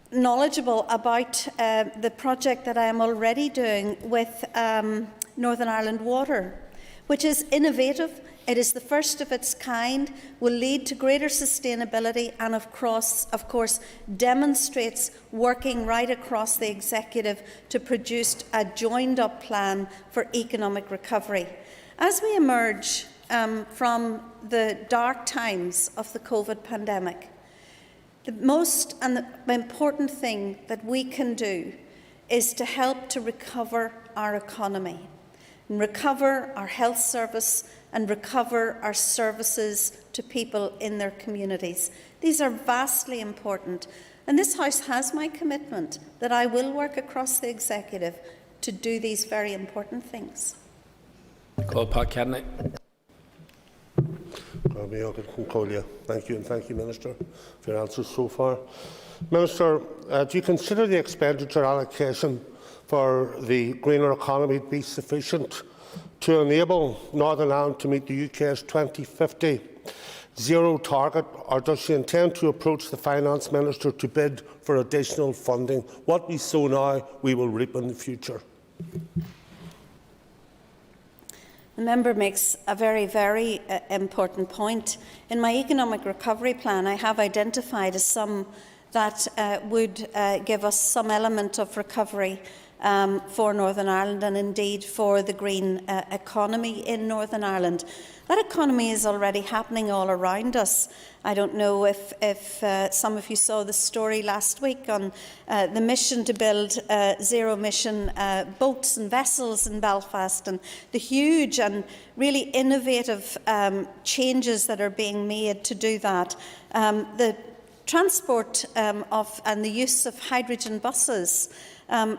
knowledgeable about the project that I am already doing with Northern Ireland Water, which is innovative. It is the first of its kind, will lead to greater sustainability, and of course demonstrates working right across the executive to produce a joined-up plan for economic recovery. As we emerge from the dark times of the COVID pandemic, the most and the important thing that we can do is to help to recover our economy, and recover our health service, and recover our services to people in their communities. These are vastly important, and this House has my commitment that I will work across the executive to do these very important things. Pat Cadney. Thank you, and thank you, Minister, for your answers so far. Minister, do you consider the expenditure allocation for the greener economy to be sufficient to enable Northern Ireland to meet the UK's 2050 zero target, or does she intend to approach the Finance Minister to bid for additional funding? What we sow now, we will reap in the future. The member makes a very, very important point. In my economic recovery plan, I have identified a sum that would give us some element of recovery for Northern Ireland, and indeed for the green economy in Northern Ireland. That economy is already happening all around us. I don't know if some of you saw the story last week on the mission to build zero-emission boats and vessels in Belfast, and the huge and really innovative changes that are being made to do that. The transport and the use of hydrogen buses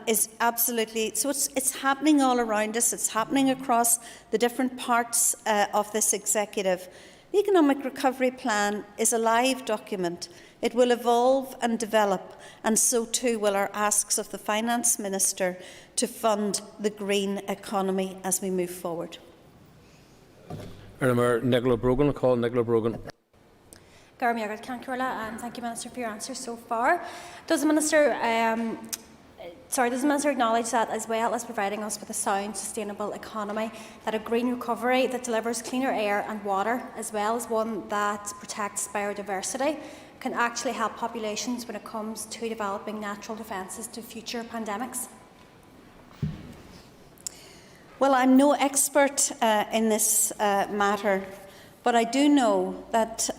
is absolutely, so it's happening all around us. It's happening across the different parts of this executive. The Economic Recovery Plan is a live document. It will evolve and develop, and so too will our asks of the Finance Minister to fund the green economy as we move forward. Nicola Brogan, Nicola Brogan. And thank you, Minister, for your answers so far. Does the Minister acknowledge that, as well as providing us with a sound, sustainable economy, that a green recovery that delivers cleaner air and water, as well as one that protects biodiversity, can actually help populations when it comes to developing natural defences to future pandemics? Well, I'm no expert in this matter, but I do know that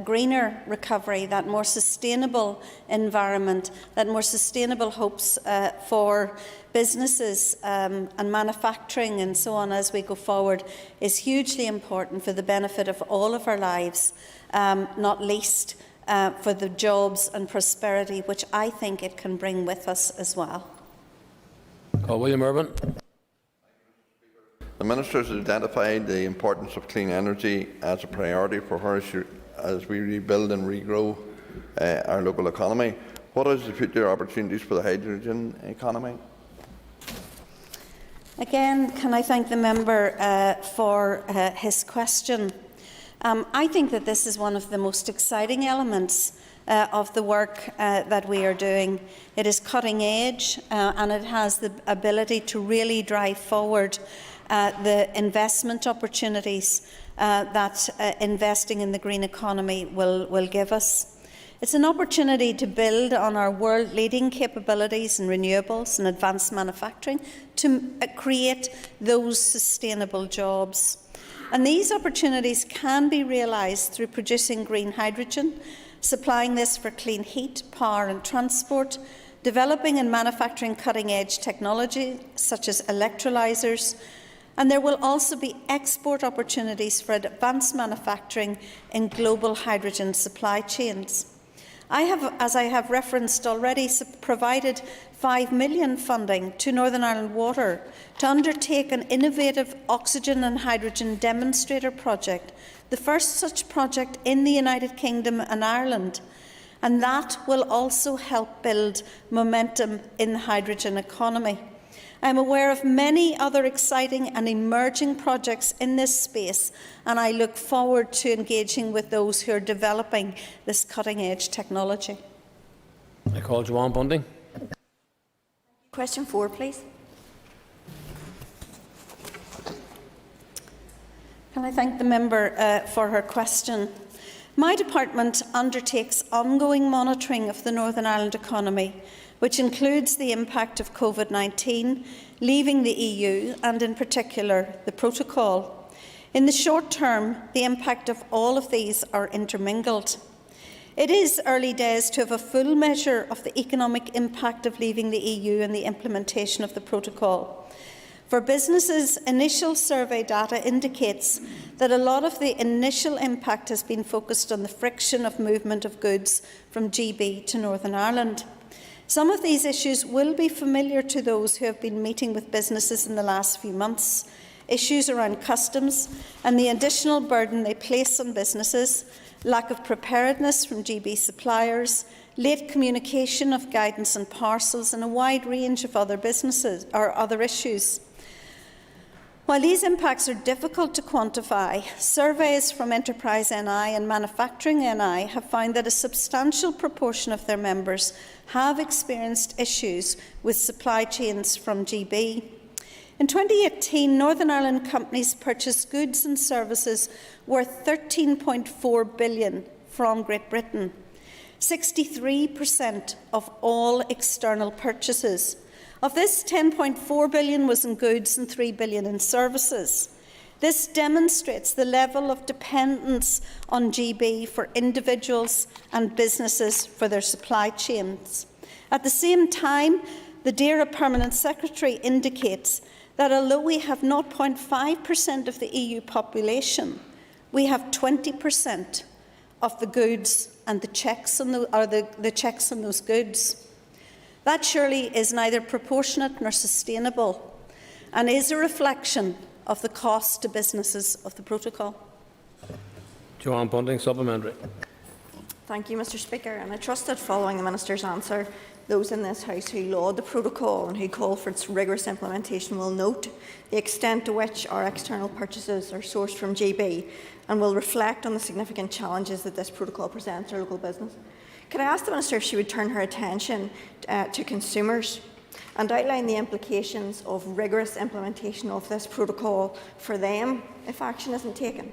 greener recovery, that more sustainable environment, that more sustainable hopes for businesses and manufacturing and so on as we go forward is hugely important for the benefit of all of our lives, not least for the jobs and prosperity which I think it can bring with us as well. William Urban. The Minister has identified the importance of clean energy as a priority for her as we rebuild and regrow our local economy. What is the future opportunities for the hydrogen economy? Again, can I thank the member for his question? I think that this is one of the most exciting elements of the work that we are doing. It is cutting edge and it has the ability to really drive forward the investment opportunities that investing in the green economy will give us. It's an opportunity to build on our world-leading capabilities in renewables and advanced manufacturing to create those sustainable jobs. And these opportunities can be realised through producing green hydrogen, supplying this for clean heat, power and transport, developing and manufacturing cutting-edge technology such as electrolysers, and there will also be export opportunities for advanced manufacturing in global hydrogen supply chains. I have, as I have referenced already, provided €5 million funding to Northern Ireland Water to undertake an innovative oxygen and hydrogen demonstrator project, the first such project in the United Kingdom and Ireland, and that will also help build momentum in the hydrogen economy. I am aware of many other exciting and emerging projects in this space, and I look forward to engaging with those who are developing this cutting-edge technology. I call Joanne Bunting. Question 4, please. Can I thank the member for her question? My department undertakes ongoing monitoring of the Northern Ireland economy, which includes the impact of COVID-19, leaving the EU and in particular the protocol. In the short term, the impact of all of these are intermingled. It is early days to have a full measure of the economic impact of leaving the EU and the implementation of the protocol. For businesses, initial survey data indicates that a lot of the initial impact has been focused on the friction of movement of goods from GB to Northern Ireland. Some of these issues will be familiar to those who have been meeting with businesses in the last few months. Issues around customs and the additional burden they place on businesses, lack of preparedness from GB suppliers, late communication of guidance on parcels, and a wide range of other businesses or other issues. While these impacts are difficult to quantify, surveys from Enterprise NI and Manufacturing NI have found that a substantial proportion of their members have experienced issues with supply chains from GB. In 2018, Northern Ireland companies purchased goods and services worth €13.4 billion from Great Britain, 63% of all external purchases. Of this, €10.4 billion was in goods and €3 billion in services. This demonstrates the level of dependence on GB for individuals and businesses for their supply chains. At the same time, the DAERA Permanent Secretary indicates that although we have 0.5% of the EU population, we have 20% of the goods and the checks on the checks on those goods. That surely is neither proportionate nor sustainable and is a reflection of the cost to businesses of the protocol. Joanne Bunting, supplementary. Thank you, Mr. Speaker. And I trust that following the Minister's answer, those in this House who laud the protocol and who call for its rigorous implementation will note the extent to which our external purchases are sourced from GB and will reflect on the significant challenges that this protocol presents to local business. Could I ask the Minister if she would turn her attention to consumers and outline the implications of rigorous implementation of this protocol for them if action isn't taken?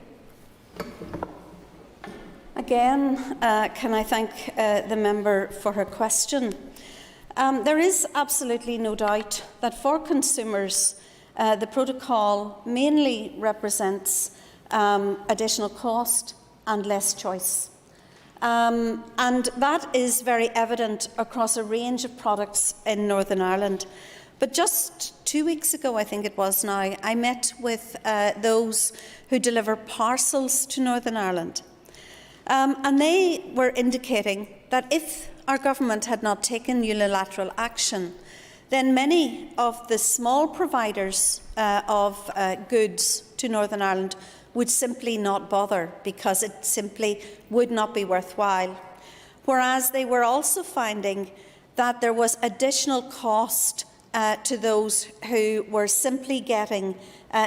Again, can I thank the member for her question? There is absolutely no doubt that for consumers, the protocol mainly represents additional cost and less choice. And that is very evident across a range of products in Northern Ireland. But just 2 weeks ago, I think it was now, I met with those who deliver parcels to Northern Ireland. And they were indicating that if our government had not taken unilateral action, then many of the small providers of goods to Northern Ireland would simply not bother because it simply would not be worthwhile. whereas they were also finding that there was additional cost to those who were simply getting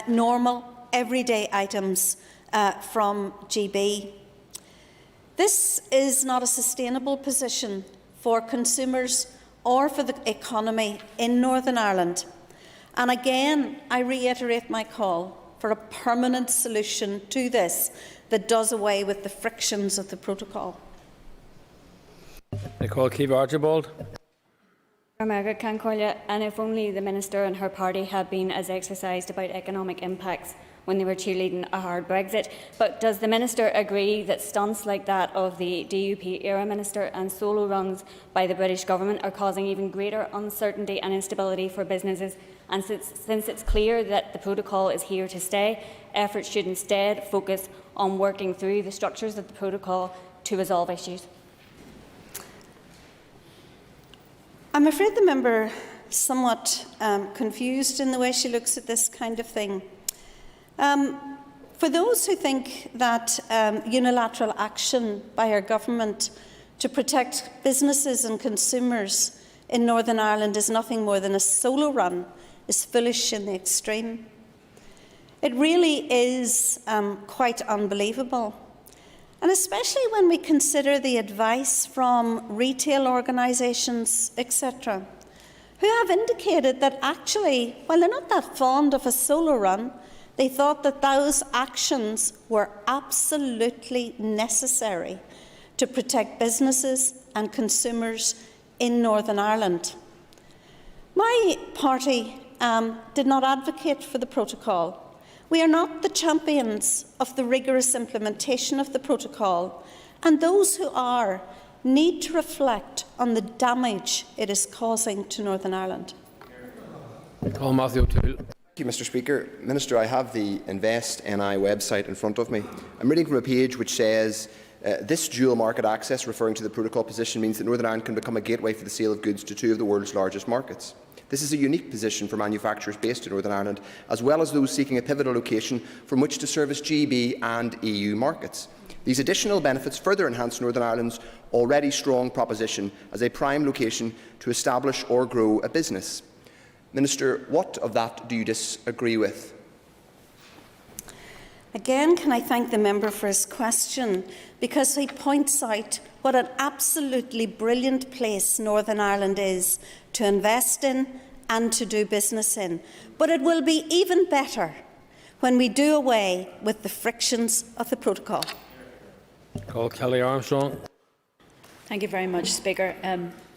normal, everyday items from GB. This is not a sustainable position for consumers or for the economy in Northern Ireland. And again, I reiterate my call for a permanent solution to this that does away with the frictions of the protocol. I call Keith Archibald. And if only the Minister and her party had been as exercised about economic impacts when they were cheerleading a hard Brexit. But does the Minister agree that stunts like that of the DUP-era Minister and solo runs by the British Government are causing even greater uncertainty and instability for businesses? And since it's clear that the protocol is here to stay, efforts should instead focus on working through the structures of the protocol to resolve issues. I'm afraid the member is somewhat confused in the way she looks at this kind of thing. For those who think that unilateral action by our government to protect businesses and consumers in Northern Ireland is nothing more than a solo run is foolish in the extreme. It really is quite unbelievable. And especially when we consider the advice from retail organisations, etc., who have indicated that actually, while they're not that fond of a solo run, they thought that those actions were absolutely necessary to protect businesses and consumers in Northern Ireland. My party did not advocate for the protocol. We are not the champions of the rigorous implementation of the protocol, and those who are need to reflect on the damage it is causing to Northern Ireland. Call Matthew O'Toole. Thank you, Mr. Speaker. Minister, I have the Invest NI website in front of me. I'm reading from a page which says, this dual market access, referring to the protocol position, means that Northern Ireland can become a gateway for the sale of goods to two of the world's largest markets. This is a unique position for manufacturers based in Northern Ireland, as well as those seeking a pivotal location from which to service GB and EU markets. These additional benefits further enhance Northern Ireland's already strong proposition as a prime location to establish or grow a business. Minister, what of that do you disagree with? Again, can I thank the member for his question, because he points out what an absolutely brilliant place Northern Ireland is to invest in and to do business in. But it will be even better when we do away with the frictions of the protocol. Call Kelly Armstrong. Thank you very much, Speaker.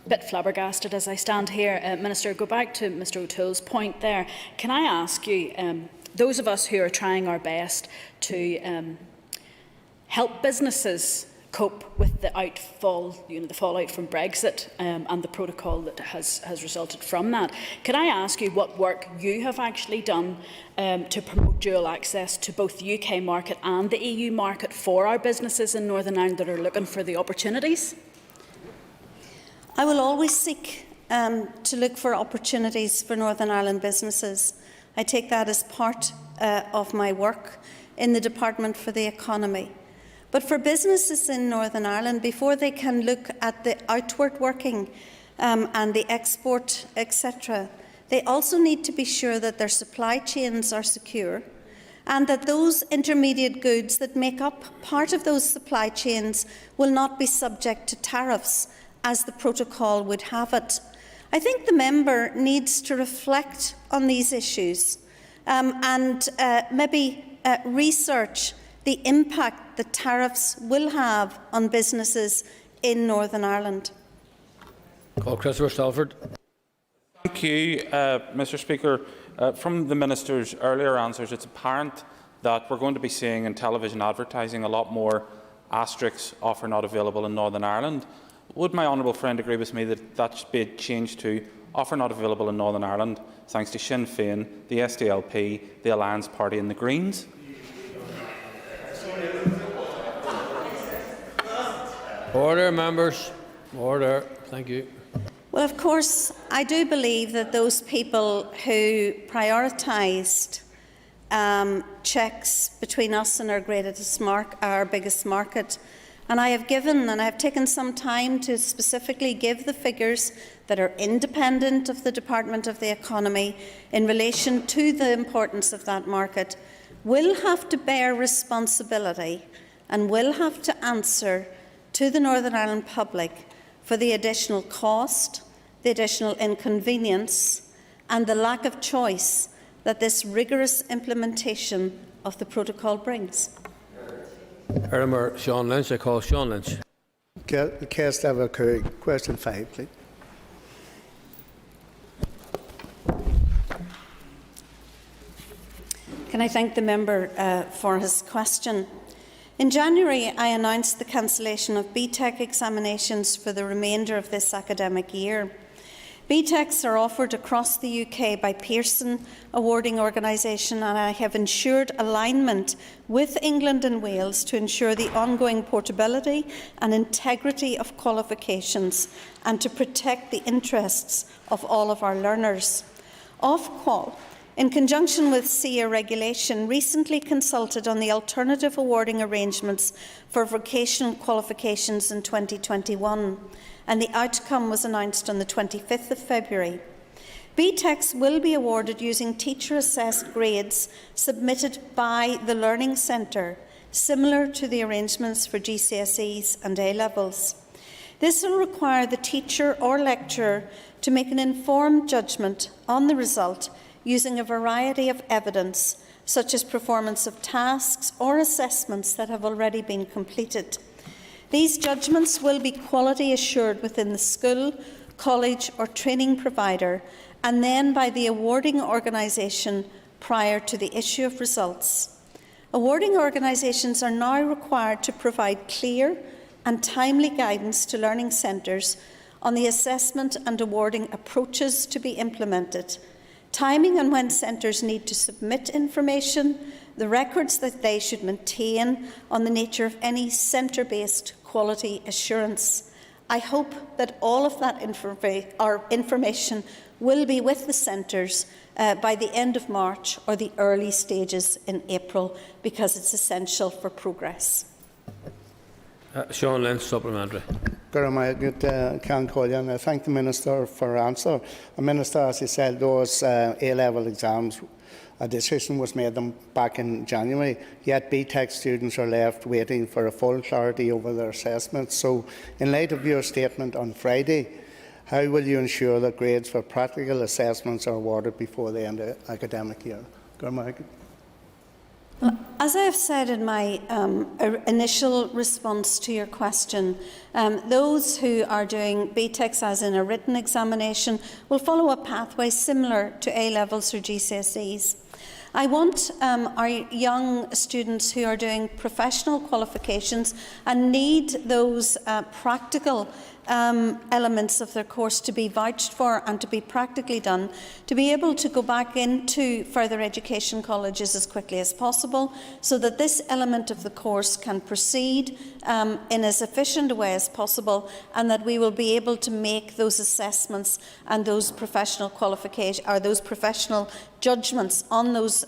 Bit flabbergasted as I stand here. Minister, go back to Mr O'Toole's point there. Can I ask you, those of us who are trying our best to help businesses cope with the the fallout from Brexit and the protocol that has resulted from that, can I ask you what work you have actually done to promote dual access to both the UK market and the EU market for our businesses in Northern Ireland that are looking for the opportunities? I will always seek to look for opportunities for Northern Ireland businesses. I take that as part of my work in the Department for the Economy. But for businesses in Northern Ireland, before they can look at the outward working and the export, etc., they also need to be sure that their supply chains are secure and that those intermediate goods that make up part of those supply chains will not be subject to tariffs, as the protocol would have it. I think the member needs to reflect on these issues and maybe research the impact that tariffs will have on businesses in Northern Ireland. Call Christopher Stalford. Thank you, Mr. Speaker. From the Minister's earlier answers, it's apparent that we're going to be seeing in television advertising a lot more asterisks offer not available in Northern Ireland. Would my honourable friend agree with me that that should be changed to offer not available in Northern Ireland, thanks to Sinn Féin, the SDLP, the Alliance Party and the Greens? Order, members. Order. Thank you. Well, of course, I do believe that those people who prioritised checks between us and our biggest market And I have taken some time to specifically give the figures that are independent of the Department of the Economy in relation to the importance of that market, will have to bear responsibility and will have to answer to the Northern Ireland public for the additional cost, the additional inconvenience and the lack of choice that this rigorous implementation of the protocol brings. Sean Lynch. I call Sean Lynch. Question 5, please. Can I thank the member for his question? In January, I announced the cancellation of BTEC examinations for the remainder of this academic year. BTECs are offered across the UK by Pearson awarding organisation, and I have ensured alignment with England and Wales to ensure the ongoing portability and integrity of qualifications and to protect the interests of all of our learners. Ofqual, in conjunction with SEA regulation, recently consulted on the alternative awarding arrangements for vocational qualifications in 2021, and the outcome was announced on the 25th of February. BTECs will be awarded using teacher-assessed grades submitted by the Learning Centre, similar to the arrangements for GCSEs and A-levels. This will require the teacher or lecturer to make an informed judgment on the result using a variety of evidence, such as performance of tasks or assessments that have already been completed. These judgments will be quality assured within the school, college or training provider, and then by the awarding organisation prior to the issue of results. Awarding organisations are now required to provide clear and timely guidance to learning centres on the assessment and awarding approaches to be implemented, timing on when centres need to submit information, the records that they should maintain on the nature of any centre-based quality assurance. I hope that all of that information will be with the centres by the end of March or the early stages in April, because it's essential for progress. Sean Lynch, supplementary. I thank the Minister for her answer. The Minister, as he said, those A-level exams, a decision was made them back in January, yet BTEC students are left waiting for a full clarity over their assessments. So, in light of your statement on Friday, how will you ensure that grades for practical assessments are awarded before the end of the academic year? Well, as I have said in my initial response to your question, those who are doing BTECs as in a written examination will follow a pathway similar to A-levels or GCSEs. I want our young students who are doing professional qualifications and need those practical elements of their course to be vouched for and to be practically done, to be able to go back into further education colleges as quickly as possible, so that this element of the course can proceed in as efficient a way as possible, and that we will be able to make those assessments and those professional qualifications or those professional judgments on those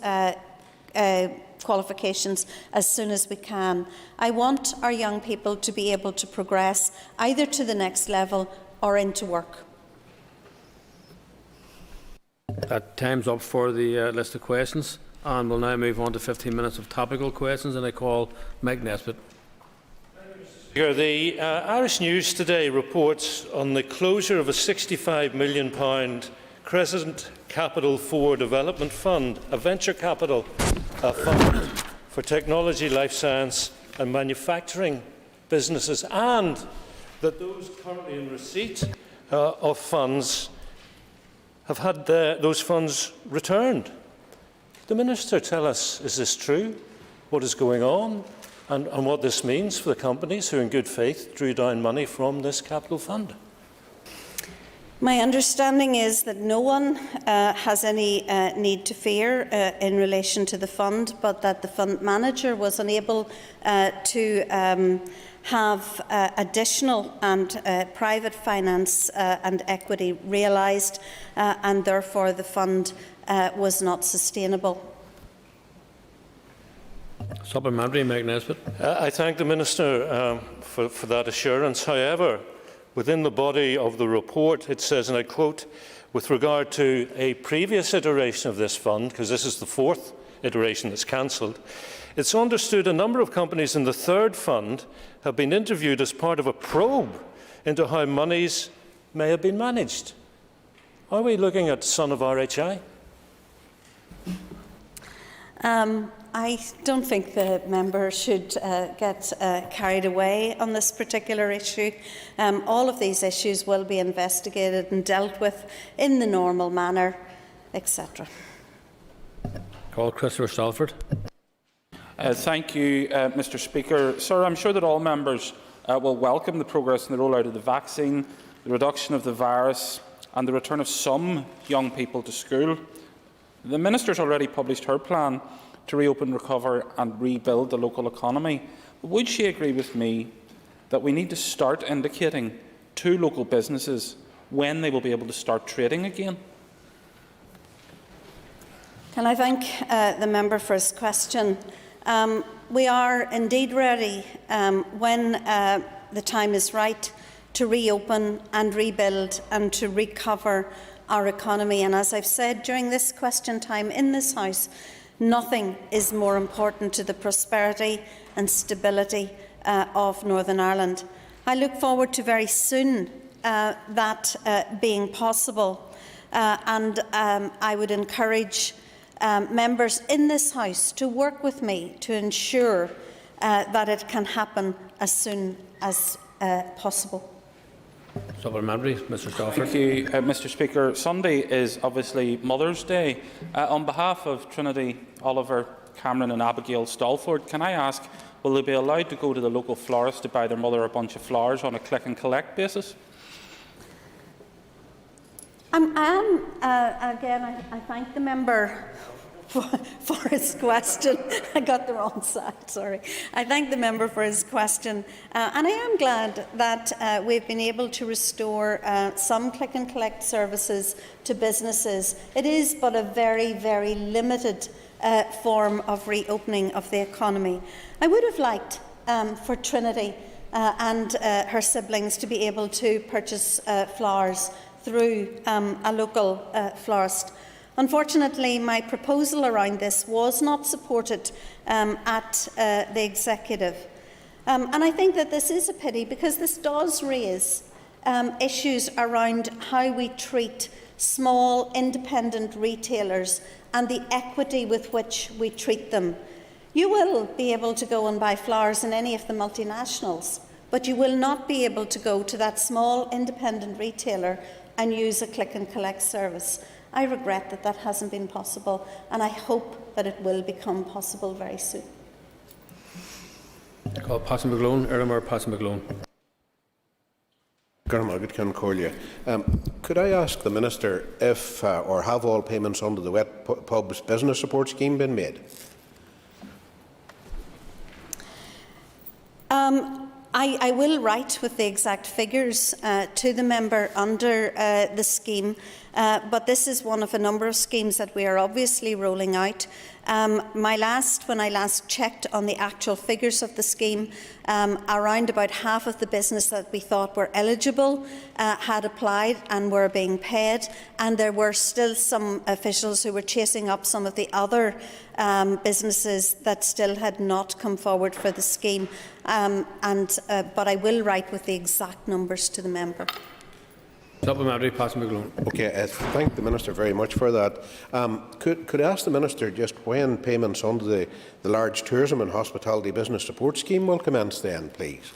qualifications as soon as we can. I want our young people to be able to progress either to the next level or into work. Time's up for the list of questions, and we'll now move on to 15 minutes of topical questions, and I call Mike Nesbitt. The Irish News today reports on the closure of a £65 million Crescent Capital 4 Development Fund, a venture capital fund for technology, life science and manufacturing businesses, and that those currently in receipt of funds have had those funds returned. The Minister tell us, is this true? What is going on? And what this means for the companies who in good faith drew down money from this capital fund? My understanding is that no one has any need to fear in relation to the fund, but that the fund manager was unable to have additional and private finance and equity realised, and therefore the fund was not sustainable. Supplementary, Mike Nesbitt. I thank the Minister for that assurance. However, within the body of the report, it says, and I quote, with regard to a previous iteration of this fund, because this is the 4th iteration that's cancelled, it's understood a number of companies in the 3rd fund have been interviewed as part of a probe into how monies may have been managed. Are we looking at son of RHI? I don't think the member should get carried away on this particular issue. All of these issues will be investigated and dealt with in the normal manner, etc. Call Christopher Stalford. Thank you, Mr. Speaker. Sir, I'm sure that all members will welcome the progress in the rollout of the vaccine, the reduction of the virus and the return of some young people to school. The Minister has already published her plan to reopen, recover and rebuild the local economy. Would she agree with me that we need to start indicating to local businesses when they will be able to start trading again? Can I thank the member for his question? We are indeed ready when the time is right to reopen and rebuild and to recover our economy. And as I've said during this question time in this House, nothing is more important to the prosperity and stability of Northern Ireland. I look forward to very soon that being possible, and I would encourage members in this House to work with me to ensure that it can happen as soon as possible. Supplementary, Mr. Stafford. Thank you, Mr. Speaker. Sunday is obviously Mother's Day. On behalf of Trinity, Oliver, Cameron and Abigail Stalford, can I ask, will they be allowed to go to the local florist to buy their mother a bunch of flowers on a click and collect basis? Again, I thank the member for his question. I got the wrong side, sorry. I thank the member for his question, and I am glad that we've been able to restore some click and collect services to businesses. It is but a very, very limited form of reopening of the economy. I would have liked for Trinity and her siblings to be able to purchase flowers through a local florist. Unfortunately, my proposal around this was not supported at the Executive. And I think that this is a pity, because this does raise issues around how we treat small independent retailers and the equity with which we treat them. You will be able to go and buy flowers in any of the multinationals, but you will not be able to go to that small independent retailer and use a click and collect service. I regret that that hasn't been possible, and I hope that it will become possible very soon. Call Passon McGlone, Erlenmer Passon McGlone. Could I ask the Minister if or have all payments under the Wet Pubs Business Support Scheme been made? I will write with the exact figures to the member under the scheme, but this is one of a number of schemes that we are obviously rolling out. When I last checked on the actual figures of the scheme, around about half of the business that we thought were eligible had applied and were being paid, and there were still some officials who were chasing up some of the other businesses that still had not come forward for the scheme. But I will write with the exact numbers to the member. Supplementary, Passon McGlone. Okay, thank the Minister very much for that. Could I ask the Minister just when payments under the Large Tourism and Hospitality Business Support Scheme will commence then, please?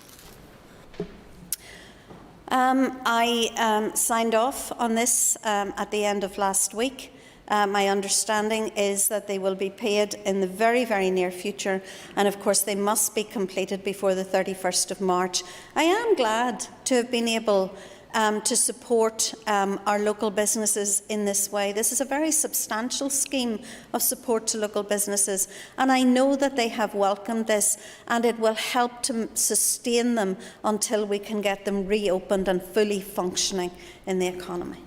I signed off on this at the end of last week. My understanding is that they will be paid in the very, very near future, and of course they must be completed before the 31st of March. I am glad to have been able to support our local businesses in this way. This is a very substantial scheme of support to local businesses, and I know that they have welcomed this, and it will help to sustain them until we can get them reopened and fully functioning in the economy.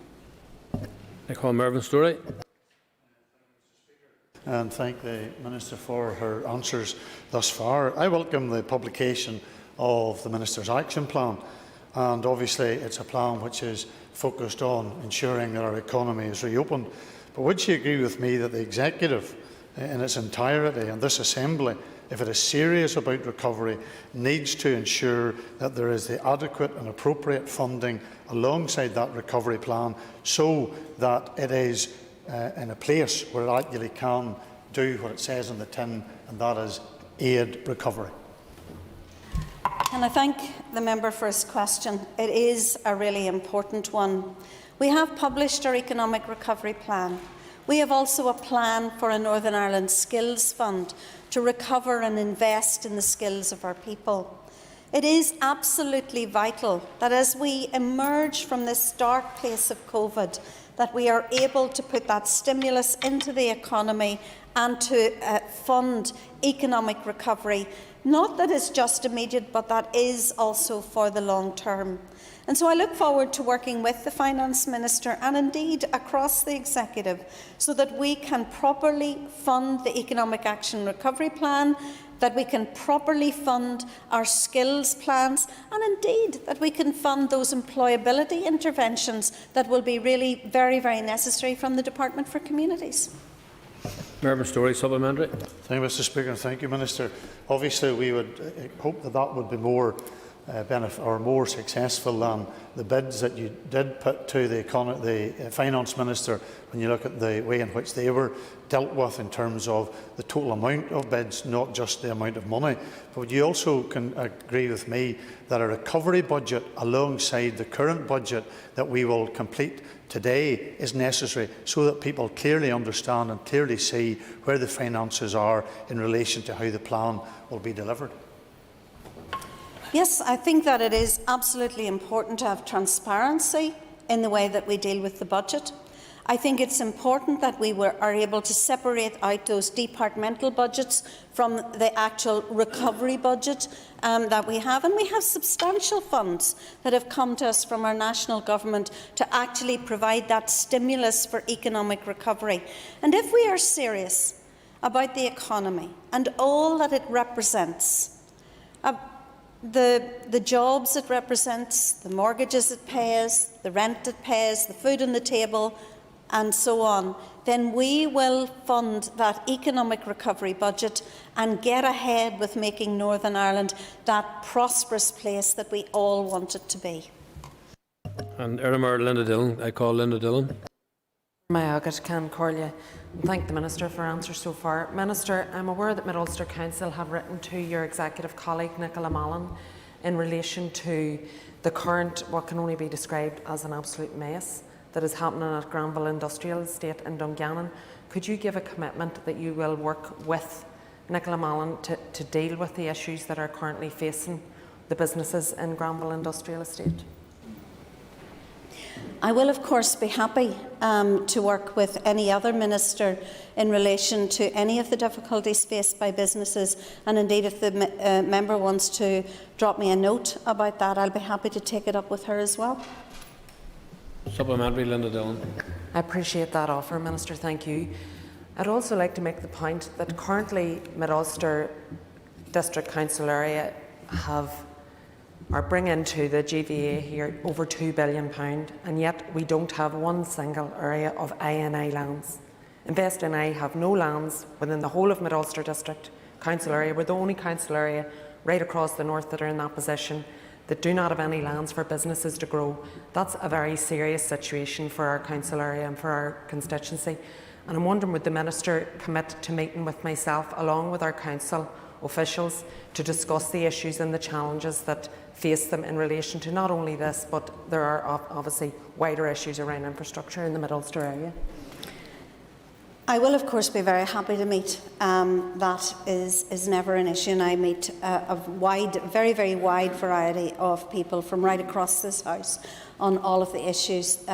I call Mervyn Story. and thank the Minister for her answers thus far. I welcome the publication of the Minister's action plan, and obviously it's a plan which is focused on ensuring that our economy is reopened. But would she agree with me that the Executive in its entirety and this Assembly, if it is serious about recovery, needs to ensure that there is the adequate and appropriate funding alongside that recovery plan, so that it is in a place where it actually can do what it says in the tin, and that is aid recovery? And I thank the member for his question. It is a really important one. We have published our economic recovery plan. We have also a plan for a Northern Ireland Skills Fund to recover and invest in the skills of our people. It is absolutely vital that as we emerge from this dark place of COVID, that we are able to put that stimulus into the economy and to fund economic recovery. Not that it's just immediate, but that is also for the long term. And so I look forward to working with the Finance Minister and indeed across the Executive so that we can properly fund the Economic Action Recovery Plan, that we can properly fund our skills plans, and indeed that we can fund those employability interventions that will be really very, very necessary from the Department for Communities. Mervyn Story, supplementary. Thank you, Mr. Speaker, and thank you, Minister. Obviously, we would hope that that would be more more successful than the bids that you did put to the Finance Minister when you look at the way in which they were dealt with in terms of the total amount of bids, not just the amount of money. But you also can agree with me that a recovery budget alongside the current budget that we will complete today is necessary so that people clearly understand and clearly see where the finances are in relation to how the plan will be delivered. Yes, I think that it is absolutely important to have transparency in the way that we deal with the budget. I think it's important that we are able to separate out those departmental budgets from the actual recovery budget that we have. And we have substantial funds that have come to us from our national government to actually provide that stimulus for economic recovery. And if we are serious about the economy and all that it represents, the jobs it represents, the mortgages it pays, the rent it pays, the food on the table, and so on, then we will fund that economic recovery budget and get ahead with making Northern Ireland that prosperous place that we all want it to be. And Linda Dillon. I call Linda Dillon. My agad can Corlia. Thank the Minister for answers so far. Minister, I'm aware that Mid-Ulster Council have written to your executive colleague Nicola Mallon in relation to the current, what can only be described as an absolute mess that is happening at Granville Industrial Estate in Dungannon. Could you give a commitment that you will work with Nicola Mallon to deal with the issues that are currently facing the businesses in Granville Industrial Estate? I will, of course, be happy to work with any other minister in relation to any of the difficulties faced by businesses, and indeed if the member wants to drop me a note about that, I'll be happy to take it up with her as well. Supplementary, Linda Dillon. I appreciate that offer, Minister, thank you. I'd also like to make the point that currently Mid-Ulster District Council area are bringing to the GVA here over £2 billion, and yet we don't have one single area of INI lands. Invest NI have no lands within the whole of Mid-Ulster District Council area. We're the only council area right across the north that are in that position that do not have any lands for businesses to grow. That's a very serious situation for our council area and for our constituency. And I'm wondering, would the Minister commit to meeting with myself along with our council officials to discuss the issues and the challenges that face them in relation to not only this, but there are obviously wider issues around infrastructure in the Mid-Ulster area? I will, of course, be very happy to meet. That is never an issue, and I meet a very, very wide variety of people from right across this House on all of the issues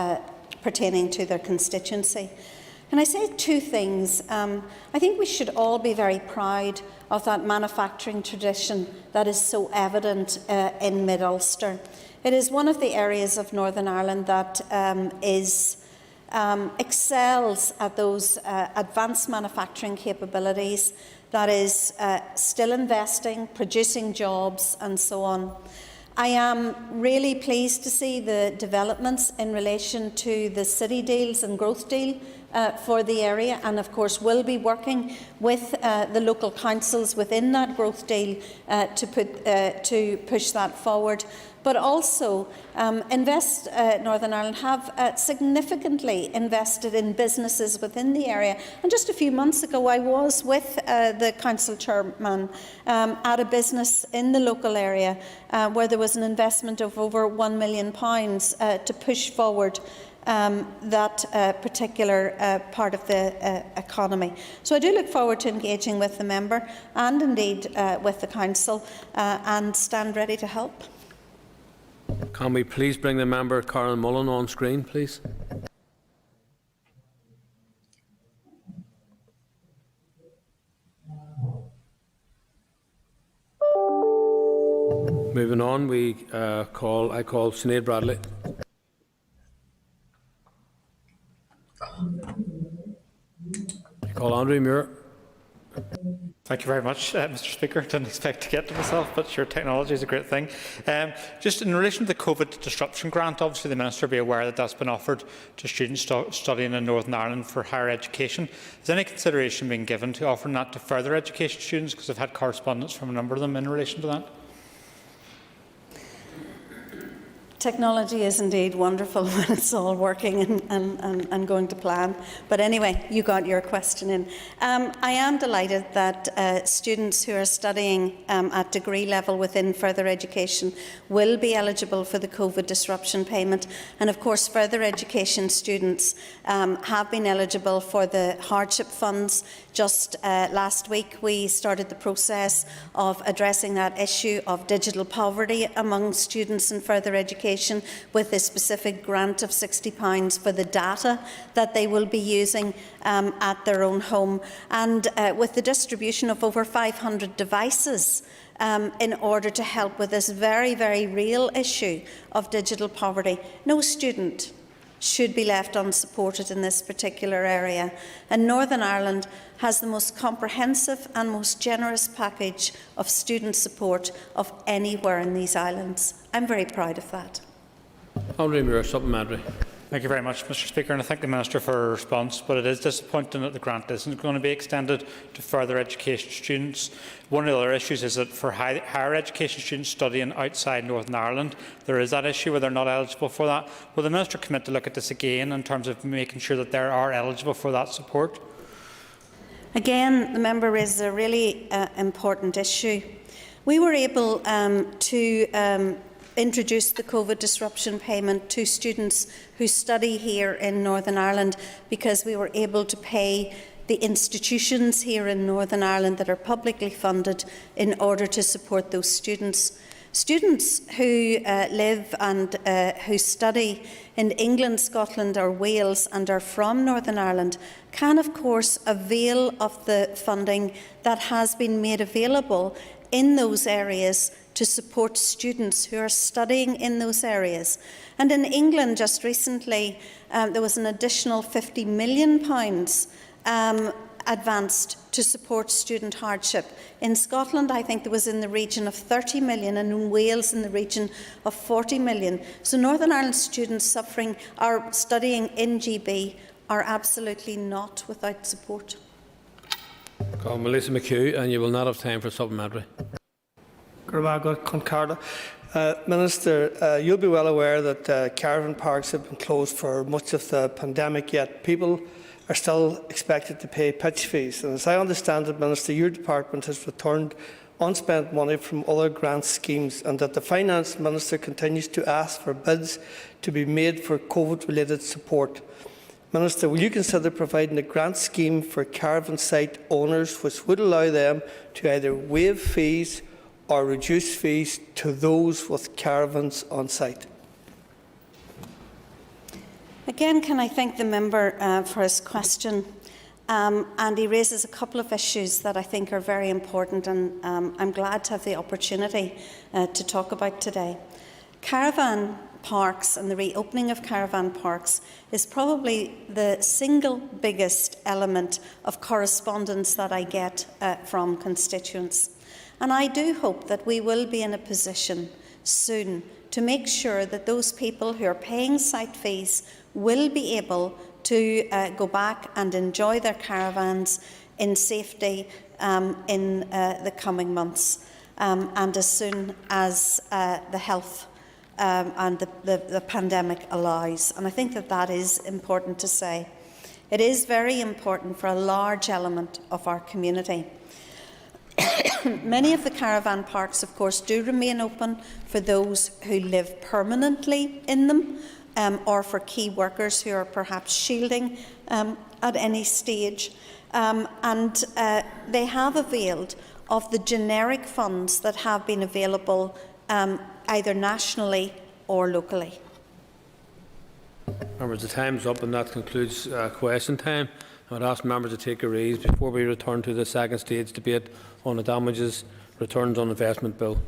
pertaining to their constituency. Can I say two things? I think we should all be very proud of that manufacturing tradition that is so evident in Mid-Ulster. It is one of the areas of Northern Ireland that is excels at those advanced manufacturing capabilities, that is still investing, producing jobs and so on. I am really pleased to see the developments in relation to the city deals and growth deal for the area, and of course will be working with the local councils within that growth deal to push that forward. But also Invest Northern Ireland have significantly invested in businesses within the area. And just a few months ago I was with the council chairman at a business in the local area where there was an investment of over £1 million to push forward that particular part of the economy. So I do look forward to engaging with the member and indeed with the council and stand ready to help. Can we please bring the member Karen Mullen on screen, please? Moving on, I call Sinead Bradley. I call Andrew Muir. Thank you very much, Mr. Speaker. Didn't expect to get to myself, but sure, technology is a great thing. Just in relation to the COVID disruption grant, obviously the Minister will be aware that that's been offered to students studying in Northern Ireland for higher education. Has any consideration been given to offering that to further education students? Because I've had correspondence from a number of them in relation to that. Technology is indeed wonderful when it's all working and going to plan. But anyway, you got your question in. I am delighted that students who are studying at degree level within further education will be eligible for the COVID disruption payment. And of course, further education students have been eligible for the hardship funds. Just last week, we started the process of addressing that issue of digital poverty among students in further education, with a specific grant of £60 for the data that they will be using at their own home, and with the distribution of over 500 devices in order to help with this very, very real issue of digital poverty. No student should be left unsupported in this particular area, and Northern Ireland has the most comprehensive and most generous package of student support of anywhere in these islands. I'm very proud of that. Andrew Muir, supplementary. Thank you very much, Mr. Speaker, and I thank the Minister for her response, but it is disappointing that the grant isn't going to be extended to further education students. One of the other issues is that for higher education students studying outside Northern Ireland, there is that issue where they're not eligible for that. Will the Minister commit to look at this again in terms of making sure that they are eligible for that support? Again, the member raises a really important issue. We were able to introduce the COVID disruption payment to students who study here in Northern Ireland because we were able to pay the institutions here in Northern Ireland that are publicly funded in order to support those students. Students who live and who study in England, Scotland or Wales and are from Northern Ireland can of course avail of the funding that has been made available in those areas to support students who are studying in those areas. And in England just recently there was an additional £50 million advanced to support student hardship. In Scotland, I think there was in the region of 30 million, and in Wales in the region of 40 million. So Northern Ireland students studying in GB are absolutely not without support. Call Melissa McHugh, and you will not have time for supplementary. cont'd. Minister, you'll be well aware that caravan parks have been closed for much of the pandemic, yet people are still expected to pay pitch fees. And as I understand it, Minister, your department has returned unspent money from other grant schemes, and that the Finance Minister continues to ask for bids to be made for COVID-related support. Minister, will you consider providing a grant scheme for caravan site owners which would allow them to either waive fees or reduce fees to those with caravans on site? Again, can I thank the member for his question? And he raises a couple of issues that I think are very important, and I'm glad to have the opportunity to talk about today. Caravan parks and the reopening of caravan parks is probably the single biggest element of correspondence that I get from constituents. And I do hope that we will be in a position soon to make sure that those people who are paying site fees will be able to go back and enjoy their caravans in safety in the coming months, and as soon as the health and the pandemic allows. And I think that that is important to say. It is very important for a large element of our community. Many of the caravan parks, of course, do remain open for those who live permanently in them, or for key workers who are perhaps shielding at any stage. And they have availed of the generic funds that have been available either nationally or locally. Members, the time's up, and that concludes question time. I would ask members to take a ease before we return to the second stage debate on the damages returns on investment bill.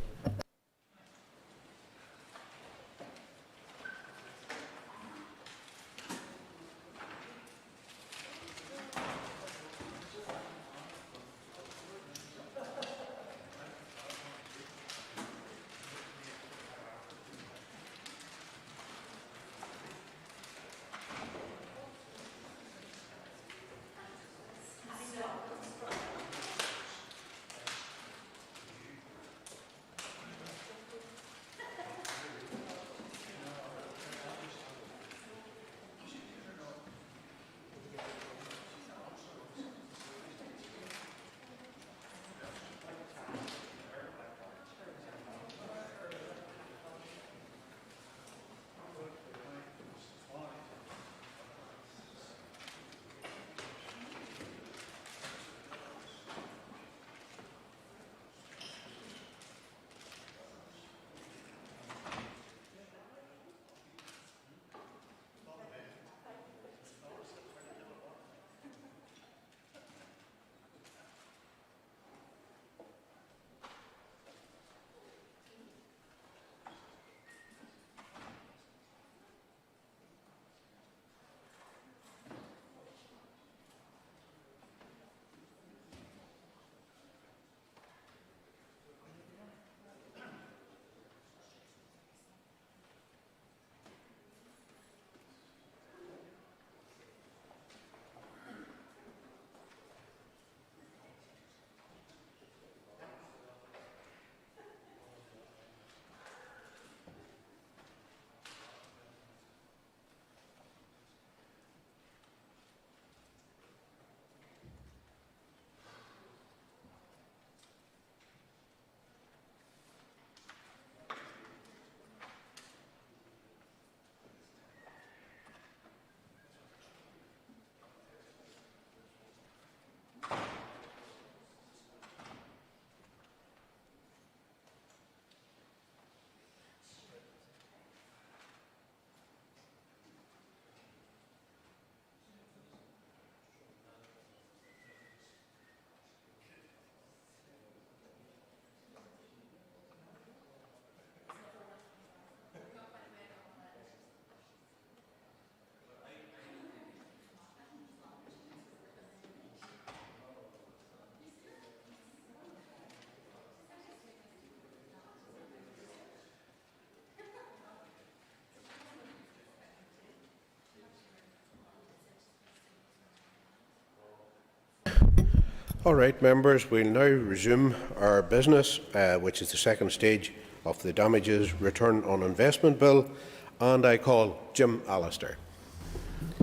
All right, members, we'll now resume our business, which is the second stage of the Damages Return on Investment Bill, and I call Jim Allister.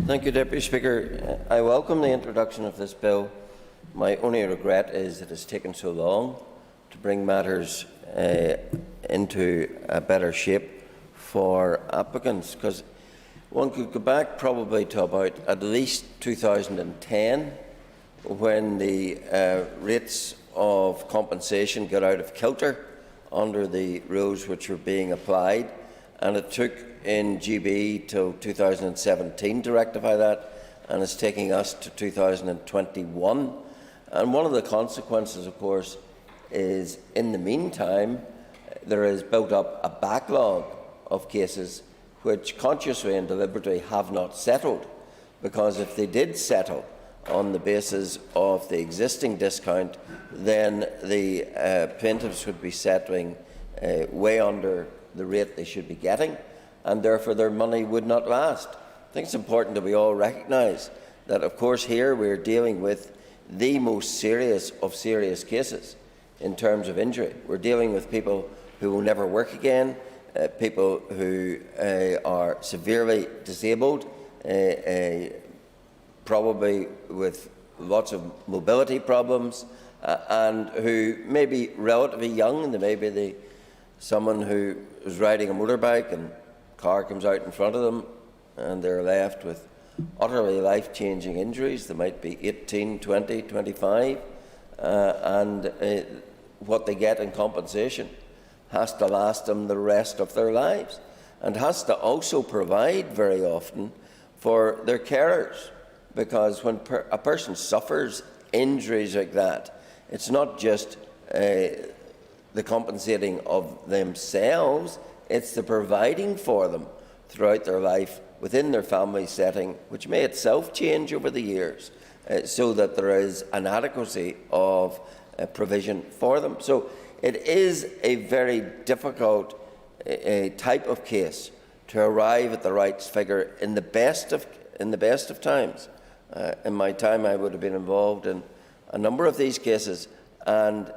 Thank you, Deputy Speaker. I welcome the introduction of this bill. My only regret is it has taken so long to bring matters into a better shape for applicants, because one could go back probably to about at least 2010, when the rates of compensation got out of kilter under the rules which were being applied, and it took in GB till 2017 to rectify that, and it's taking us to 2021. And one of the consequences, of course, is in the meantime there is built up a backlog of cases which consciously and deliberately have not settled, because if they did settle on the basis of the existing discount, then the plaintiffs would be settling way under the rate they should be getting, and therefore their money would not last. I think it's important that we all recognise that, of course, here we're dealing with the most serious of serious cases in terms of injury. We're dealing with people who will never work again, people who are severely disabled, probably with lots of mobility problems, and who may be relatively young, and they may be someone who is riding a motorbike and a car comes out in front of them and they're left with utterly life-changing injuries. They might be 18, 20, 25, and what they get in compensation has to last them the rest of their lives, and has to also provide very often for their carers, because when a person suffers injuries like that, it's not just the compensating of themselves, it's the providing for them throughout their life within their family setting, which may itself change over the years, so that there is an adequacy of provision for them. So it is a very difficult type of case to arrive at the rights figure in the best of times. In my time, I would have been involved in a number of these cases, and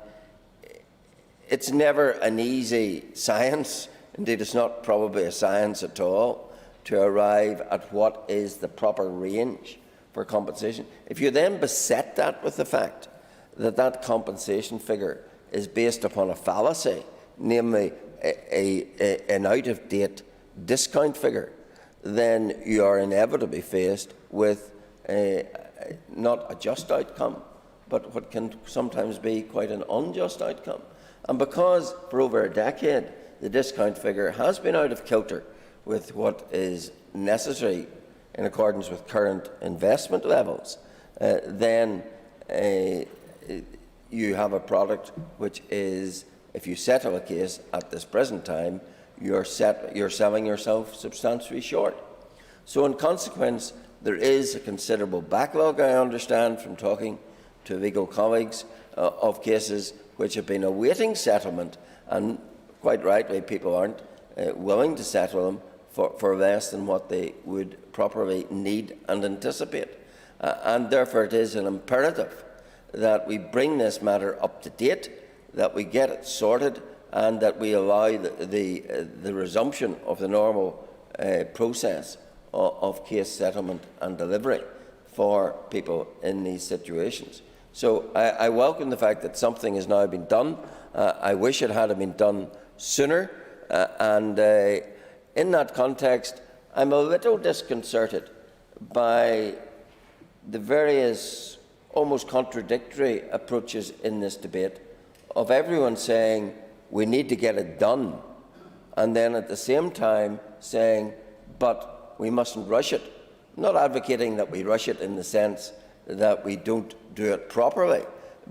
it's never an easy science. Indeed, it's not probably a science at all to arrive at what is the proper range for compensation. If you then beset that with the fact that that compensation figure is based upon a fallacy, namely an out-of-date discount figure, then you are inevitably faced with not a just outcome, but what can sometimes be quite an unjust outcome. And because for over a decade the discount figure has been out of kilter with what is necessary in accordance with current investment levels, then you have a product which is, if you settle a case at this present time, you're selling yourself substantially short. So in consequence, there is a considerable backlog, I understand, from talking to legal colleagues, of cases which have been awaiting settlement, and quite rightly people aren't willing to settle them for less than what they would properly need and anticipate. And therefore it is an imperative that we bring this matter up to date, that we get it sorted, and that we allow the resumption of the normal process of case settlement and delivery for people in these situations. So I welcome the fact that something has now been done. I wish it had been done sooner, and in that context, I'm a little disconcerted by the various almost contradictory approaches in this debate of everyone saying we need to get it done, and then at the same time saying, but we mustn't rush it. I'm not advocating that we rush it in the sense that we don't do it properly,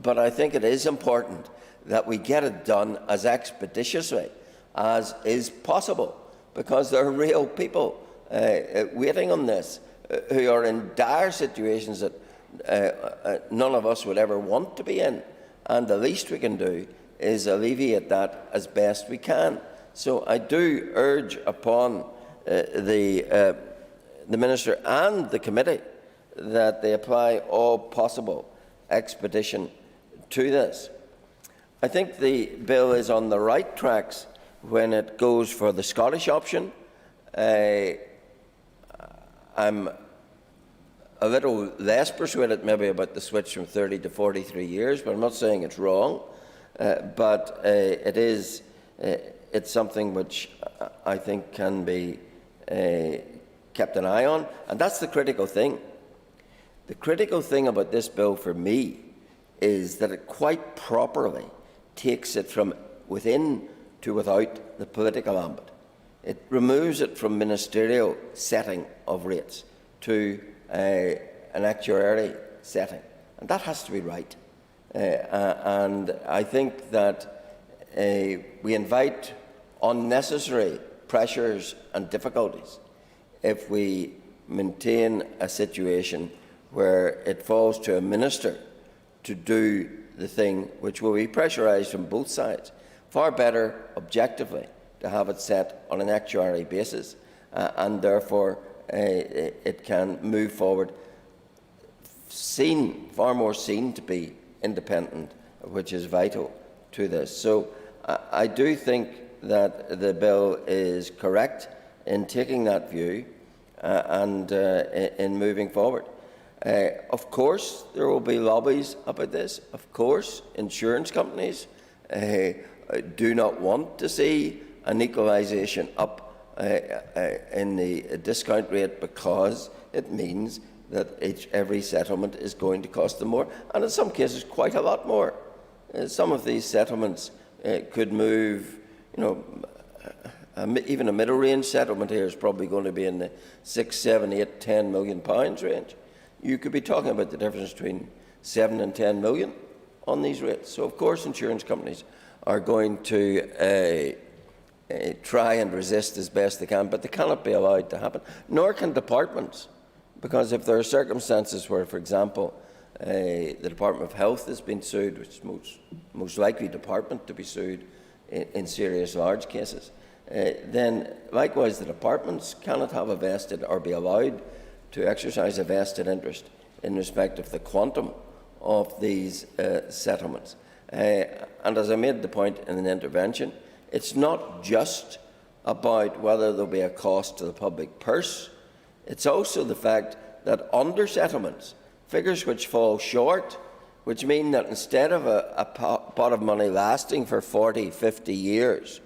but I think it is important that we get it done as expeditiously as is possible, because there are real people waiting on this who are in dire situations that none of us would ever want to be in, and the least we can do is alleviate that as best we can. So I do urge upon the Minister and the committee that they apply all possible expedition to this. I think the bill is on the right tracks when it goes for the Scottish option. I'm a little less persuaded maybe about the switch from 30 to 43 years, but I'm not saying it's wrong. But it's something which I think can be kept an eye on, and that's the critical thing. The critical thing about this bill for me is that it quite properly takes it from within to without the political ambit. It removes it from ministerial setting of rates to an actuarial setting, and that has to be right. And I think that we invite unnecessary pressures and difficulties if we maintain a situation where it falls to a minister to do the thing which will be pressurised from both sides. Far better, objectively, to have it set on an actuary basis, and therefore it can move forward, far more seen to be independent, which is vital to this. So I do think that the bill is correct in taking that view and in moving forward. Of course, there will be lobbies about this. Of course, insurance companies do not want to see an equalisation up in the discount rate, because it means that every settlement is going to cost them more, and in some cases quite a lot more. Some of these settlements could move, even a middle range settlement here is probably going to be in the 6, 7, 8, 10 million pounds range. You could be talking about the difference between 7 and 10 million on these rates. So of course insurance companies are going to try and resist as best they can, but they cannot be allowed to happen. Nor can departments, because if there are circumstances where, for example, the Department of Health has been sued, which is most likely department to be sued in serious large cases, then likewise the departments cannot have a vested or be allowed to exercise a vested interest in respect of the quantum of these settlements. And as I made the point in an intervention, it's not just about whether there will be a cost to the public purse. It's also the fact that under settlements, figures which fall short, which mean that instead of a pot of money lasting for 40, 50 years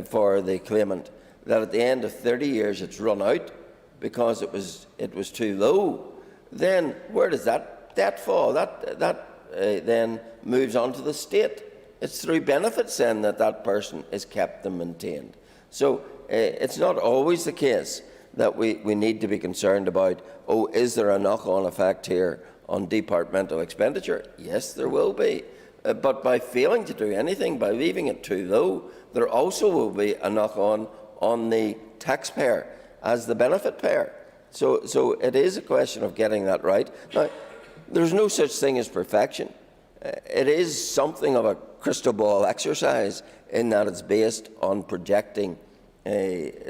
for the claimant, that at the end of 30 years it's run out because it was too low, then where does that debt fall? That then moves on to the state. It's through benefits then that person is kept and maintained. So it's not always the case that we need to be concerned about, is there a knock-on effect here on departmental expenditure? Yes, there will be. But by failing to do anything, by leaving it too low, there also will be a knock-on on the taxpayer as the benefit payer. So it is a question of getting that right. Now, there's no such thing as perfection. It is something of a crystal ball exercise in that it's based on projecting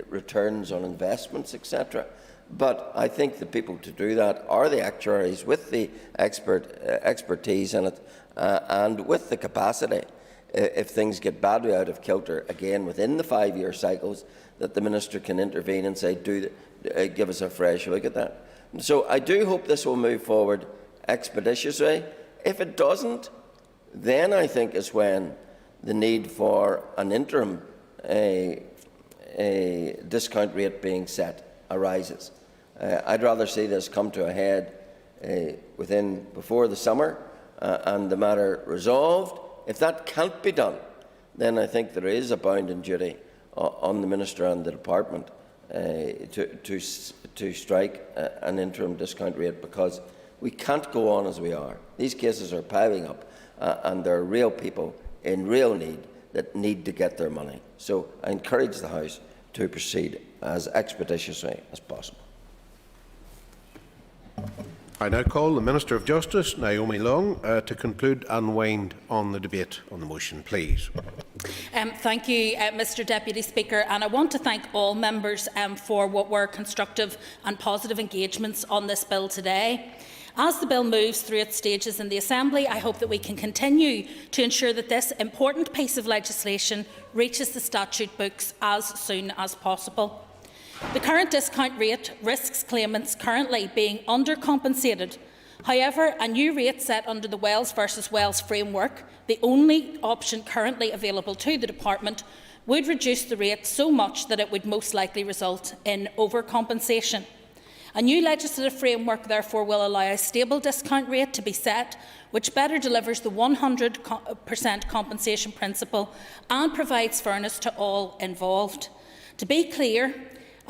returns on investments, etc. But I think the people to do that are the actuaries with the expertise in it and with the capacity, if things get badly out of kilter, again within the 5-year cycles, that the Minister can intervene and say, give us a fresh look at that. So I do hope this will move forward expeditiously. If it doesn't, then I think is when the need for an interim discount rate being set arises. I'd rather see this come to a head before the summer and the matter resolved. If that can't be done, then I think there is a bounden duty on the Minister and the Department to strike an interim discount rate, because we can't go on as we are. These cases are piling up and there are real people in real need that need to get their money. So I encourage the House to proceed as expeditiously as possible. I now call the Minister of Justice, Naomi Long, to conclude and wind on the debate on the motion, please. Thank you, Mr Deputy Speaker, and I want to thank all members for what were constructive and positive engagements on this bill today. As the bill moves through its stages in the Assembly, I hope that we can continue to ensure that this important piece of legislation reaches the statute books as soon as possible. The current discount rate risks claimants currently being undercompensated. However, a new rate set under the Wells v Wells framework, the only option currently available to the Department, would reduce the rate so much that it would most likely result in overcompensation. A new legislative framework, therefore, will allow a stable discount rate to be set, which better delivers the 100% compensation principle and provides fairness to all involved. To be clear,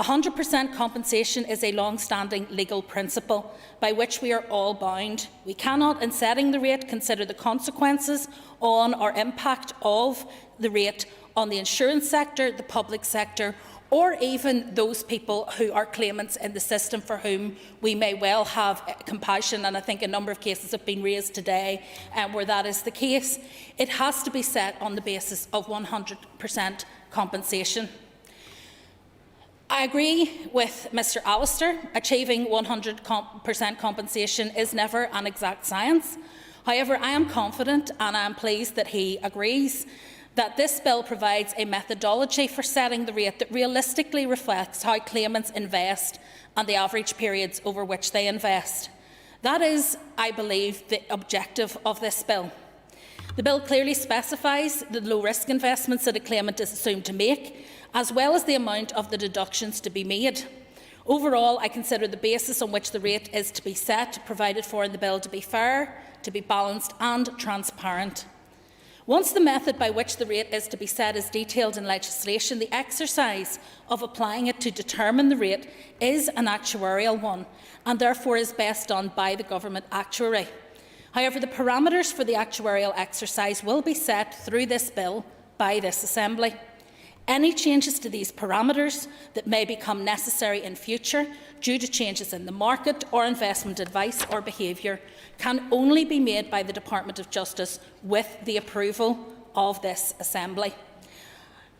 100% compensation is a long-standing legal principle by which we are all bound. We cannot, in setting the rate, consider the consequences on or impact of the rate on the insurance sector, the public sector, or even those people who are claimants in the system for whom we may well have compassion, and I think a number of cases have been raised today where that is the case. It has to be set on the basis of 100% compensation. I agree with Mr Allister. Achieving 100% compensation is never an exact science. However, I am confident, and I am pleased that he agrees, that this bill provides a methodology for setting the rate that realistically reflects how claimants invest and the average periods over which they invest. That is, I believe, the objective of this bill. The bill clearly specifies the low-risk investments that a claimant is assumed to make, as well as the amount of the deductions to be made. Overall, I consider the basis on which the rate is to be set, provided for in the bill, to be fair, to be balanced and transparent. Once the method by which the rate is to be set is detailed in legislation, the exercise of applying it to determine the rate is an actuarial one, and therefore is best done by the government actuary. However, the parameters for the actuarial exercise will be set through this bill by this Assembly. Any changes to these parameters that may become necessary in future due to changes in the market or investment advice or behaviour can only be made by the Department of Justice with the approval of this Assembly.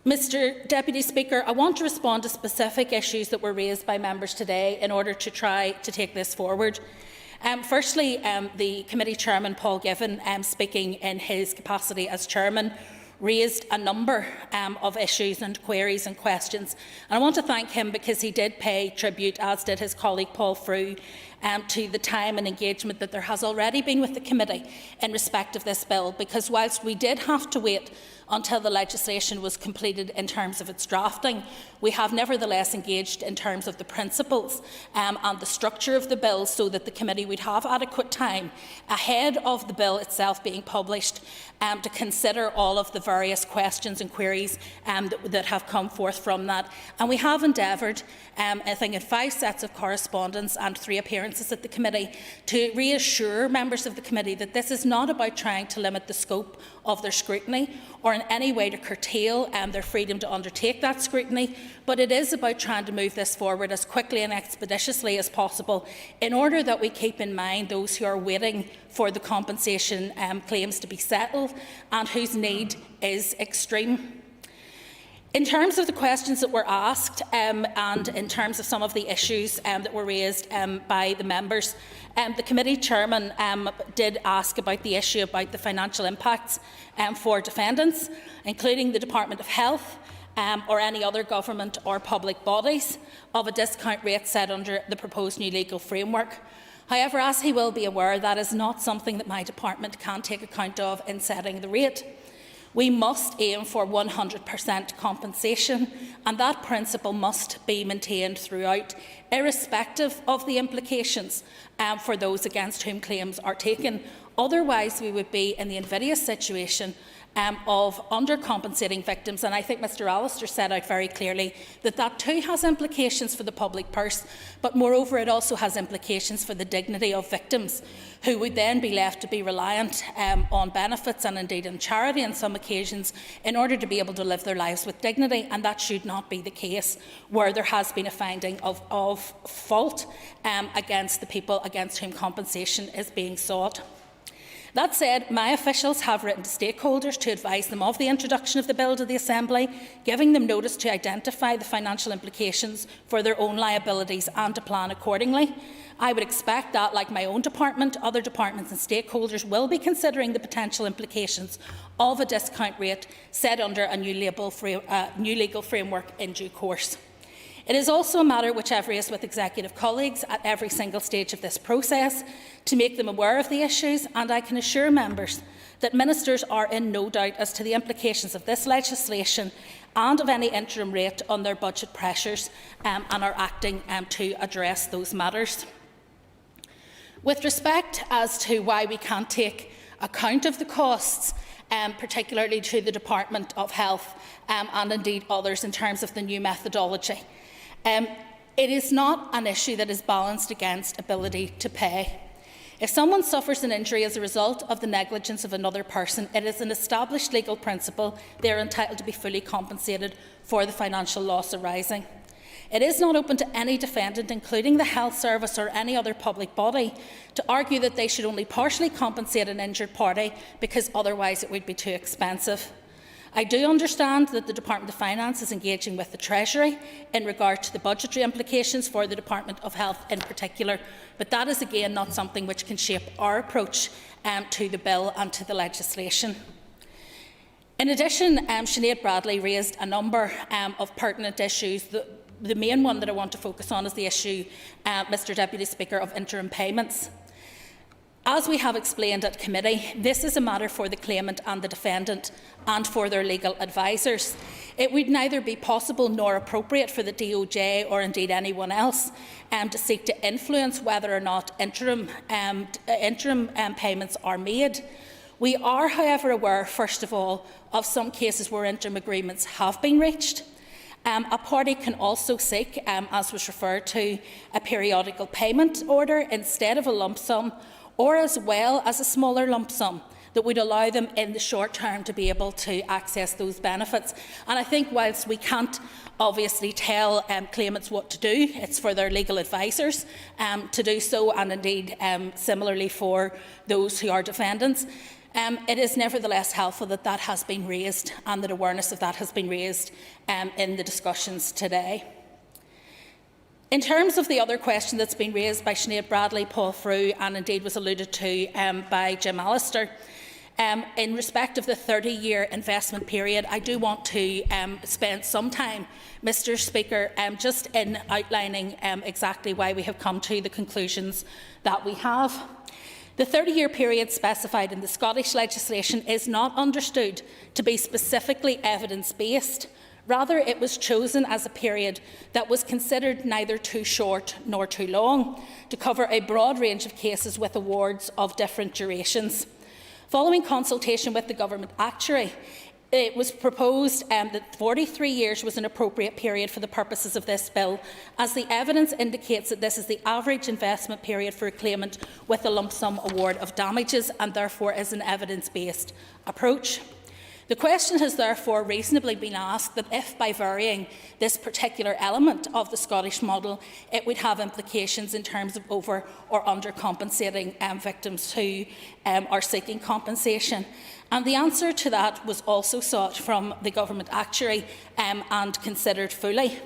Mr Deputy Speaker, I want to respond to specific issues that were raised by members today in order to try to take this forward. Firstly, the committee chairman, Paul Given, speaking in his capacity as chairman, raised a number of issues and queries and questions. And I want to thank him because he did pay tribute, as did his colleague Paul Frew, to the time and engagement that there has already been with the committee in respect of this bill, because whilst we did have to wait until the legislation was completed in terms of its drafting, we have nevertheless engaged in terms of the principles and the structure of the bill, so that the committee would have adequate time ahead of the bill itself being published to consider all of the various questions and queries that have come forth from that. And we have endeavoured, I think, in 5 sets of correspondence and 3 appearances at the committee, to reassure members of the committee that this is not about trying to limit the scope of their scrutiny or in any way to curtail their freedom to undertake that scrutiny, but it is about trying to move this forward as quickly and expeditiously as possible, in order that we keep in mind those who are waiting for the compensation claims to be settled and whose need is extreme. In terms of the questions that were asked and in terms of some of the issues that were raised by the members, the committee chairman did ask about the issue about the financial impacts for defendants, including the Department of Health or any other government or public bodies, of a discount rate set under the proposed new legal framework. However, as he will be aware, that is not something that my department can take account of in setting the rate. We must aim for 100% compensation, and that principle must be maintained throughout, irrespective of the implications for those against whom claims are taken. Otherwise, we would be in the invidious situation of undercompensating victims, and I think Mr Allister set out very clearly that that too has implications for the public purse, but moreover it also has implications for the dignity of victims, who would then be left to be reliant on benefits and indeed on charity on some occasions in order to be able to live their lives with dignity, and that should not be the case where there has been a finding of fault against the people against whom compensation is being sought. That said, my officials have written to stakeholders to advise them of the introduction of the bill to the Assembly, giving them notice to identify the financial implications for their own liabilities and to plan accordingly. I would expect that, like my own department, other departments and stakeholders will be considering the potential implications of a discount rate set under a new legal framework in due course. It is also a matter which I've raised with executive colleagues at every single stage of this process to make them aware of the issues, and I can assure members that ministers are in no doubt as to the implications of this legislation and of any interim rate on their budget pressures and are acting to address those matters. With respect as to why we can't take account of the costs, particularly to the Department of Health and indeed others in terms of the new methodology, it is not an issue that is balanced against ability to pay. If someone suffers an injury as a result of the negligence of another person, it is an established legal principle they are entitled to be fully compensated for the financial loss arising. It is not open to any defendant, including the health service or any other public body, to argue that they should only partially compensate an injured party because otherwise it would be too expensive. I do understand that the Department of Finance is engaging with the Treasury in regard to the budgetary implications for the Department of Health in particular, but that is again not something which can shape our approach to the bill and to the legislation. In addition, Sinead Bradley raised a number of pertinent issues. The main one that I want to focus on is the issue, Mr Deputy Speaker, of interim payments. As we have explained at committee, this is a matter for the claimant and the defendant and for their legal advisers. It would neither be possible nor appropriate for the DOJ or indeed anyone else to seek to influence whether or not interim payments are made. We are, however, aware, first of all, of some cases where interim agreements have been reached. A party can also seek, as was referred to, a periodical payment order instead of a lump sum, or as well as a smaller lump sum that would allow them in the short term to be able to access those benefits. And I think whilst we can't obviously tell claimants what to do, it's for their legal advisers to do so, and indeed similarly for those who are defendants. It is nevertheless helpful that that has been raised and that awareness of that has been raised in the discussions today. In terms of the other question that's been raised by Sinead Bradley, Paul Frew, and indeed was alluded to by Jim Allister, in respect of the 30-year investment period, I do want to spend some time, Mr Speaker, just in outlining exactly why we have come to the conclusions that we have. The 30-year period specified in the Scottish legislation is not understood to be specifically evidence-based. Rather, it was chosen as a period that was considered neither too short nor too long to cover a broad range of cases with awards of different durations. Following consultation with the Government Actuary, it was proposed that 43 years was an appropriate period for the purposes of this bill, as the evidence indicates that this is the average investment period for a claimant with a lump sum award of damages, and therefore is an evidence-based approach. The question has therefore reasonably been asked that if, by varying this particular element of the Scottish model, it would have implications in terms of over or under compensating victims who are seeking compensation. And the answer to that was also sought from the Government Actuary and considered fully.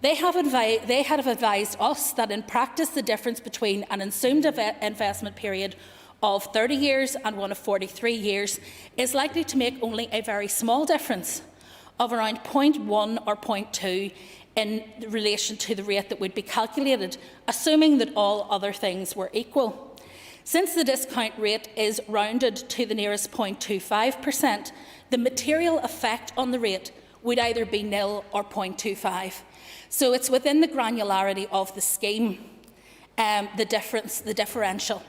They have advised us that in practice the difference between an assumed investment period of 30 years and one of 43 years is likely to make only a very small difference of around 0.1 or 0.2 in relation to the rate that would be calculated, assuming that all other things were equal. Since the discount rate is rounded to the nearest 0.25%, the material effect on the rate would either be nil or 0.25. So it's within the granularity of the scheme, the differential.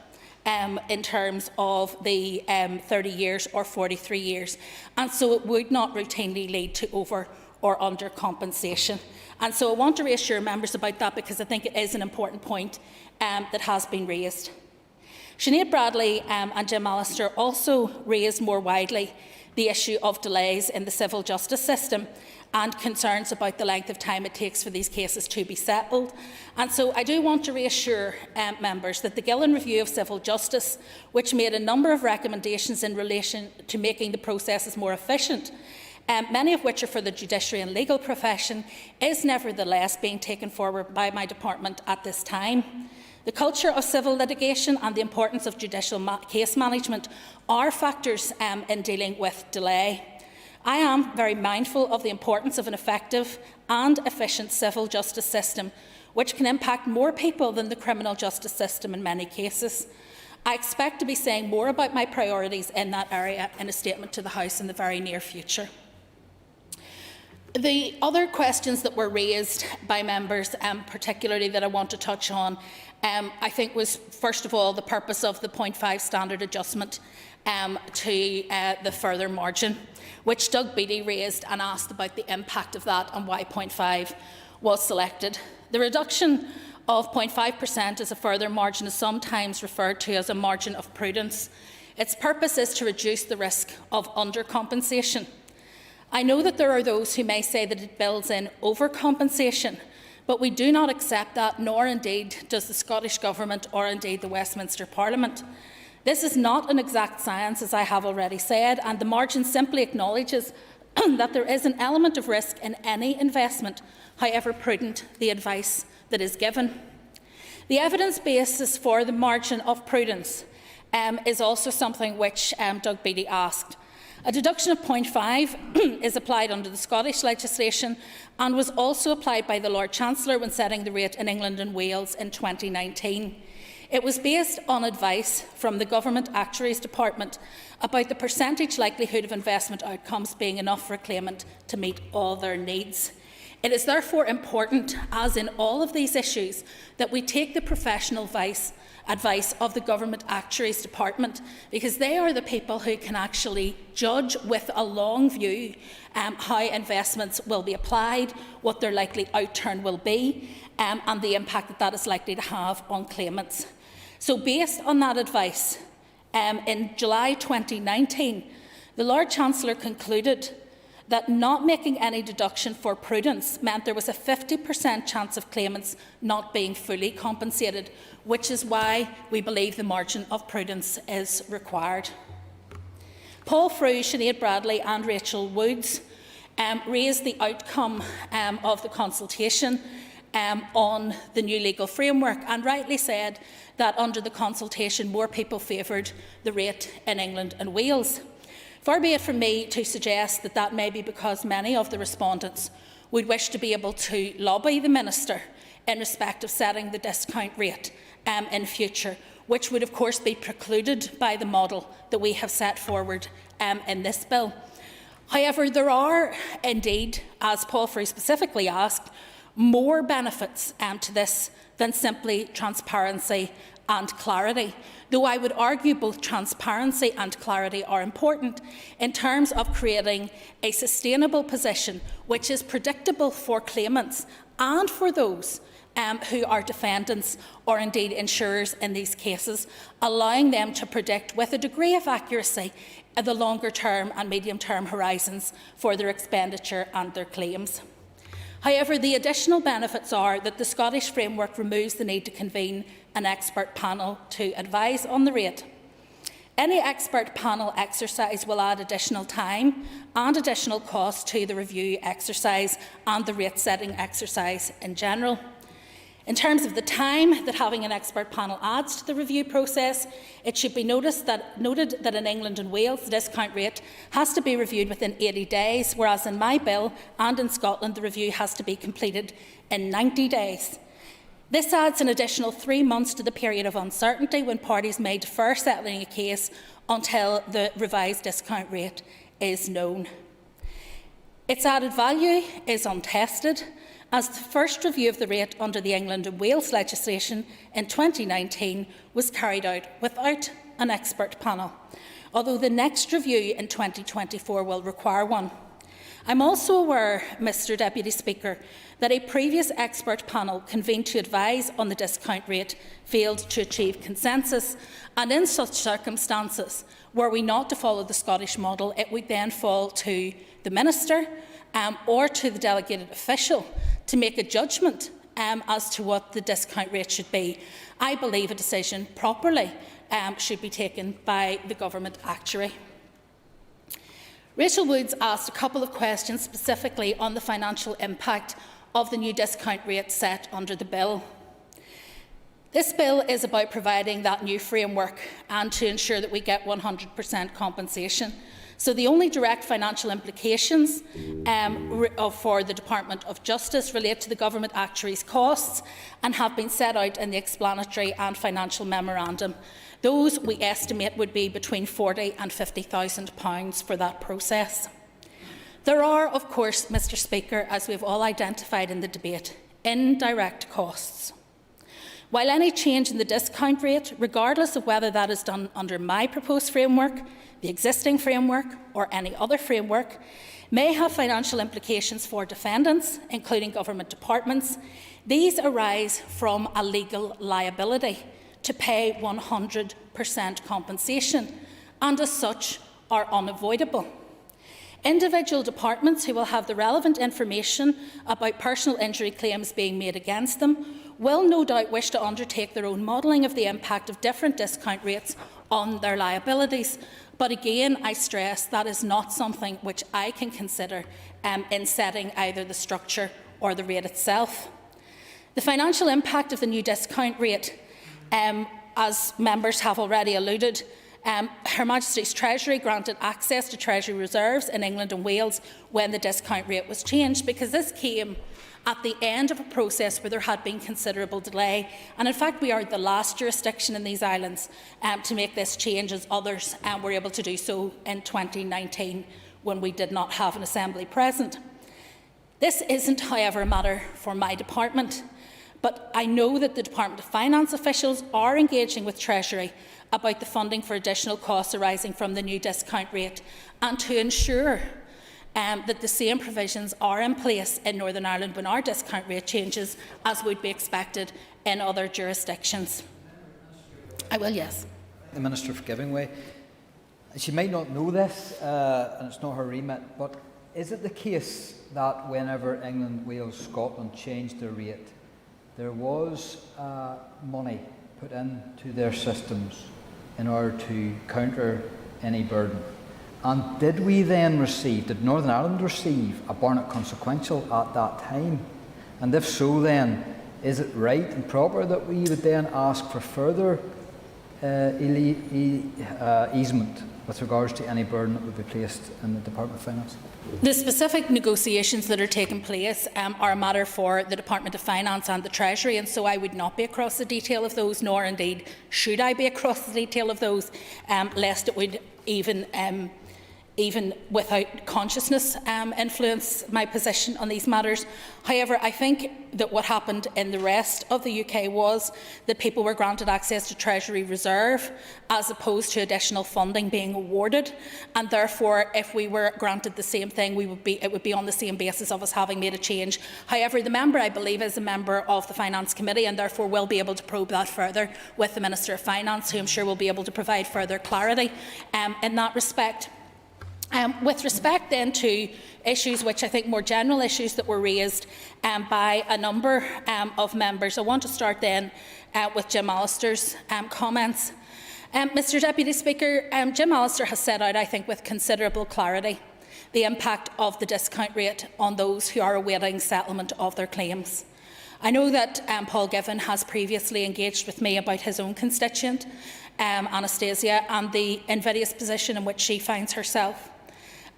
In terms of the 30 years or 43 years. And so it would not routinely lead to over or under compensation. And so I want to reassure members about that because I think it is an important point that has been raised. Sinead Bradley and Jim Allister also raised more widely the issue of delays in the civil justice system and concerns about the length of time it takes for these cases to be settled. And so I do want to reassure members that the Gillen Review of Civil Justice, which made a number of recommendations in relation to making the processes more efficient, many of which are for the judiciary and legal profession, is nevertheless being taken forward by my department at this time. The culture of civil litigation and the importance of judicial case management are factors in dealing with delay. I am very mindful of the importance of an effective and efficient civil justice system, which can impact more people than the criminal justice system in many cases. I expect to be saying more about my priorities in that area in a statement to the House in the very near future. The other questions that were raised by members, particularly that I want to touch on, I think was, first of all, the purpose of the 0.5 standard adjustment to the further margin, which Doug Beattie raised and asked about the impact of that and why 0.5 was selected. The reduction of 0.5% is a further margin is sometimes referred to as a margin of prudence. Its purpose is to reduce the risk of undercompensation. I know that there are those who may say that it builds in overcompensation, but we do not accept that, nor indeed does the Scottish Government or indeed the Westminster Parliament. This is not an exact science, as I have already said, and the margin simply acknowledges that there is an element of risk in any investment, however prudent the advice that is given. The evidence basis for the margin of prudence is also something which Doug Beattie asked. A deduction of 0.5 is applied under the Scottish legislation and was also applied by the Lord Chancellor when setting the rate in England and Wales in 2019. It was based on advice from the Government Actuaries Department about the percentage likelihood of investment outcomes being enough for a claimant to meet all their needs. It is therefore important, as in all of these issues, that we take the professional advice of the Government Actuaries Department, because they are the people who can actually judge with a long view how investments will be applied, what their likely outturn will be, and the impact that that is likely to have on claimants. So based on that advice, in July 2019, the Lord Chancellor concluded that not making any deduction for prudence meant there was a 50% chance of claimants not being fully compensated, which is why we believe the margin of prudence is required. Paul Frew, Sinead Bradley and Rachel Woods raised the outcome of the consultation on the new legal framework and rightly said that under the consultation more people favoured the rate in England and Wales. Far be it from me to suggest that that may be because many of the respondents would wish to be able to lobby the Minister in respect of setting the discount rate in future, which would of course be precluded by the model that we have set forward in this bill. However, there are indeed, as Paul Frew specifically asked, more benefits to this than simply transparency and clarity, though I would argue both transparency and clarity are important in terms of creating a sustainable position which is predictable for claimants and for those who are defendants or indeed insurers in these cases, allowing them to predict with a degree of accuracy the longer term and medium term horizons for their expenditure and their claims. However, the additional benefits are that the Scottish framework removes the need to convene an expert panel to advise on the rate. Any expert panel exercise will add additional time and additional cost to the review exercise and the rate setting exercise in general. In terms of the time that having an expert panel adds to the review process, it should be noted that in England and Wales the discount rate has to be reviewed within 80 days, whereas in my bill and in Scotland the review has to be completed in 90 days. This adds an additional 3 months to the period of uncertainty when parties may defer settling a case until the revised discount rate is known. Its added value is untested, as the first review of the rate under the England and Wales legislation in 2019 was carried out without an expert panel, although the next review in 2024 will require one. I'm also aware, Mr Deputy Speaker, that a previous expert panel convened to advise on the discount rate failed to achieve consensus, and in such circumstances, were we not to follow the Scottish model, it would then fall to the Minister or to the delegated official to make a judgment as to what the discount rate should be. I believe a decision properly should be taken by the Government Actuary. Rachel Woods asked a couple of questions specifically on the financial impact of the new discount rate set under the bill. This bill is about providing that new framework and to ensure that we get 100% compensation. So the only direct financial implications for the Department of Justice relate to the Government Actuaries' costs and have been set out in the explanatory and financial memorandum. Those, we estimate, would be between £40,000 and £50,000 for that process. There are, of course, Mr Speaker, as we have all identified in the debate, indirect costs. While any change in the discount rate, regardless of whether that is done under my proposed framework, the existing framework or any other framework, may have financial implications for defendants, including government departments. These arise from a legal liability to pay 100% compensation, and as such are unavoidable. Individual departments who will have the relevant information about personal injury claims being made against them will no doubt wish to undertake their own modelling of the impact of different discount rates on their liabilities. But again, I stress that is not something which I can consider in setting either the structure or the rate itself. The financial impact of the new discount rate, as members have already alluded, Her Majesty's Treasury granted access to Treasury reserves in England and Wales when the discount rate was changed, because this came at the end of a process where there had been considerable delay. And in fact, we are the last jurisdiction in these islands to make this change, as others were able to do so in 2019 when we did not have an Assembly present. This isn't, however, a matter for my department, but I know that the Department of Finance officials are engaging with Treasury about the funding for additional costs arising from the new discount rate, and to ensure that the same provisions are in place in Northern Ireland when our discount rate changes, as would be expected in other jurisdictions. I will, yes. The Minister for giving way. She might not know this, and it's not her remit, but is it the case that whenever England, Wales, Scotland changed their rate, there was money put into their systems in order to counter any burden? And did we then receive, did Northern Ireland receive a Barnett consequential at that time? And if so, then, is it right and proper that we would then ask for further easement with regards to any burden that would be placed in the Department of Finance? The specific negotiations that are taking place are a matter for the Department of Finance and the Treasury, and so I would not be across the detail of those, nor indeed should I be across the detail of those, lest it would even without consciousness, influence my position on these matters. However, I think that what happened in the rest of the UK was that people were granted access to Treasury reserve as opposed to additional funding being awarded, and therefore, if we were granted the same thing, it would be on the same basis of us having made a change. However, the member, I believe, is a member of the Finance Committee, and therefore will be able to probe that further with the Minister of Finance, who I'm sure will be able to provide further clarity in that respect. With respect then to issues which I think more general issues that were raised by a number of members, I want to start then with Jim Allister's comments. Mr Deputy Speaker, Jim Allister has set out, I think, with considerable clarity the impact of the discount rate on those who are awaiting settlement of their claims. I know that Paul Given has previously engaged with me about his own constituent, Anastasia, and the invidious position in which she finds herself.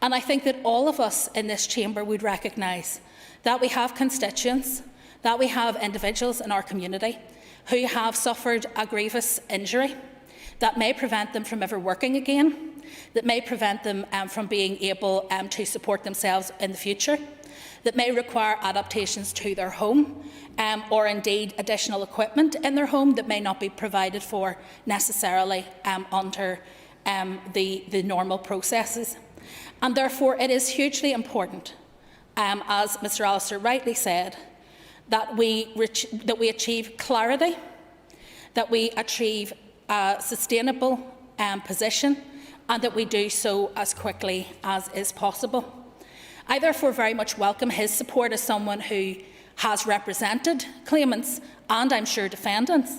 And I think that all of us in this chamber would recognise that we have constituents, that we have individuals in our community who have suffered a grievous injury that may prevent them from ever working again, that may prevent them from being able to support themselves in the future, that may require adaptations to their home, or indeed additional equipment in their home that may not be provided for necessarily under the normal processes. And therefore, it is hugely important, as Mr Allister rightly said, that we achieve clarity, that we achieve a sustainable position, and that we do so as quickly as is possible. I therefore very much welcome his support as someone who has represented claimants and, I'm sure, defendants,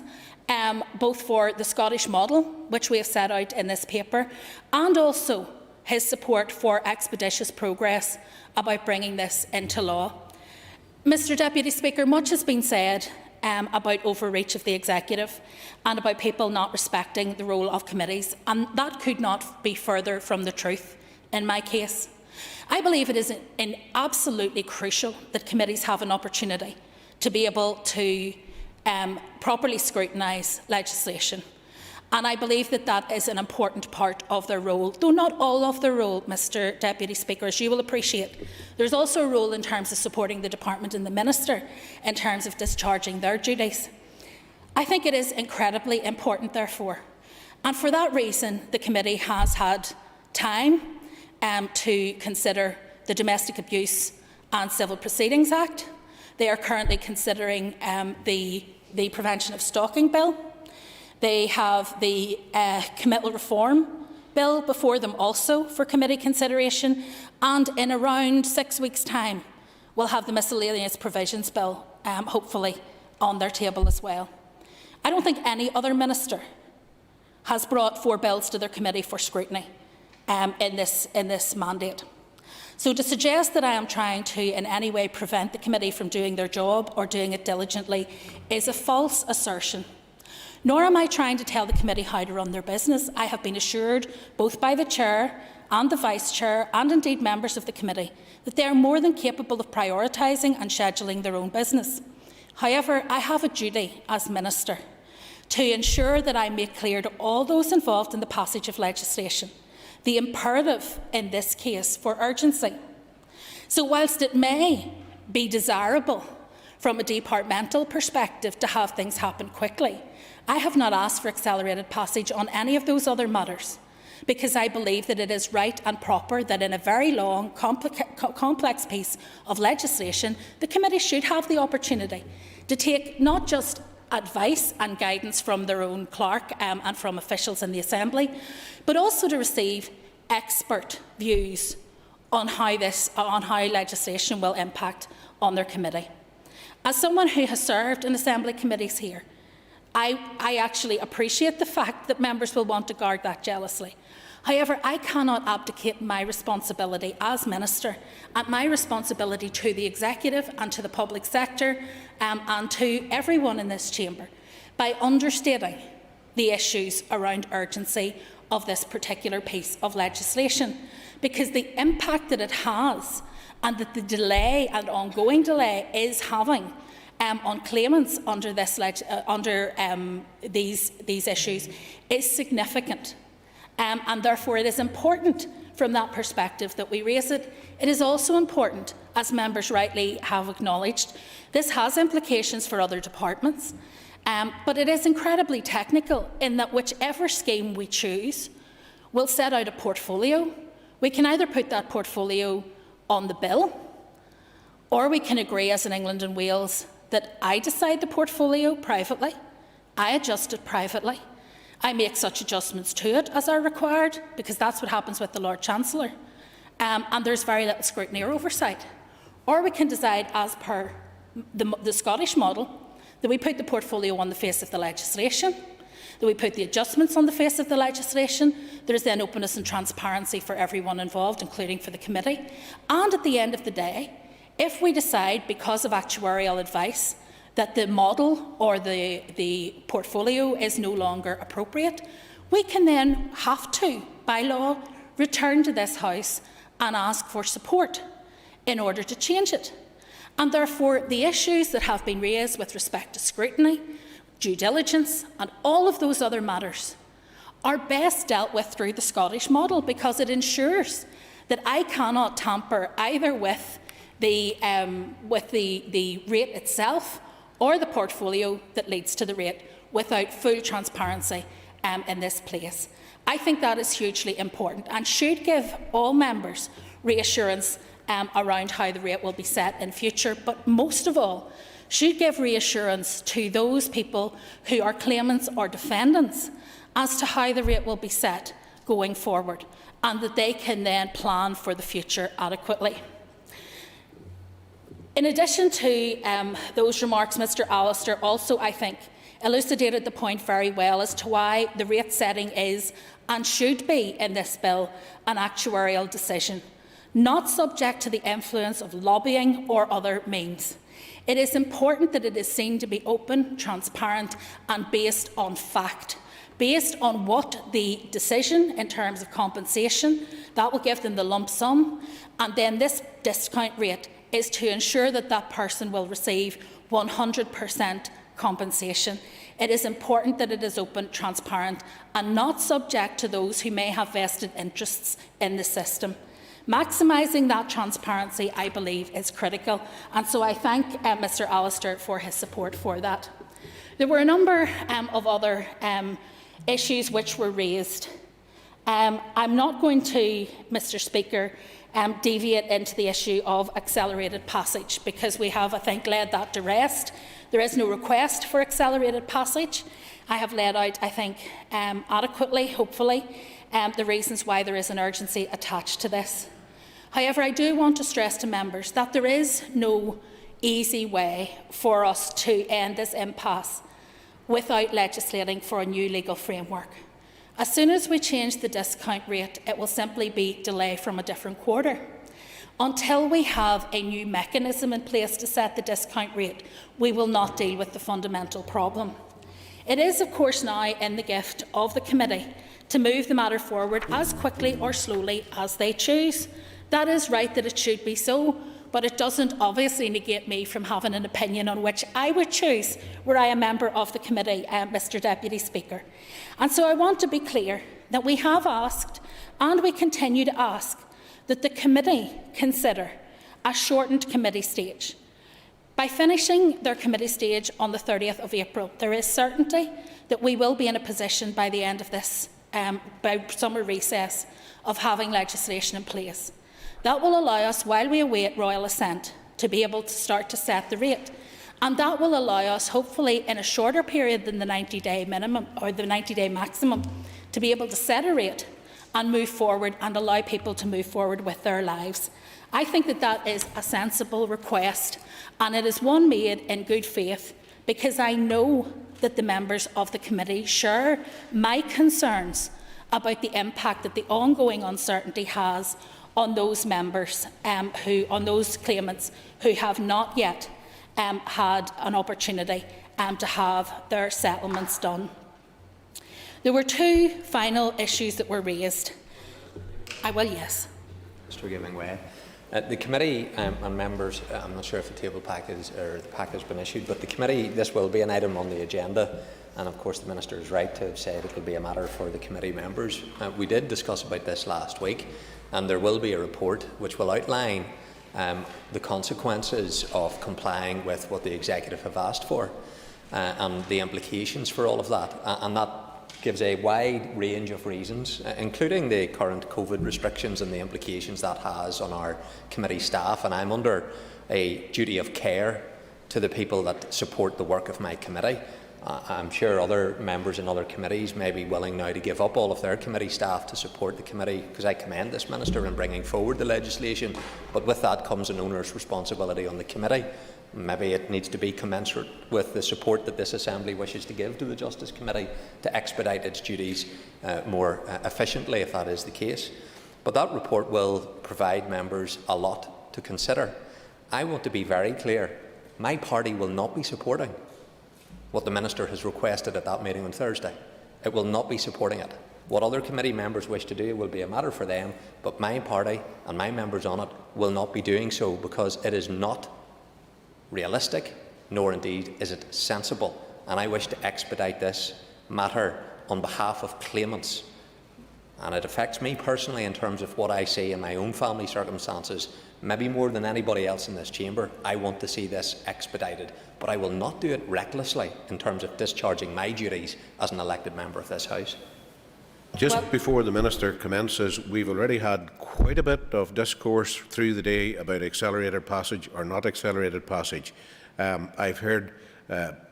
both for the Scottish model, which we have set out in this paper, and also his support for expeditious progress about bringing this into law. Mr Deputy Speaker, much has been said about overreach of the Executive and about people not respecting the role of committees, and that could not be further from the truth in my case. I believe it is absolutely crucial that committees have an opportunity to be able to properly scrutinise legislation. And I believe that that is an important part of their role, though not all of their role, Mr Deputy Speaker, as you will appreciate. There's also a role in terms of supporting the Department and the Minister in terms of discharging their duties. I think it is incredibly important, therefore, and for that reason the committee has had time to consider the Domestic Abuse and Civil Proceedings Act. They are currently considering the Prevention of Stalking Bill. They have the Committal Reform Bill before them also for committee consideration, and in around 6 weeks' time we'll have the Miscellaneous Provisions Bill hopefully on their table as well. I don't think any other minister has brought 4 bills to their committee for scrutiny in this mandate. So to suggest that I am trying to in any way prevent the committee from doing their job or doing it diligently is a false assertion. Nor am I trying to tell the committee how to run their business. I have been assured, both by the Chair and the Vice Chair, and indeed members of the committee, that they are more than capable of prioritising and scheduling their own business. However, I have a duty as Minister to ensure that I make clear to all those involved in the passage of legislation the imperative in this case for urgency. So whilst it may be desirable from a departmental perspective to have things happen quickly, I have not asked for accelerated passage on any of those other matters, because I believe that it is right and proper that in a very long, complex piece of legislation, the committee should have the opportunity to take not just advice and guidance from their own clerk and from officials in the Assembly, but also to receive expert views on how legislation will impact on their committee. As someone who has served in Assembly committees here, I actually appreciate the fact that members will want to guard that jealously. However, I cannot abdicate my responsibility as Minister and my responsibility to the Executive and to the public sector and to everyone in this chamber by understating the issues around urgency of this particular piece of legislation, because the impact that it has and that the delay and ongoing delay is having on claimants under these issues is significant. And therefore it is important from that perspective that we raise it. It is also important, as members rightly have acknowledged, this has implications for other departments, but it is incredibly technical in that whichever scheme we choose will set out a portfolio. We can either put that portfolio on the bill, or we can agree as in England and Wales that I decide the portfolio privately, I adjust it privately, I make such adjustments to it as are required, because that's what happens with the Lord Chancellor, and there's very little scrutiny or oversight. Or we can decide, as per the Scottish model, that we put the portfolio on the face of the legislation, that we put the adjustments on the face of the legislation. There is then openness and transparency for everyone involved, including for the committee. And at the end of the day, if we decide, because of actuarial advice, that the model or the portfolio is no longer appropriate, we can then have to, by law, return to this House and ask for support in order to change it. And therefore, the issues that have been raised with respect to scrutiny, due diligence and all of those other matters are best dealt with through the Scottish model, because it ensures that I cannot tamper either with the rate itself or the portfolio that leads to the rate without full transparency in this place. I think that is hugely important and should give all members reassurance around how the rate will be set in future, but most of all should give reassurance to those people who are claimants or defendants as to how the rate will be set going forward, and that they can then plan for the future adequately. In addition to those remarks, Mr Allister also, I think, elucidated the point very well as to why the rate setting is and should be in this bill an actuarial decision, not subject to the influence of lobbying or other means. It is important that it is seen to be open, transparent and based on fact, based on what the decision in terms of compensation, that will give them the lump sum, and then this discount rate is to ensure that that person will receive 100% compensation. It is important that it is open, transparent and not subject to those who may have vested interests in the system. Maximising that transparency, I believe, is critical, and so I thank Mr Allister for his support for that. There were a number of other issues which were raised. I'm not going to, Mr Speaker, deviate into the issue of accelerated passage, because we have, I think, laid that to rest. There is no request for accelerated passage. I have laid out, I think, adequately, hopefully, the reasons why there is an urgency attached to this. However, I do want to stress to members that there is no easy way for us to end this impasse without legislating for a new legal framework. As soon as we change the discount rate, it will simply be delay from a different quarter. Until we have a new mechanism in place to set the discount rate, we will not deal with the fundamental problem. It is, of course, now in the gift of the committee to move the matter forward as quickly or slowly as they choose. That is right that it should be so, but it doesn't obviously negate me from having an opinion on which I would choose were I a member of the committee, Mr Deputy Speaker. And so I want to be clear that we have asked, and we continue to ask, that the committee consider a shortened committee stage. By finishing their committee stage on the 30th of April, there is certainty that we will be in a position by the end of this, by summer recess, of having legislation in place. That will allow us, while we await royal assent, to be able to start to set the rate. And that will allow us, hopefully in a shorter period than the 90-day minimum or the 90-day maximum, to be able to set a rate and move forward and allow people to move forward with their lives. I think that that is a sensible request, and it is one made in good faith, because I know that the members of the committee share my concerns about the impact that the ongoing uncertainty has on those members, on those claimants who have not yet had an opportunity to have their settlements done. There were two final issues that were raised. I will, yes. Mr. Giving way. The committee and members, I'm not sure if the table package or the pack has been issued, but the committee, this will be an item on the agenda, and of course the Minister is right to have said it will be a matter for the committee members. We did discuss about this last week, and there will be a report which will outline the consequences of complying with what the Executive have asked for and the implications for all of that. And that gives a wide range of reasons, including the current COVID restrictions and the implications that has on our committee staff. And I'm under a duty of care to the people that support the work of my committee. I'm sure other members in other committees may be willing now to give up all of their committee staff to support the committee, because I commend this Minister in bringing forward the legislation, but with that comes an onerous responsibility on the committee. Maybe it needs to be commensurate with the support that this Assembly wishes to give to the Justice Committee to expedite its duties more efficiently, if that is the case. But that report will provide members a lot to consider. I want to be very clear. My party will not be supporting what the Minister has requested at that meeting on Thursday. It will not be supporting it. What other committee members wish to do will be a matter for them, but my party and my members on it will not be doing so, because it is not realistic, nor indeed is it sensible. And I wish to expedite this matter on behalf of claimants. And it affects me personally in terms of what I see in my own family circumstances. Maybe more than anybody else in this chamber, I want to see this expedited. But I will not do it recklessly in terms of discharging my duties as an elected member of this House. Just before the Minister commences, we've already had quite a bit of discourse through the day about accelerated passage or not accelerated passage. I've heard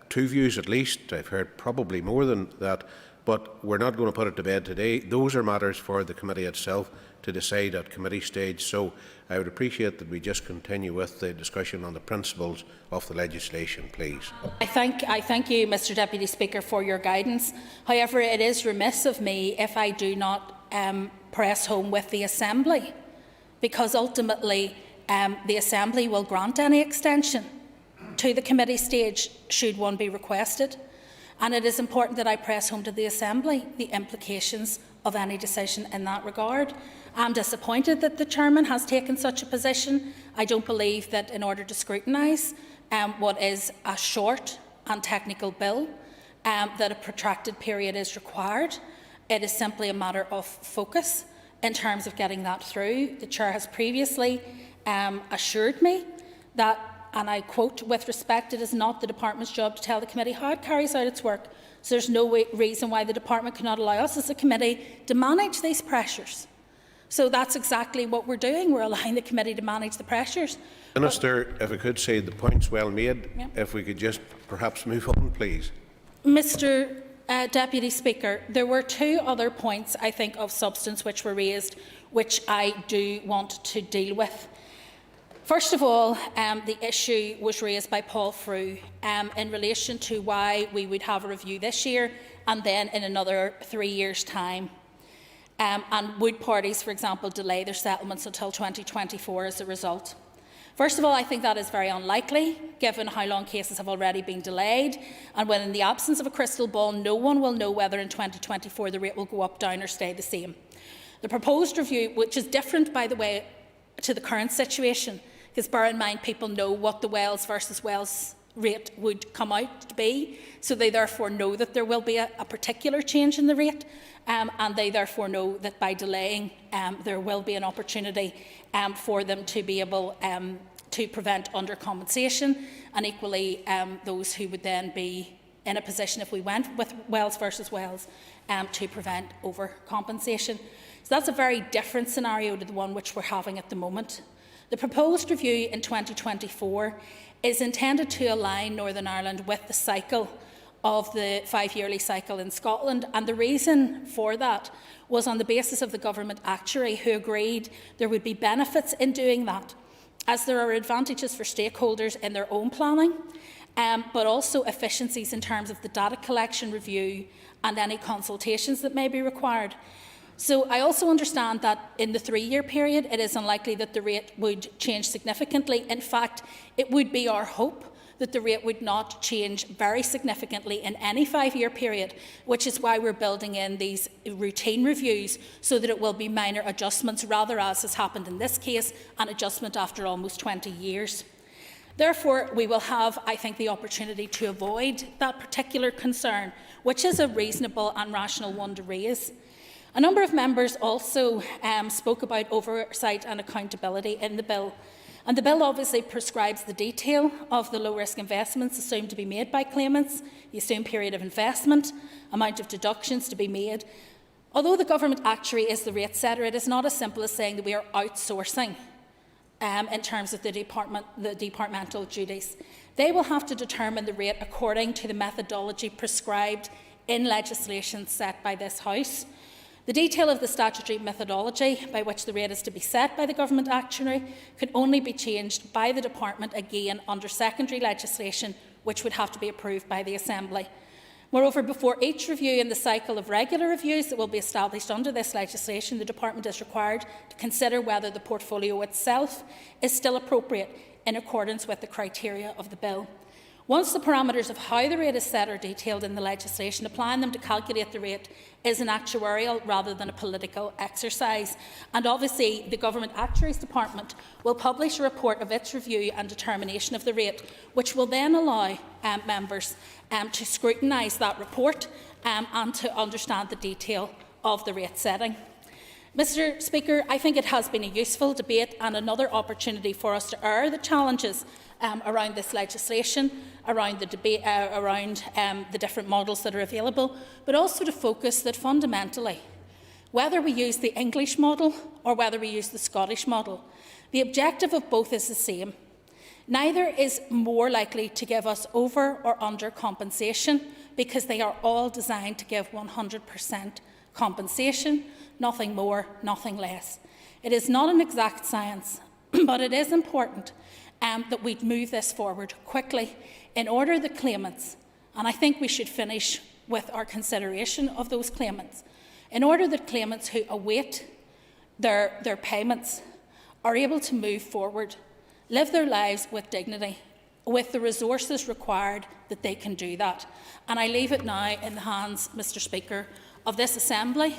two views at least. I've heard probably more than that, but we're not going to put it to bed today. Those are matters for the committee itself to decide at committee stage. So I would appreciate that we just continue with the discussion on the principles of the legislation, please. I thank you, Mr Deputy Speaker, for your guidance. However, it is remiss of me if I do not press home with the Assembly, because ultimately the Assembly will grant any extension to the committee stage should one be requested. And it is important that I press home to the Assembly the implications of any decision in that regard. I'm disappointed that the Chairman has taken such a position. I don't believe that in order to scrutinise what is a short and technical bill, that a protracted period is required. It is simply a matter of focus in terms of getting that through. The Chair has previously assured me that, and I quote, "with respect, it is not the Department's job to tell the committee how it carries out its work, so there is no reason why the Department cannot allow us as a committee to manage these pressures." So that's exactly what we're doing. We're allowing the committee to manage the pressures. Minister, if I could say the point's well made, if we could just perhaps move on, please. Mr. Deputy Speaker, there were two other points, I think, of substance which were raised, which I do want to deal with. First of all, the issue was raised by Paul Frew in relation to why we would have a review this year and then in another 3 years' time. And would parties, for example, delay their settlements until 2024 as a result? First of all, I think that is very unlikely, given how long cases have already been delayed, and when in the absence of a crystal ball, no one will know whether in 2024 the rate will go up, down or stay the same. The proposed review, which is different, by the way, to the current situation, because bear in mind people know what the Wales versus Wales rate would come out to be, so they therefore know that there will be a particular change in the rate, and they therefore know that by delaying there will be an opportunity for them to be able to prevent undercompensation, and equally those who would then be in a position, if we went with Wales versus Wales, to prevent overcompensation. So that's a very different scenario to the one which we're having at the moment. The proposed review in 2024 is intended to align Northern Ireland with the cycle of the 5-yearly cycle in Scotland, and the reason for that was on the basis of the government actuary, who agreed there would be benefits in doing that, as there are advantages for stakeholders in their own planning, but also efficiencies in terms of the data collection review and any consultations that may be required. So I also understand that in the 3-year period, it is unlikely that the rate would change significantly. In fact, it would be our hope that the rate would not change very significantly in any 5-year period, which is why we're building in these routine reviews, so that it will be minor adjustments, rather, as has happened in this case, an adjustment after almost 20 years. Therefore, we will have, I think, the opportunity to avoid that particular concern, which is a reasonable and rational one to raise. A number of members also spoke about oversight and accountability in the bill. And the bill obviously prescribes the detail of the low-risk investments assumed to be made by claimants, the assumed period of investment, amount of deductions to be made. Although the government actuary is the rate setter, it is not as simple as saying that we are outsourcing in terms of the departmental duties. They will have to determine the rate according to the methodology prescribed in legislation set by this House. The detail of the statutory methodology by which the rate is to be set by the government actuary could only be changed by the department, again under secondary legislation, which would have to be approved by the Assembly. Moreover, before each review in the cycle of regular reviews that will be established under this legislation, the department is required to consider whether the portfolio itself is still appropriate in accordance with the criteria of the bill. Once the parameters of how the rate is set are detailed in the legislation, applying them to calculate the rate is an actuarial rather than a political exercise. And obviously, the Government Actuaries Department will publish a report of its review and determination of the rate, which will then allow members to scrutinise that report and to understand the detail of the rate setting. Mr. Speaker, I think it has been a useful debate and another opportunity for us to air the challenges around this legislation, around the debate, around the different models that are available, but also to focus that fundamentally, whether we use the English model or whether we use the Scottish model, the objective of both is the same. Neither is more likely to give us over or under compensation, because they are all designed to give 100% compensation, nothing more, nothing less. It is not an exact science, but it is important that we move this forward quickly in order that claimants, and I think we should finish with our consideration of those claimants, in order that claimants who await their payments are able to move forward, live their lives with dignity, with the resources required that they can do that. And I leave it now in the hands, Mr. Speaker, of this Assembly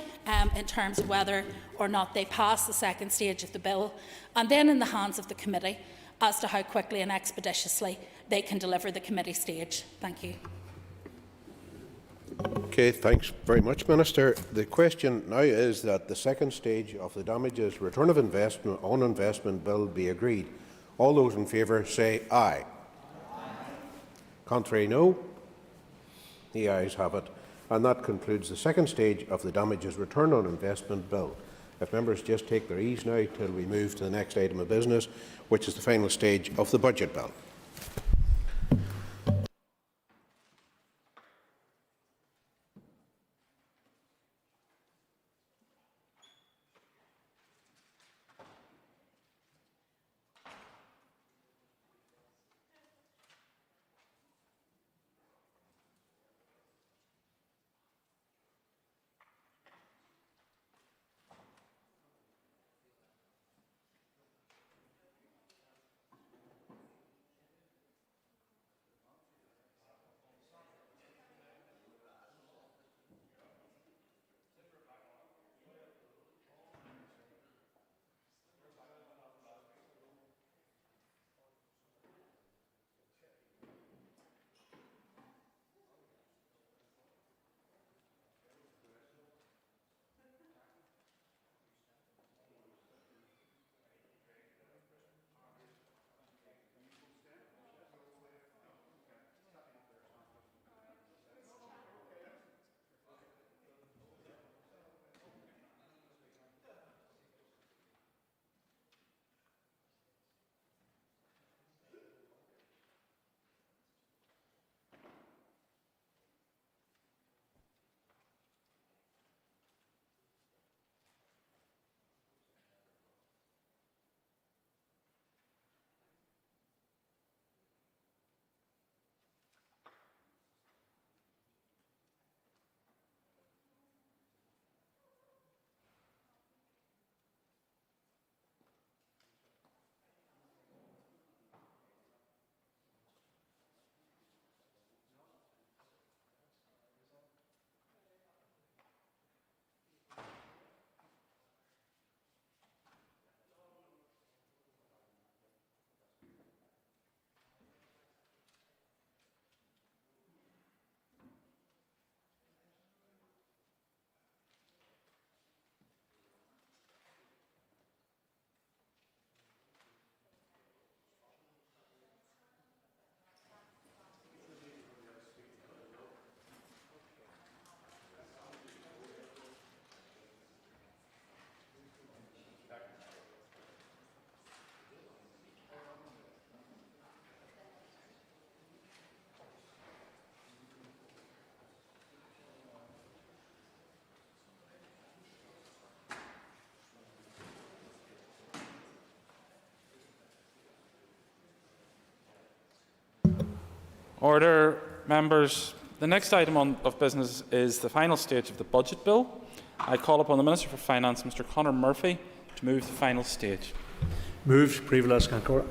in terms of whether or not they pass the second stage of the bill, and then in the hands of the committee as to how quickly and expeditiously they can deliver the committee stage. Thank you. Okay, thanks very much, Minister. The question now is that the second stage of the damages return of investment on investment bill be agreed. All those in favour say aye. Contrary, no. The ayes have it. And that concludes the second stage of the damages return on investment bill. if members just take their ease now till we move to the next item of business, which is the final stage of the budget bill. Order, members. The next item of business is the final stage of the budget bill. I call upon the Minister for Finance, Mr Conor Murphy, to move the final stage. Moved. Príomh-Elas Cancora.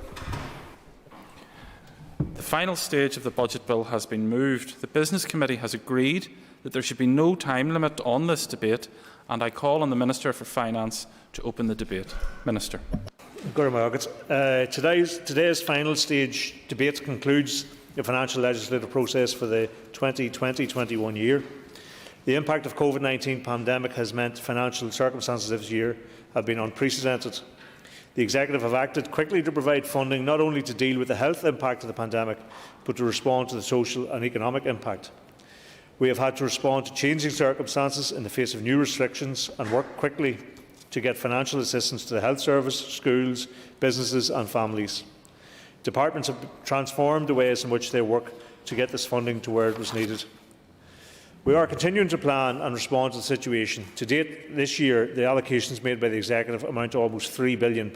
The final stage of the budget bill has been moved. The Business Committee has agreed that there should be no time limit on this debate, and I call on the Minister for Finance to open the debate. Minister. Today's final stage debate concludes the financial legislative process for the 2020-21 year. The impact of the COVID-19 pandemic has meant financial circumstances this year have been unprecedented. The Executive have acted quickly to provide funding not only to deal with the health impact of the pandemic, but to respond to the social and economic impact. We have had to respond to changing circumstances in the face of new restrictions and work quickly to get financial assistance to the health service, schools, businesses and families. Departments have transformed the ways in which they work to get this funding to where it was needed. We are continuing to plan and respond to the situation. To date this year, the allocations made by the Executive amount to almost £3 billion.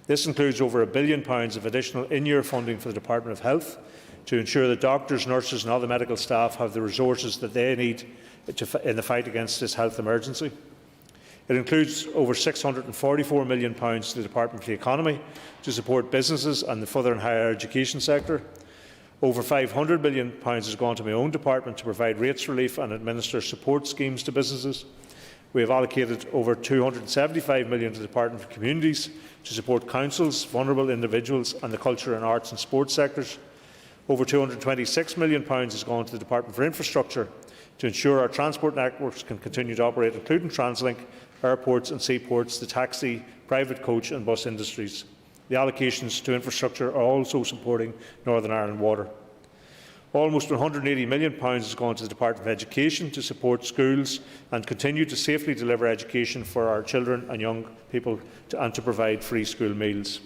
This includes over £1 billion of additional in-year funding for the Department of Health to ensure that doctors, nurses and other medical staff have the resources that they need in the fight against this health emergency. It includes over £644 million to the Department for the Economy to support businesses and the further and higher education sector. Over £500 million has gone to my own department to provide rates relief and administer support schemes to businesses. We have allocated over £275 million to the Department for Communities to support councils, vulnerable individuals and the culture and arts and sports sectors. Over £226 million has gone to the Department for Infrastructure to ensure our transport networks can continue to operate, including Translink, airports and seaports, the taxi, private coach and bus industries. The allocations to infrastructure are also supporting Northern Ireland Water. Almost £180 million has gone to the Department of Education to support schools and continue to safely deliver education for our children and young people and to provide free school meals.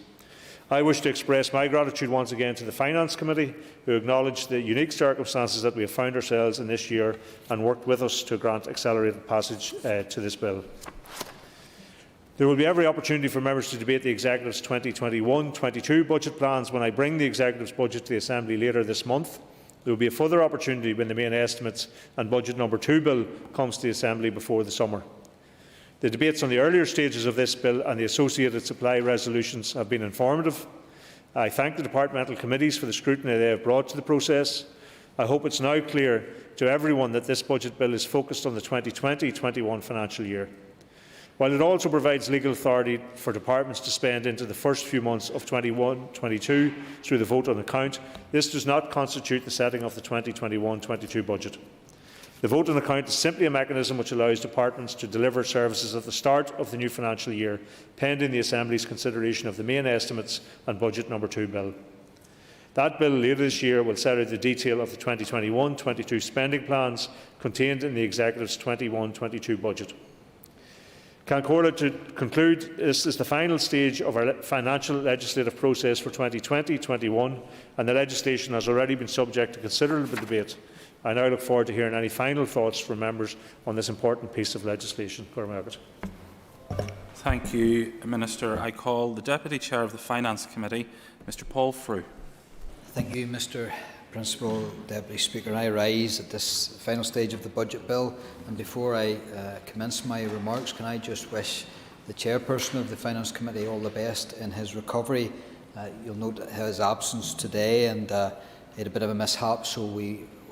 I wish to express my gratitude once again to the Finance Committee, who acknowledged the unique circumstances that we have found ourselves in this year and worked with us to grant accelerated passage to this bill. There will be every opportunity for members to debate the Executive's 2021-22 budget plans when I bring the Executive's budget to the Assembly later this month. There will be a further opportunity when the main estimates and budget number 2 bill comes to the Assembly before the summer. The debates on the earlier stages of this bill and the associated supply resolutions have been informative. I thank the departmental committees for the scrutiny they have brought to the process. I hope it is now clear to everyone that this budget bill is focused on the 2020-21 financial year. While it also provides legal authority for departments to spend into the first few months of 21-22 through the vote on account, this does not constitute the setting of the 2021-22 budget. The vote on account is simply a mechanism which allows departments to deliver services at the start of the new financial year, pending the Assembly's consideration of the main estimates and budget number 2 bill. That bill later this year will set out the detail of the 2021-22 spending plans contained in the Executive's 21-22 budget. Cancora, to conclude, this is the final stage of our financial legislative process for 2020-21, and the legislation has already been subject to considerable debate. I now look forward to hearing any final thoughts from members on this important piece of legislation. Thank you, Minister. I call the Deputy Chair of the Finance Committee, Mr Paul Frew. Thank you, Mr Principal Deputy Speaker. I rise at this final stage of the budget bill, and before I commence my remarks, can I just wish the Chairperson of the Finance Committee all the best in his recovery. You'll note his absence today, and he had a bit of a mishap, so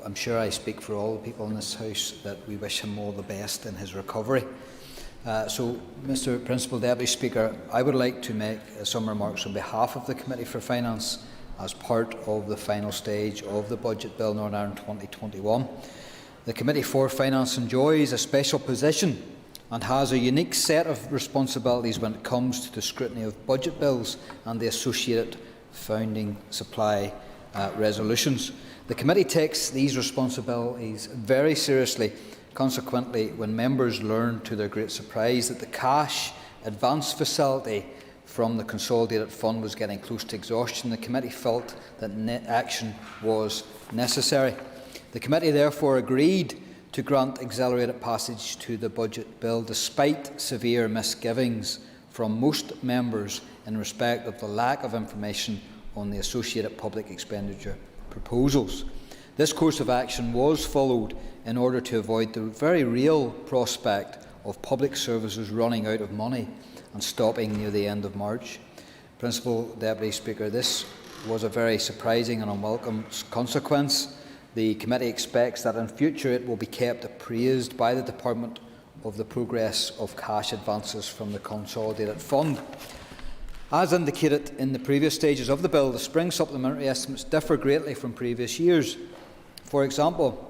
I'm sure I speak for all the people in this House that we wish him all the best in his recovery. So, Mr Principal Deputy Speaker, I would like to make some remarks on behalf of the Committee for Finance as part of the final stage of the Budget Bill Northern Ireland 2021. The Committee for Finance enjoys a special position and has a unique set of responsibilities when it comes to the scrutiny of budget bills and the associated founding supply resolutions. The Committee takes these responsibilities very seriously. Consequently, when members learn to their great surprise that the cash advance facility from the Consolidated Fund was getting close to exhaustion, the Committee felt that action was necessary. The Committee therefore agreed to grant accelerated passage to the Budget Bill despite severe misgivings from most members in respect of the lack of information on the associated public expenditure proposals. This course of action was followed in order to avoid the very real prospect of public services running out of money and stopping near the end of March. Principal Deputy Speaker, this was a very surprising and unwelcome consequence. The Committee expects that in future it will be kept appraised by the Department of the progress of cash advances from the Consolidated Fund. As indicated in the previous stages of the bill, the spring supplementary estimates differ greatly from previous years. For example,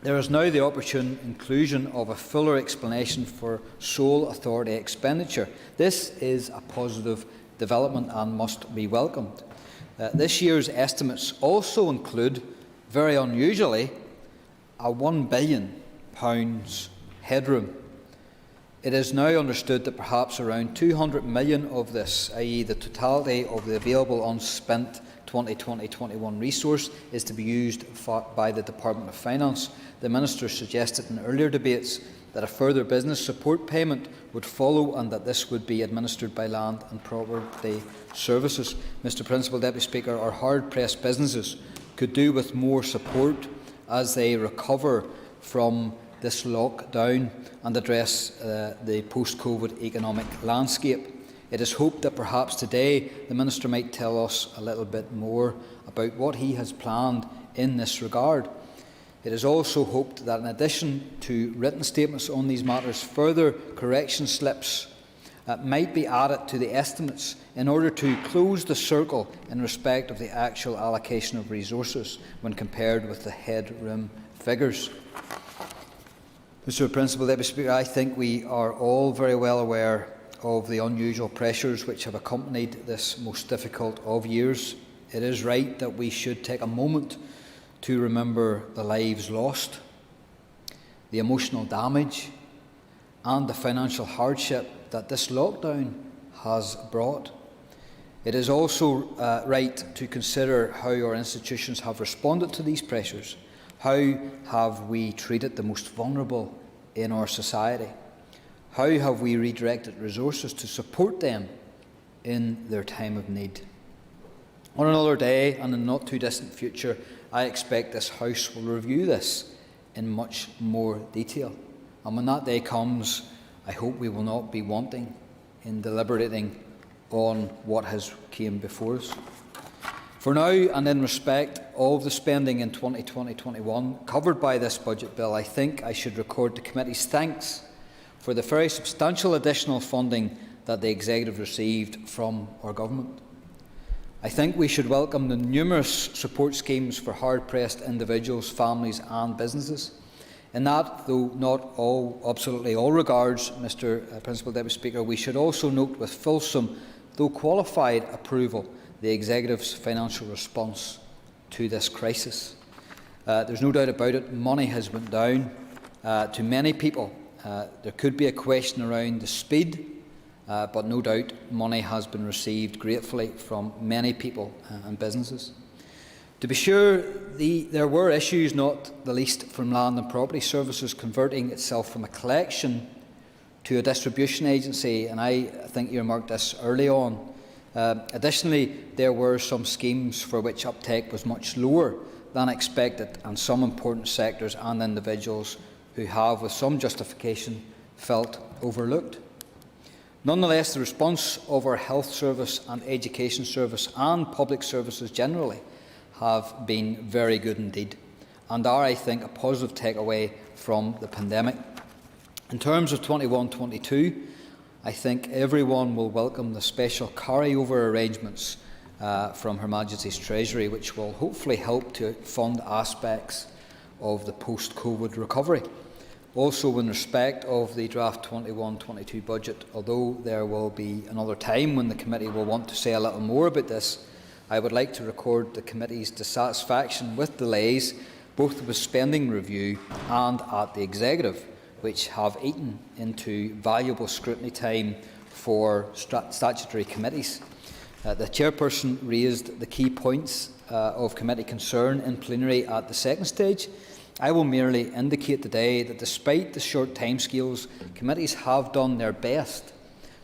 there is now the opportune inclusion of a fuller explanation for sole authority expenditure. This is a positive development and must be welcomed. This year's estimates also include, very unusually, a £1 billion headroom. It is now understood that perhaps around 200 million of this, i.e. the totality of the available unspent 2020-21 resource, is to be used by the Department of Finance. The Minister suggested in earlier debates that a further business support payment would follow and that this would be administered by Land and Property Services. Mr Principal Deputy Speaker, our hard-pressed businesses could do with more support as they recover from this lockdown and address the post-COVID economic landscape. It is hoped that perhaps today the Minister might tell us a little bit more about what he has planned in this regard. It is also hoped that in addition to written statements on these matters, further correction slips might be added to the estimates in order to close the circle in respect of the actual allocation of resources when compared with the headroom figures. Mr Principal Deputy Speaker, I think we are all very well aware of the unusual pressures which have accompanied this most difficult of years. It is right that we should take a moment to remember the lives lost, the emotional damage and the financial hardship that this lockdown has brought. It is also right to consider how our institutions have responded to these pressures. How have we treated the most vulnerable in our society? How have we redirected resources to support them in their time of need? On another day, and in the not too distant future, I expect this House will review this in much more detail. And when that day comes, I hope we will not be wanting in deliberating on what has came before us. For now, and in respect of the spending in 2020-21 covered by this budget bill, I think I should record the committee's thanks for the very substantial additional funding that the Executive received from our Government. I think we should welcome the numerous support schemes for hard-pressed individuals, families and businesses. In that, though not absolutely all regards, Mr. Principal Deputy Speaker, we should also note with fulsome, though qualified approval, the Executive's financial response to this crisis. There's no doubt about it, money has went down to many people. There could be a question around the speed, but no doubt money has been received gratefully from many people and businesses. To be sure, there were issues, not the least from Land and Property Services converting itself from a collection to a distribution agency, and I think you remarked this early on. Additionally, there were some schemes for which uptake was much lower than expected, and some important sectors and individuals who have, with some justification, felt overlooked. Nonetheless, the response of our health service and education service and public services generally have been very good indeed, and are, I think, a positive takeaway from the pandemic. In terms of 21-22, I think everyone will welcome the special carryover arrangements from Her Majesty's Treasury, which will hopefully help to fund aspects of the post-COVID recovery. Also, in respect of the draft 21-22 budget, although there will be another time when the committee will want to say a little more about this, I would like to record the committee's dissatisfaction with delays, both with spending review and at the Executive, which have eaten into valuable scrutiny time for statutory committees. The Chairperson raised the key points of committee concern in plenary at the second stage. I will merely indicate today that despite the short timescales, committees have done their best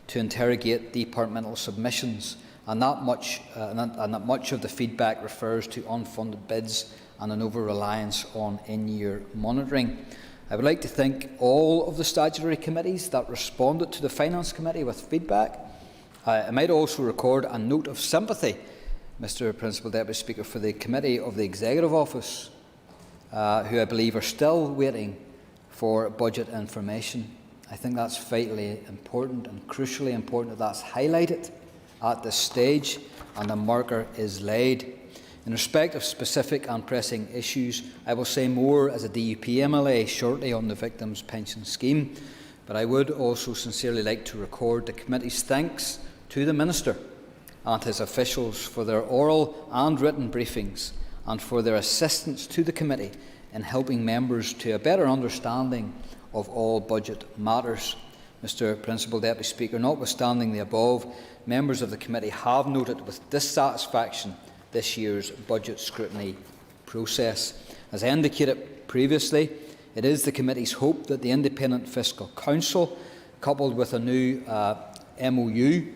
to interrogate departmental submissions, and that much of the feedback refers to unfunded bids and an over-reliance on in-year monitoring. I would like to thank all of the statutory committees that responded to the Finance Committee with feedback. I might also record a note of sympathy, Mr. Principal Deputy Speaker, for the Committee of the Executive Office, who I believe are still waiting for budget information. I think that's vitally important and crucially important that that's highlighted at this stage and the marker is laid. In respect of specific and pressing issues, I will say more as a DUP MLA shortly on the Victims' Pension Scheme, but I would also sincerely like to record the committee's thanks to the Minister and his officials for their oral and written briefings and for their assistance to the committee in helping members to a better understanding of all budget matters. Mr. Principal Deputy Speaker, notwithstanding the above, members of the committee have noted with dissatisfaction this year's budget scrutiny process. As I indicated previously, it is the committee's hope that the Independent Fiscal Council, coupled with a new MOU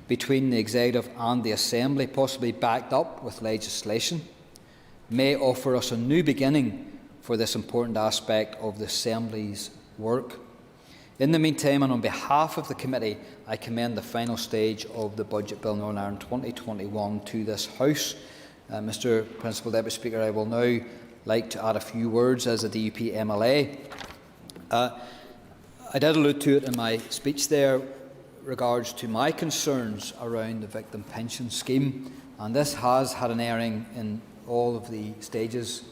between the Executive and the Assembly, possibly backed up with legislation, may offer us a new beginning for this important aspect of the Assembly's work. In the meantime, and on behalf of the committee, I commend the final stage of the Budget Bill Northern Ireland 2021 to this House. Mr. Principal Deputy Speaker, I will now like to add a few words as a DUP MLA. I did allude to it in my speech there regards to my concerns around the Victim Pension Scheme, and this has had an airing in all of the stages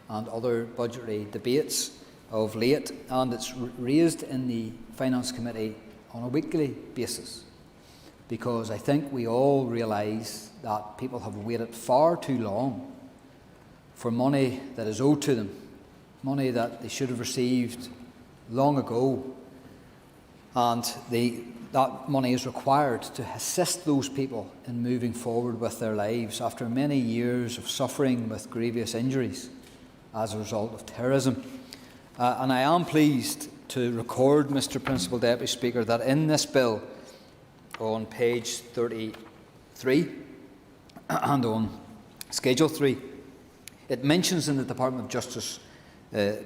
and other budgetary debates of late, and it's raised in the Finance Committee on a weekly basis, because I think we all realise that people have waited far too long for money that is owed to them, money that they should have received long ago, and that money is required to assist those people in moving forward with their lives after many years of suffering with grievous injuries as a result of terrorism. And I am pleased to record, Mr. Principal Deputy Speaker, that in this bill, on page 33 and on Schedule 3, it mentions in the Department of Justice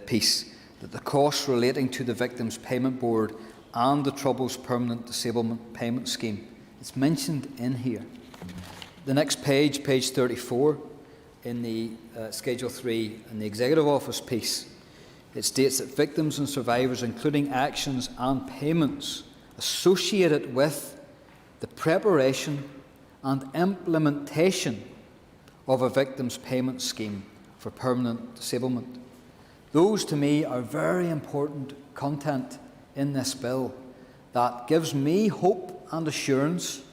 piece that the costs relating to the Victims Payment Board and the Troubles Permanent Disablement Payment Scheme, it's mentioned in here. The next page, page 34, in the Schedule 3 in the Executive Office piece, it states that victims and survivors, including actions and payments associated with the preparation and implementation of a victims' payment scheme for permanent disablement. Those, to me, are very important content in this bill that gives me hope and assurance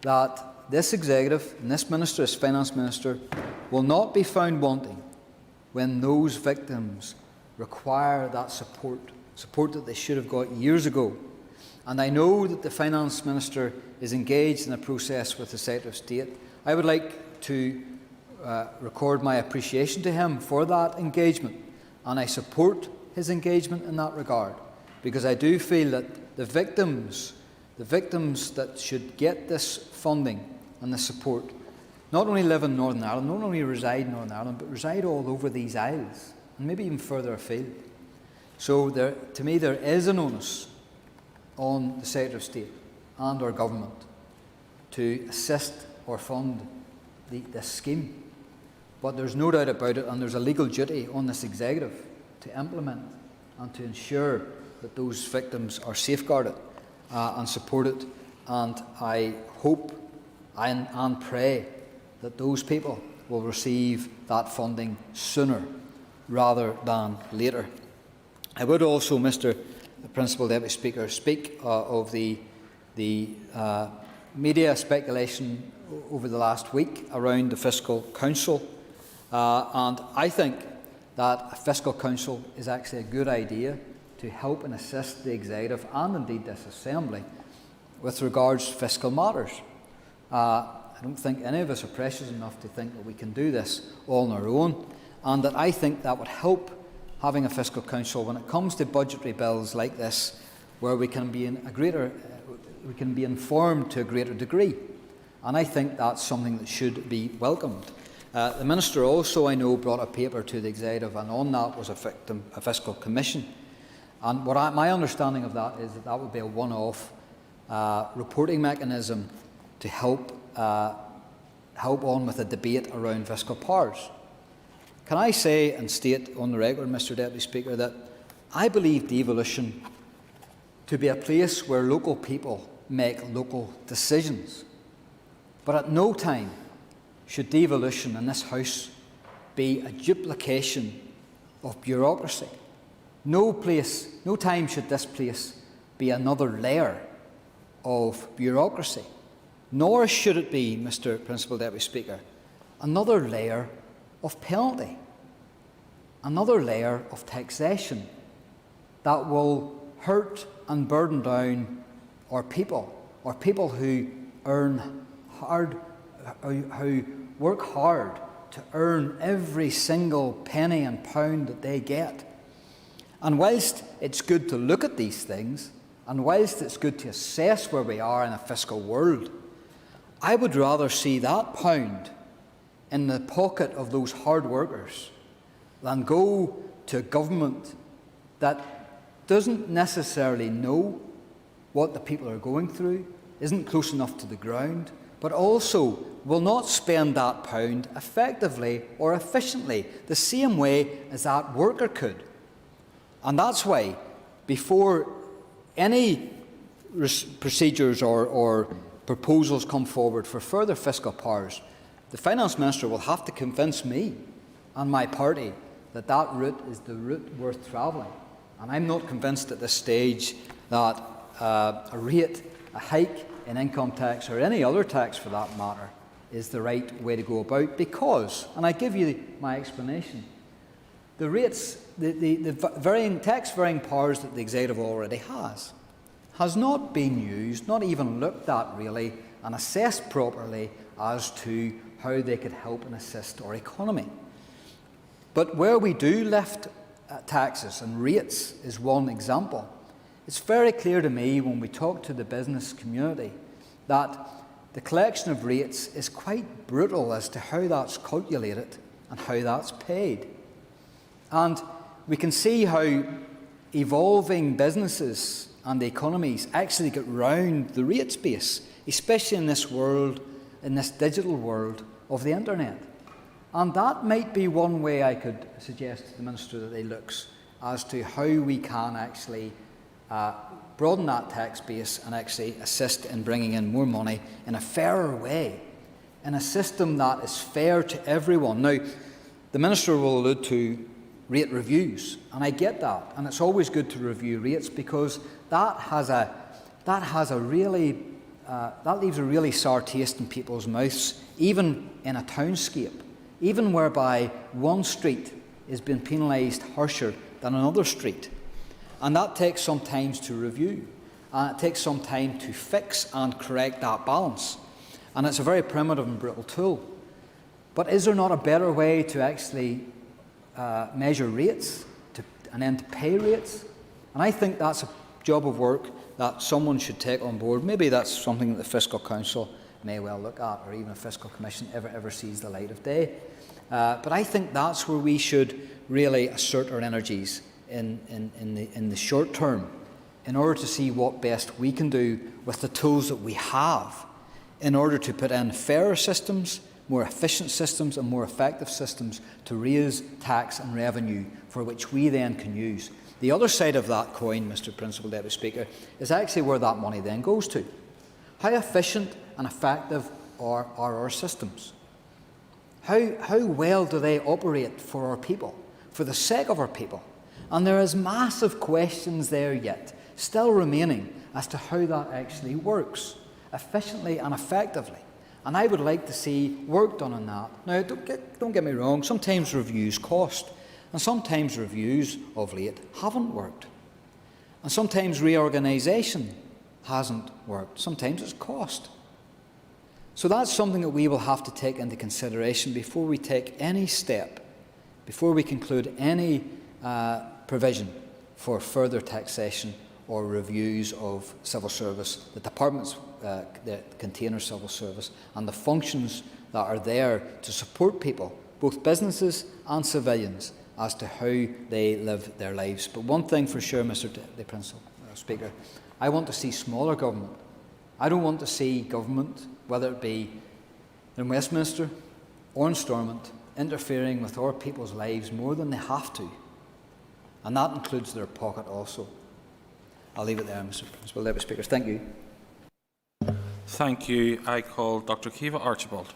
that this Executive and this Minister, as Finance Minister, will not be found wanting when those victims require that support that they should have got years ago. And I know that the Finance Minister is engaged in a process with the Secretary of State. I would like to record my appreciation to him for that engagement, and I support his engagement in that regard, because I do feel that the victims that should get this funding and the support not only live in Northern Ireland, not only reside in Northern Ireland, but reside all over these isles, and maybe even further afield. So to me, there is an onus on the Secretary of State and our government to assist or fund this scheme. But there's no doubt about it, and there's a legal duty on this Executive to implement and to ensure that those victims are safeguarded and supported. And I hope and pray that those people will receive that funding sooner rather than later. I would also, Mr. Principal Deputy Speaker, speak of the media speculation over the last week around the Fiscal Council. And I think that a Fiscal Council is actually a good idea to help and assist the Executive and indeed this Assembly with regards to fiscal matters. I don't think any of us are precious enough to think that we can do this all on our own, and that I think that would help having a Fiscal Council when it comes to budgetary bills like this, where we can be informed to a greater degree. And I think that's something that should be welcomed. The Minister also, I know, brought a paper to the Executive, and on that was a Fiscal Commission. And my understanding of that is that that would be a one-off reporting mechanism to help on with a debate around fiscal powers. Can I say and state on the record, Mr. Deputy Speaker, that I believe devolution to be a place where local people make local decisions. But at no time should devolution in this House be a duplication of bureaucracy. No time should this place be another layer of bureaucracy. Nor should it be, Mr. Principal Deputy Speaker, another layer of penalty, another layer of taxation that will hurt and burden down our people who earn hard, who work hard to earn every single penny and pound that they get. And whilst it's good to look at these things, and whilst it's good to assess where we are in a fiscal world, I would rather see that pound in the pocket of those hard workers than go to a government that doesn't necessarily know what the people are going through, isn't close enough to the ground, but also will not spend that pound effectively or efficiently the same way as that worker could. And that's why, before any procedures or proposals come forward for further fiscal powers, the Finance Minister will have to convince me and my party that that route is the route worth travelling. And I'm not convinced at this stage that a hike in income tax, or any other tax for that matter, is the right way to go about because, and I give you my explanation, the rates, the varying tax varying powers that the executive already has not been used, not even looked at really, and assessed properly as to how they could help and assist our economy. But where we do lift taxes, and rates is one example, it's very clear to me when we talk to the business community that the collection of rates is quite brutal as to how that's calculated and how that's paid. And we can see how evolving businesses and the economies actually get round the rates base, especially in this world, in this digital world of the internet. And that might be one way I could suggest to the Minister that he looks as to how we can actually broaden that tax base and actually assist in bringing in more money in a fairer way, in a system that is fair to everyone. Now, the Minister will allude to rate reviews, and I get that, and it's always good to review rates because that leaves a really sour taste in people's mouths, even in a townscape, even whereby one street is being penalised harsher than another street. And that takes some time to review, and it takes some time to fix and correct that balance. And it's a very primitive and brittle tool. But is there not a better way to actually measure rates and then to pay rates? And I think that's a job of work that someone should take on board. Maybe that's something that the Fiscal Council may well look at, or even a Fiscal Commission ever sees the light of day. But I think that's where we should really assert our energies in the short term in order to see what best we can do with the tools that we have in order to put in fairer systems, more efficient systems and more effective systems to raise tax and revenue for which we then can use. The other side of that coin, Mr. Principal Deputy Speaker, is actually where that money then goes to. How efficient and effective are our systems? How well do they operate for our people, for the sake of our people? And there is massive questions there yet, still remaining, as to how that actually works, efficiently and effectively. And I would like to see work done on that. Now, don't get me wrong, sometimes reviews cost, and sometimes reviews of late haven't worked. And sometimes reorganisation hasn't worked. Sometimes it's cost. So that's something that we will have to take into consideration before we take any step, before we conclude any provision for further taxation or reviews of civil service, the departments that contain our civil service, and the functions that are there to support people, both businesses and civilians, as to how they live their lives. But one thing for sure, Mr. Principal Speaker, I want to see smaller government. I don't want to see government, whether it be in Westminster or in Stormont, interfering with our people's lives more than they have to. And that includes their pocket also. I'll leave it there, Mr. Principal Deputy Speaker. Thank you. Thank you. I call Dr. Kiva Archibald.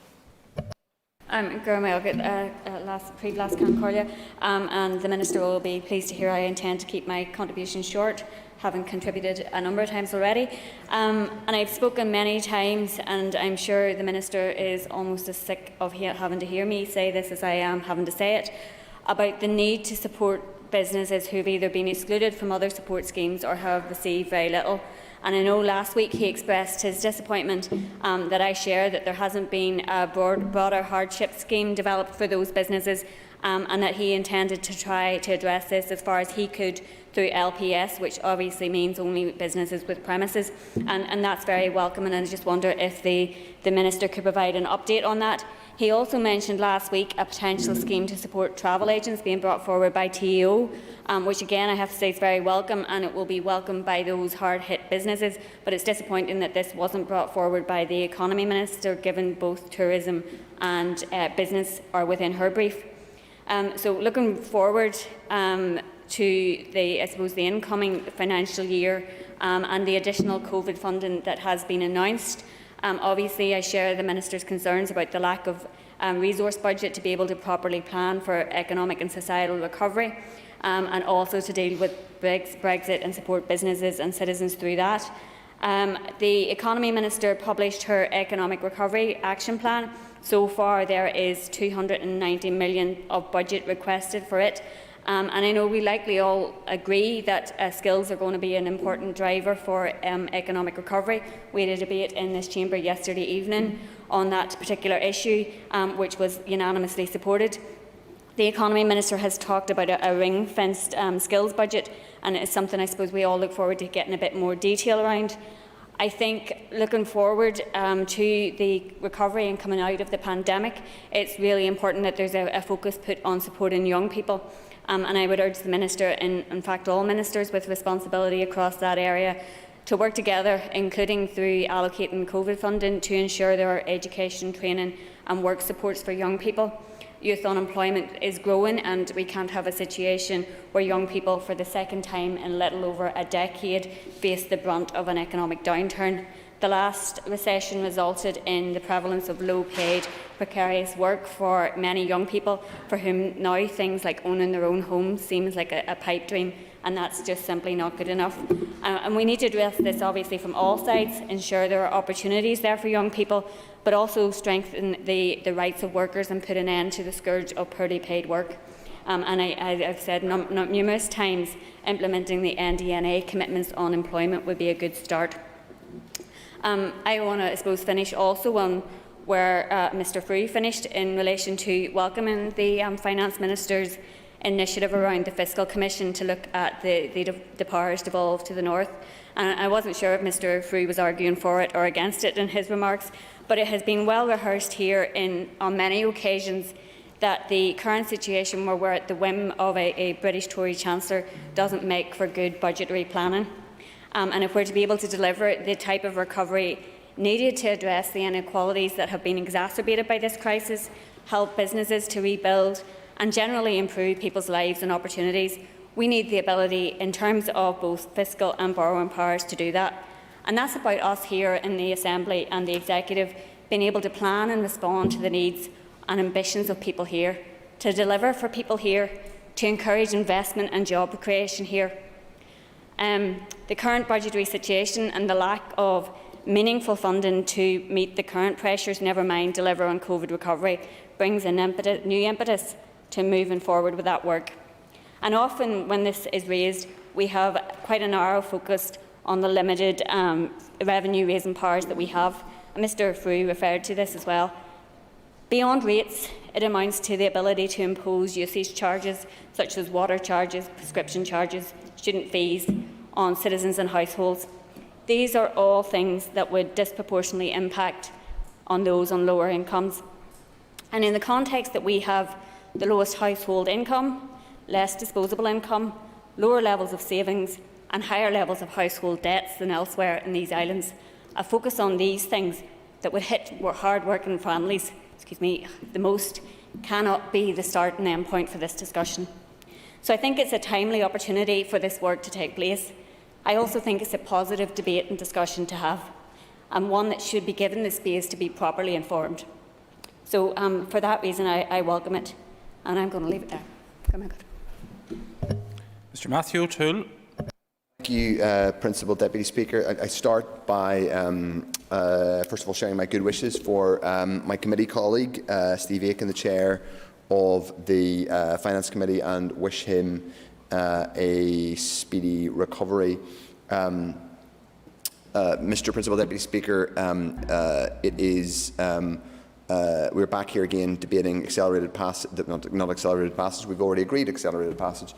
Last Concordia, and the Minister will be pleased to hear I intend to keep my contribution short, having contributed a number of times already. And I've spoken many times, and I'm sure the Minister is almost as sick of having to hear me say this as I am having to say it, about the need to support businesses who have either been excluded from other support schemes or have received very little. And I know last week he expressed his disappointment that I share that there hasn't been a broader hardship scheme developed for those businesses, and that he intended to try to address this as far as he could through LPS, which obviously means only businesses with premises, and that's very welcome, and I just wonder if the Minister could provide an update on that. He also mentioned last week a potential scheme to support travel agents being brought forward by TEO, which again I have to say is very welcome, and it will be welcomed by those hard-hit businesses, but it's disappointing that this wasn't brought forward by the Economy Minister, given both tourism and business are within her brief. So looking forward to the incoming financial year and the additional COVID funding that has been announced. Obviously, I share the Minister's concerns about the lack of resource budget to be able to properly plan for economic and societal recovery, and also to deal with Brexit and support businesses and citizens through that. The Economy Minister published her Economic Recovery Action Plan. So far, there is £290 million of budget requested for it. And I know we likely all agree that skills are going to be an important driver for economic recovery. We had a debate in this chamber yesterday evening on that particular issue, which was unanimously supported. The Economy Minister has talked about a ring-fenced skills budget, and it's something I suppose we all look forward to getting a bit more detail around. I think looking forward to the recovery and coming out of the pandemic, it's really important that there's a focus put on supporting young people. And I would urge the Minister, and in fact all ministers with responsibility across that area, to work together, including through allocating COVID funding, to ensure there are education, training and work supports for young people. Youth unemployment is growing, and we can't have a situation where young people for the second time in little over a decade face the brunt of an economic downturn. The last recession resulted in the prevalence of low-paid, precarious work for many young people, for whom now things like owning their own home seems like a pipe dream, and that's just simply not good enough. And we need to address this obviously from all sides, ensure there are opportunities there for young people, but also strengthen the rights of workers and put an end to the scourge of poorly paid work. And I've said numerous times, implementing the NDNA commitments on employment would be a good start. I want to, I suppose, finish also on where Mr Frew finished in relation to welcoming the Finance Minister's initiative around the Fiscal Commission to look at the powers devolved to the North. And I wasn't sure if Mr Frew was arguing for it or against it in his remarks, but it has been well rehearsed here on many occasions that the current situation where we're at the whim of a British Tory Chancellor doesn't make for good budgetary planning. And if we're to be able to deliver the type of recovery needed to address the inequalities that have been exacerbated by this crisis, help businesses to rebuild and generally improve people's lives and opportunities, we need the ability in terms of both fiscal and borrowing powers to do that. And that's about us here in the Assembly and the Executive being able to plan and respond to the needs and ambitions of people here, to deliver for people here, to encourage investment and job creation here. The current budgetary situation and the lack of meaningful funding to meet the current pressures, never mind deliver on COVID recovery, brings an new impetus to moving forward with that work. And often when this is raised, we have quite a narrow focus on the limited revenue-raising powers that we have. And Mr Frew referred to this as well. Beyond rates, it amounts to the ability to impose usage charges, such as water charges, prescription charges, student fees, on citizens and households. These are all things that would disproportionately impact on those on lower incomes. And in the context that we have the lowest household income, less disposable income, lower levels of savings and higher levels of household debts than elsewhere in these islands, a focus on these things that would hit hard-working families the most cannot be the start and end point for this discussion. So I think it's a timely opportunity for this work to take place. I also think it's a positive debate and discussion to have, and one that should be given the space to be properly informed. So for that reason, I welcome it, and I'm going to leave it there. Mr Matthew O'Toole. Thank you, Principal Deputy Speaker. I start by, first of all, sharing my good wishes for my committee colleague, Steve Aiken, the Chair of the Finance Committee, and wish him a speedy recovery. Mr Principal Deputy Speaker, we're back here again debating accelerated passage, not accelerated passage, we've already agreed accelerated passage.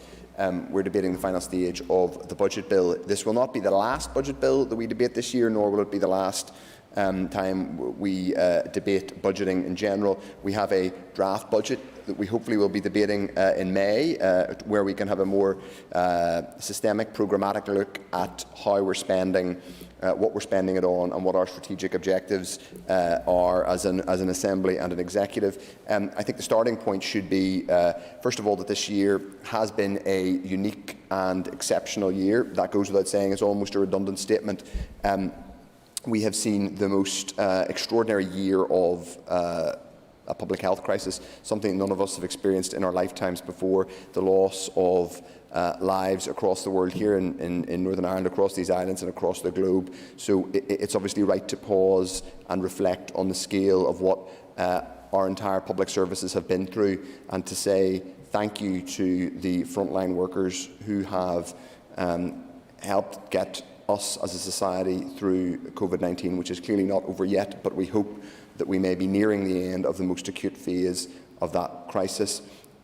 We're debating the final stage of the budget bill. This will not be the last budget bill that we debate this year, nor will it be the last time we debate budgeting in general. We have a draft budget that we hopefully will be debating in May, where we can have a more systemic, programmatic look at how we're spending, what we're spending it on, and what our strategic objectives are as an Assembly and an Executive. I think the starting point should be, first of all, that this year has been a unique and exceptional year. That goes without saying. It's almost a redundant statement. We have seen the most extraordinary year of public health crisis, something none of us have experienced in our lifetimes before, the loss of lives across the world, here in Northern Ireland, across these islands and across the globe. So it's obviously right to pause and reflect on the scale of what our entire public services have been through, and to say thank you to the frontline workers who have helped get us as a society through COVID-19, which is clearly not over yet, but we hope that we may be nearing the end of the most acute phase of that crisis.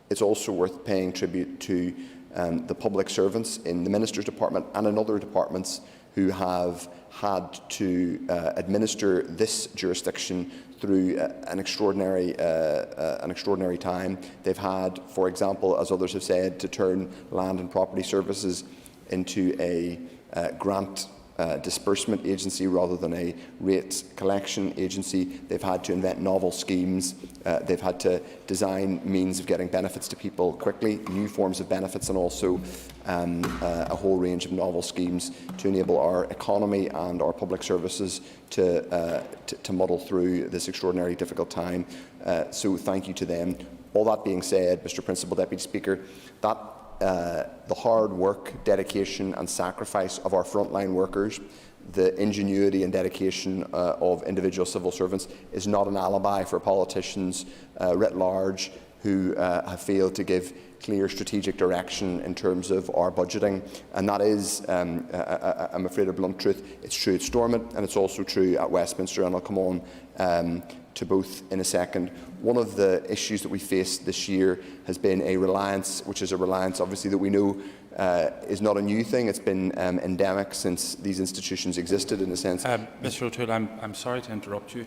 It's also worth paying tribute to the public servants in the Minister's Department and in other departments who have had to administer this jurisdiction through an extraordinary time. They've had, for example, as others have said, to turn land and property services into a grant disbursement agency rather than a rates collection agency. They've had to invent novel schemes. They've had to design means of getting benefits to people quickly, new forms of benefits, and also a whole range of novel schemes to enable our economy and our public services to muddle through this extraordinarily difficult time. So thank you to them. All that being said, Mr. Principal Deputy Speaker, that the hard work, dedication and sacrifice of our frontline workers, the ingenuity and dedication of individual civil servants is not an alibi for politicians writ large who have failed to give clear strategic direction in terms of our budgeting. And that is, I'm afraid, a blunt truth. It's true at Stormont and it's also true at Westminster, and I'll come on to both in a second. One of the issues that we faced this year has been a reliance, which is a reliance obviously that we know is not a new thing. It's been endemic since these institutions existed, in a sense. Mr O'Toole, I'm sorry to interrupt you.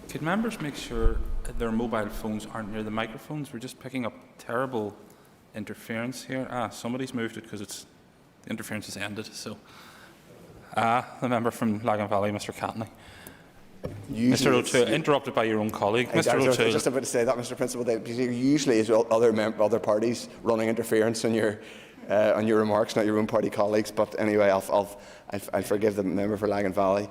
Could members make sure their mobile phones aren't near the microphones? We're just picking up terrible interference here. Somebody's moved it because the interference has ended. So, the member from Lagan Valley, Mr Catney. Mr O'Toole, interrupted by your own colleague. Mr O'Toole. I was just about to say that, Mr Principal. Usually, as well, other parties running interference on your remarks, not your own party colleagues. But anyway, I'll forgive the member for Lagan Valley.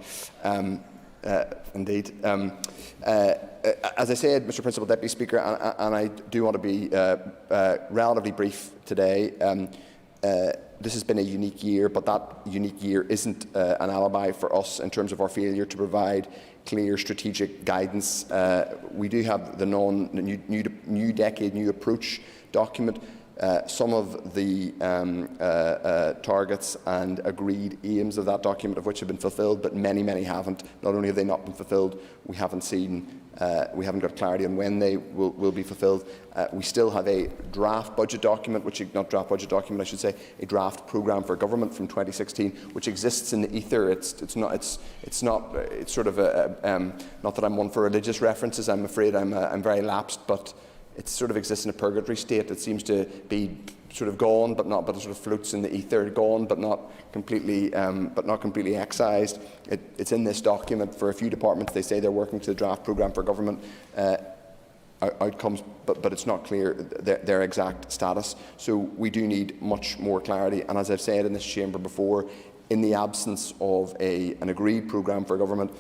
Indeed. As I said, Mr Principal Deputy Speaker, and I do want to be relatively brief today. This has been a unique year, but that unique year isn't an alibi for us in terms of our failure to provide clear strategic guidance. We do have the new decade, new approach document. Some of the targets and agreed aims of that document, of which have been fulfilled, but many haven't. Not only have they not been fulfilled, we haven't got clarity on when they will be fulfilled. We still have a draft budget document, not draft budget document, I should say, a draft programme for government from 2016, which exists in the ether. It's sort of not that I'm one for religious references. I'm afraid I'm very lapsed, but it sort of exists in a purgatory state. It seems to be sort of gone, but it sort of floats in the ether, gone, but not completely excised. It's in this document for a few departments. They say they're working to the draft programme for government outcomes, but it's not clear their exact status. So we do need much more clarity. And as I've said in this chamber before, in the absence of an agreed programme for government,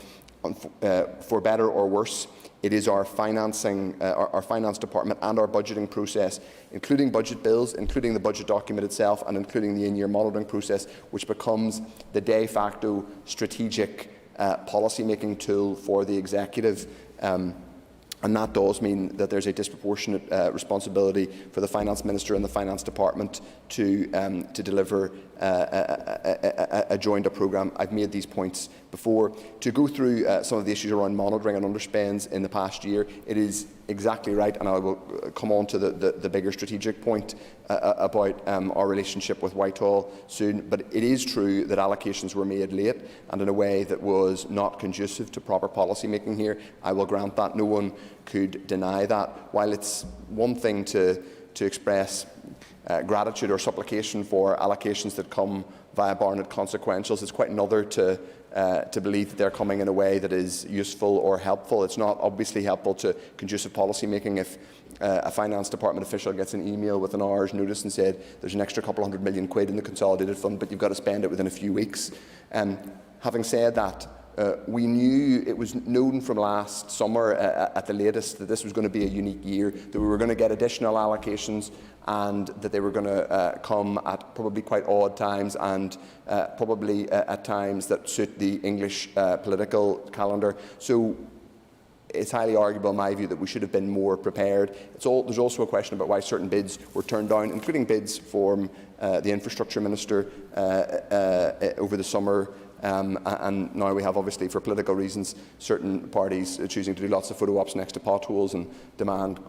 for better or worse, it is our financing, our finance department and our budgeting process, including budget bills, including the budget document itself, and including the in-year monitoring process, which becomes the de facto strategic policy-making tool for the executive. And that does mean that there's a disproportionate responsibility for the Finance Minister and the Finance Department to deliver a joined-up programme. I've made these points before. To go through some of the issues around monitoring and underspends in the past year, it is exactly right, and I will come on to the bigger strategic point about our relationship with Whitehall soon, but it is true that allocations were made late and in a way that was not conducive to proper policy making here. I will grant that. No one could deny that. While it's one thing to express gratitude or supplication for allocations that come via Barnett consequentials, it's quite another to believe that they're coming in a way that is useful or helpful. It's not obviously helpful to conducive policy making if a finance department official gets an email with an hour's notice and said there's an extra couple £100 million in the consolidated fund, but you've got to spend it within a few weeks. Having said that, We knew, it was known from last summer at the latest, that this was going to be a unique year, that we were going to get additional allocations and that they were going to come at probably quite odd times and probably at times that suit the English political calendar. So it's highly arguable in my view that we should have been more prepared. There's also a question about why certain bids were turned down, including bids from the Infrastructure Minister over the summer. And now we have, obviously, for political reasons, certain parties choosing to do lots of photo ops next to potholes and demand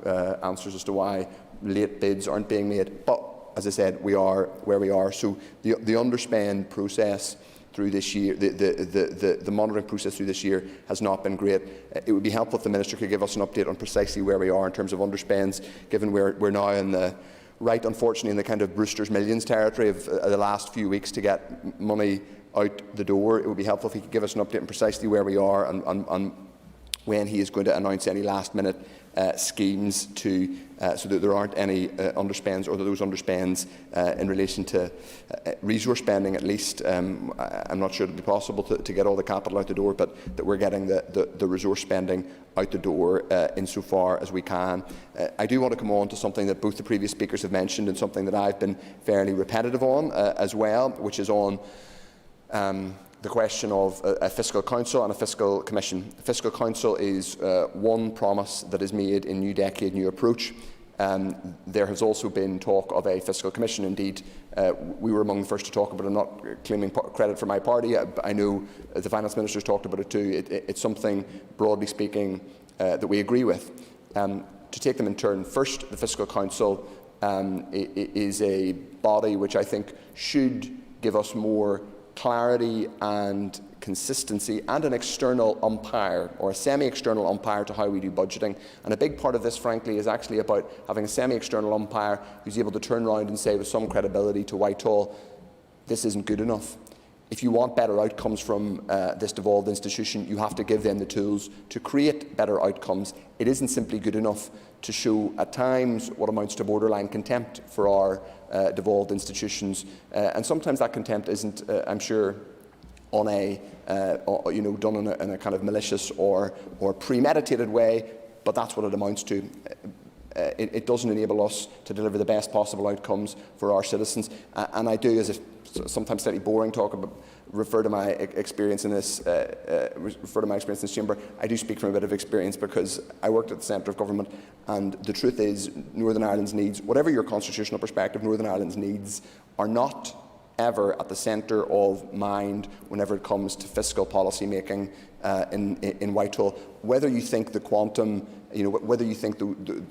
answers as to why late bids aren't being made. But, as I said, we are where we are. So the underspend process through this year, the monitoring process through this year has not been great. It would be helpful if the Minister could give us an update on precisely where we are in terms of underspends, given we're now in the right, unfortunately, in the kind of Brewster's Millions territory of the last few weeks to get money out the door. It would be helpful if he could give us an update on precisely where we are and when he is going to announce any last-minute schemes to so that there aren't any underspends, or that those underspends in relation to resource spending at least. I'm not sure it would be possible to get all the capital out the door, but that we're getting the resource spending out the door insofar as we can. I do want to come on to something that both the previous speakers have mentioned and something that I've been fairly repetitive on as well, which is on the question of a fiscal council and a fiscal commission. A fiscal council is one promise that is made in New Decade, New Approach. There has also been talk of a fiscal commission. Indeed, we were among the first to talk about it. I'm not claiming credit for my party. I know the finance ministers talked about it too. It's something, broadly speaking, that we agree with. To take them in turn, first, the fiscal council is a body which I think should give us more clarity and consistency and an external umpire, or a semi-external umpire, to how we do budgeting. And a big part of this, frankly, is actually about having a semi-external umpire who's able to turn around and say with some credibility to Whitehall, this isn't good enough. If you want better outcomes from this devolved institution, you have to give them the tools to create better outcomes. It isn't simply good enough to show at times what amounts to borderline contempt for our devolved institutions, and sometimes that contempt isn't, I'm sure, on a done in a kind of malicious or premeditated way, but that's what it amounts to. It doesn't enable us to deliver the best possible outcomes for our citizens, and I do, as a sometimes slightly boring talk about, refer to my experience in this chamber. I do speak from a bit of experience because I worked at the centre of government, and the truth is Northern Ireland's needs, whatever your constitutional perspective, Northern Ireland's needs are not ever at the centre of mind whenever it comes to fiscal policy making in Whitehall. Whether you think the quantum, whether you think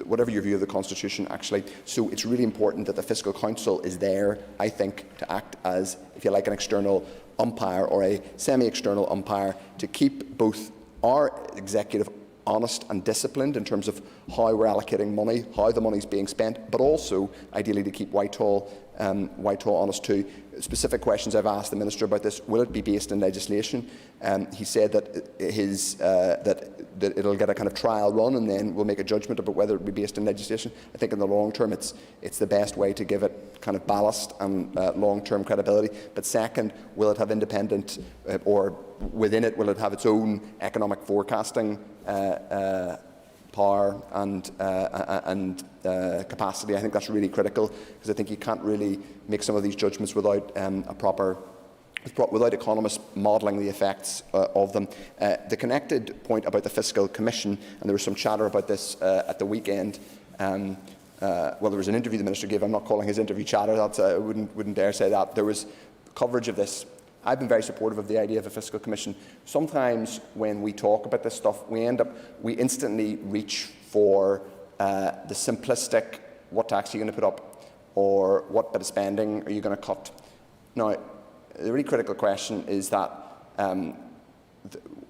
whatever your view of the Constitution, actually. So it's really important that the Fiscal Council is there, I think, to act as, if you like, an external umpire or a semi-external umpire to keep both our executive honest and disciplined in terms of how we're allocating money, how the money is being spent, but also, ideally, to keep Whitehall honest too. Specific questions I've asked the Minister about this: will it be based in legislation? He said that that it'll get a kind of trial run, and then we'll make a judgment about whether it will be based in legislation. I think in the long term, it's the best way to give it kind of ballast and long-term credibility. But second, will it have independent, or within it, will it have its own economic forecasting power and capacity? I think that's really critical, because I think you can't really make some of these judgments without without economists modelling the effects of them. The connected point about the Fiscal Commission, and there was some chatter about this at the weekend. Well, there was an interview the Minister gave. I'm not calling his interview chatter. That's, I wouldn't dare say that. There was coverage of this. I've been very supportive of the idea of a Fiscal Commission. Sometimes when we talk about this stuff, we instantly reach for the simplistic, what tax are you going to put up, or what bit of spending are you going to cut? Now, the really critical question is that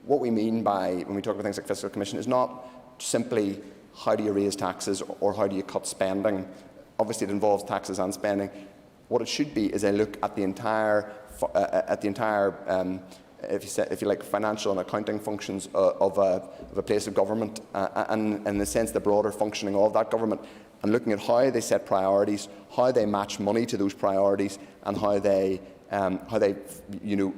what we mean by, when we talk about things like Fiscal Commission, is not simply how do you raise taxes or how do you cut spending. Obviously, it involves taxes and spending. What it should be is a look at the entire if you like, financial and accounting functions of a place of government, and in a sense the broader functioning of that government, and looking at how they set priorities, how they match money to those priorities, and how they how they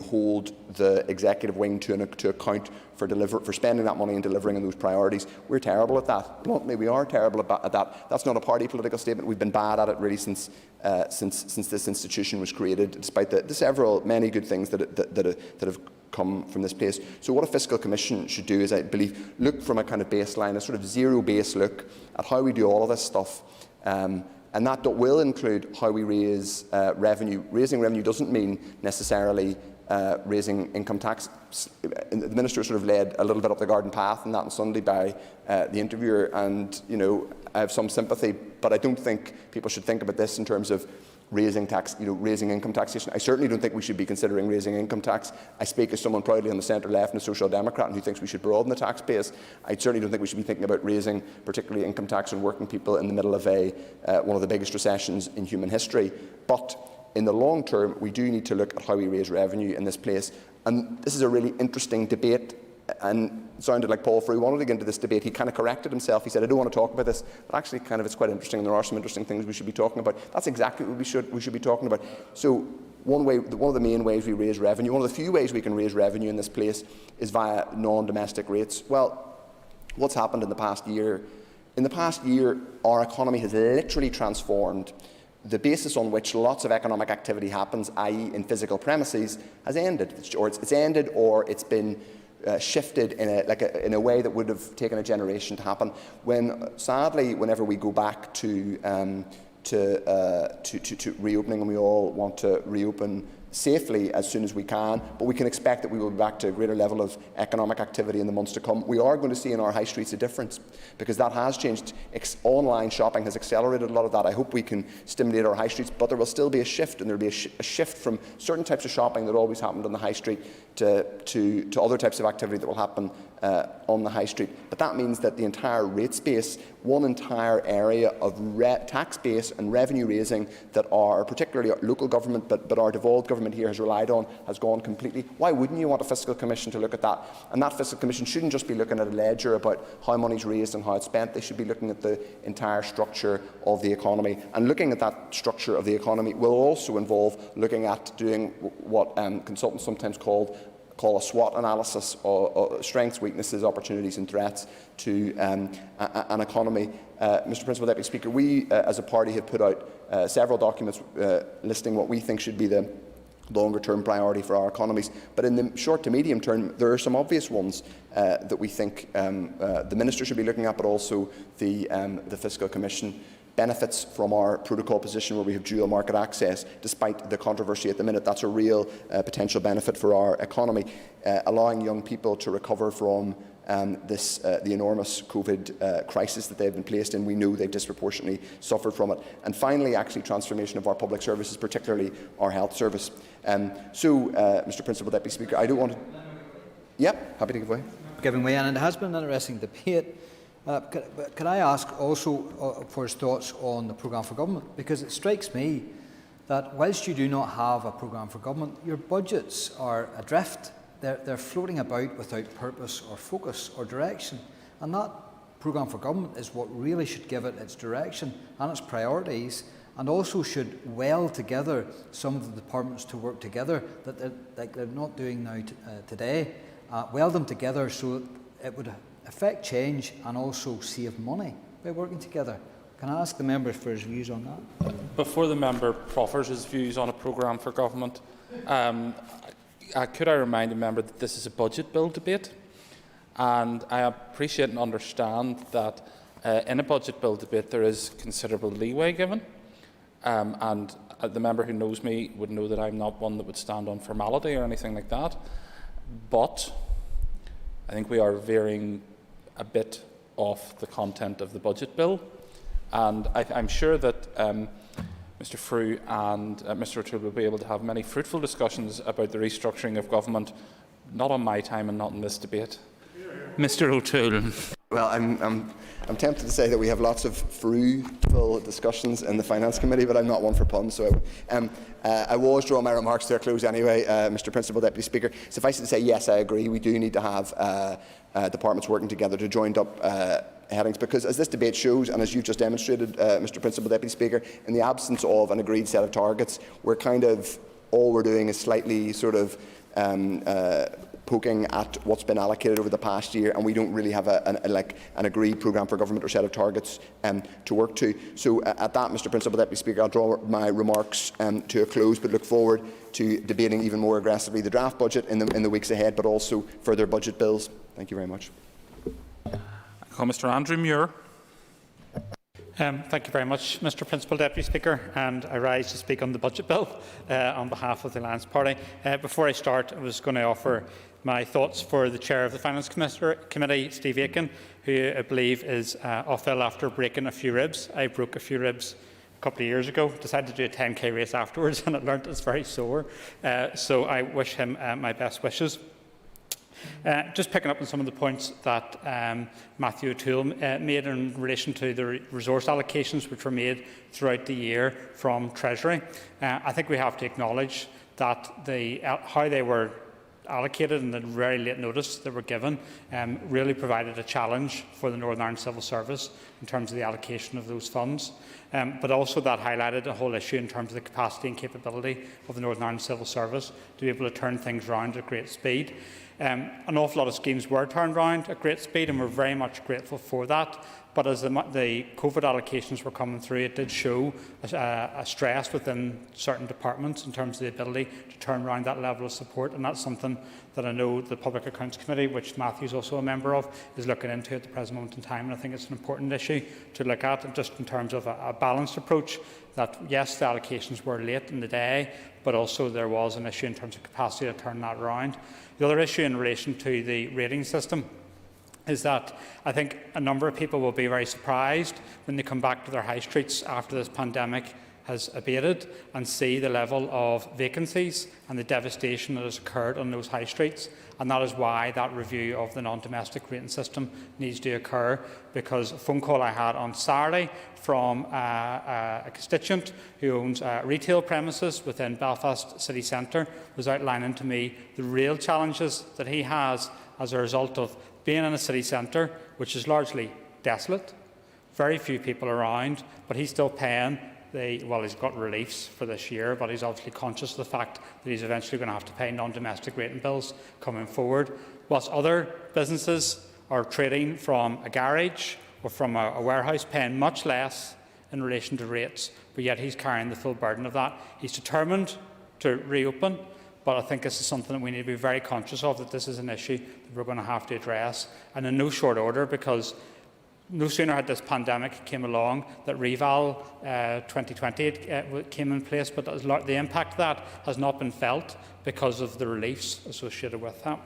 hold the executive wing to account for spending that money and delivering on those priorities. We're terrible at that. Bluntly, we are terrible at that. That's not a party political statement. We've been bad at it really since this institution was created, despite the many good things that have come from this place. So what a fiscal commission should do is, I believe, look from a kind of baseline, a sort of zero-base look at how we do all of this stuff. And that will include how we raise revenue. Raising revenue doesn't mean necessarily raising income tax. The Minister sort of led a little bit up the garden path on that on Sunday by the interviewer, and I have some sympathy, but I don't think people should think about this in terms of raising income taxation. I certainly don't think we should be considering raising income tax. I speak as someone proudly on the centre left and a social democrat and who thinks we should broaden the tax base. I certainly don't think we should be thinking about raising particularly income tax on working people in the middle of one of the biggest recessions in human history. But in the long term, we do need to look at how we raise revenue in this place. And this is a really interesting debate. And it sounded like Paul Frew wanted to get into this debate. He kind of corrected himself. He said, I don't want to talk about this. But actually, it's quite interesting, and there are some interesting things we should be talking about. That's exactly what we should be talking about. So one of the main ways we raise revenue, one of the few ways we can raise revenue in this place, is via non-domestic rates. Well, what's happened in the past year? In the past year, our economy has literally transformed. The basis on which lots of economic activity happens, i.e. in physical premises, has ended. It's ended, or it's been shifted in a way that would have taken a generation to happen. Sadly, whenever we go back to reopening, and we all want to reopen safely as soon as we can, but we can expect that we will be back to a greater level of economic activity in the months to come. We are going to see in our high streets a difference, because that has changed. Online shopping has accelerated a lot of that. I hope we can stimulate our high streets, but there will still be a shift, and there will be a shift from certain types of shopping that always happened on the high street to other types of activity that will happen on the high street. But that means that the entire rate space, one entire area of tax base and revenue raising that our, particularly local government, but our devolved government here has relied on, has gone completely. Why wouldn't you want a fiscal commission to look at that? And that fiscal commission shouldn't just be looking at a ledger about how money's raised and how it's spent. They should be looking at the entire structure of the economy. And looking at that structure of the economy will also involve looking at doing what consultants sometimes call a SWOT analysis, or strengths, weaknesses, opportunities and threats to an economy. Mr Principal Deputy Speaker, we as a party have put out several documents listing what we think should be the longer-term priority for our economies. But in the short to medium term, there are some obvious ones that we think the Minister should be looking at, but also the Fiscal Commission. Benefits from our protocol position where we have dual market access, despite the controversy at the minute. That's a real potential benefit for our economy. Allowing young people to recover from the enormous COVID crisis that they've been placed in. We know they've disproportionately suffered from it. And finally, actually, transformation of our public services, particularly our health service. Mr Principal Deputy Speaker, I don't want to... Yep, happy to give way. Giving way, and it has been an interesting debate. Can I ask also for his thoughts on the programme for government? Because it strikes me that whilst you do not have a programme for government, your budgets are adrift. They're floating about without purpose or focus or direction. And that programme for government is what really should give it its direction and its priorities, and also should weld together some of the departments to work together that they're not doing now today. Weld them together so that it would affect change and also save money by working together. Can I ask the member for his views on that? Before the member proffers his views on a programme for government, could I remind the member that this is a budget bill debate? And I appreciate and understand that in a budget bill debate there is considerable leeway given. And the member who knows me would know that I'm not one that would stand on formality or anything like that. But I think we are veering a bit off the content of the budget bill, and I'm sure that Mr Frew and Mr O'Toole will be able to have many fruitful discussions about the restructuring of government, not on my time and not in this debate. Mr O'Toole. Well, I'm tempted to say that we have lots of fruitful discussions in the Finance Committee, but I'm not one for puns, so I will always draw my remarks to a close anyway, Mr Principal Deputy Speaker. Suffice it to say, yes, I agree, we do need to have departments working together to joined up headings, because as this debate shows, and as you've just demonstrated, Mr Principal Deputy Speaker, in the absence of an agreed set of targets, we're kind of all we're doing is slightly sort of poking at what's been allocated over the past year, and we don't really have an agreed programme for government or set of targets to work to. So at that, Mr Principal Deputy Speaker, I'll draw my remarks to a close, but look forward to debating even more aggressively the draft budget in the weeks ahead, but also further budget bills. Thank you very much. I call Mr Andrew Muir. Thank you very much, Mr Principal Deputy Speaker, and I rise to speak on the budget bill on behalf of the Alliance Party. Before I start, I was going to offer my thoughts for the Chair of the Finance Committee, Steve Aiken, who I believe is off ill after breaking a few ribs. I broke a few ribs a couple of years ago, decided to do a 10k race afterwards, and I learnt it's very sore. So I wish him my best wishes. Just picking up on some of the points that Matthew O'Toole made in relation to the resource allocations which were made throughout the year from Treasury. I think we have to acknowledge that how they were allocated and the very late notice that were given really provided a challenge for the Northern Ireland Civil Service in terms of the allocation of those funds. But also that highlighted a whole issue in terms of the capacity and capability of the Northern Ireland Civil Service to be able to turn things around at great speed. An awful lot of schemes were turned around at great speed, and we're very much grateful for that. But as the COVID allocations were coming through, it did show a stress within certain departments in terms of the ability to turn around that level of support, and that's something that I know the Public Accounts Committee, which Matthew's also a member of, is looking into at the present moment in time. And I think it's an important issue to look at, just in terms of a balanced approach, that yes, the allocations were late in the day, but also there was an issue in terms of capacity to turn that around. The other issue in relation to the rating system is that I think a number of people will be very surprised when they come back to their high streets after this pandemic has abated and see the level of vacancies and the devastation that has occurred on those high streets. And that is why that review of the non-domestic rating system needs to occur, because a phone call I had on Saturday from a constituent who owns retail premises within Belfast city centre was outlining to me the real challenges that he has as a result of being in a city centre which is largely desolate, very few people around, but he's still paying well, he's got reliefs for this year, but he's obviously conscious of the fact that he's eventually going to have to pay non-domestic rating bills coming forward, whilst other businesses are trading from a garage or from a warehouse paying much less in relation to rates, but yet he's carrying the full burden of that. He's determined to reopen, but I think this is something that we need to be very conscious of, that this is an issue that we're going to have to address, and in no short order, because no sooner had this pandemic came along that Reval 2020 came in place, but the impact of that has not been felt because of the reliefs associated with that.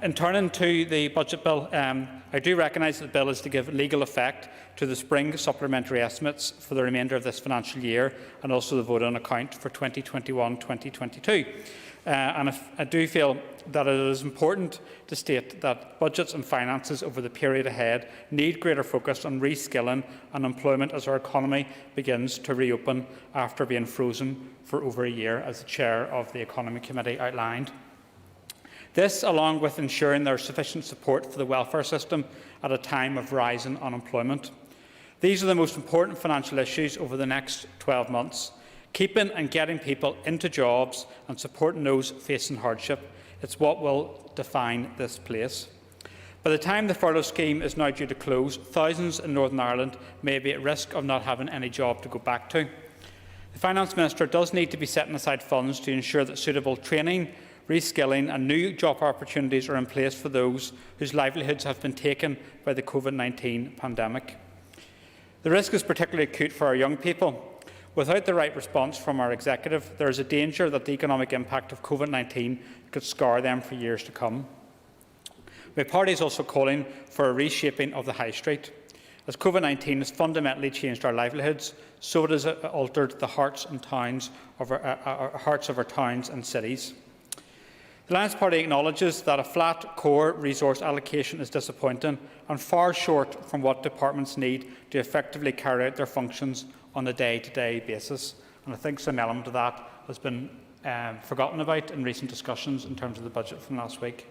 In turning to the budget bill, I do recognise that the bill is to give legal effect to the spring supplementary estimates for the remainder of this financial year, and also the vote on account for 2021-2022. And I do feel that it is important to state that budgets and finances over the period ahead need greater focus on reskilling and employment as our economy begins to reopen after being frozen for over a year, as the Chair of the Economy Committee outlined. This, along with ensuring there is sufficient support for the welfare system at a time of rising unemployment. These are the most important financial issues over the next 12 months. Keeping and getting people into jobs and supporting those facing hardship, it's what will define this place. By the time the furlough scheme is now due to close, thousands in Northern Ireland may be at risk of not having any job to go back to. The Finance Minister does need to be setting aside funds to ensure that suitable training, reskilling and new job opportunities are in place for those whose livelihoods have been taken by the COVID-19 pandemic. The risk is particularly acute for our young people. Without the right response from our executive, there is a danger that the economic impact of COVID-19 could scar them for years to come. My party is also calling for a reshaping of the high street. As COVID-19 has fundamentally changed our livelihoods, so it has altered the hearts of our towns and cities. The Alliance Party acknowledges that a flat core resource allocation is disappointing and far short from what departments need to effectively carry out their functions on a day-to-day basis. And I think some element of that has been forgotten about in recent discussions in terms of the budget from last week.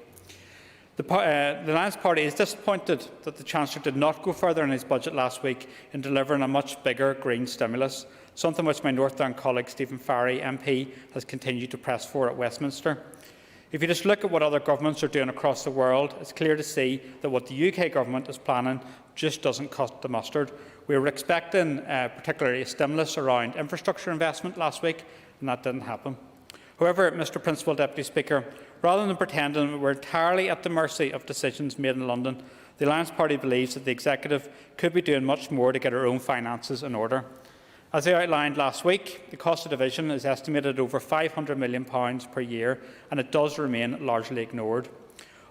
The Alliance Party is disappointed that the Chancellor did not go further in his budget last week in delivering a much bigger green stimulus, something which my North Down colleague Stephen Farry MP has continued to press for at Westminster. If you just look at what other governments are doing across the world, it's clear to see that what the UK Government is planning just doesn't cut the mustard. We were expecting particularly a stimulus around infrastructure investment last week, and that didn't happen. However, Mr Principal Deputy Speaker, rather than pretending that we're entirely at the mercy of decisions made in London, the Alliance Party believes that the Executive could be doing much more to get our own finances in order. As I outlined last week, the cost of division is estimated at over £500 million per year, and it does remain largely ignored.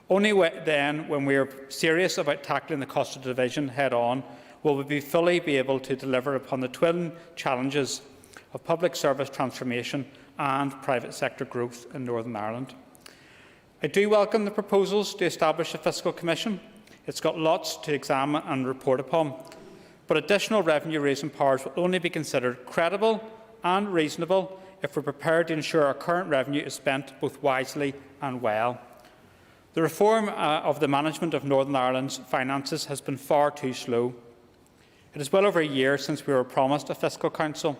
Only then, when we are serious about tackling the cost of division head-on, will we fully be able to deliver upon the twin challenges of public service transformation and private sector growth in Northern Ireland. I do welcome the proposals to establish a fiscal commission. It's got lots to examine and report upon, but additional revenue-raising powers will only be considered credible and reasonable if we are prepared to ensure our current revenue is spent both wisely and well. The reform of the management of Northern Ireland's finances has been far too slow. It is well over a year since we were promised a fiscal council,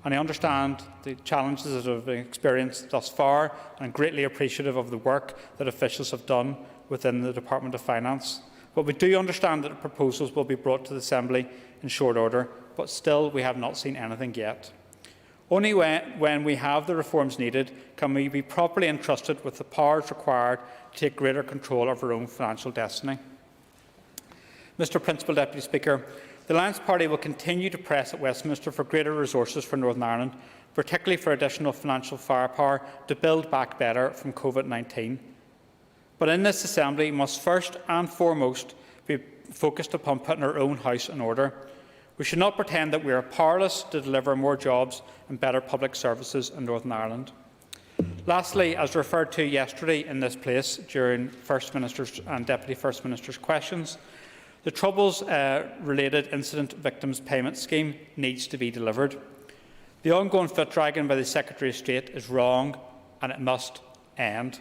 and I understand the challenges that have been experienced thus far, and I'm greatly appreciative of the work that officials have done within the Department of Finance. But we do understand that the proposals will be brought to the Assembly in short order, but still we have not seen anything yet. Only when we have the reforms needed can we be properly entrusted with the powers required to take greater control of our own financial destiny. Mr Principal Deputy Speaker, the Alliance Party will continue to press at Westminster for greater resources for Northern Ireland, particularly for additional financial firepower to build back better from COVID-19. But in this Assembly must first and foremost be focused upon putting our own house in order. We should not pretend that we are powerless to deliver more jobs and better public services in Northern Ireland. Lastly, as referred to yesterday in this place during First Minister's and Deputy First Minister's questions, the Troubles-related Incident Victims Payment Scheme needs to be delivered. The ongoing foot-dragging by the Secretary of State is wrong, and it must end.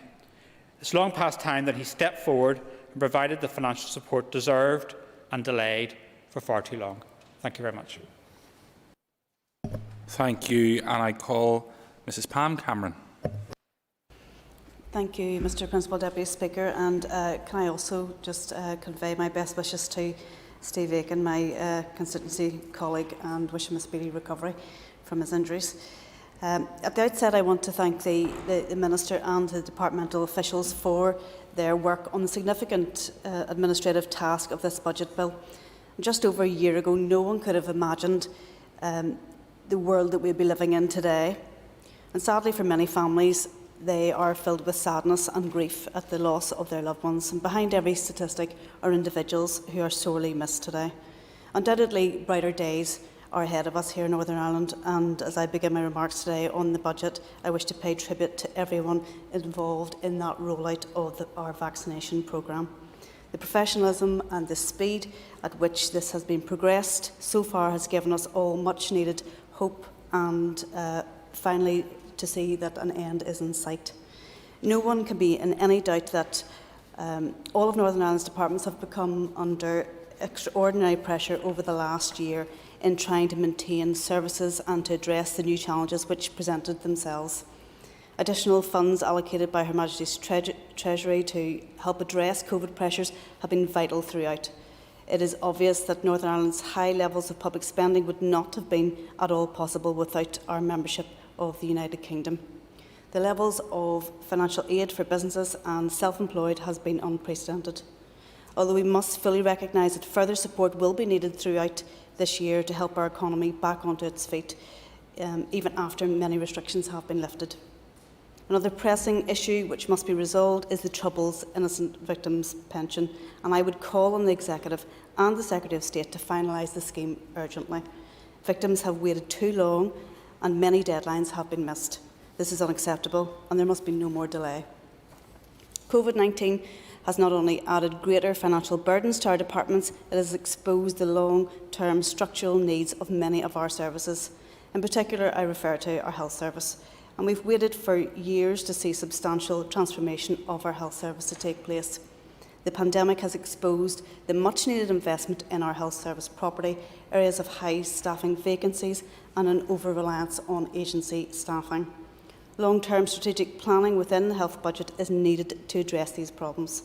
It's long past time that he stepped forward and provided the financial support deserved and delayed for far too long. Thank you very much. Thank you, and I call Mrs Pam Cameron. Thank you, Mr Principal Deputy Speaker, and can I also just convey my best wishes to Steve Aiken, my constituency colleague, and wish him a speedy recovery from his injuries. At the outset, I want to thank the Minister and the departmental officials for their work on the significant administrative task of this budget bill. Just over a year ago, no one could have imagined the world that we'd be living in today. And sadly for many families, they are filled with sadness and grief at the loss of their loved ones. And behind every statistic are individuals who are sorely missed today. Undoubtedly, brighter days are ahead of us here in Northern Ireland, and as I begin my remarks today on the budget, I wish to pay tribute to everyone involved in that rollout of our vaccination programme. The professionalism and the speed at which this has been progressed so far has given us all much needed hope and finally to see that an end is in sight. No one can be in any doubt that all of Northern Ireland's departments have become under extraordinary pressure over the last year in trying to maintain services and to address the new challenges which presented themselves. Additional funds allocated by Her Majesty's Treasury to help address COVID pressures have been vital throughout. It is obvious that Northern Ireland's high levels of public spending would not have been at all possible without our membership of the United Kingdom. The levels of financial aid for businesses and self-employed has been unprecedented. Although we must fully recognise that further support will be needed throughout this year to help our economy back onto its feet, even after many restrictions have been lifted. Another pressing issue which must be resolved is the Troubles Innocent Victims Pension, and I would call on the Executive and the Secretary of State to finalise the scheme urgently. Victims have waited too long and many deadlines have been missed. This is unacceptable and there must be no more delay. COVID-19 has not only added greater financial burdens to our departments, it has exposed the long-term structural needs of many of our services. In particular, I refer to our health service. And we've waited for years to see substantial transformation of our health service to take place. The pandemic has exposed the much-needed investment in our health service property, areas of high staffing vacancies and an over-reliance on agency staffing. Long-term strategic planning within the health budget is needed to address these problems.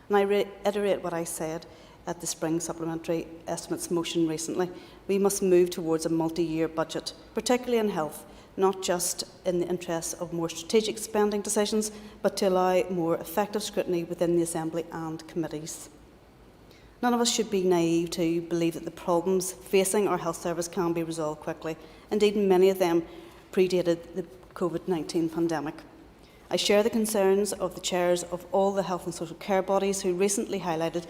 And I reiterate what I said at the Spring Supplementary Estimates motion recently. We must move towards a multi-year budget, particularly in health, not just in the interests of more strategic spending decisions, but to allow more effective scrutiny within the Assembly and committees. None of us should be naive to believe that the problems facing our health service can be resolved quickly. Indeed, many of them predated the COVID-19 pandemic. I share the concerns of the chairs of all the health and social care bodies who recently highlighted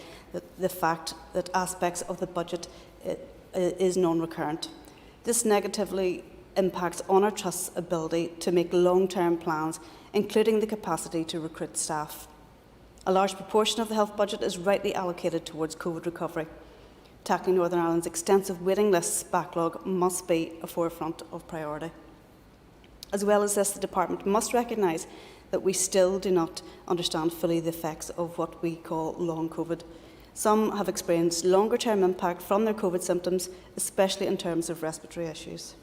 the fact that aspects of the budget is non-recurrent. This negatively impacts on our Trust's ability to make long-term plans, including the capacity to recruit staff. A large proportion of the health budget is rightly allocated towards COVID recovery. Tackling Northern Ireland's extensive waiting lists backlog must be a forefront of priority. As well as this, the Department must recognise that we still do not understand fully the effects of what we call long COVID. Some have experienced longer-term impact from their COVID symptoms, especially in terms of respiratory issues.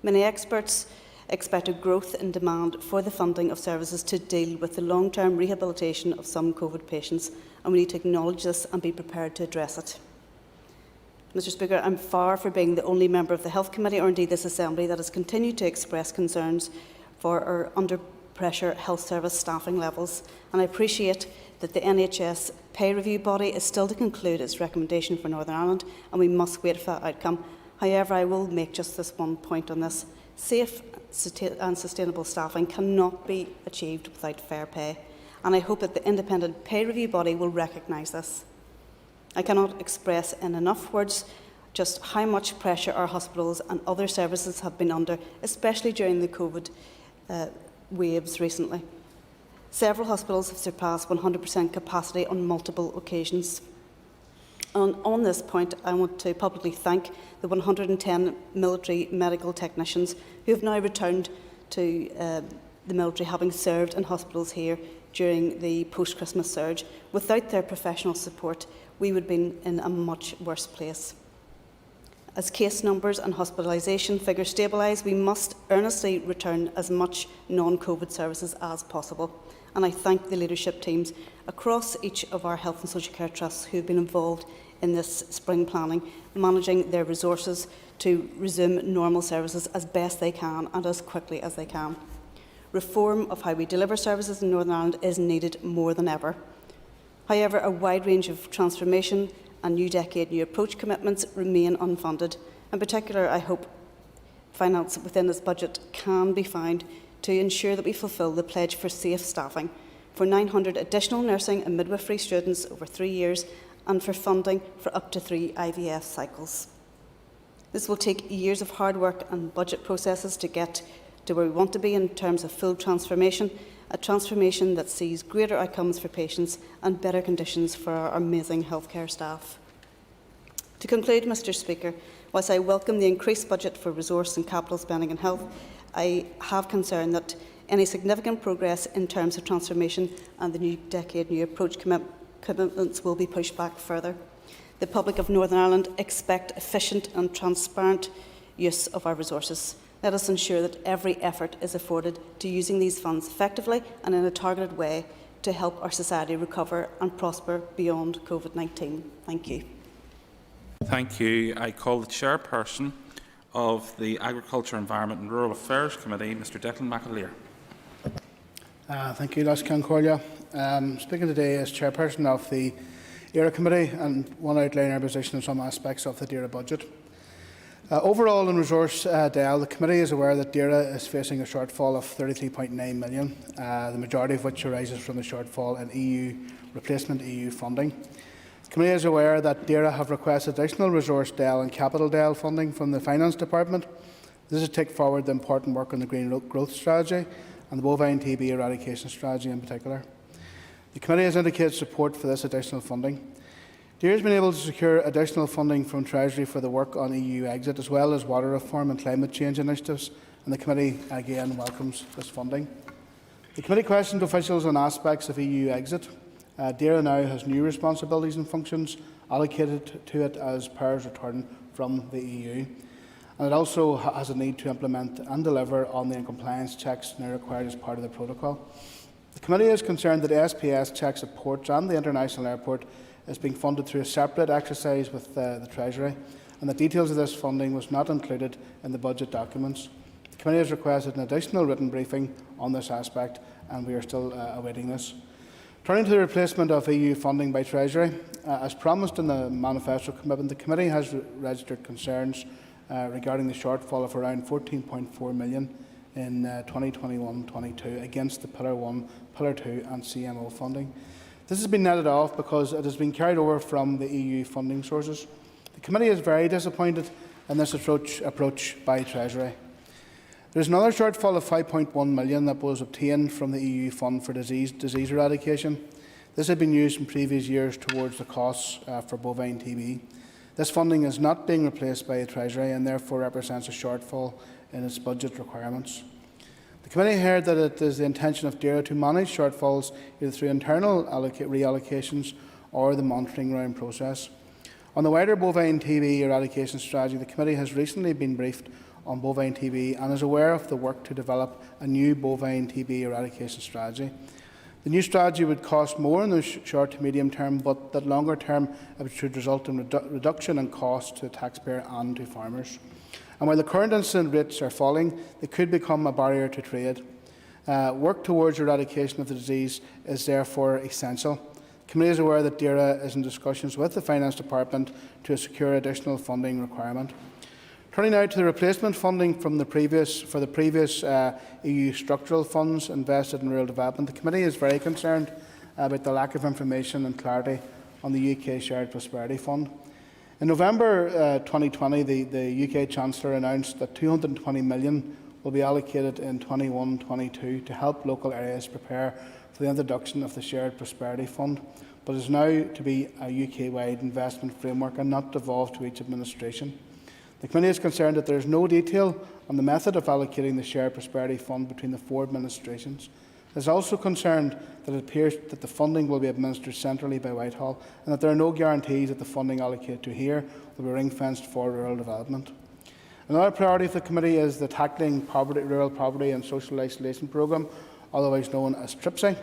Many experts expect a growth in demand for the funding of services to deal with the long-term rehabilitation of some COVID patients, and we need to acknowledge this and be prepared to address it. Mr Speaker, I'm far from being the only member of the Health Committee, or indeed this Assembly, that has continued to express concerns for our under-pressure health service staffing levels, and I appreciate that the NHS pay review body is still to conclude its recommendation for Northern Ireland, and we must wait for that outcome. However, I will make just this one point on this. Safe and sustainable staffing cannot be achieved without fair pay, and I hope that the independent pay review body will recognise this. I cannot express in enough words just how much pressure our hospitals and other services have been under, especially during the COVID waves recently. Several hospitals have surpassed 100% capacity on multiple occasions. On this point, I want to publicly thank the 110 military medical technicians who have now returned to the military, having served in hospitals here during the post-Christmas surge. Without their professional support, we would have been in a much worse place. As case numbers and hospitalisation figures stabilise, we must earnestly return as much non-COVID services as possible. And I thank the leadership teams across each of our health and social care trusts who have been involved in this spring planning, managing their resources to resume normal services as best they can and as quickly as they can. Reform of how we deliver services in Northern Ireland is needed more than ever. However, a wide range of transformation and new decade, new approach commitments remain unfunded. In particular, I hope finance within this budget can be found to ensure that we fulfil the pledge for safe staffing, for 900 additional nursing and midwifery students over 3 years, and for funding for up to 3 IVF cycles. This will take years of hard work and budget processes to get to where we want to be in terms of full transformation, a transformation that sees greater outcomes for patients and better conditions for our amazing healthcare staff. To conclude, Mr Speaker, whilst I welcome the increased budget for resource and capital spending in health, I have concern that any significant progress in terms of transformation and the new decade, new approach commitments will be pushed back further. The public of Northern Ireland expect efficient and transparent use of our resources. Let us ensure that every effort is afforded to using these funds effectively and in a targeted way to help our society recover and prosper beyond COVID-19. Thank you. Thank you. I call the chairperson of the Agriculture, Environment and Rural Affairs Committee, Mr Declan McAleer. Thank you, Las Concordia. Speaking today as chairperson of the ERA Committee and want to outline our position on some aspects of the DERA budget. Overall, in resource DEL, the committee is aware that DERA is facing a shortfall of £33.9 million, the majority of which arises from the shortfall in replacement EU funding. The committee is aware that DERA have requested additional resource DEL and capital DEL funding from the Finance Department. This is to take forward the important work on the Green Growth Strategy and the bovine TB eradication strategy in particular. The committee has indicated support for this additional funding. DERA has been able to secure additional funding from Treasury for the work on EU exit, as well as water reform and climate change initiatives, and the committee again welcomes this funding. The committee questioned officials on aspects of EU exit DAERA now has new responsibilities and functions allocated to it as powers return from the EU. And it also has a need to implement and deliver on the compliance checks now required as part of the protocol. The committee is concerned that SPS checks at ports and the international airport is being funded through a separate exercise with the Treasury, and the details of this funding was not included in the budget documents. The committee has requested an additional written briefing on this aspect, and we are still awaiting this. Turning to the replacement of EU funding by Treasury, as promised in the manifesto commitment, the committee has registered concerns regarding the shortfall of around £14.4 million in 2021-22 against the Pillar 1, Pillar 2 and CMO funding. This has been netted off because it has been carried over from the EU funding sources. The committee is very disappointed in this approach by Treasury. There is another shortfall of £5.1 million that was obtained from the EU Fund for Disease Eradication. This had been used in previous years towards the costs for bovine TB. This funding is not being replaced by the Treasury and therefore represents a shortfall in its budget requirements. The committee heard that it is the intention of DAERA to manage shortfalls either through internal reallocations or the monitoring round process. On the wider bovine TB eradication strategy, the committee has recently been briefed on bovine TB and is aware of the work to develop a new bovine TB eradication strategy. The new strategy would cost more in the short to medium term, but that longer term it should result in reduction in costs to the taxpayer and to farmers. And while the current incident rates are falling, they could become a barrier to trade. Work towards eradication of the disease is therefore essential. The committee is aware that DAERA is in discussions with the Finance Department to secure additional funding requirement. Turning now to the replacement funding from the previous EU structural funds invested in rural development, the committee is very concerned about the lack of information and clarity on the UK Shared Prosperity Fund. In November 2020, the UK Chancellor announced that £220 million will be allocated in 21-22 to help local areas prepare for the introduction of the Shared Prosperity Fund, but is now to be a UK-wide investment framework and not devolved to each administration. The committee is concerned that there is no detail on the method of allocating the Shared Prosperity Fund between the four administrations. It is also concerned that it appears that the funding will be administered centrally by Whitehall and that there are no guarantees that the funding allocated to here will be ring-fenced for rural development. Another priority of the committee is the Tackling Rural Poverty and Social Isolation programme, otherwise known as TRIPSI.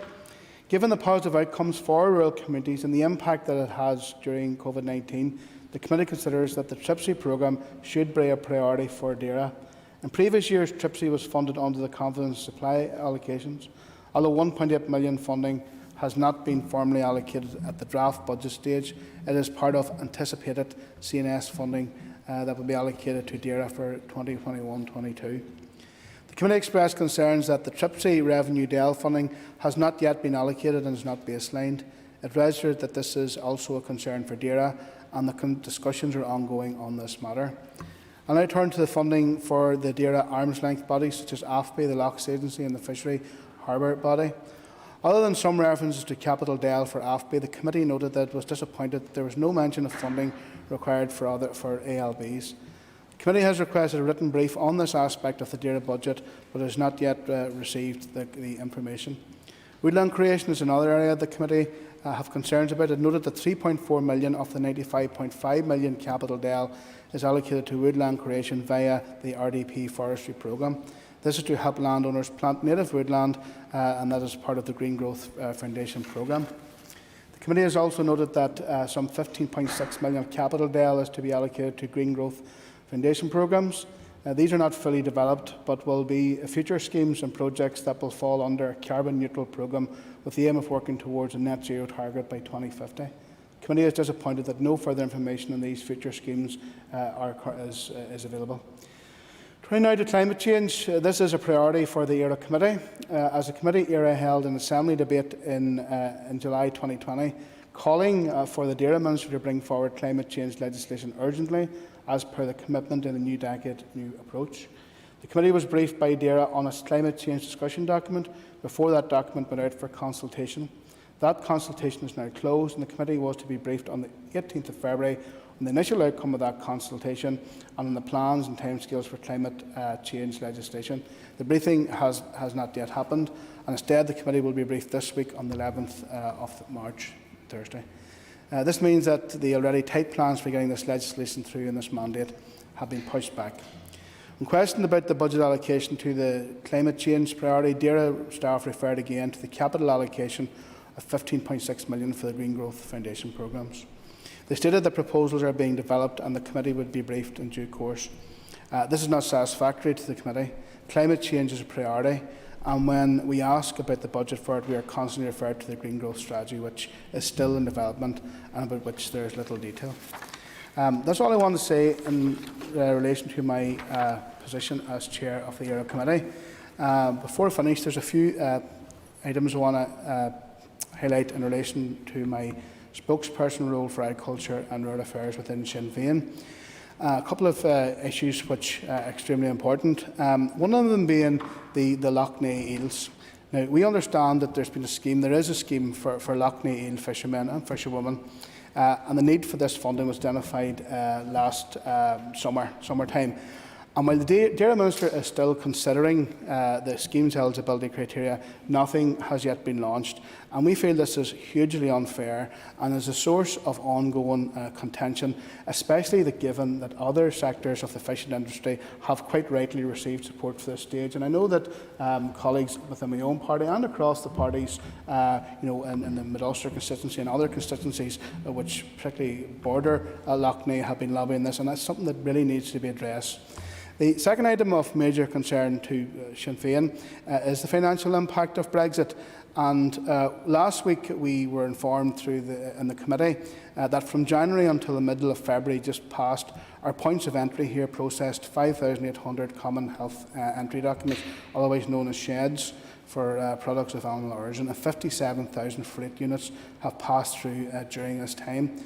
Given the positive outcomes for rural communities and the impact that it has during COVID-19, the committee considers that the TRIPSI programme should be a priority for DAERA. In previous years, TRIPSI was funded under the confidence supply allocations. Although £1.8 million funding has not been formally allocated at the draft budget stage, it is part of anticipated CNS funding that will be allocated to DAERA for 2021-22. The committee expressed concerns that the TRIPSI revenue DEL funding has not yet been allocated and is not baselined. It registered that this is also a concern for DAERA and the discussions are ongoing on this matter. I'll now turn to the funding for the DAERA arm's length bodies such as AFBI, the Lochs Agency and the Fishery Harbour Body. Other than some references to capital DEL for AFBI, the committee noted that it was disappointed that there was no mention of funding required for ALBs. The committee has requested a written brief on this aspect of the DAERA budget, but has not yet received the information. Woodland creation is another area the committee have concerns about. It noted that £3.4 million of the £95.5 million capital DEL is allocated to woodland creation via the RDP forestry programme. This is to help landowners plant native woodland, and that is part of the Green Growth Foundation programme. The committee has also noted that some £15.6 million of capital DEL is to be allocated to Green Growth Foundation programmes. These are not fully developed, but will be future schemes and projects that will fall under a carbon-neutral programme with the aim of working towards a net zero target by 2050. The committee is disappointed that no further information on these future schemes is available. Turning now to climate change, this is a priority for the ERA Committee. As the committee, ERA held an assembly debate in July 2020, calling for the DAERA Minister to bring forward climate change legislation urgently, as per the commitment in the New Decade New Approach. The committee was briefed by DAERA on its climate change discussion document before that document went out for consultation. That consultation is now closed and the committee was to be briefed on the 18th of February on on the initial outcome of that consultation and on the plans and timescales for climate change legislation. The briefing has not yet happened, and instead the committee will be briefed this week on the 11th of March, Thursday. This means that the already tight plans for getting this legislation through in this mandate have been pushed back. When questioned about the budget allocation to the climate change priority, DAERA staff referred again to the capital allocation of £15.6 million for the Green Growth Foundation programmes. They stated that proposals are being developed and the committee would be briefed in due course. This is not satisfactory to the committee. Climate change is a priority, and when we ask about the budget for it, we are constantly referred to the Green Growth Strategy, which is still in development and about which there is little detail. That's all I want to say in relation to my position as Chair of the ERA Committee. Before I finish, there's a few items I want to highlight in relation to my spokesperson role for agriculture and rural affairs within Sinn Féin. A couple of issues which are extremely important. One of them being the Lough Neagh eels. Now, we understand that there is a scheme for Lough Neagh eel fishermen and fisherwomen, and the need for this funding was identified last summertime. And while the DAERA Minister is still considering the scheme's eligibility criteria, nothing has yet been launched. And we feel this is hugely unfair and is a source of ongoing contention, especially given that other sectors of the fishing industry have quite rightly received support for this stage. And I know that colleagues within my own party and across the parties, in the Mid-Ulster constituency and other constituencies which particularly border Lough Neagh, have been lobbying this, and that's something that really needs to be addressed. The second item of major concern to Sinn Féin is the financial impact of Brexit. And last week we were informed in the committee that from January until the middle of February, just past, our points of entry here processed 5,800 common health entry documents, otherwise known as sheds, for products of animal origin, and 57,000 freight units have passed through during this time.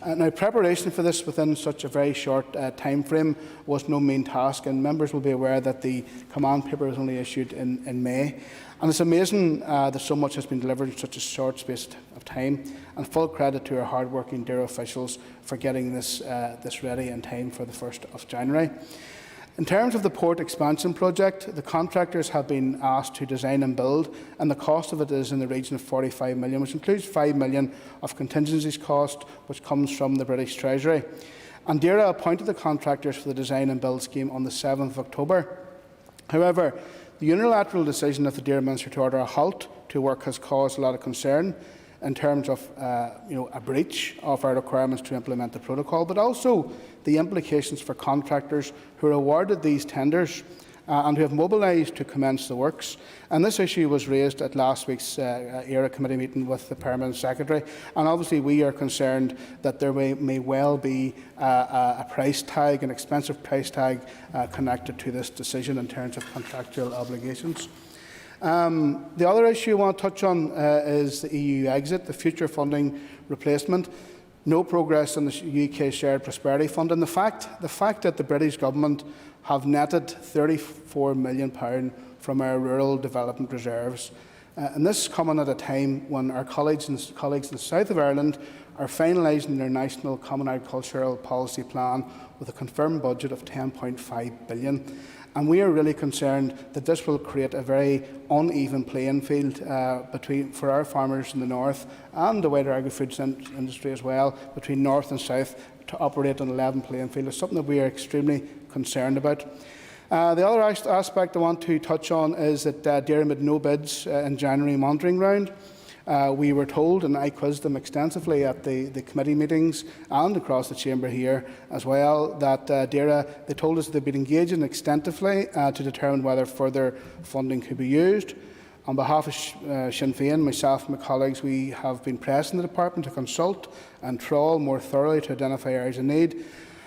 Now, preparation for this within such a very short time frame was no mean task, and members will be aware that the command paper was only issued in May. And it's amazing that so much has been delivered in such a short space of time, and full credit to our hard-working DAERA officials for getting this ready in time for the 1st of January. In terms of the port expansion project, the contractors have been asked to design and build, and the cost of it is in the region of £45 million, which includes £5 million of contingencies cost, which comes from the British Treasury. And DAERA appointed the contractors for the design and build scheme on the 7th of October. However, the unilateral decision of the DAERA Minister to order a halt to work has caused a lot of concern in terms of a breach of our requirements to implement the protocol, but also the implications for contractors who are awarded these tenders and who have mobilised to commence the works. And this issue was raised at last week's ERA committee meeting with the Permanent Secretary. And obviously we are concerned that there may well be a price tag, an expensive price tag connected to this decision in terms of contractual obligations. The other issue I want to touch on is the EU exit, the future funding replacement. No progress on the UK Shared Prosperity Fund, and the fact that the British Government have netted £34 million from our rural development reserves. And this is coming at a time when our colleagues in the south of Ireland are finalising their National Common Agricultural Policy Plan with a confirmed budget of £10.5 billion. And we are really concerned that this will create a very uneven playing field for our farmers in the north and the wider agri-foods industry as well, between north and south, to operate on a level playing field. It's something that we are extremely concerned about. The other aspect I want to touch on is that DAERA made no bids in January monitoring round. We were told, and I quizzed them extensively at the committee meetings and across the chamber here as well, that DAERA, they told us they'd been engaging extensively to determine whether further funding could be used. On behalf of Sinn Féin, myself and my colleagues, we have been pressing the department to consult and trawl more thoroughly to identify areas of need.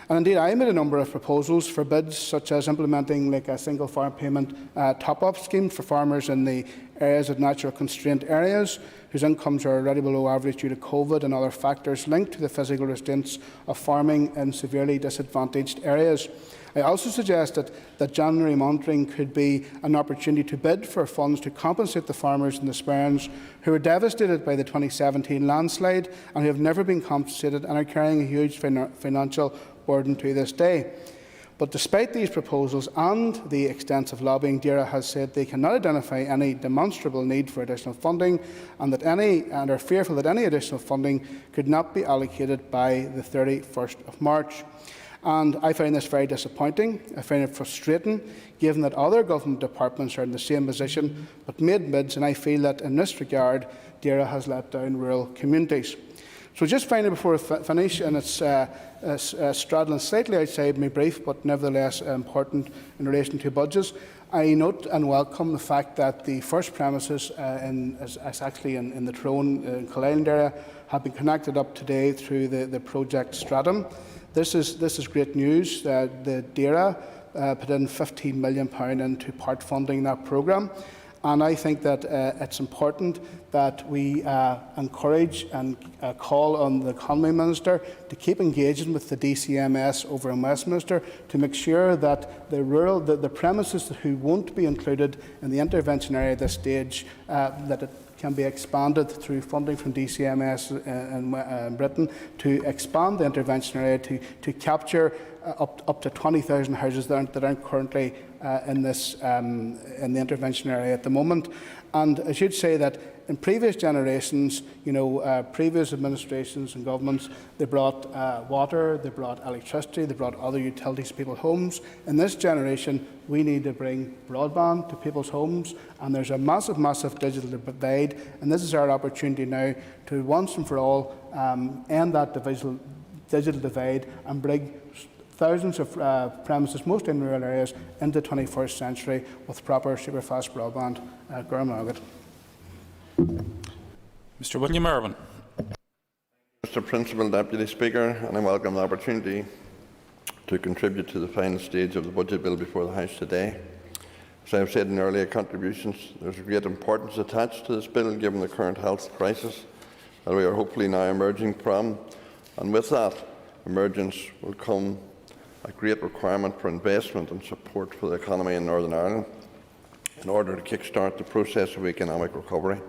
And indeed, I made a number of proposals for bids, such as implementing a single farm payment top-up scheme for farmers in the areas of natural constraint areas, whose incomes are already below average due to COVID and other factors linked to the physical restraints of farming in severely disadvantaged areas. I also suggested that January monitoring could be an opportunity to bid for funds to compensate the farmers in the Sperrins who were devastated by the 2017 landslide and who have never been compensated and are carrying a huge financial burden to this day. But despite these proposals and the extensive lobbying, DAERA has said they cannot identify any demonstrable need for additional funding and are fearful that any additional funding could not be allocated by the 31st of March. And I find this very disappointing. I find it frustrating, given that other government departments are in the same position but made bids, and I feel that in this regard, DAERA has let down rural communities. So just finally, before I finish, and it's straddling slightly outside my brief, but nevertheless important in relation to budgets, I note and welcome the fact that the first premises is actually in the Tyrone and Cullisland area have been connected up today through the project Stratum. This is great news. The DAERA put in £15 million into part funding that programme. And I think that it's important that we encourage and call on the Economy Minister to keep engaging with the DCMS over in Westminster to make sure that the premises who won't be included in the intervention area at this stage, that it can be expanded through funding from DCMS in Britain to expand the intervention area to capture up to 20,000 houses that aren't currently in the intervention area at the moment. And I should say that in previous generations, previous administrations and governments, they brought water, they brought electricity, they brought other utilities to people's homes. In this generation, we need to bring broadband to people's homes, and there's a massive, massive digital divide, and this is our opportunity now to once and for all end that digital divide and bring thousands of premises, mostly in rural areas, into the 21st century with proper superfast broadband. Mr. William Irwin. Mr. Principal Deputy Speaker, and I welcome the opportunity to contribute to the final stage of the budget bill before the House today. As I have said in earlier contributions, there is a great importance attached to this bill given the current health crisis that we are hopefully now emerging from, and with that emergence will come a great requirement for investment and support for the economy in Northern Ireland in order to kick-start the process of economic recovery.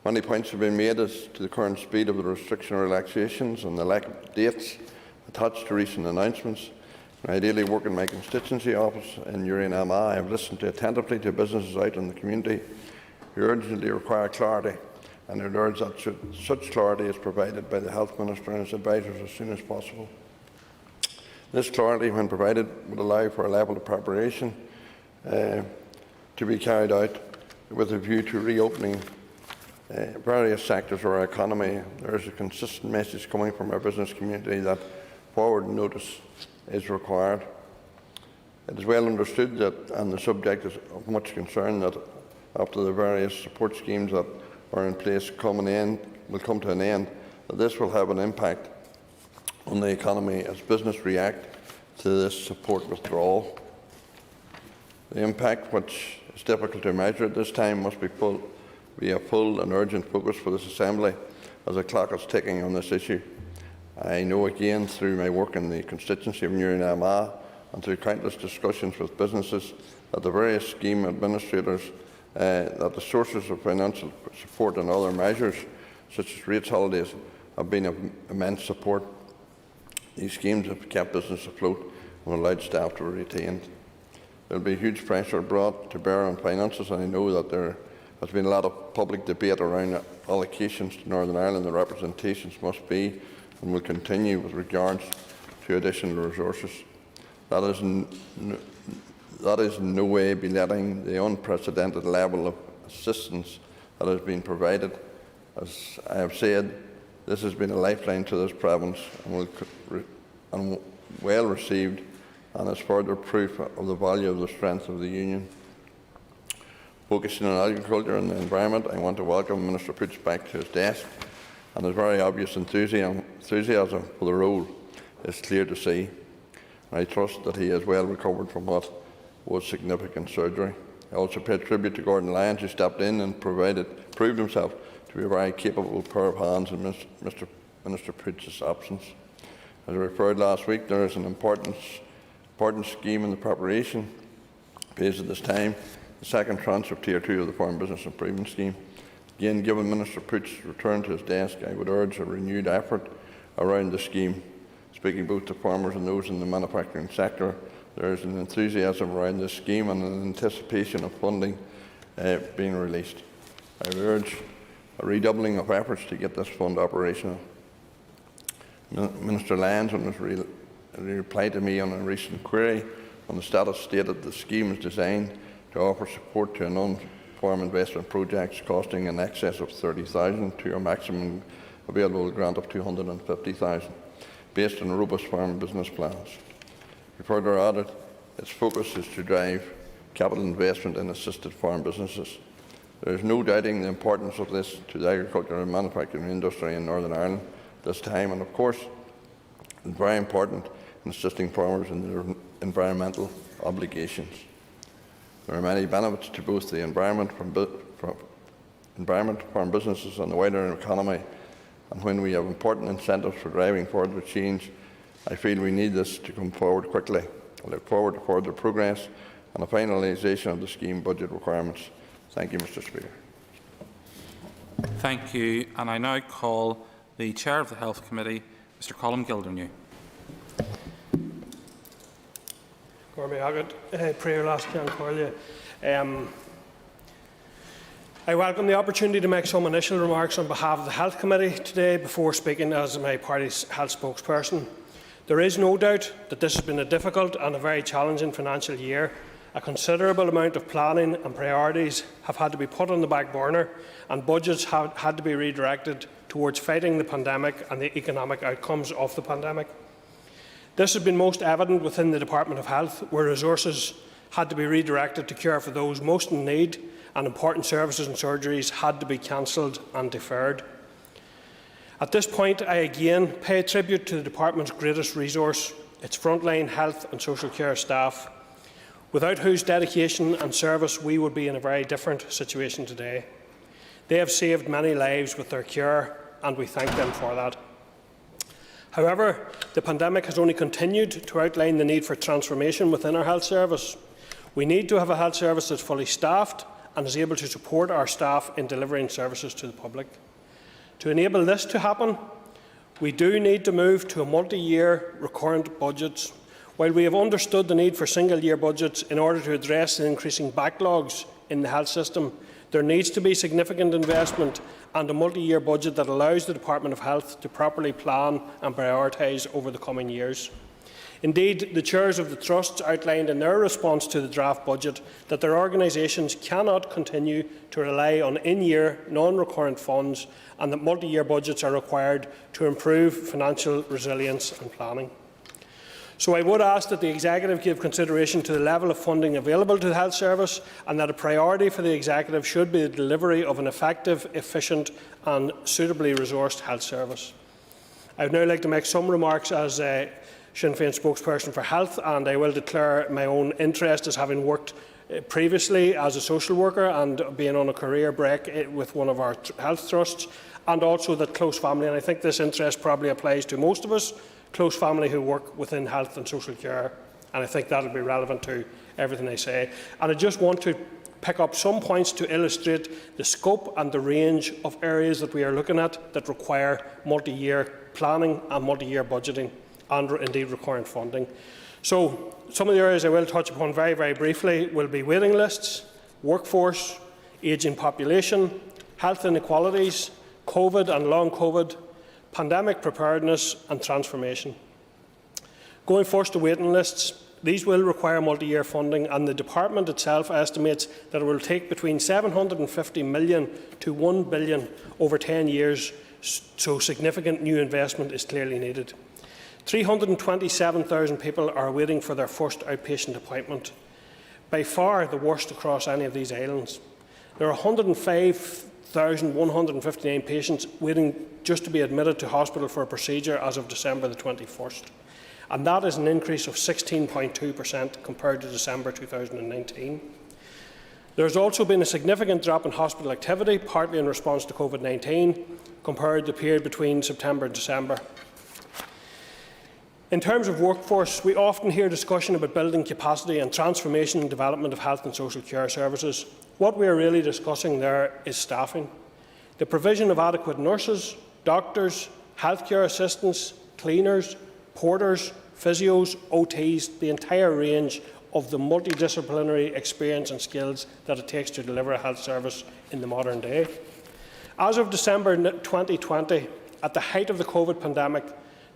Many points have been made as to the current speed of the restriction relaxations and the lack of dates attached to recent announcements. I daily work in my constituency office in Urian I have listened attentively to businesses out in the community who urgently require clarity, and I urge that such clarity is provided by the Health Minister and his advisers as soon as possible. This clarity, when provided, would allow for a level of preparation to be carried out with a view to reopening various sectors of our economy. There is a consistent message coming from our business community that forward notice is required. It is well understood that, and the subject is of much concern, that after the various support schemes that are in place will come to an end, that this will have an impact on the economy as business react to this support withdrawal. The impact, which is difficult to measure at this time, must be a full and urgent focus for this Assembly as the clock is ticking on this issue. I know again through my work in the constituency of Urian and through countless discussions with businesses that the various scheme administrators, that the sources of financial support and other measures such as rates holidays have been of immense support. These schemes have kept business afloat and allowed staff to be retained. There will be huge pressure brought to bear on finances, and I know that there has been a lot of public debate around allocations to Northern Ireland. The representations must be and will continue with regards to additional resources. That is in no way belittling the unprecedented level of assistance that has been provided. As I have said, this has been a lifeline to this province and well received, and is further proof of the value of the strength of the Union. Focusing on agriculture and the environment, I want to welcome Minister Poots back to his desk, and his very obvious enthusiasm for the role is clear to see. I trust that he has well recovered from what was significant surgery. I also pay tribute to Gordon Lyons, who stepped in and proved himself to be a very capable pair of hands in Minister Poots' absence. As I referred last week, there is an importance Important scheme in the preparation phase at this time. The second tranche of Tier 2 of the Farm Business Improvement Scheme. Again, given Minister Poots' return to his desk, I would urge a renewed effort around the scheme. Speaking both to farmers and those in the manufacturing sector, there is an enthusiasm around this scheme and an anticipation of funding being released. I would urge a redoubling of efforts to get this fund operational. Minister Lyons, in his reply to me on a recent query on the status, stated the scheme is designed to offer support to non-farm investment projects costing in excess of $30,000 to a maximum available grant of $250,000, based on robust farm business plans. He further added, its focus is to drive capital investment in assisted farm businesses. There is no doubting the importance of this to the agricultural and manufacturing industry in Northern Ireland this time, and of course, it's very important in assisting farmers in their environmental obligations. There are many benefits to both the environment, farm businesses and the wider economy, and when we have important incentives for driving further change, I feel we need this to come forward quickly. I look forward to further progress and the finalisation of the scheme budget requirements. Thank you, Mr. Speaker. Thank you. And I now call the Chair of the Health Committee, Mr. Colm Gildernew. I welcome the opportunity to make some initial remarks on behalf of the Health Committee today before speaking as my party's health spokesperson. There is no doubt that this has been a difficult and a very challenging financial year. A considerable amount of planning and priorities have had to be put on the back burner, and budgets have had to be redirected towards fighting the pandemic and the economic outcomes of the pandemic. This has been most evident within the Department of Health, where resources had to be redirected to care for those most in need, and important services and surgeries had to be cancelled and deferred. At this point, I again pay tribute to the Department's greatest resource, its frontline health and social care staff, without whose dedication and service we would be in a very different situation today. They have saved many lives with their care, and we thank them for that. However, the pandemic has only continued to outline the need for transformation within our health service. We need to have a health service that's fully staffed and is able to support our staff in delivering services to the public. To enable this to happen, we do need to move to a multi-year recurrent budgets. While we have understood the need for single-year budgets in order to address the increasing backlogs in the health system, there needs to be significant investment and a multi-year budget that allows the Department of Health to properly plan and prioritise over the coming years. Indeed, the chairs of the trusts outlined in their response to the draft budget that their organisations cannot continue to rely on in-year, non-recurrent funds, and that multi-year budgets are required to improve financial resilience and planning. So I would ask that the Executive give consideration to the level of funding available to the Health Service, and that a priority for the Executive should be the delivery of an effective, efficient and suitably resourced Health Service. I would now like to make some remarks as Sinn Féin spokesperson for health, and I will declare my own interest as having worked previously as a social worker and being on a career break with one of our health trusts, and also that close family, and I think this interest probably applies to most of us, close family who work within health and social care, and I think that will be relevant to everything I say. And I just want to pick up some points to illustrate the scope and the range of areas that we are looking at that require multi-year planning and multi-year budgeting, and indeed recurrent funding. So some of the areas I will touch upon very, very briefly will be waiting lists, workforce, ageing population, health inequalities, COVID and long COVID, pandemic preparedness and transformation. Going first to waiting lists, these will require multi-year funding, and the Department itself estimates that it will take between 750 million to 1 billion over 10 years, so significant new investment is clearly needed. 327,000 people are waiting for their first outpatient appointment, by far the worst across any of these islands. There are 105,159 patients waiting just to be admitted to hospital for a procedure as of December the 21st, and that is an increase of 16.2% compared to December 2019. There has also been a significant drop in hospital activity, partly in response to COVID-19, compared to the period between September and December. In terms of workforce, we often hear discussion about building capacity and transformation and development of health and social care services. What we are really discussing there is staffing. The provision of adequate nurses, doctors, healthcare assistants, cleaners, porters, physios, OTs, the entire range of the multidisciplinary experience and skills that it takes to deliver a health service in the modern day. As of December 2020, at the height of the COVID pandemic,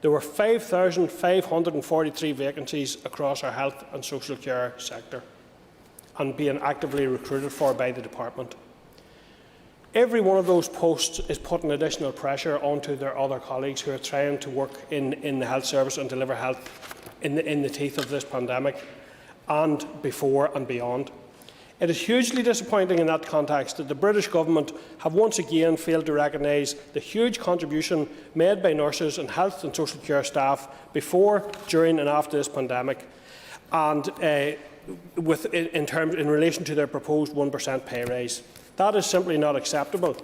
there were 5,543 vacancies across our health and social care sector and being actively recruited for by the department. Every one of those posts is putting additional pressure onto their other colleagues who are trying to work in the health service and deliver health in the teeth of this pandemic and before and beyond. It is hugely disappointing in that context that the British Government have once again failed to recognise the huge contribution made by nurses and health and social care staff before, during and after this pandemic, and in relation to their proposed 1% pay rise. That is simply not acceptable.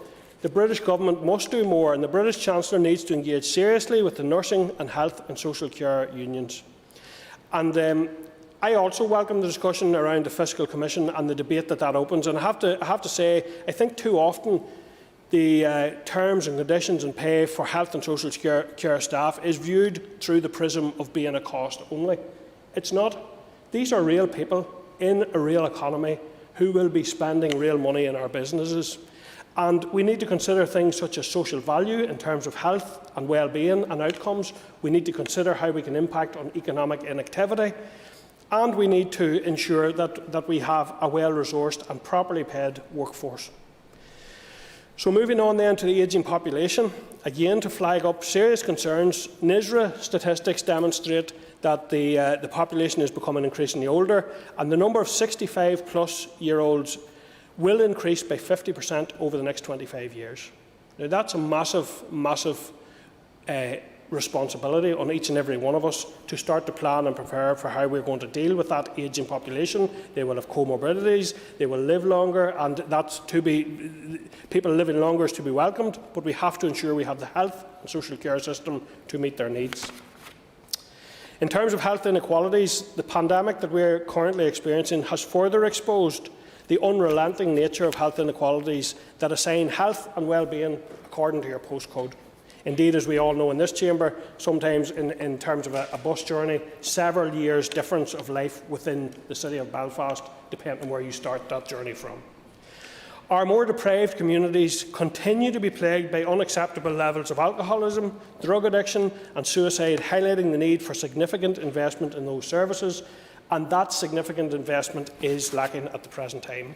The British Government must do more, and the British Chancellor needs to engage seriously with the nursing and health and social care unions. And I also welcome the discussion around the Fiscal Commission and the debate that opens. And I have to say, I think too often the terms and conditions and pay for health and social care staff is viewed through the prism of being a cost only. It's not. These are real people in a real economy who will be spending real money in our businesses. And we need to consider things such as social value in terms of health and well-being and outcomes. We need to consider how we can impact on economic inactivity. And we need to ensure that we have a well-resourced and properly paid workforce. So moving on then to the ageing population, again to flag up serious concerns, NISRA statistics demonstrate that the population is becoming increasingly older, and the number of 65-plus-year-olds will increase by 50% over the next 25 years. Now that's a massive, massive responsibility on each and every one of us to start to plan and prepare for how we're going to deal with that ageing population. They will have comorbidities, they will live longer, and that's to be, people living longer is to be welcomed, but we have to ensure we have the health and social care system to meet their needs. In terms of health inequalities, the pandemic that we're currently experiencing has further exposed the unrelenting nature of health inequalities that assign health and well-being according to your postcode. Indeed, as we all know in this chamber, sometimes in terms of a bus journey, several years' difference of life within the city of Belfast, depending on where you start that journey from. Our more deprived communities continue to be plagued by unacceptable levels of alcoholism, drug addiction and suicide, highlighting the need for significant investment in those services, and that significant investment is lacking at the present time.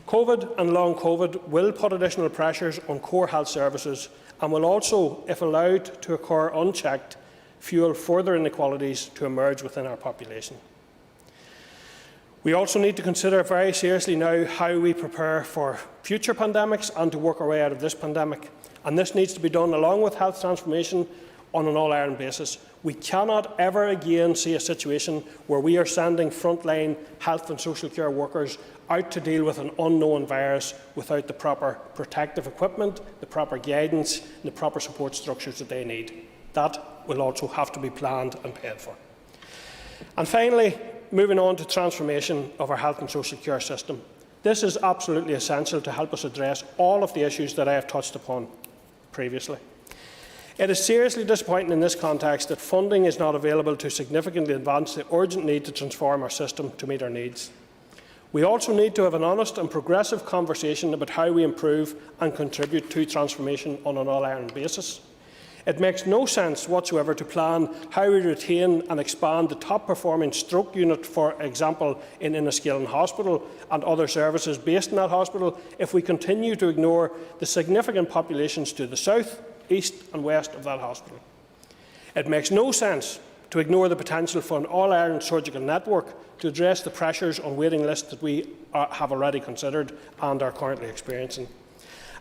COVID and long COVID will put additional pressures on core health services and will also, if allowed to occur unchecked, fuel further inequalities to emerge within our population. We also need to consider very seriously now how we prepare for future pandemics and to work our way out of this pandemic. And this needs to be done along with health transformation on an all-Ireland basis. We cannot ever again see a situation where we are sending frontline health and social care workers out to deal with an unknown virus without the proper protective equipment, the proper guidance and the proper support structures that they need. That will also have to be planned and paid for. And finally, moving on to transformation of our health and social care system. This is absolutely essential to help us address all of the issues that I have touched upon previously. It is seriously disappointing in this context that funding is not available to significantly advance the urgent need to transform our system to meet our needs. We also need to have an honest and progressive conversation about how we improve and contribute to transformation on an all-Ireland basis. It makes no sense whatsoever to plan how we retain and expand the top-performing stroke unit, for example, in Enniskillen Hospital and other services based in that hospital, if we continue to ignore the significant populations to the south, east and west of that hospital. It makes no sense to ignore the potential for an all-Ireland surgical network to address the pressures on waiting lists that we have already considered and are currently experiencing.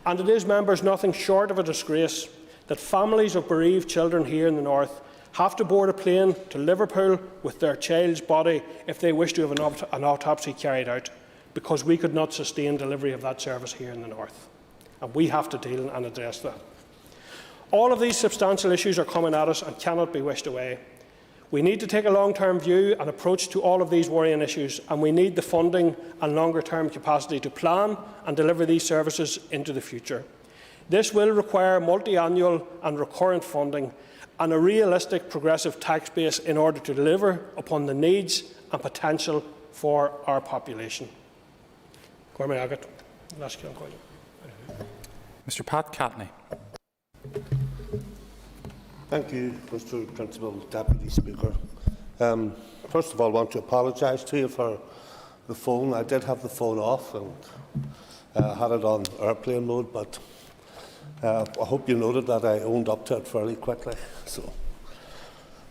And it is, members, nothing short of a disgrace that families of bereaved children here in the north have to board a plane to Liverpool with their child's body if they wish to have an autopsy carried out, because we could not sustain delivery of that service here in the north. And we have to deal and address that. All of these substantial issues are coming at us and cannot be wished away. We need to take a long-term view and approach to all of these worrying issues, and we need the funding and longer-term capacity to plan and deliver these services into the future. This will require multi-annual and recurrent funding and a realistic progressive tax base in order to deliver upon the needs and potential for our population. Mr. Pat Catney. Thank you, Mr. Principal Deputy Speaker. First of all, I want to apologise to you for the phone. I did have the phone off and had it on airplane mode, but I hope you noted that I owned up to it fairly quickly. So,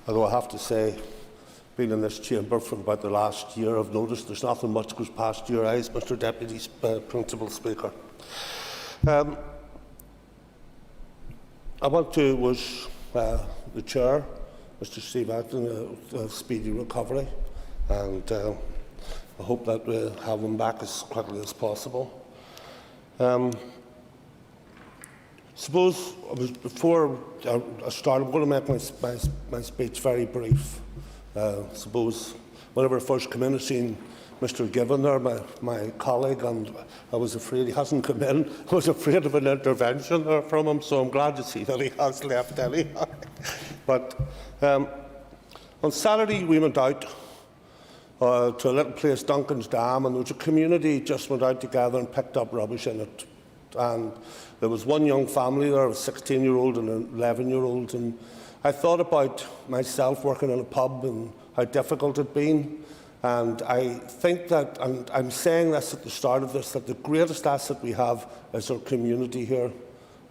although I have to say, being in this chamber for about the last year, I've noticed there's nothing much goes past your eyes, Mr. Deputy Principal Speaker. I want to wish the Chair, Mr. Steve Acton, a speedy recovery, and I hope that we'll have him back as quickly as possible. Suppose before I start, I'm going to make my speech very brief. Suppose whenever I first came in, I seen Mr. Given there, my colleague, and I was afraid he hasn't come in. I was afraid of an intervention there from him, so I'm glad to see that he has left anyhow. But on Saturday we went out to a little place, Duncan's Dam, and there was a community just went out together and picked up rubbish in it. And there was one young family there, a 16-year-old and an 11-year-old, and I thought about myself working in a pub and how difficult it had been. And I think that, and I'm saying this at the start of this, that the greatest asset we have is our community here.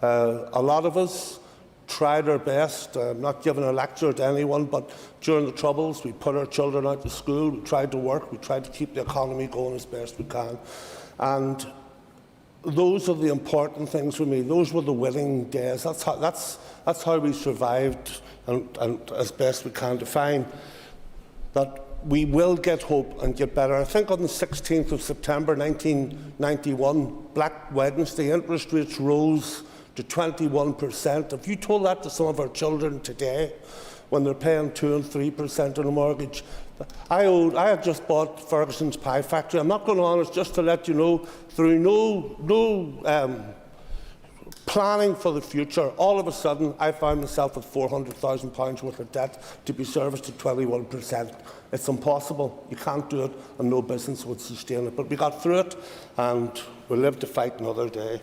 A lot of us tried our best. I'm not giving a lecture to anyone, but during the Troubles, we put our children out to school, we tried to work, we tried to keep the economy going as best we can. And those are the important things for me. Those were the winning days. That's how we survived, and as best we can, to find that we will get hope and get better. I think on the 16th of September 1991, Black Wednesday, interest rates rose to 21%. If you told that to some of our children today, when they're paying 2% and 3% on a mortgage, I had just bought Ferguson's Pie Factory. I'm not going on, it's just to let you know, through no planning for the future, all of a sudden I found myself with £400,000 worth of debt to be serviced at 21%. It's impossible. You can't do it, and no business would sustain it. But we got through it, and we'll live to fight another day.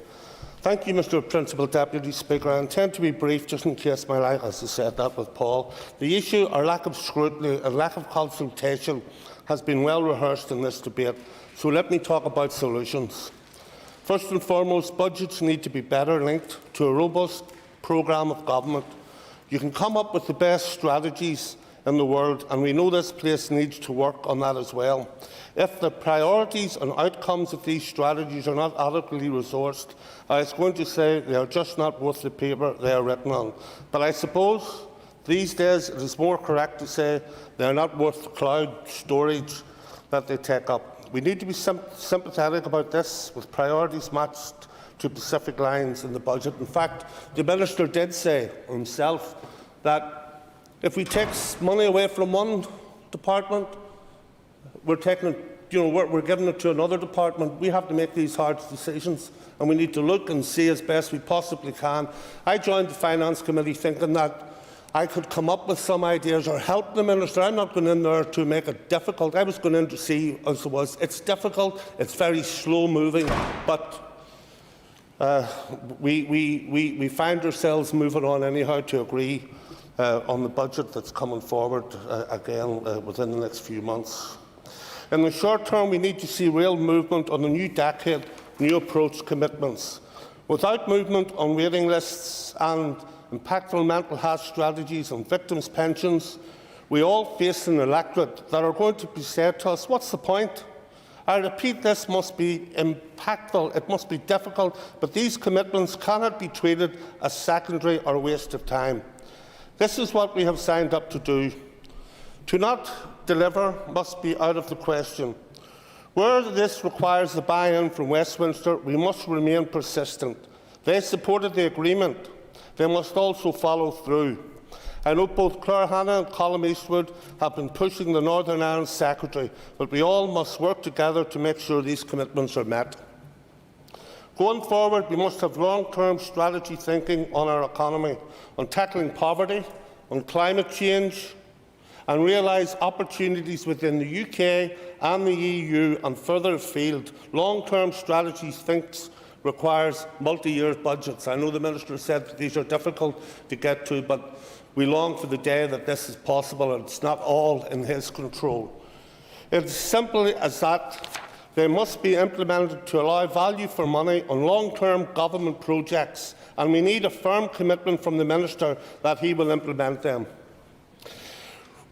Thank you, Mr. Principal Deputy Speaker. I intend to be brief, just in case my life, as I said that with Paul. The issue, or lack of scrutiny and lack of consultation, has been well rehearsed in this debate. So let me talk about solutions. First and foremost, budgets need to be better linked to a robust programme of government. You can come up with the best strategies in the world, and we know this place needs to work on that as well. If the priorities and outcomes of these strategies are not adequately resourced, I was going to say they are just not worth the paper they are written on. But I suppose these days it is more correct to say they are not worth the cloud storage that they take up. We need to be sympathetic about this, with priorities matched to specific lines in the budget. In fact, the Minister did say himself that if we take money away from one department, we're taking it, we're giving it to another department. We have to make these hard decisions, and we need to look and see as best we possibly can. I joined the Finance Committee thinking that I could come up with some ideas or help the Minister. I'm not going in there to make it difficult. I was going in to see as it was. It's difficult, it's very slow moving, but we find ourselves moving on anyhow to agree on the budget that's coming forward again within the next few months. In the short term, we need to see real movement on the new decade, new approach commitments. Without movement on waiting lists and impactful mental health strategies and victims' pensions, we all face an electorate that are going to be said to us, what's the point? I repeat, this must be impactful, it must be difficult, but these commitments cannot be treated as secondary or a waste of time. This is what we have signed up to do. To not deliver must be out of the question. Where this requires the buy-in from Westminster, we must remain persistent. They supported the agreement. They must also follow through. I know both Claire Hanna and Colm Eastwood have been pushing the Northern Ireland Secretary, but we all must work together to make sure these commitments are met. Going forward, we must have long-term strategy thinking on our economy, on tackling poverty, on climate change, and realise opportunities within the UK and the EU and further afield. Long-term strategy thinks requires multi-year budgets. I know the Minister said that these are difficult to get to, but we long for the day that this is possible, and it's not all in his control. It's simple as that. They must be implemented to allow value for money on long-term government projects, and we need a firm commitment from the Minister that he will implement them.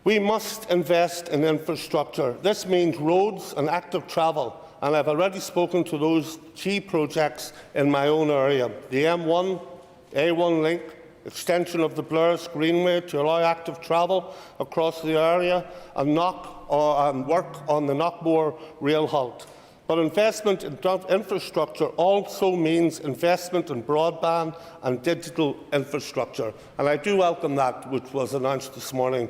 We must invest in infrastructure. This means roads and active travel, and I've already spoken to those key projects in my own area. The M1, A1 link, extension of the Blair's Greenway to allow active travel across the area, and work on the Knockmore rail halt. But investment in infrastructure also means investment in broadband and digital infrastructure, and I do welcome that, which was announced this morning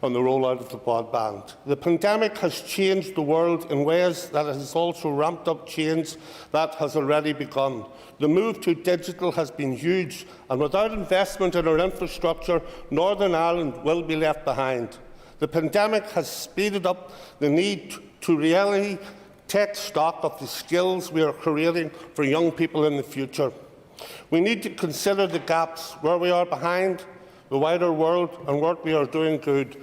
on the rollout of the broadband. The pandemic has changed the world in ways that it has also ramped up change that has already begun. The move to digital has been huge, and without investment in our infrastructure, Northern Ireland will be left behind. The pandemic has speeded up the need to really take stock of the skills we are creating for young people in the future. We need to consider the gaps, where we are behind the wider world and what we are doing good.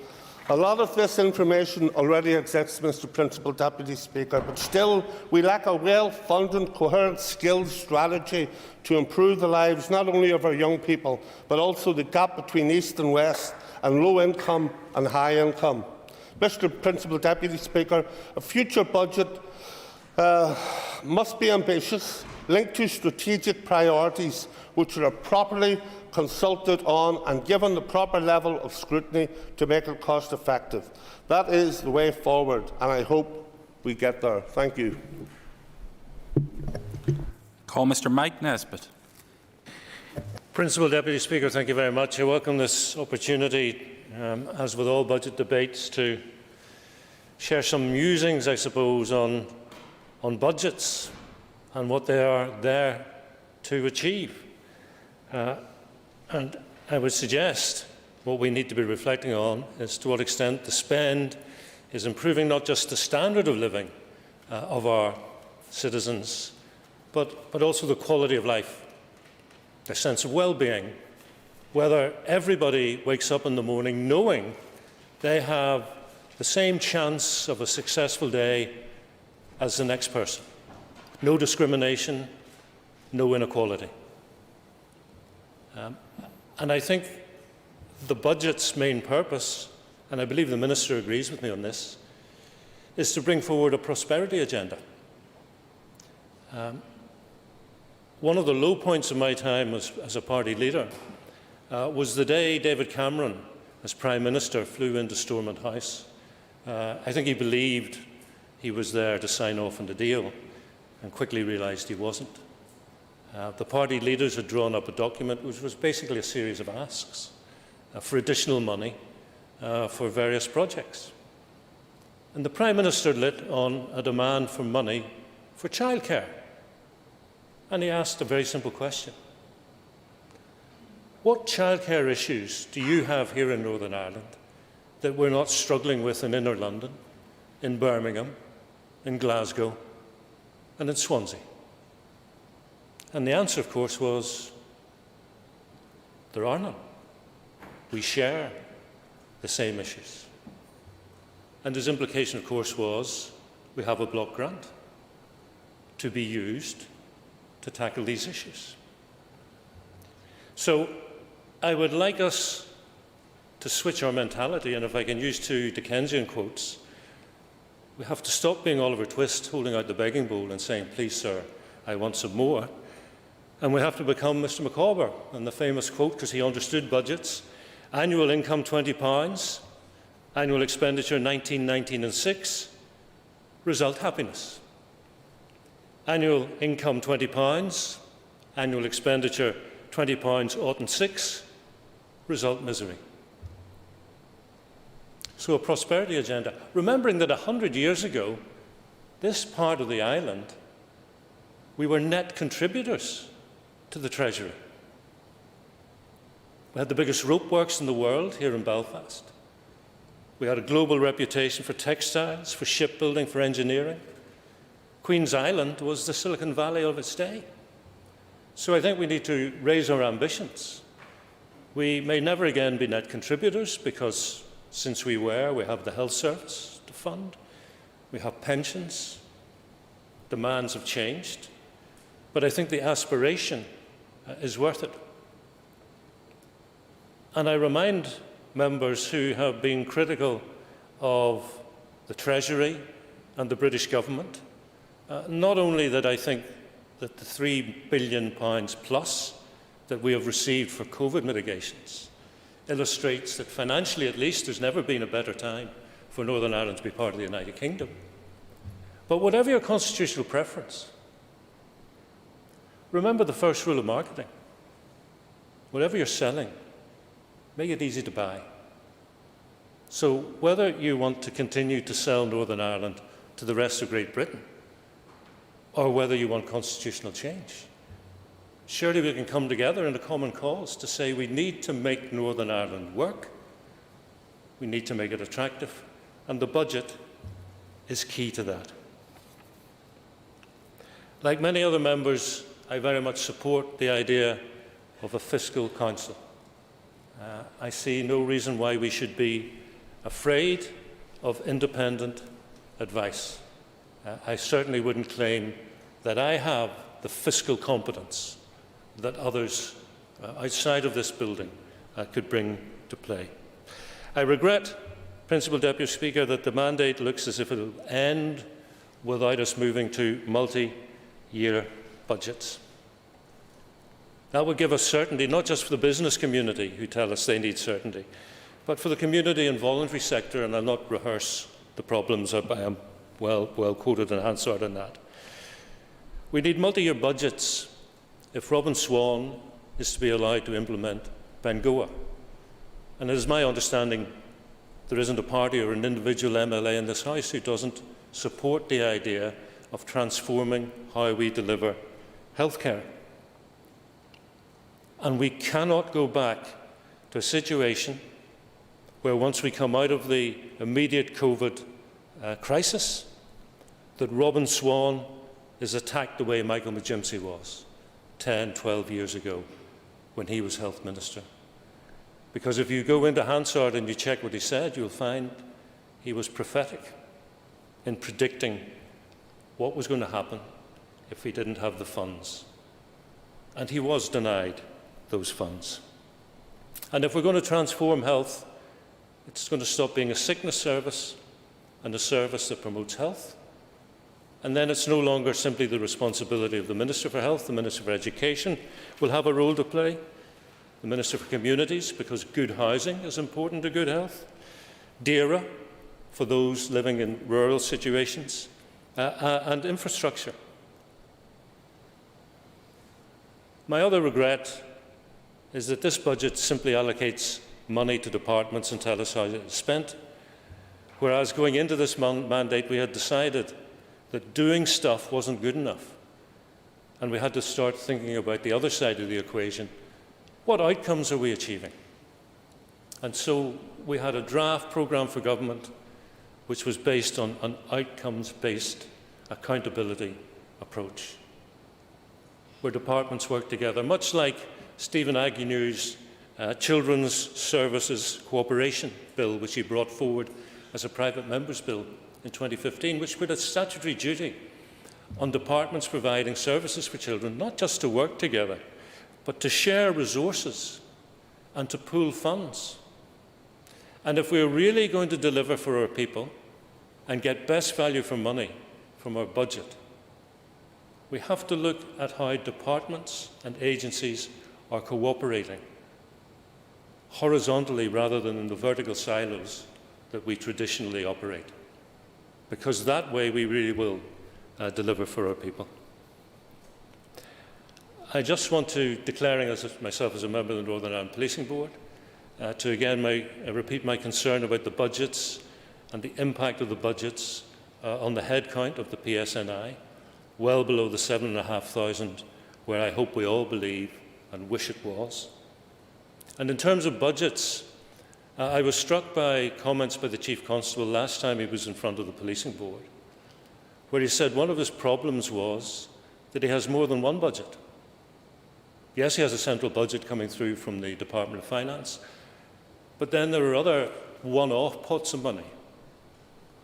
A lot of this information already exists, Mr Principal Deputy Speaker, but still we lack a well-funded, coherent skills strategy to improve the lives not only of our young people, but also the gap between East and West and low income and high income. Mr Principal Deputy Speaker, a future budget must be ambitious, linked to strategic priorities which are properly consulted on and given the proper level of scrutiny to make it cost-effective. That is the way forward, and I hope we get there. Thank you. Call Mr Mike Nesbitt. Principal Deputy Speaker, thank you very much. I welcome this opportunity, as with all budget debates, to share some musings, I suppose, on budgets and what they are there to achieve. And I would suggest what we need to be reflecting on is to what extent the spend is improving not just the standard of living of our citizens, but also the quality of life, their sense of well-being, whether everybody wakes up in the morning knowing they have the same chance of a successful day as the next person. No discrimination, no inequality. And I think the budget's main purpose, and I believe the Minister agrees with me on this, is to bring forward a prosperity agenda. One of the low points of my time as a party leader was the day David Cameron, as Prime Minister, flew into Stormont House. I think he believed he was there to sign off on the deal and quickly realised he wasn't. The party leaders had drawn up a document which was basically a series of asks for additional money for various projects. And the Prime Minister lit on a demand for money for childcare. And he asked a very simple question. What childcare issues do you have here in Northern Ireland that we're not struggling with in Inner London, in Birmingham, in Glasgow, and in Swansea? And the answer, of course, was there are none. We share the same issues. And his implication, of course, was we have a block grant to be used to tackle these issues. So I would like us to switch our mentality, and if I can use two Dickensian quotes, we have to stop being Oliver Twist holding out the begging bowl and saying, please, sir, I want some more. And we have to become Mr Micawber, and the famous quote, because he understood budgets: annual income £20, annual expenditure 19, 19 and 6, result happiness. Annual income £20, annual expenditure £20, ought and 6, result misery. So a prosperity agenda, remembering that 100 years ago, this part of the island, we were net contributors to the Treasury. We had the biggest rope works in the world here in Belfast. We had a global reputation for textiles, for shipbuilding, for engineering. Queen's Island was the Silicon Valley of its day. So I think we need to raise our ambitions. We may never again be net contributors because since we have the health service to fund, we have pensions, demands have changed, but I think the aspiration is worth it. And I remind members who have been critical of the Treasury and the British government, not only that I think that the £3 billion plus that we have received for COVID mitigations illustrates that financially at least there's never been a better time for Northern Ireland to be part of the United Kingdom. But whatever your constitutional preference, remember the first rule of marketing. Whatever you're selling, make it easy to buy. So whether you want to continue to sell Northern Ireland to the rest of Great Britain, or whether you want constitutional change, surely we can come together in a common cause to say we need to make Northern Ireland work, we need to make it attractive, and the budget is key to that. Like many other members, I very much support the idea of a fiscal council. I see no reason why we should be afraid of independent advice. I certainly wouldn't claim that I have the fiscal competence that others outside of this building could bring to play. I regret, Principal Deputy Speaker, that the mandate looks as if it will end without us moving to multi-year budgets. That would give us certainty, not just for the business community who tell us they need certainty, but for the community and voluntary sector, and I'll not rehearse the problems. I am well quoted in Hansard on that. We need multi-year budgets if Robin Swan is to be allowed to implement Bengoa. And it is my understanding there isn't a party or an individual MLA in this House who doesn't support the idea of transforming how we deliver healthcare. And we cannot go back to a situation where once we come out of the immediate COVID crisis, that Robin Swan is attacked the way Michael McGimpsey was 10, 12 years ago when he was Health Minister. Because if you go into Hansard and you check what he said, you'll find he was prophetic in predicting what was going to happen if we didn't have the funds. And he was denied those funds. And if we're going to transform health, it's going to stop being a sickness service and a service that promotes health. And then it's no longer simply the responsibility of the Minister for Health. The Minister for Education will have a role to play. The Minister for Communities, because good housing is important to good health. DAERA, for those living in rural situations. And infrastructure. My other regret is that this budget simply allocates money to departments and tells us how it is spent, whereas going into this mandate we had decided that doing stuff wasn't good enough, and we had to start thinking about the other side of the equation. What outcomes are we achieving? And so we had a draft programme for government which was based on an outcomes-based accountability approach, where departments work together, much like Stephen Agnew's Children's Services Cooperation Bill, which he brought forward as a private member's bill in 2015, which put a statutory duty on departments providing services for children, not just to work together, but to share resources and to pool funds. And if we're really going to deliver for our people and get best value for money from our budget, we have to look at how departments and agencies are cooperating horizontally rather than in the vertical silos that we traditionally operate, because that way we really will deliver for our people. I just want to, declaring myself as a member of the Northern Ireland Policing Board, to again repeat my concern about the budgets and the impact of the budgets on the headcount of the PSNI, well below the 7,500 where I hope we all believe and wish it was. And in terms of budgets, I was struck by comments by the Chief Constable last time he was in front of the Policing Board, where he said one of his problems was that he has more than one budget. Yes, he has a central budget coming through from the Department of Finance, but then there are other one-off pots of money.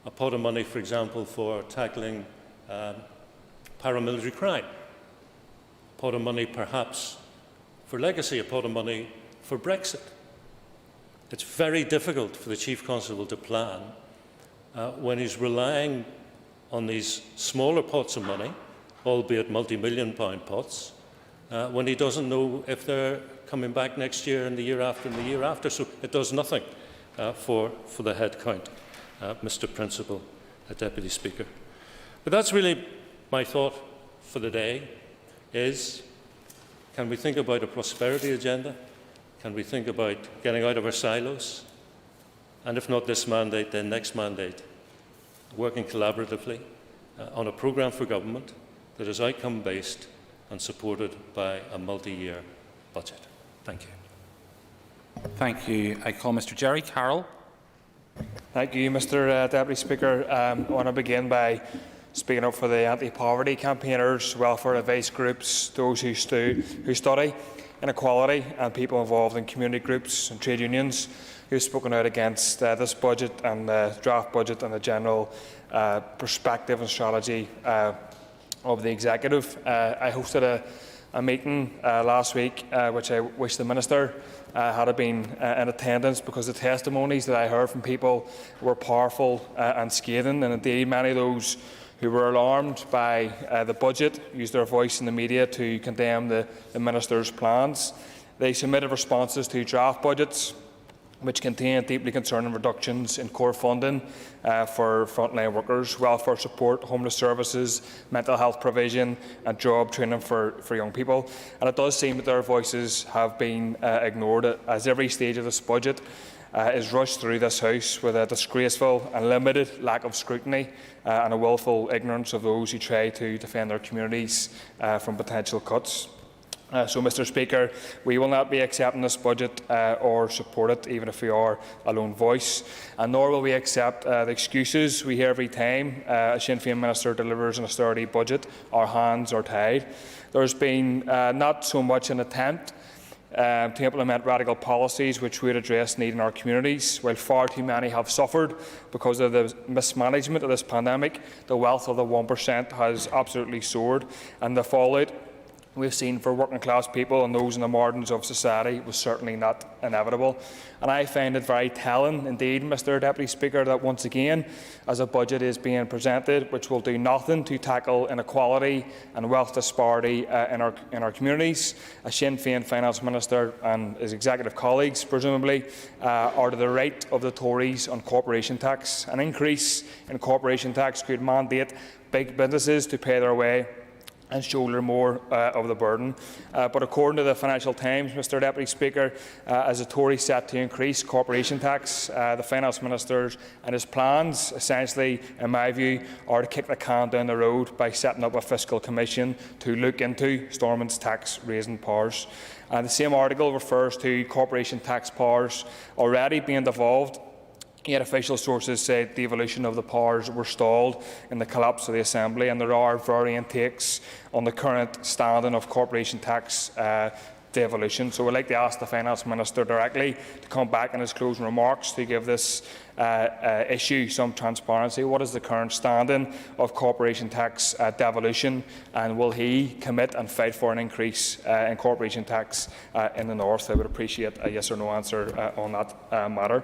A pot of money, for example, for tackling paramilitary crime. A pot of money, perhaps, for legacy. A pot of money for Brexit. It's very difficult for the Chief Constable to plan when he's relying on these smaller pots of money, albeit multi-million-pound pots, when he doesn't know if they're coming back next year and the year after and the year after. So it does nothing for the head count, Mr. Principal, Deputy Speaker. But that's really my thought for the day, is can we think about a prosperity agenda? Can we think about getting out of our silos? And if not this mandate, then next mandate, working collaboratively on a programme for government that is outcome-based and supported by a multi-year budget. Thank you. Thank you. I call Mr. Jerry Carroll. Thank you, Mr. Deputy Speaker. I want to begin by speaking up for the anti-poverty campaigners, welfare advice groups, those who study inequality, and people involved in community groups and trade unions who have spoken out against this budget and the draft budget and the general perspective and strategy of the Executive. I hosted a meeting last week, which I wish the Minister had been in attendance, because the testimonies that I heard from people were powerful and scathing, and indeed many of those who were alarmed by the budget used their voice in the media to condemn the Minister's plans. They submitted responses to draft budgets which contain deeply concerning reductions in core funding for frontline workers, welfare support, homeless services, mental health provision and job training for young people. And it does seem that their voices have been ignored, as every stage of this budget is rushed through this House with a disgraceful and limited lack of scrutiny and a willful ignorance of those who try to defend their communities from potential cuts. So, Mr. Speaker, we will not be accepting this budget or support it, even if we are a lone voice, and nor will we accept the excuses we hear every time a Sinn Féin Minister delivers an austerity budget. Our hands are tied. There's been not so much an attempt to implement radical policies which would address need in our communities. While far too many have suffered because of the mismanagement of this pandemic, the wealth of the 1% has absolutely soared, and the fallout we've seen for working class people and those in the margins of society was certainly not inevitable. And I find it very telling indeed, Mr. Deputy Speaker, that once again, as a budget is being presented which will do nothing to tackle inequality and wealth disparity in our communities, a Sinn Féin Finance Minister and his executive colleagues presumably are to the right of the Tories on corporation tax. An increase in corporation tax could mandate big businesses to pay their way and shoulder more of the burden. But according to the Financial Times, Mr. Deputy Speaker, as the Tories set to increase corporation tax, the Finance Minister and his plans, essentially, in my view, are to kick the can down the road by setting up a fiscal commission to look into Stormont's tax-raising powers. The same article refers to corporation tax powers already being devolved. Yet official sources say devolution of the powers were stalled in the collapse of the Assembly, and there are varying takes on the current standing of corporation tax devolution. So we'd like to ask the Finance Minister directly to come back in his closing remarks to give this issue some transparency. What is the current standing of corporation tax devolution, and will he commit and fight for an increase in corporation tax in the North? I would appreciate a yes or no answer on that matter.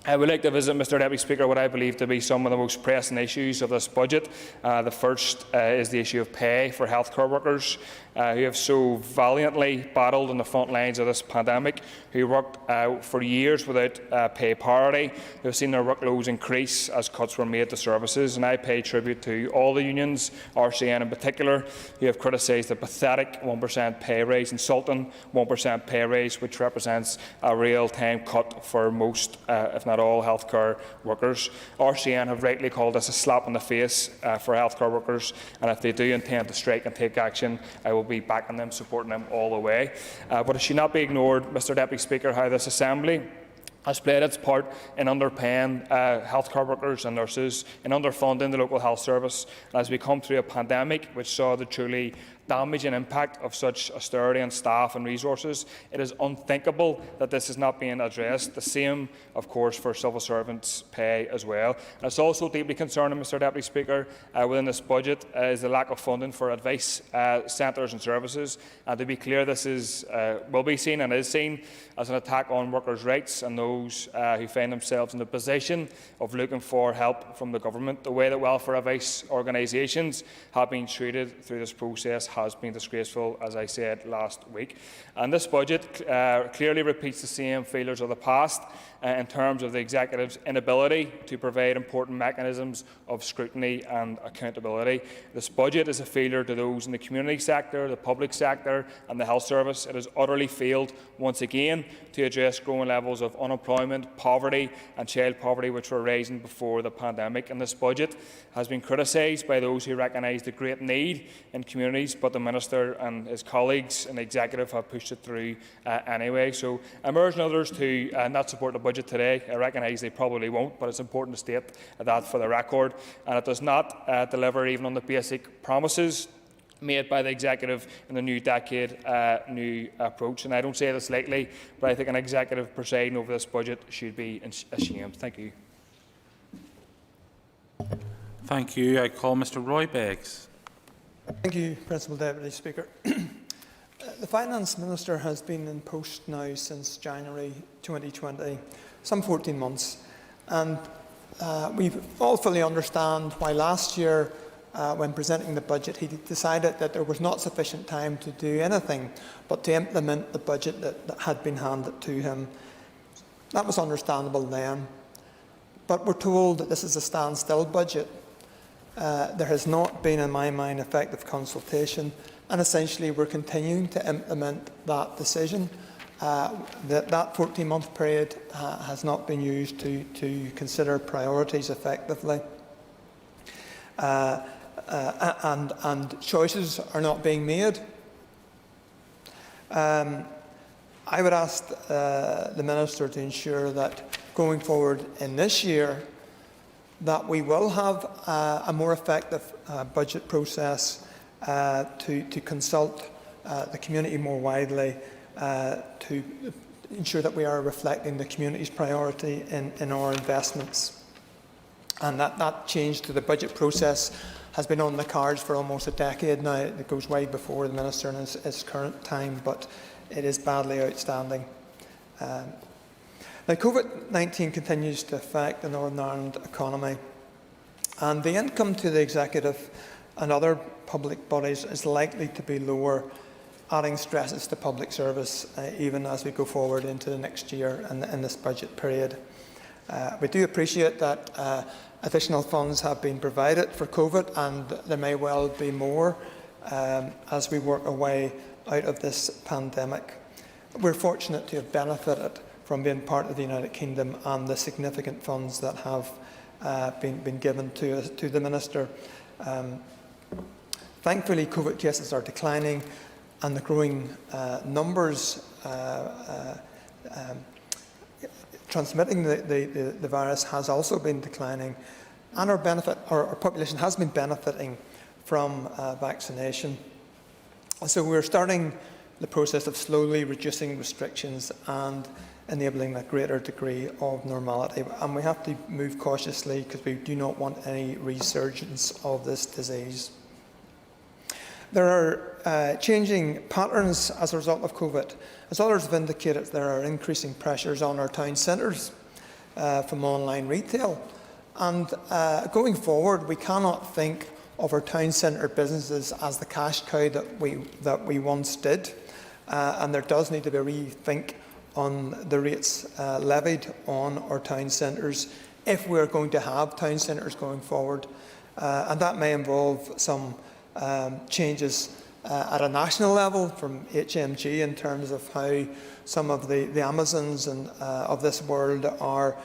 I would like to visit, Mr Deputy Speaker, what I believe to be some of the most pressing issues of this budget. The first is the issue of pay for healthcare workers who have so valiantly battled on the front lines of this pandemic, who worked for years without pay parity, who have seen their workloads increase as cuts were made to services. And I pay tribute to all the unions, RCN in particular, who have criticised the pathetic 1% pay raise, insulting 1% pay raise, which represents a real-time cut for most, if not all, healthcare workers. RCN have rightly called this a slap in the face for healthcare workers, and if they do intend to strike and take action, I will be backing them, supporting them all the way. But it should not be ignored, Mr Deputy Speaker, how this Assembly has played its part in underpaying healthcare workers and nurses, in underfunding the local health service. And as we come through a pandemic which saw the truly damaging impact of such austerity on staff and resources, it is unthinkable that this is not being addressed. The same, of course, for civil servants' pay as well. And it's also deeply concerning, Mr Deputy Speaker, within this budget is the lack of funding for advice centres and services. And to be clear, this will be seen and is seen as an attack on workers' rights and those who find themselves in the position of looking for help from the government. The way that welfare advice organisations have been treated through this process has been disgraceful, as I said last week. And this budget clearly repeats the same failures of the past in terms of the Executive's inability to provide important mechanisms of scrutiny and accountability. This budget is a failure to those in the community sector, the public sector and the health service. It has utterly failed once again to address growing levels of unemployment, poverty and child poverty which were rising before the pandemic. And this budget has been criticised by those who recognise the great need in communities, but the Minister and his colleagues in the Executive have pushed it through anyway. So I'm urging others to not support the budget today. I recognise they probably won't, but it's important to state that for the record. And it does not deliver even on the basic promises made by the Executive in the new decade new approach. And I don't say this lightly, but I think an Executive presiding over this budget should be ashamed. Thank you. Thank you. I call Mr Roy Beggs. Thank you, Principal Deputy Speaker. The Finance Minister has been in post now since January 2020, some 14 months, and we all fully understand why last year, when presenting the budget, he decided that there was not sufficient time to do anything but to implement the budget that had been handed to him. That was understandable then, but we're told that this is a standstill budget. There has not been, in my mind, effective consultation, and essentially we're continuing to implement that decision. That 14-month period has not been used to consider priorities effectively, and choices are not being made. I would ask the Minister to ensure that going forward in this year that we will have a more effective budget process to consult the community more widely, to ensure that we are reflecting the community's priority in our investments. And that change to the budget process has been on the cards for almost a decade now. It goes way before the Minister in his current time, but it is badly outstanding. Now, COVID-19 continues to affect the Northern Ireland economy, and the income to the Executive and other public bodies is likely to be lower, adding stresses to public service even as we go forward into the next year and in this budget period. We do appreciate that additional funds have been provided for COVID, and there may well be more as we work our way out of this pandemic. We're fortunate to have benefited from being part of the United Kingdom and the significant funds that have been given to the Minister. Thankfully, COVID cases are declining, and the growing numbers transmitting the virus has also been declining, and our population has been benefiting from vaccination. So we're starting the process of slowly reducing restrictions and enabling a greater degree of normality. And we have to move cautiously because we do not want any resurgence of this disease. There are changing patterns as a result of COVID. As others have indicated, there are increasing pressures on our town centres. from online retail. And going forward, we cannot think of our town centre businesses as the cash cow that we once did. And there does need to be a rethink on the rates levied on our town centres if we're going to have town centres going forward. And that may involve some changes at a national level from HMG in terms of how some of the Amazons and of this world are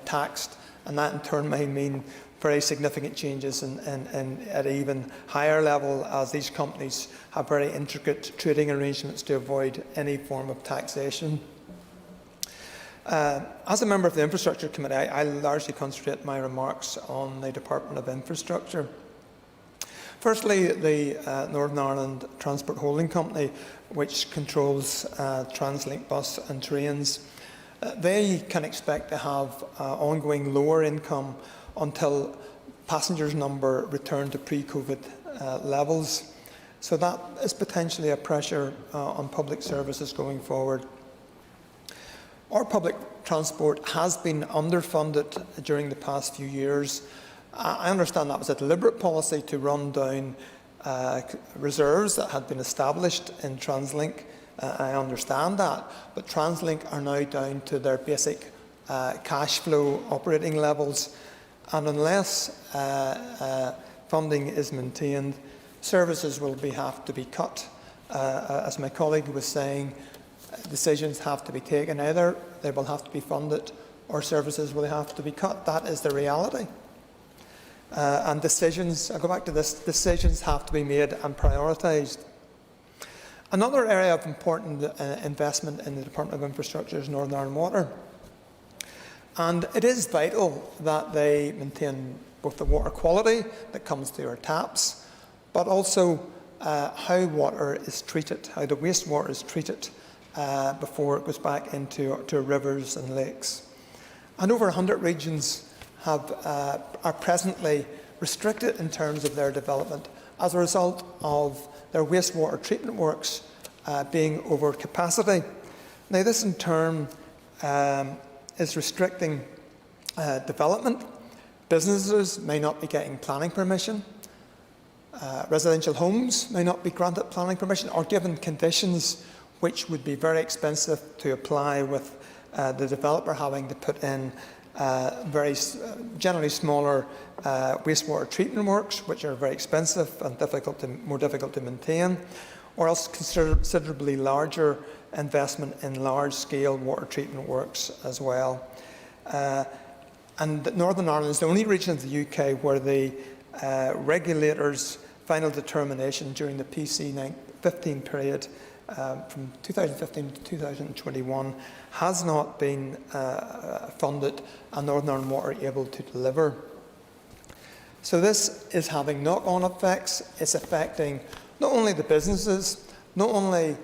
taxed. And that in turn may mean very significant changes at an even higher level, as these companies have very intricate trading arrangements to avoid any form of taxation. As a member of the Infrastructure Committee, I largely concentrate my remarks on the Department of Infrastructure. Firstly, the Northern Ireland Transport Holding Company, which controls TransLink bus and trains, they can expect to have ongoing lower income until passengers' number return to pre-COVID levels. So that is potentially a pressure on public services going forward. Our public transport has been underfunded during the past few years. I understand that was a deliberate policy to run down reserves that had been established in TransLink. I understand that, but TransLink are now down to their basic cash flow operating levels, and unless funding is maintained, services will have to be cut. As my colleague was saying, decisions have to be taken. Either they will have to be funded or services will have to be cut. That is the reality. And decisions, I'll go back to this, decisions have to be made and prioritised. Another area of important investment in the Department of Infrastructure is Northern Ireland Water. And it is vital that they maintain both the water quality that comes through our taps, but also how water is treated, how the wastewater is treated before it goes back into rivers and lakes. And over 100 regions are presently restricted in terms of their development as a result of their wastewater treatment works being over capacity. Now, this in turn is restricting development. Businesses may not be getting planning permission. Residential homes may not be granted planning permission or given conditions which would be very expensive to apply, with the developer having to put in generally smaller wastewater treatment works, which are very expensive and more difficult to maintain, or else considerably larger investment in large-scale water treatment works as well. And Northern Ireland is the only region of the UK where the regulator's final determination during the PC15 period from 2015 to 2021 has not been funded, and Northern Ireland Water able to deliver. So this is having knock-on effects. It's affecting not only the businesses, not only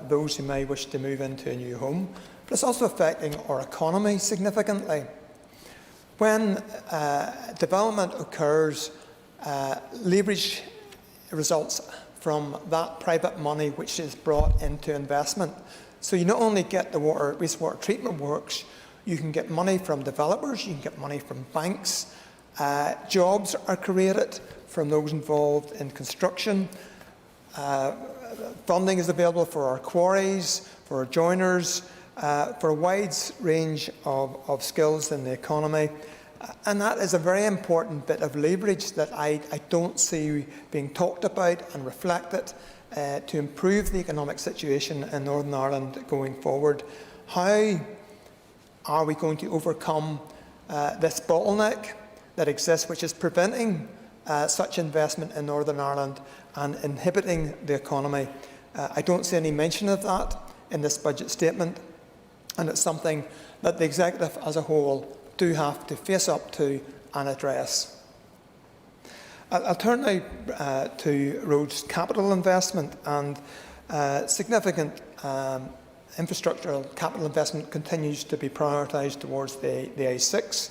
those who may wish to move into a new home, but it's also affecting our economy significantly. When development occurs, leverage results from that private money which is brought into investment. So you not only get the wastewater treatment works, you can get money from developers, you can get money from banks. Jobs are created from those involved in construction. Funding is available for our quarries, for our joiners, for a wide range of skills in the economy. And that is a very important bit of leverage that I don't see being talked about and reflected to improve the economic situation in Northern Ireland going forward. How are we going to overcome this bottleneck that exists, which is preventing such investment in Northern Ireland and inhibiting the economy? I don't see any mention of that in this budget statement, and it's something that the Executive as a whole do have to face up to and address. I'll turn now to roads capital investment, and significant infrastructural capital investment continues to be prioritised towards the A6,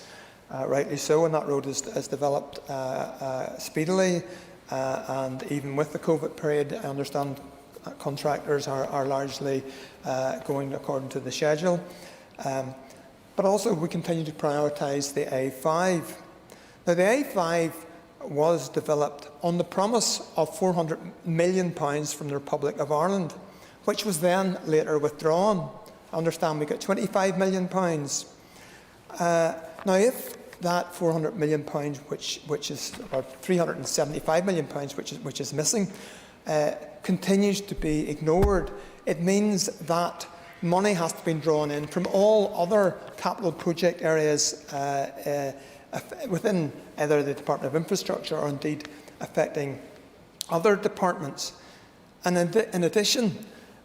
rightly so, and that road is developed speedily, and even with the COVID period, I understand contractors are largely going according to the schedule. but also we continue to prioritise the A5. Now, the A5 was developed on the promise of £400 million from the Republic of Ireland, which was then later withdrawn. I understand we got £25 million. Now, if that £400 million, which is about £375 million, which is missing, continues to be ignored, it means that money has to be drawn in from all other capital project areas within either the Department of Infrastructure or indeed affecting other departments. And in addition,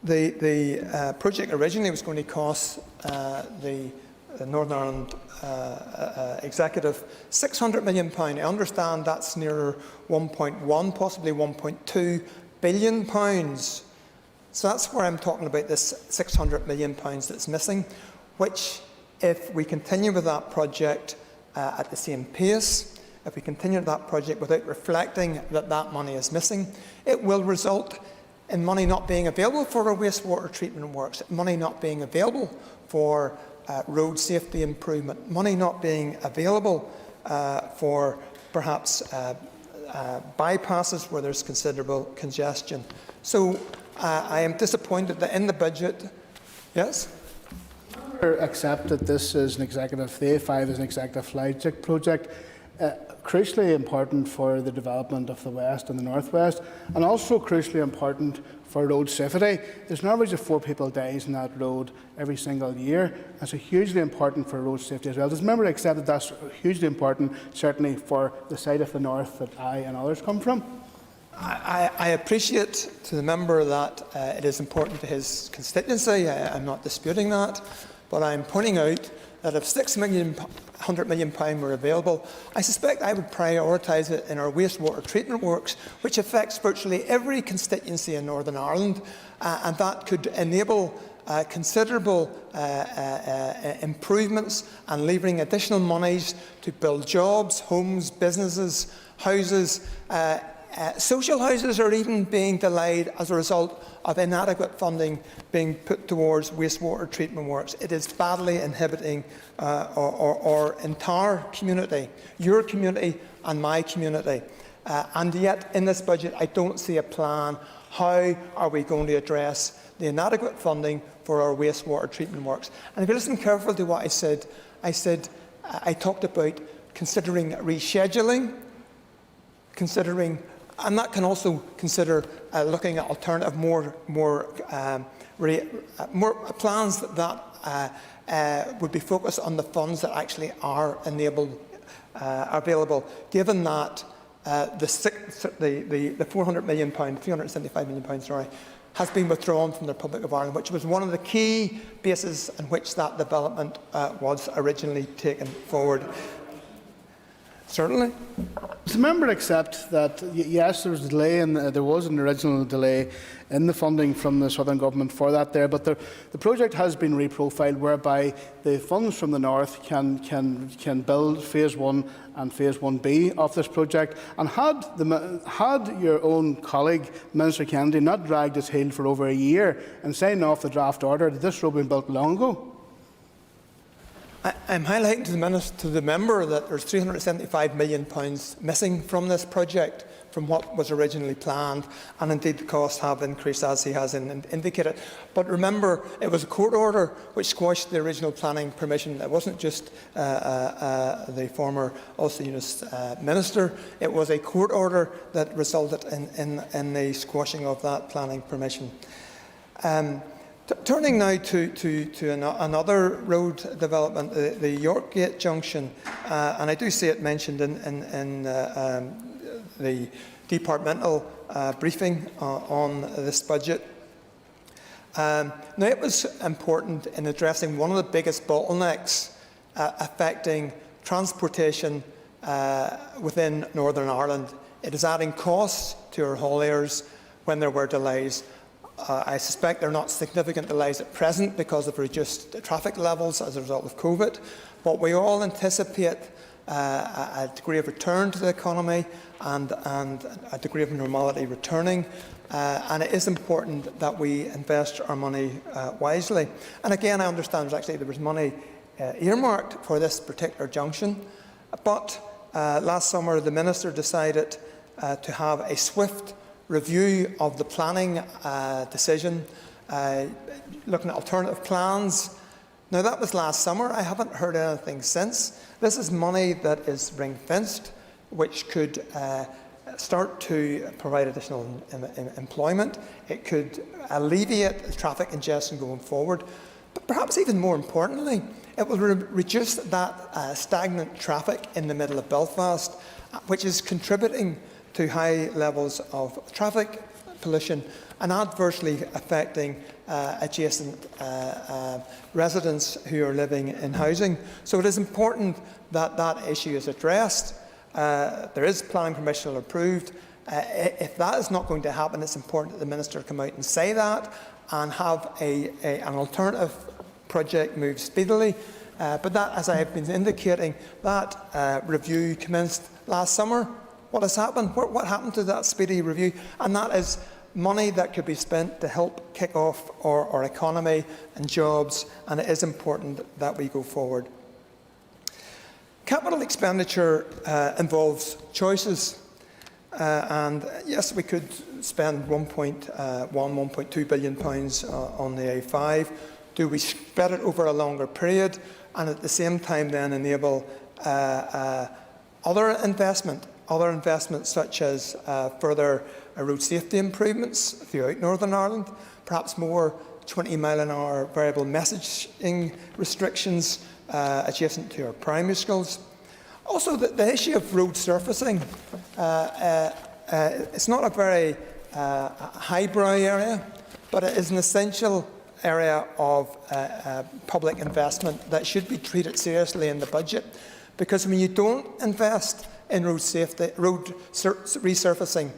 the project originally was going to cost the Northern Ireland Executive £600 million. I understand that's nearer 1.1, possibly 1.2 billion pounds. So that's where I'm talking about this £600 million that's missing, which, if we continue with that project at the same pace, if we continue that project without reflecting that that money is missing, it will result in money not being available for our wastewater treatment works, money not being available for road safety improvement, money not being available for perhaps bypasses where there's considerable congestion. So I am disappointed that in the budget, yes? Accept that this is an executive, the A5 is an executive flagship project, crucially important for the development of the West and the North West, and also crucially important for road safety. There's an average of 4 people dies on that road every single year. That's hugely important for road safety as well. Does the member accept that that's hugely important, certainly for the side of the North that I and others come from? I appreciate to the member that it is important to his constituency. I'm not disputing that, but I'm pointing out that if £100 million were available, I suspect I would prioritise it in our wastewater treatment works, which affects virtually every constituency in Northern Ireland, and that could enable considerable improvements and levering additional monies to build jobs, homes, businesses, houses. Social houses are even being delayed as a result of inadequate funding being put towards wastewater treatment works. It is badly inhibiting our entire community, your community and my community. And yet, in this budget, I don't see a plan. How are we going to address the inadequate funding for our wastewater treatment works? And if you listen carefully to what I said, I talked about considering rescheduling, and that can also consider looking at alternative, more plans that would be focused on the funds that actually are available. Given that the £400 million, £375 million, sorry, has been withdrawn from the Republic of Ireland, which was one of the key bases on which that development was originally taken forward. Certainly. Does the member accept that, yes, there was a delay, and there was an original delay in the funding from the Southern Government for that there, but the project has been reprofiled whereby the funds from the North can build Phase 1 and Phase 1B of this project? And had your own colleague, Minister Kennedy, not dragged his heel for over a year and signed off the draft order, had this road been built long ago? I'm highlighting to the member that there's £375 million missing from this project, from what was originally planned, and indeed the costs have increased, as he has indicated. But remember, it was a court order which squashed the original planning permission. It wasn't just the former Ulster Minister. It was a court order that resulted in the squashing of that planning permission. Turning now to another road development, the Yorkgate Junction, and I do see it mentioned in the departmental briefing on this budget. Now, it was important in addressing one of the biggest bottlenecks affecting transportation within Northern Ireland. It is adding costs to our hauliers when there were delays. I suspect there are not significant delays at present because of reduced traffic levels as a result of COVID, but we all anticipate a degree of return to the economy and a degree of normality returning, and it is important that we invest our money wisely. And again, I understand there was money earmarked for this particular junction. But last summer, the Minister decided to have a swift review of the planning decision, looking at alternative plans. Now, that was last summer. I haven't heard anything since. This is money that is ring-fenced, which could start to provide additional employment. It could alleviate traffic congestion going forward. But perhaps even more importantly, it will reduce that stagnant traffic in the middle of Belfast, which is contributing to high levels of traffic pollution and adversely affecting adjacent residents who are living in housing. So it is important that that issue is addressed. There is planning permission approved. If that is not going to happen, it's important that the Minister come out and say that and have an alternative project move speedily. But that, as I have been indicating, that review commenced last summer. What has happened? What happened to that speedy review? And that is money that could be spent to help kick off our economy and jobs, and it is important that we go forward. Capital expenditure involves choices, and yes, we could spend £1.2 billion on the A5. Do we spread it over a longer period and at the same time then enable other investments such as further road safety improvements throughout Northern Ireland, perhaps more 20-mile-an-hour variable messaging restrictions adjacent to our primary schools. Also, the issue of road surfacing. It's not a very highbrow area, but it is an essential area of public investment that should be treated seriously in the budget. Because when you don't invest in road resurfacing,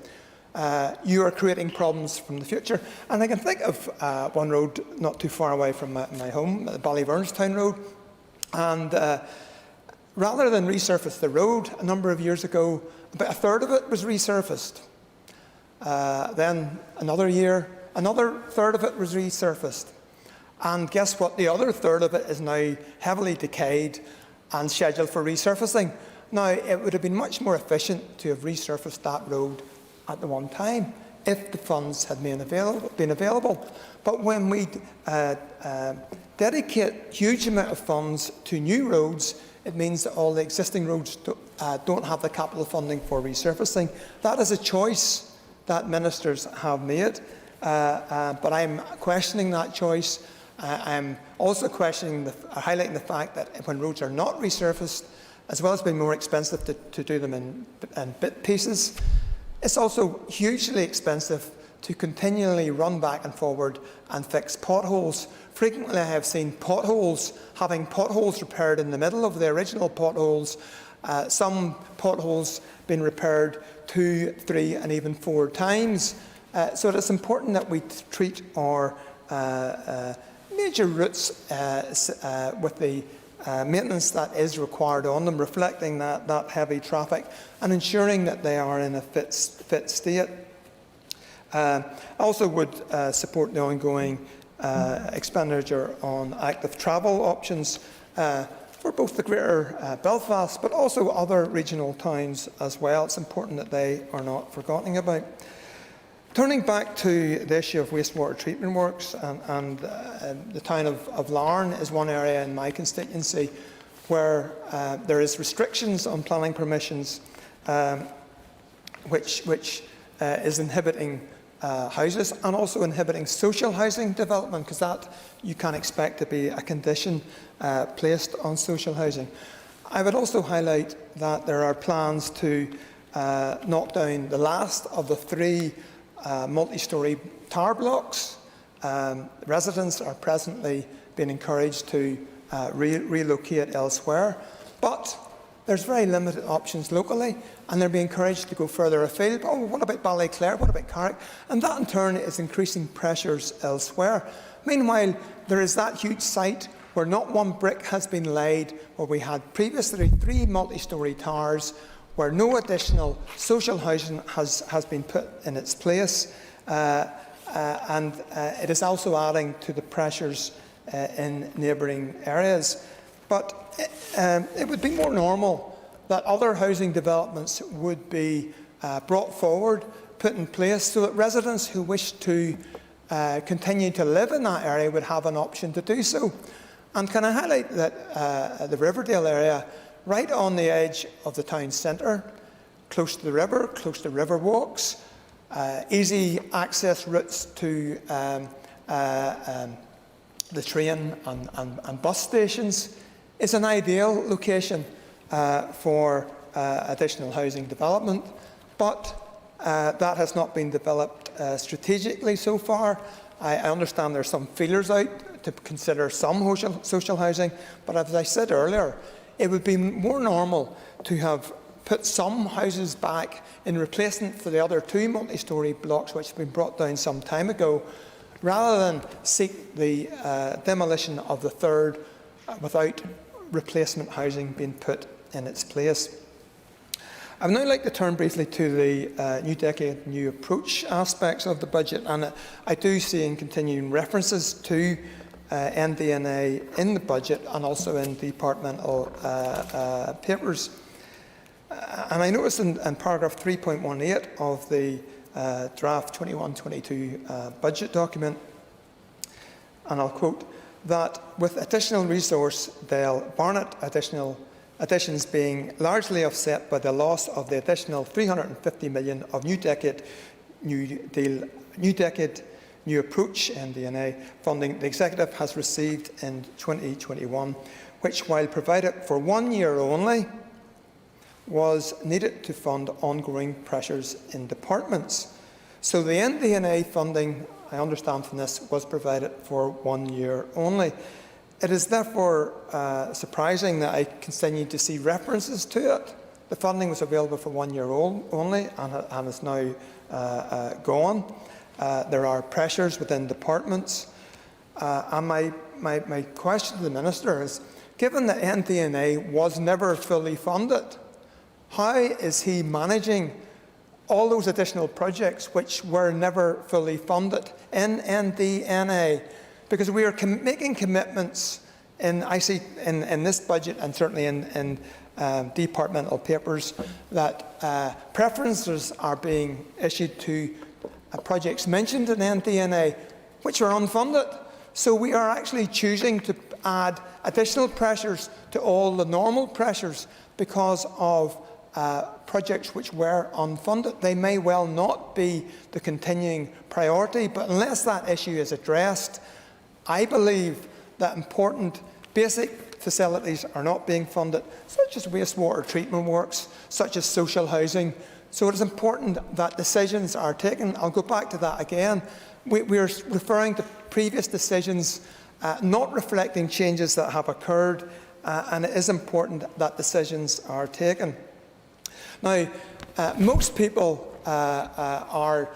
you are creating problems from the future. And I can think of one road not too far away from my home, the Ballyvernstown Road. And rather than resurface the road, a number of years ago, about a third of it was resurfaced. Then another year, another third of it was resurfaced. And guess what? The other third of it is now heavily decayed and scheduled for resurfacing. Now, it would have been much more efficient to have resurfaced that road at the one time if the funds had been available. But when we dedicate huge amount of funds to new roads, it means that all the existing roads don't have the capital funding for resurfacing. That is a choice that ministers have made, but I'm questioning that choice. I'm also highlighting the fact that when roads are not resurfaced, as well as being more expensive to do them in bit pieces, it's also hugely expensive to continually run back and forward and fix potholes. Frequently I have seen having potholes repaired in the middle of the original potholes, some potholes being repaired 2, 3 and even 4 times. So it's important that we treat our major routes with the maintenance that is required on them, reflecting that heavy traffic and ensuring that they are in a fit state. I also would support the ongoing expenditure on active travel options for both the Greater Belfast but also other regional towns as well. It's important that they are not forgotten about. Turning back to the issue of wastewater treatment works, and the town of Larne is one area in my constituency where there is restrictions on planning permissions which is inhibiting houses and also inhibiting social housing development, because that you can expect to be a condition placed on social housing. I would also highlight that there are plans to knock down the last of the 3 multi-storey tower blocks. Residents are presently being encouraged to relocate elsewhere, but there's very limited options locally, and they're being encouraged to go further afield. Oh, what about Ballyclare? What about Carrick? And that in turn is increasing pressures elsewhere. Meanwhile, there is that huge site where not one brick has been laid, where we had previously 3 multi-storey towers, where no additional social housing has been put in its place, and it is also adding to the pressures in neighbouring areas. But it would be more normal that other housing developments would be brought forward, put in place, so that residents who wish to continue to live in that area would have an option to do so. And can I highlight that the Riverdale area, right on the edge of the town centre, close to the river, close to river walks, easy access routes to the train and bus stations, is an ideal location for additional housing development. But that has not been developed strategically so far. I understand there are some feelers out to consider some social housing, but as I said earlier, it would be more normal to have put some houses back in replacement for the other 2 multi-storey blocks which have been brought down some time ago, rather than seek the demolition of the third without replacement housing being put in its place. I would now like to turn briefly to the New Decade, New Approach aspects of the budget, and I do see in continuing references to NDNA in the budget and also in departmental papers. And I noticed in paragraph 3.18 of the draft 21-22 budget document, and I'll quote, that with additional resource, Dale Barnett additions being largely offset by the loss of the additional $350 million of New Decade, New Approach NDNA funding the Executive has received in 2021, which, while provided for 1 year only, was needed to fund ongoing pressures in departments. So the NDNA funding, I understand from this, was provided for 1 year only. It is therefore surprising that I continue to see references to it. The funding was available for 1 year only and is now gone. There are pressures within departments. And my question to the Minister is, given that NDNA was never fully funded, how is he managing all those additional projects which were never fully funded in NDNA? Because we are making commitments I see in this budget and certainly in departmental papers that preferences are being issued to projects mentioned in NDNA which are unfunded. So we are actually choosing to add additional pressures to all the normal pressures because of projects which were unfunded. They may well not be the continuing priority, but unless that issue is addressed, I believe that important basic facilities are not being funded, such as wastewater treatment works, such as social housing. So it is important that decisions are taken. I'll go back to that again. We are referring to previous decisions not reflecting changes that have occurred, and it is important that decisions are taken. Now, most people are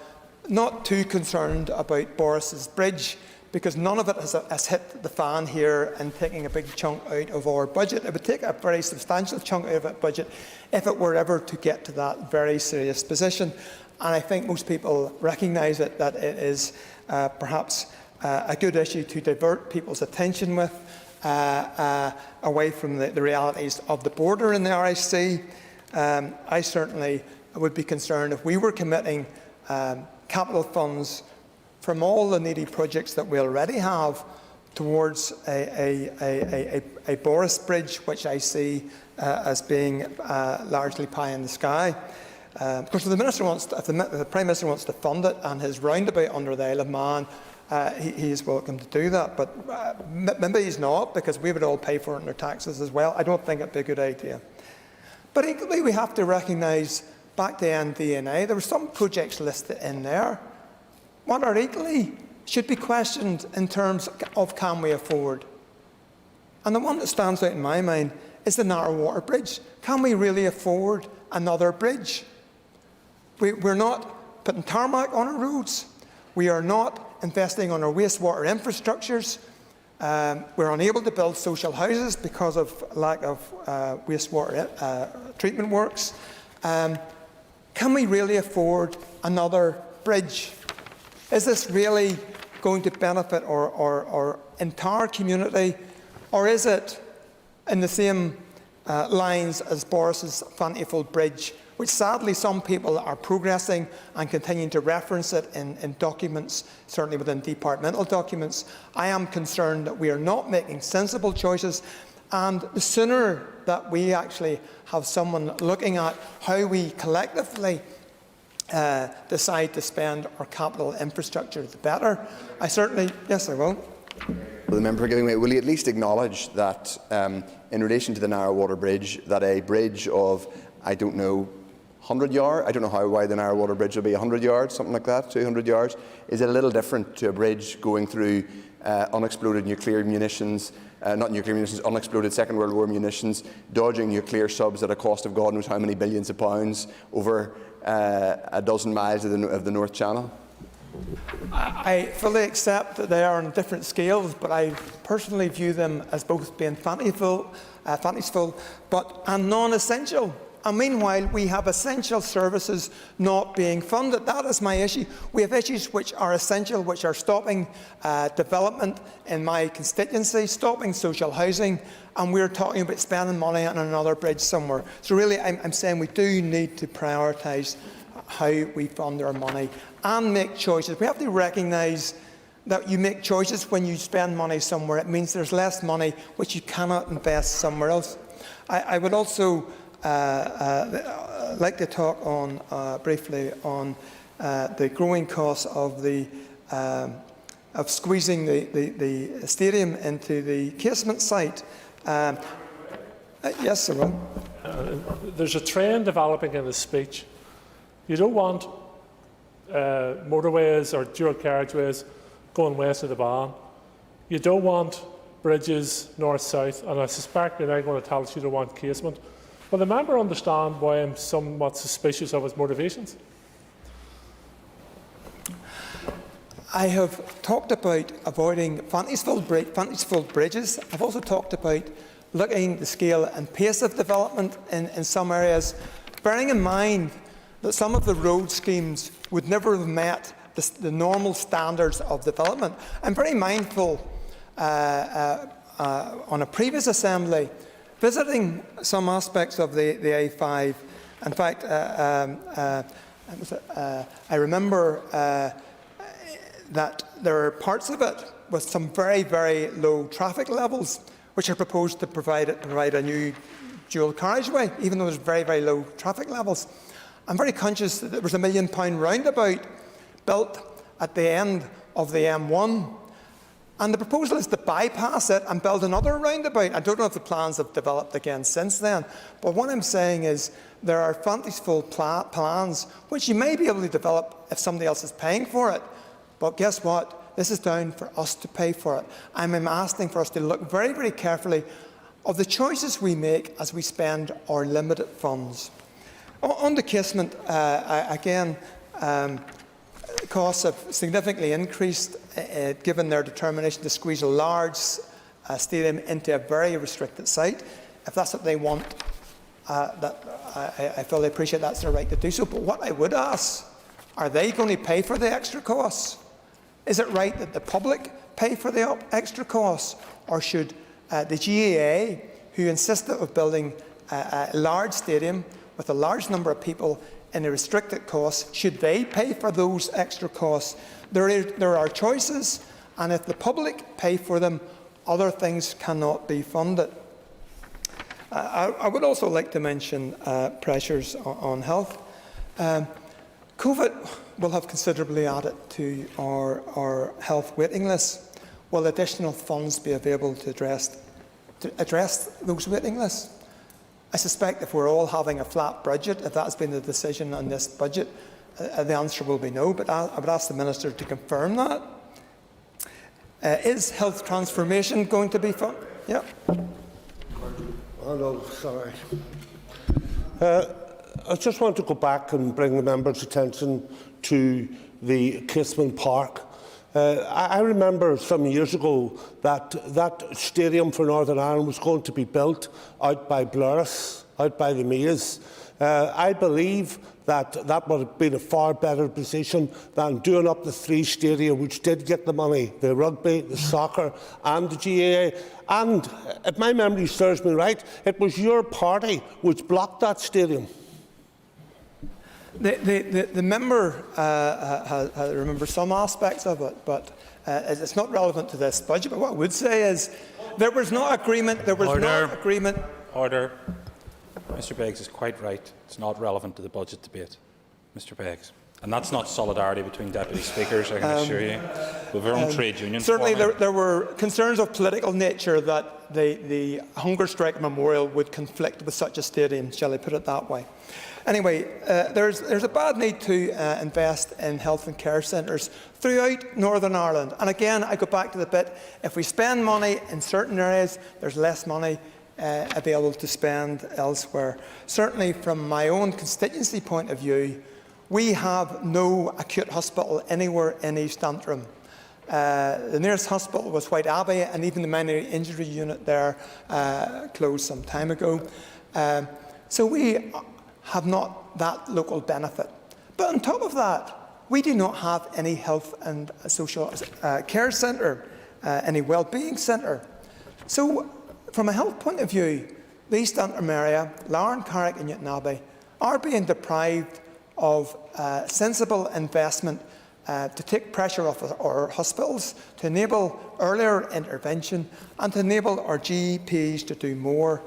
not too concerned about Boris's bridge, because none of it has hit the fan here and taking a big chunk out of our budget. It would take a very substantial chunk out of our budget if it were ever to get to that very serious position. And I think most people recognise that it is perhaps a good issue to divert people's attention with away from the realities of the border in the RIC. I certainly would be concerned if we were committing capital funds from all the needy projects that we already have towards a Boris bridge, which I see as being largely pie in the sky. Because if the Prime Minister wants to fund it and his roundabout under the Isle of Man, he is welcome to do that. But maybe he's not, because we would all pay for it in our taxes as well. I don't think it'd be a good idea. But equally, we have to recognise, back to NDNA, there were some projects listed in there what are equally should be questioned in terms of can we afford. And the one that stands out in my mind is the Narrow Water Bridge. Can we really afford another bridge? We're not putting tarmac on our roads. We are not investing on our wastewater infrastructures. We're unable to build social houses because of lack of wastewater treatment works. Can we really afford another bridge? Is this really going to benefit our entire community, or is it in the same lines as Boris's Fantifold Bridge, which sadly some people are progressing and continuing to reference it in documents, certainly within departmental documents. I am concerned that we are not making sensible choices, and the sooner that we actually have someone looking at how we collectively decide to spend our capital infrastructure, the better. I certainly, yes, I will. The member for giving way, will he at least acknowledge that in relation to the Narrow Water Bridge, that a bridge of, I don't know, 100 yards, I don't know how wide the Narrow Water Bridge will be, 100 yards, something like that, 200 yards, is a little different to a bridge going through unexploded nuclear munitions, not nuclear munitions, unexploded Second World War munitions, dodging nuclear subs at a cost of God knows how many billions of pounds over a dozen miles of the North Channel? I fully accept that they are on different scales, but I personally view them as both being fantasiful, and non-essential. And meanwhile, we have essential services not being funded. That is my issue. We have issues which are essential, which are stopping development in my constituency, stopping social housing, and we're talking about spending money on another bridge somewhere. So really, I'm saying we do need to prioritise how we fund our money and make choices. We have to recognise that you make choices when you spend money somewhere. It means there's less money which you cannot invest somewhere else. I would also like to talk on briefly on the growing costs of squeezing the stadium into the casement site. Yes, sir. There's a trend developing in the speech. You don't want motorways or dual carriageways going west of the Ban. You don't want bridges north-south, and I suspect you're now going to tell us you don't want casement. Will the member understand why I'm somewhat suspicious of his motivations? I have talked about avoiding fantasiful bridges. I've also talked about looking at the scale and pace of development in some areas, bearing in mind that some of the road schemes would never have met the normal standards of development. I'm very mindful on a previous assembly visiting some aspects of the A5. In fact, I remember that there are parts of it with some very, very low traffic levels, which are proposed to provide a new dual carriageway, even though there's very, very low traffic levels. I'm very conscious that there was a £1 million roundabout built at the end of the M1. And the proposal is to bypass it and build another roundabout. I don't know if the plans have developed again since then. But what I'm saying is there are fanciful plans which you may be able to develop if somebody else is paying for it. But guess what? This is down for us to pay for it. I'm asking for us to look very, very carefully of the choices we make as we spend our limited funds. On the casement, costs have significantly increased given their determination to squeeze a large stadium into a very restricted site. If that's what they want, I fully appreciate that's their right to do so. But what I would ask, are they going to pay for the extra costs? Is it right that the public pay for the extra costs? Or should the GAA, who insisted on building a large stadium with a large number of people in a restricted cost, should they pay for those extra costs? There are choices, and if the public pay for them, other things cannot be funded. I would also like to mention pressures on health. COVID will have considerably added to our health waiting lists. Will additional funds be available to address those waiting lists? I suspect if we're all having a flat budget, if that's been the decision on this budget, the answer will be no, but I would ask the Minister to confirm that. Is health transformation going to be funded? Yeah. Oh, no, sorry. I just want to go back and bring the member's attention to the Casement Park. I remember some years ago that stadium for Northern Ireland was going to be built out by Blurris, out by the Maze. I believe that that would have been a far better position than doing up the 3 stadia which did get the money, the rugby, the soccer and the GAA. And, if my memory serves me right, it was your party which blocked that stadium. The member remembers some aspects of it, but it's not relevant to this budget. But what I would say is there was no agreement. There was no agreement. Order. Mr Beggs is quite right. It's not relevant to the budget debate, Mr Beggs. And that's not solidarity between deputy speakers, I can assure you. We have our own trade union. Certainly there were concerns of political nature that the hunger strike memorial would conflict with such a stadium, shall I put it that way. Anyway, there's a bad need to invest in health and care centres throughout Northern Ireland. And again, I go back to the bit, if we spend money in certain areas, there's less money available to spend elsewhere. Certainly from my own constituency point of view, we have no acute hospital anywhere in East Antrim. The nearest hospital was White Abbey, and even the minor injury unit there closed some time ago. So we have not that local benefit. But on top of that, we do not have any health and social care centre, any wellbeing centre. So from a health point of view, the East Antrim area, Larne, Carrick and Newtonabbey are being deprived of sensible investment to take pressure off our hospitals, to enable earlier intervention and to enable our GPs to do more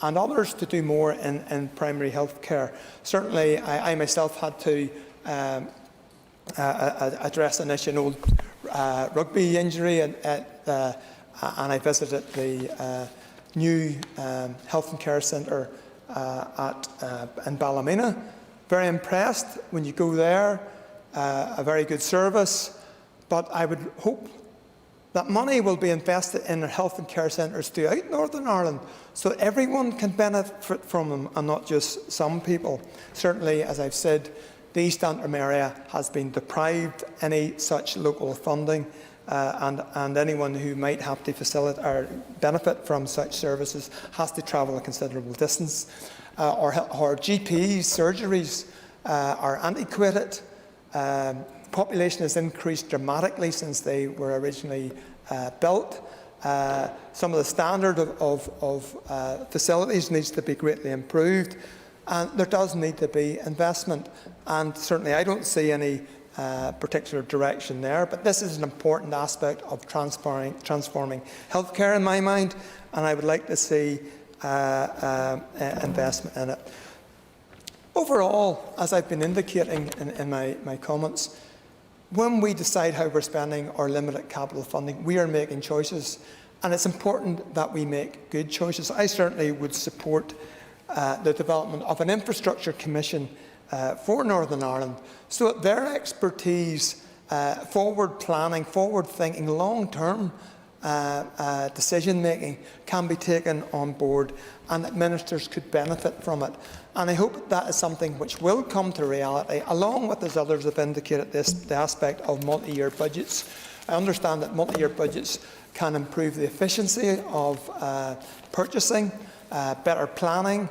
and others to do more in primary health care. Certainly, I myself had to address an issue, an old rugby injury, and I visited the new health and care centre in Ballymena. Very impressed when you go there, a very good service, but I would hope that money will be invested in our health and care centres throughout Northern Ireland so that everyone can benefit from them and not just some people. Certainly, as I've said, the East Antrim area has been deprived any such local funding, and anyone who might have to facilitate or benefit from such services has to travel a considerable distance. Our GPs, surgeries are antiquated. Population has increased dramatically since they were originally built. Some of the standard of facilities needs to be greatly improved, and there does need to be investment. And certainly I don't see any particular direction there, but this is an important aspect of transforming healthcare in my mind, and I would like to see investment in it. Overall, as I've been indicating in my comments, when we decide how we're spending our limited capital funding, we are making choices, and it's important that we make good choices. I certainly would support the development of an infrastructure commission for Northern Ireland so that their expertise, forward planning, forward thinking, long-term decision making can be taken on board and that ministers could benefit from it. And I hope that is something which will come to reality, along with, as others have indicated, the aspect of multi-year budgets. I understand that multi-year budgets can improve the efficiency of purchasing, better planning,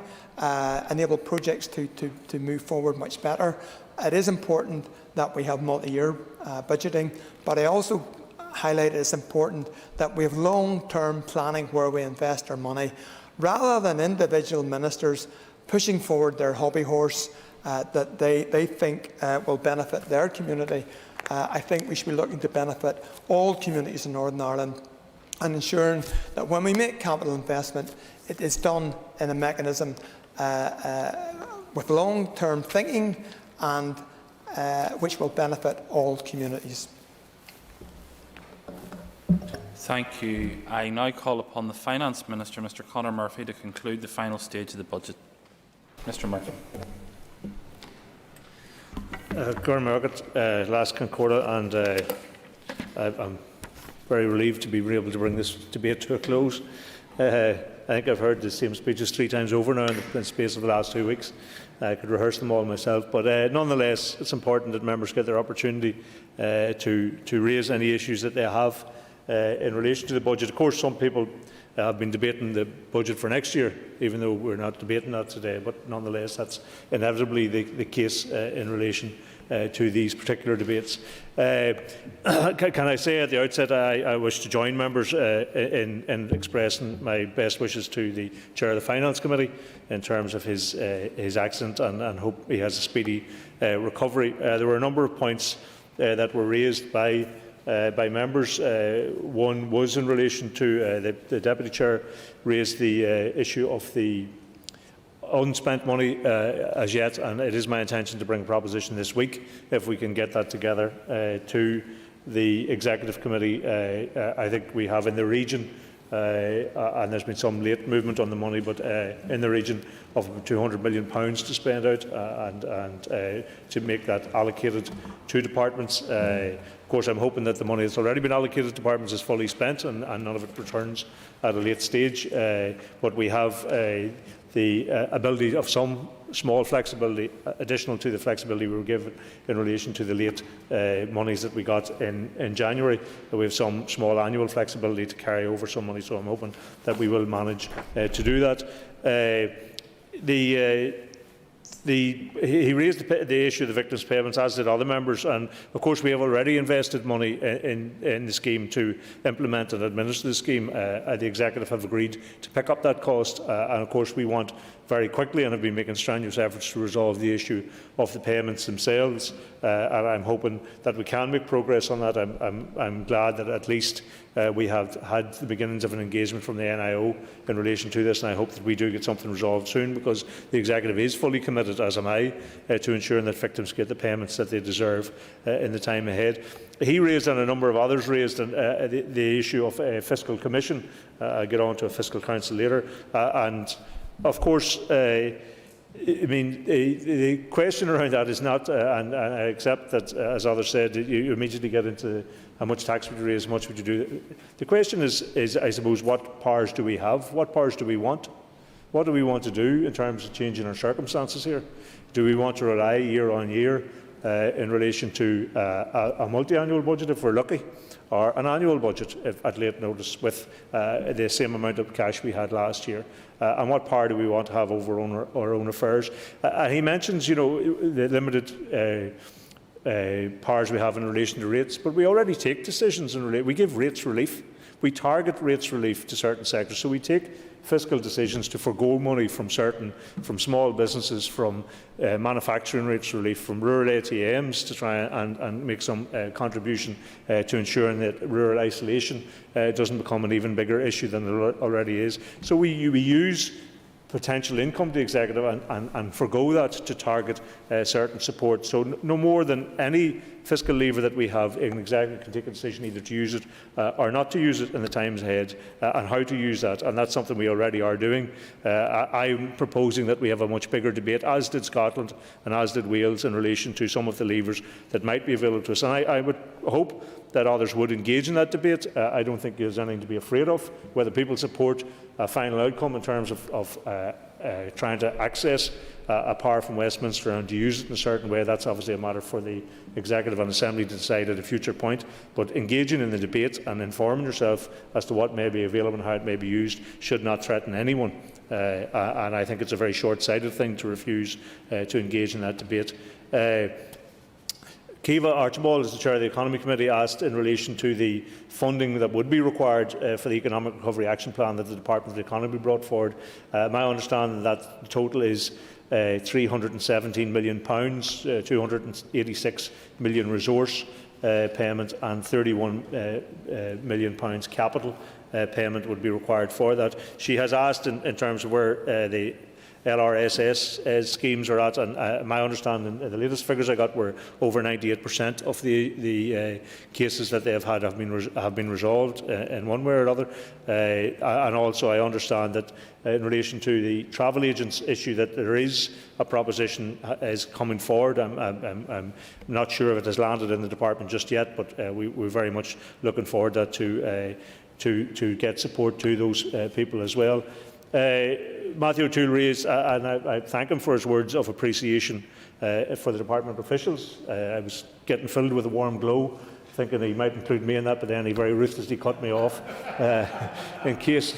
enable projects to move forward much better. It is important that we have multi-year budgeting, but I also highlight it's important that we have long-term planning where we invest our money, rather than individual ministers pushing forward their hobby horse that they think will benefit their community. I think we should be looking to benefit all communities in Northern Ireland and ensuring that when we make capital investment, it is done in a mechanism with long-term thinking and which will benefit all communities. Thank you. I now call upon the Finance Minister, Mr Conor Murphy, to conclude the final stage of the budget. Mr Murphy. Last Concorda, and I'm very relieved to be able to bring this debate to a close. I think I've heard the same speeches 3 times over now in the space of the last 2 weeks. I could rehearse them all myself, but nonetheless, it's important that members get their opportunity to raise any issues that they have in relation to the budget. Of course, some people have been debating the budget for next year, even though we're not debating that today. But nonetheless, that's inevitably the case in relation to these particular debates. Can I say at the outset I wish to join members in expressing my best wishes to the Chair of the Finance Committee in terms of his accident, and hope he has a speedy recovery. There were a number of points that were raised by members. One was in relation to the Deputy Chair raised the issue of the unspent money as yet, and it is my intention to bring a proposition this week, if we can get that together, to the Executive Committee. I think we have in the region, and there's been some late movement on the money, but in the region of £200 million to spend out, and to make that allocated to departments. Of course, I'm hoping that the money that's already been allocated to departments is fully spent and none of it returns at a late stage. But we have the ability of some small flexibility, additional to the flexibility we were given in relation to the late monies that we got in January. We have some small annual flexibility to carry over some money, so I'm hoping that we will manage to do that. He raised the issue of the victims' payments, as did other members, and of course we have already invested money in the scheme to implement and administer the scheme. The Executive have agreed to pick up that cost, and of course we want very quickly, and have been making strenuous efforts to resolve the issue of the payments themselves, and I'm hoping that we can make progress on that. I'm glad that at least we have had the beginnings of an engagement from the NIO in relation to this, and I hope that we do get something resolved soon, because the Executive is fully committed, as am I, to ensuring that victims get the payments that they deserve in the time ahead. He raised, and a number of others raised, the issue of a fiscal commission. I'll get on to a fiscal council later, and of course, I mean, the question around that is not, and I accept that, as others said, you immediately get into how much tax would you raise, how much would you do. The question is, I suppose, what powers do we have? What powers do we want? What do we want to do in terms of changing our circumstances here? Do we want to rely year on year in relation to a multi-annual budget, if we're lucky, or an annual budget at late notice with the same amount of cash we had last year? And what power do we want to have over our own affairs? He mentions, you know, the limited powers we have in relation to rates, but we already take decisions in relation. We give rates relief. We target rates relief to certain sectors. So we take fiscal decisions to forgo money from small businesses, from manufacturing rates relief, from rural ATMs to try and make some contribution to ensuring that rural isolation doesn't become an even bigger issue than it already is. So we use potential income to the Executive and forgo that to target certain support. So no more than any fiscal lever that we have, an Executive can take a decision either to use it or not to use it in the times ahead, and how to use that, and that's something we already are doing. I'm proposing that we have a much bigger debate, as did Scotland and as did Wales, in relation to some of the levers that might be available to us, and I would hope that others would engage in that debate. I don't think there's anything to be afraid of. Whether people support a final outcome in terms of trying to access a power from Westminster and to use it in a certain way, that's obviously a matter for the Executive and Assembly to decide at a future point. But engaging in the debate and informing yourself as to what may be available and how it may be used should not threaten anyone. And I think it's a very short-sighted thing to refuse to engage in that debate. Kiva Archibald, as the Chair of the Economy Committee, asked in relation to the funding that would be required for the Economic Recovery Action Plan that the Department of the Economy brought forward. My understanding that the total is £317 million, £286 million resource payment and £31 million capital payment would be required for that. She has asked in terms of where the LRSS schemes are at, and my understanding, the latest figures I got were over 98% of the cases that they have had have been resolved in one way or another. And also I understand that in relation to the travel agents issue, that there is a proposition is coming forward. I'm not sure if it has landed in the department just yet, but we're very much looking forward to get support to those people as well. Matthew O'Toole raised, and I thank him for his words of appreciation for the department officials. I was getting filled with a warm glow thinking he might include me in that, but then he very ruthlessly cut me off in case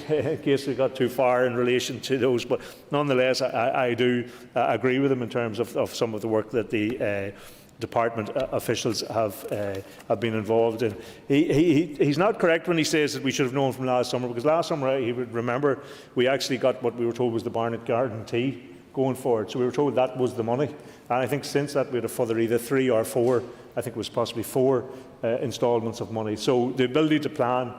we got too far in relation to those. But nonetheless, I do agree with him in terms of some of the work that the department officials have been involved in. He's not correct when he says that we should have known from last summer, because last summer, he would remember, we actually got what we were told was the Barnett guarantee going forward. So we were told that was the money. And I think since that we had a further either 3 or 4, I think it was possibly 4 instalments of money. So the ability to plan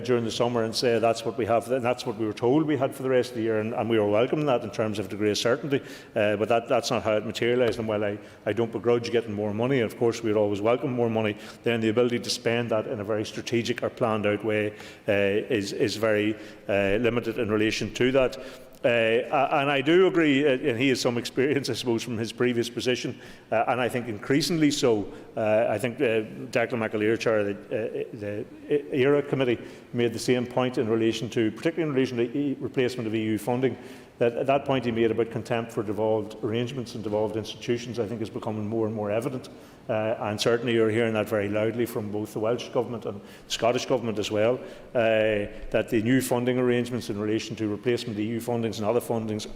during the summer and say that's what we have, and that's what we were told we had for the rest of the year, and we were welcoming that in terms of degree of certainty, but that's not how it materialised. And while I don't begrudge getting more money, and of course we would always welcome more money, then the ability to spend that in a very strategic or planned out way is very limited in relation to that. And I do agree, and he has some experience, I suppose, from his previous position, and I think increasingly so. I think Declan McAleer, chair of the ERA committee, made the same point in relation to, particularly in relation to replacement of EU funding. That point he made about contempt for devolved arrangements and devolved institutions, I think, is becoming more and more evident. And certainly you're hearing that very loudly from both the Welsh Government and the Scottish Government as well, that the new funding arrangements in relation to replacement of EU fundings and other funds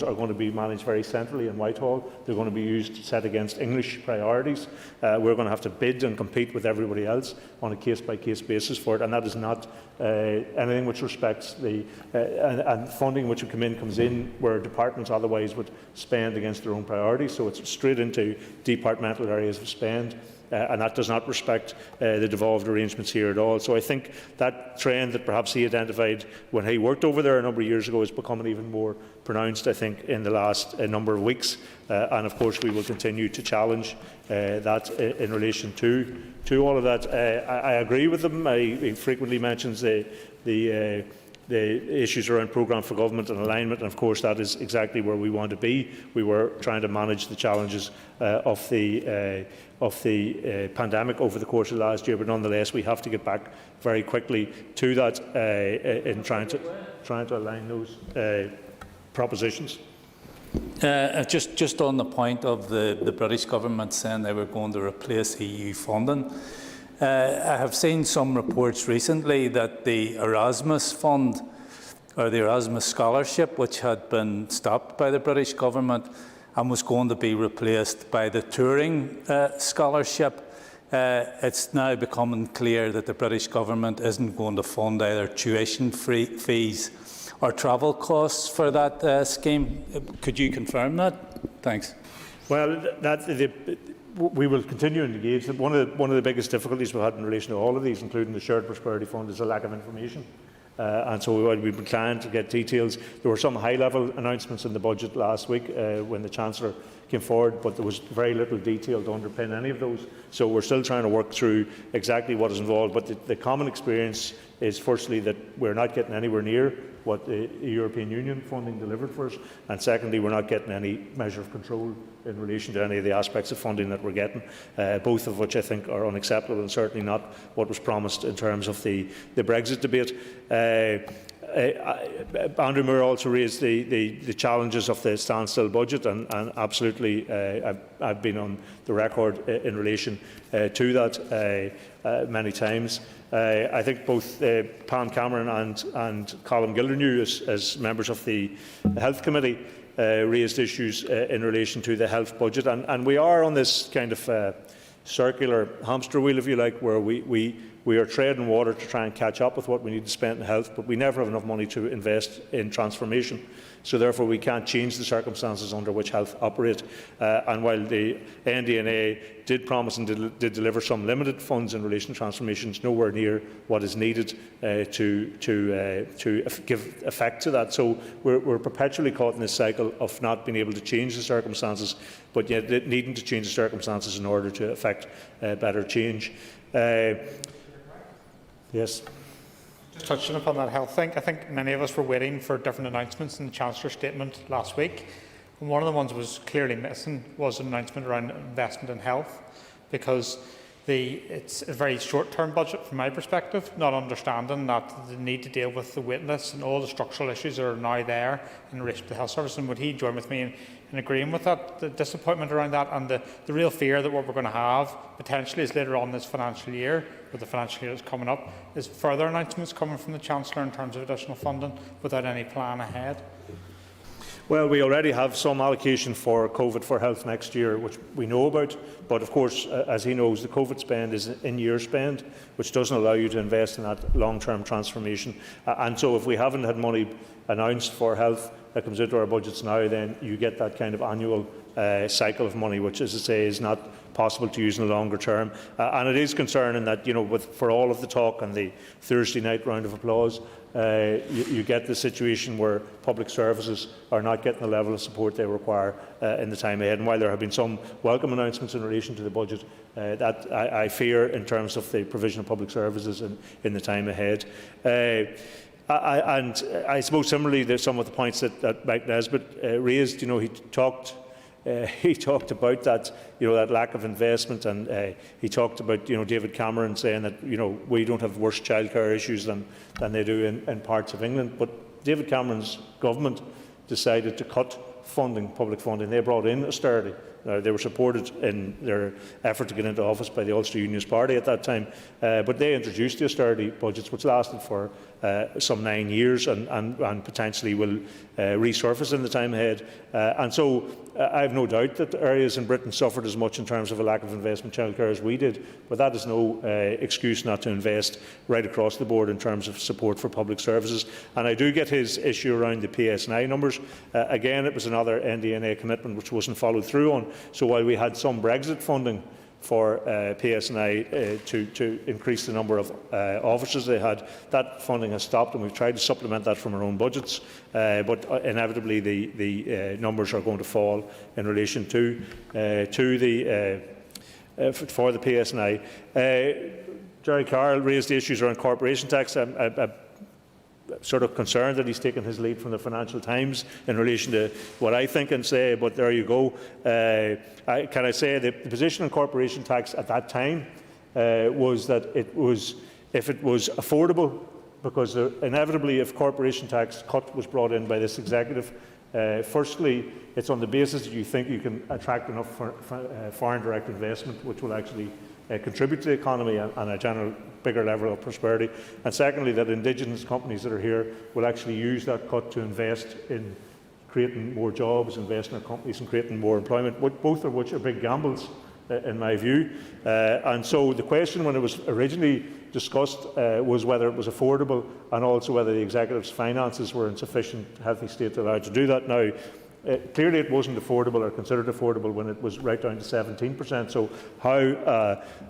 are going to be managed very centrally in Whitehall. They're going to be used set against English priorities. We're going to have to bid and compete with everybody else on a case-by-case basis for it, and that is not anything which respects the and funding which comes in where departments otherwise would spend against their own priorities. So it's straight into departmental areas of spend, and that does not respect the devolved arrangements here at all. So I think that trend that perhaps he identified when he worked over there a number of years ago is becoming even more pronounced, I think, in the last number of weeks. And of course we will continue to challenge that in relation to all of that. I agree with him. He frequently mentions the issues around programme for government and alignment, and of course that is exactly where we want to be. We were trying to manage the challenges of the pandemic over the course of last year, but nonetheless we have to get back very quickly to that in trying to align those propositions. Just on the point of the British government saying they were going to replace EU funding, I have seen some reports recently that the Erasmus Fund, or the Erasmus Scholarship, which had been stopped by the British government and was going to be replaced by the Touring Scholarship, it's now becoming clear that the British government isn't going to fund either tuition fees or travel costs for that scheme. Could you confirm that? Thanks. Well, we will continue to engage. One of the biggest difficulties we've had in relation to all of these, including the Shared Prosperity Fund, is a lack of information. And so we've been trying to get details. There were some high-level announcements in the budget last week when the Chancellor came forward, but there was very little detail to underpin any of those. So we're still trying to work through exactly what is involved. But the common experience is, firstly, that we're not getting anywhere near what the European Union funding delivered for us, and secondly, we're not getting any measure of control in relation to any of the aspects of funding that we're getting, both of which I think are unacceptable and certainly not what was promised in terms of the Brexit debate. Andrew Moore also raised the challenges of the standstill budget, and absolutely I've been on the record in relation to that many times. I think both Pam Cameron and Colin Gildernew, as members of the Health Committee, raised issues in relation to the health budget, and we are on this kind of circular hamster wheel, if you like, where we are treading water to try and catch up with what we need to spend in health, but we never have enough money to invest in transformation. So therefore we can't change the circumstances under which health operate. And while the NDNA did promise and did deliver some limited funds in relation to transformation, it's nowhere near what is needed to give effect to that. So we're perpetually caught in this cycle of not being able to change the circumstances, but yet needing to change the circumstances in order to effect better change. Yes. Just touching upon that health thing, I think many of us were waiting for different announcements in the Chancellor's statement last week. And one of the ones was clearly missing was an announcement around investment in health, because it's a very short-term budget from my perspective, not understanding that the need to deal with the wait list and all the structural issues that are now there in relation to the health service. And would he join with me in agreeing with that, the disappointment around that, and the real fear that what we're going to have potentially is later on this financial year, with the financial year that's coming up, is further announcements coming from the Chancellor in terms of additional funding without any plan ahead? Well, we already have some allocation for COVID for Health next year, which we know about. But of course, as he knows, the COVID spend is in-year spend, which doesn't allow you to invest in that long-term transformation. And so if we haven't had money announced for Health that comes into our budgets now, then you get that kind of annual cycle of money, which, as I say, is not possible to use in the longer term. And it is concerning that, you know, for all of the talk and the Thursday night round of applause, you get the situation where public services are not getting the level of support they require in the time ahead. And while there have been some welcome announcements in relation to the budget, that I fear in terms of the provision of public services in the time ahead. And I suppose similarly, there's some of the points that Mike Nesbitt raised. You know, he talked about that, you know, that lack of investment, and he talked about, you know, David Cameron saying that, you know, we don't have worse childcare issues than they do in parts of England. But David Cameron's government decided to cut funding, public funding. They brought in austerity. They were supported in their effort to get into office by the Ulster Unionist Party at that time, but they introduced the austerity budgets, which lasted for some 9 years and potentially will resurface in the time ahead. And so I have no doubt that areas in Britain suffered as much in terms of a lack of investment in childcare as we did, but that is no excuse not to invest right across the board in terms of support for public services. And I do get his issue around the PSNI numbers. Again, it was another NDNA commitment which wasn't followed through on. So while we had some Brexit funding for PSNI to increase the number of officers they had, that funding has stopped, and we've tried to supplement that from our own budgets. But inevitably, the numbers are going to fall in relation to the for the PSNI. Jerry Carroll raised the issues around corporation tax. I'm sort of concerned that he's taken his lead from the Financial Times in relation to what I think and say, but there you go. Can I say the position on corporation tax at that time was that it was, if it was affordable, because inevitably if corporation tax cut was brought in by this executive, firstly, it's on the basis that you think you can attract enough foreign direct investment, which will actually contribute to the economy and a general bigger level of prosperity. And secondly, that indigenous companies that are here will actually use that cut to invest in creating more jobs, invest in their companies and creating more employment, both of which are big gambles in my view. And so the question when it was originally discussed was whether it was affordable, and also whether the executive's finances were in sufficient healthy state to allow it to do that. Now, clearly it wasn't affordable or considered affordable when it was right down to 17%. So how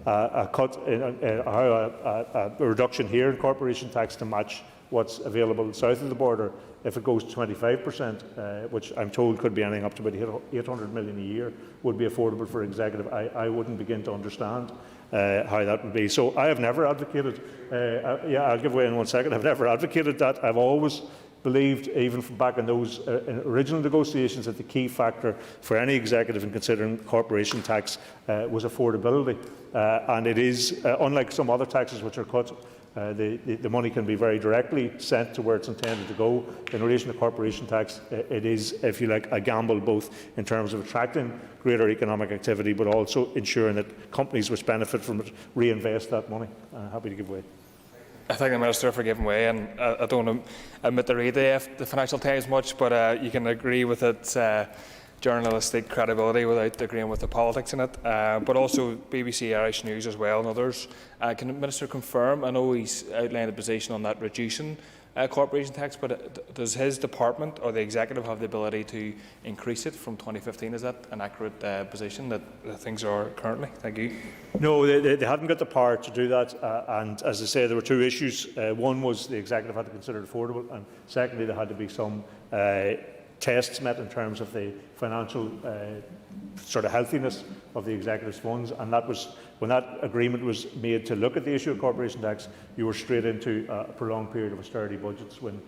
a reduction here in corporation tax to match what's available south of the border, if it goes to 25%, which I'm told could be anything up to about 800 million a year, would be affordable for executive, I wouldn't begin to understand how that would be. So I have never advocated, I'll give way in 1 second, I've never advocated that. I've always believed, even from back in those original negotiations, that the key factor for any executive in considering corporation tax was affordability. And it is, unlike some other taxes which are cut, the money can be very directly sent to where it's intended to go. In relation to corporation tax, it is, if you like, a gamble, both in terms of attracting greater economic activity, but also ensuring that companies which benefit from it reinvest that money. Happy to give way. I thank the Minister for giving way, and I don't admit to read the Financial Times much, but you can agree with its journalistic credibility without agreeing with the politics in it, but also BBC Irish News as well and others. Can the Minister confirm, I know he's outlined a position on that reducing corporation tax, but does his department or the executive have the ability to increase it from 2015? Is that an accurate position that things are currently? Thank you. No, they haven't got the power to do that. And as I say, there were two issues. One was the executive had to consider it affordable, and secondly, there had to be some tests met in terms of the financial sort of healthiness of the executive's funds, and that was when that agreement was made to look at the issue of corporation tax. You were straight into a prolonged period of austerity budgets when,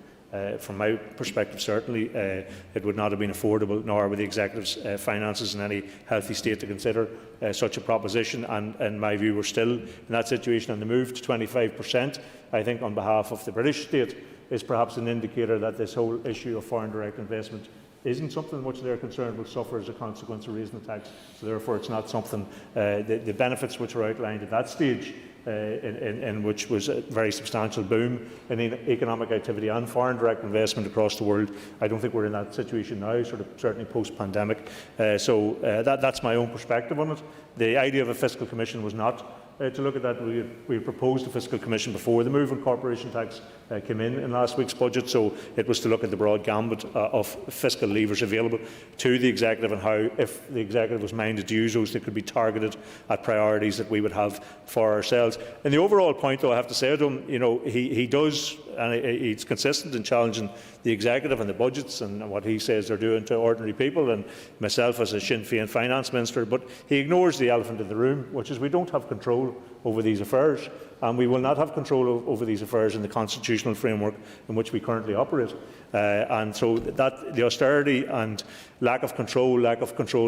from my perspective, certainly it would not have been affordable, nor were the executive's finances in any healthy state to consider such a proposition. And in my view, we're still in that situation, and the move to 25%, I think, on behalf of the British state, is perhaps an indicator that this whole issue of foreign direct investment isn't something which they're concerned will suffer as a consequence of raising the tax. So therefore it's not something, the benefits which are outlined at that stage, in which was a very substantial boom in economic activity and foreign direct investment across the world. I don't think we're in that situation now, certainly post-pandemic. So that's my own perspective on it. The idea of a fiscal commission was not to look at that. We proposed a fiscal commission before the move on corporation tax came in last week's budget, so it was to look at the broad gambit of fiscal levers available to the executive and how, if the executive was minded to use those, they could be targeted at priorities that we would have for ourselves. And the overall point, though, I have to say to him, he does, and he's consistent in challenging the executive and the budgets and what he says they're doing to ordinary people, and myself as a Sinn Féin finance minister, but he ignores the elephant in the room, which is we don't have control over these affairs, and we will not have control over these affairs in the constitutional framework in which we currently operate. And so that the austerity and lack of control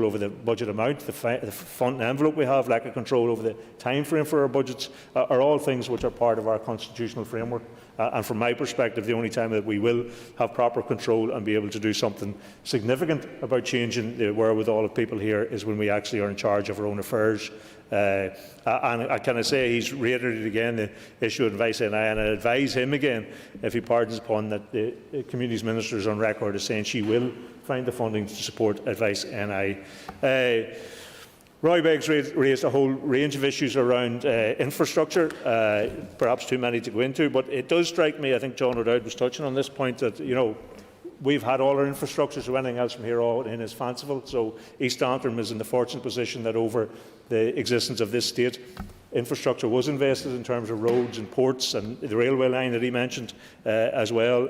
over the budget amount, the fund envelope we have, lack of control over the time frame for our budgets are all things which are part of our constitutional framework. And from my perspective, the only time that we will have proper control and be able to do something significant about changing the wherewithal of people here is when we actually are in charge of our own affairs. And can I say he's reiterated again the issue of advice NI, and I advise him again, if he pardons upon, that the Communities Minister is on record as saying she will find the funding to support advice NI. Roy Beggs raised a whole range of issues around infrastructure, perhaps too many to go into, but it does strike me, I think John O'Dowd was touching on this point, that we've had all our infrastructure, so anything else from here on in is fanciful. So East Antrim is in the fortunate position that over the existence of this state, infrastructure was invested in terms of roads and ports, and the railway line that he mentioned as well,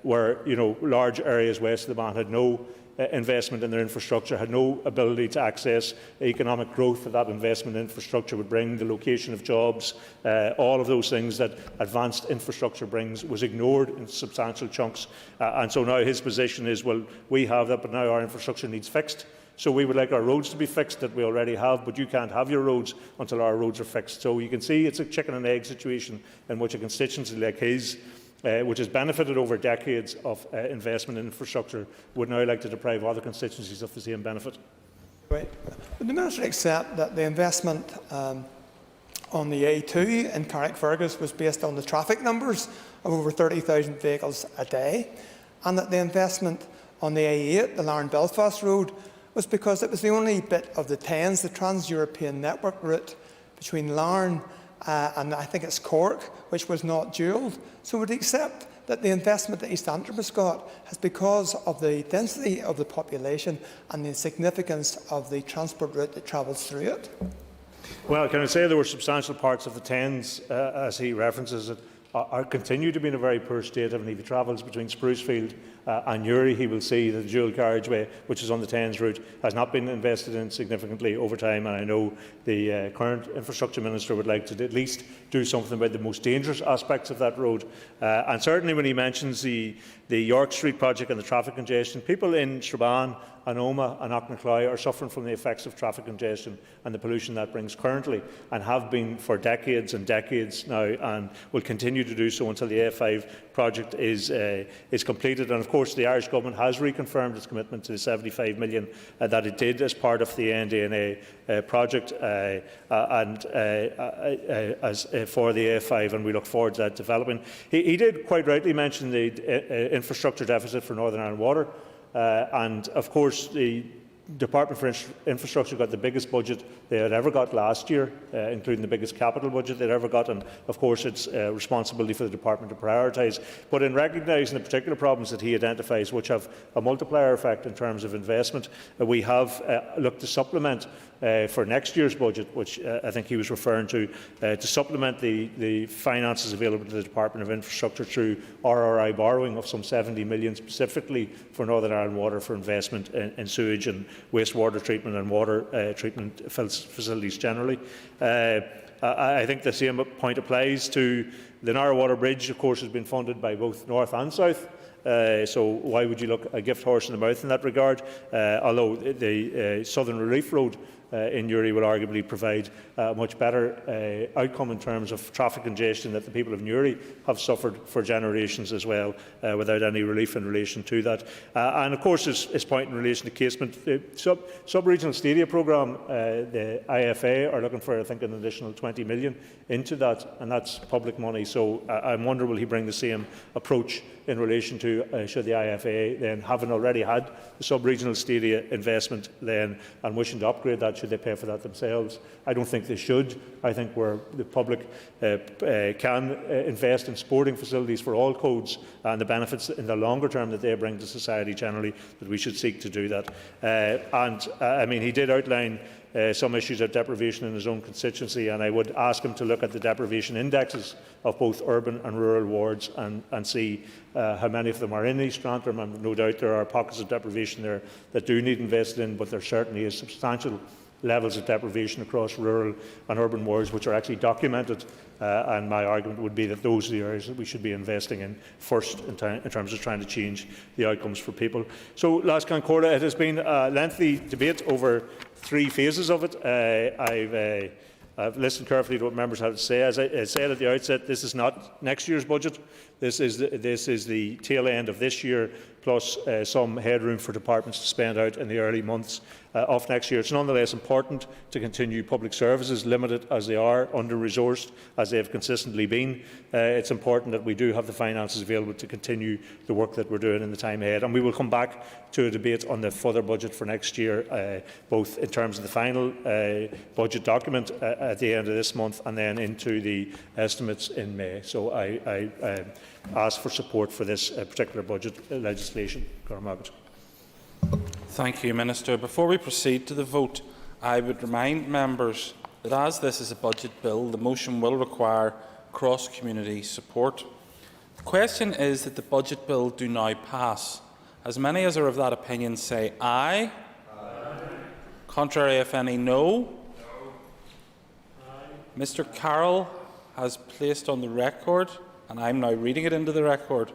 where large areas west of the Bann had no investment in their infrastructure, had no ability to access economic growth that investment in infrastructure would bring, the location of jobs, all of those things that advanced infrastructure brings was ignored in substantial chunks. And so now his position is, well, we have that, but now our infrastructure needs fixed. So we would like our roads to be fixed that we already have, but you can't have your roads until our roads are fixed. So you can see it's a chicken and egg situation in which a constituency like his, which has benefited over decades of investment in infrastructure, would now like to deprive other constituencies of the same benefit. Right. Would the Minister accept that the investment on the A2 in Carrickfergus was based on the traffic numbers of over 30,000 vehicles a day, and that the investment on the A8, the Larne-Belfast road, was because it was the only bit of the TENS, the Trans-European Network route between Larne and I think it's Cork, which was not dualled? So would he accept that the investment that East Antrim has got is because of the density of the population and the significance of the transport route that travels through it? Well, can I say there were substantial parts of the TENS, as he references it, continue to be in a very poor state. And if he travels between Sprucefield and Newry, he will see that the dual carriageway, which is on the TENS route, has not been invested in significantly over time. And I know the current infrastructure minister would like to at least do something about the most dangerous aspects of that road. And certainly when he mentions the York Street project and the traffic congestion, people in Strabane and Omagh and Knocknacloy are suffering from the effects of traffic congestion and the pollution that brings currently, and have been for decades and decades now, and will continue to do so until the A5 project is completed. And of course the Irish Government has reconfirmed its commitment to the 75 million that it did as part of the NDNA project for the A5, and we look forward to that developing. He did quite rightly mention the infrastructure deficit for Northern Ireland Water. And of course the Department for Infrastructure got the biggest budget they had ever got last year, including the biggest capital budget they'd ever got, and of course it's a responsibility for the Department to prioritise. But in recognising the particular problems that he identifies, which have a multiplier effect in terms of investment, we have looked to supplement for next year's budget, which I think he was referring to supplement the finances available to the Department of Infrastructure through RRI borrowing of some 70 million specifically for Northern Ireland Water for investment in sewage and wastewater treatment and water treatment facilities generally. I think the same point applies to the Narrow Bridge. Of course, has been funded by both North and South. So why would you look a gift horse in the mouth in that regard? Although the Southern Relief Road in Newry will arguably provide a much better outcome in terms of traffic congestion that the people of Newry have suffered for generations as well, without any relief in relation to that. And of course, his point in relation to casement, the sub-regional stadia programme, the IFA are looking for, I think, an additional 20 million into that, and that's public money. So I wonder, will he bring the same approach in relation to should the IFA then, having already had the sub-regional stadia investment then and wishing to upgrade that, should they pay for that themselves? I don't think they should. I think where the public can invest in sporting facilities for all codes and the benefits in the longer term that they bring to society generally, that we should seek to do that. I mean, he did outline some issues of deprivation in his own constituency, and I would ask him to look at the deprivation indexes of both urban and rural wards and see how many of them are in East Grantham. And no doubt there are pockets of deprivation there that do need invested in, but there certainly is substantial levels of deprivation across rural and urban wards which are actually documented, and my argument would be that those are the areas that we should be investing in first in terms of trying to change the outcomes for people. So, Las Concorda, it has been a lengthy debate over 3 phases of it. I've listened carefully to what members have to say. As I said at the outset, this is not next year's budget. This is the tail end of this year, plus some headroom for departments to spend out in the early months of next year. It's nonetheless important to continue public services, limited as they are, under-resourced as they have consistently been. It's important that we do have the finances available to continue the work that we're doing in the time ahead. And we will come back to a debate on the further budget for next year, both in terms of the final budget document at the end of this month and then into the estimates in May. So I ask for support for this particular budget legislation. Thank you, Minister. Before we proceed to the vote, I would remind members that as this is a budget bill, the motion will require cross-community support. The question is that the budget bill do now pass. As many as are of that opinion say aye. Aye. Contrary, if any, no. No. Aye. Mr. Carroll has placed on the record, and I am now reading it into the record,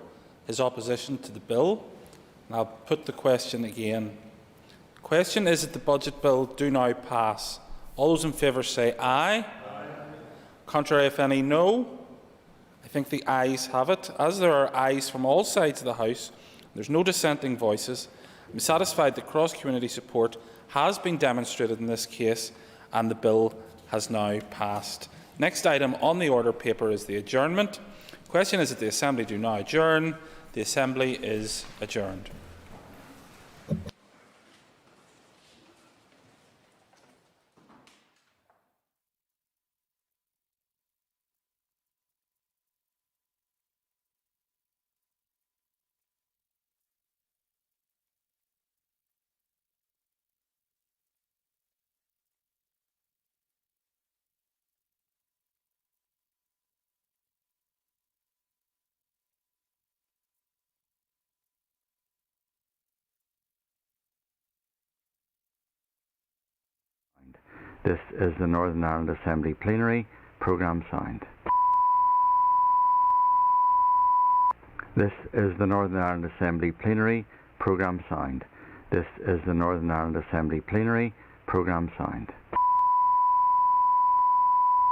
his opposition to the bill. And I'll put the question again. The question is that the budget bill do now pass. All those in favour say aye. Aye. Contrary, if any, no. I think the ayes have it. As there are ayes from all sides of the House, there's no dissenting voices. I'm satisfied that cross-community support has been demonstrated in this case, and the bill has now passed. Next item on the order paper is the adjournment. The question is that the Assembly do now adjourn. The Assembly is adjourned. This is the Northern Ireland Assembly Plenary, programme signed. This is the Northern Ireland Assembly Plenary, programme signed. This is the Northern Ireland Assembly Plenary, programme signed.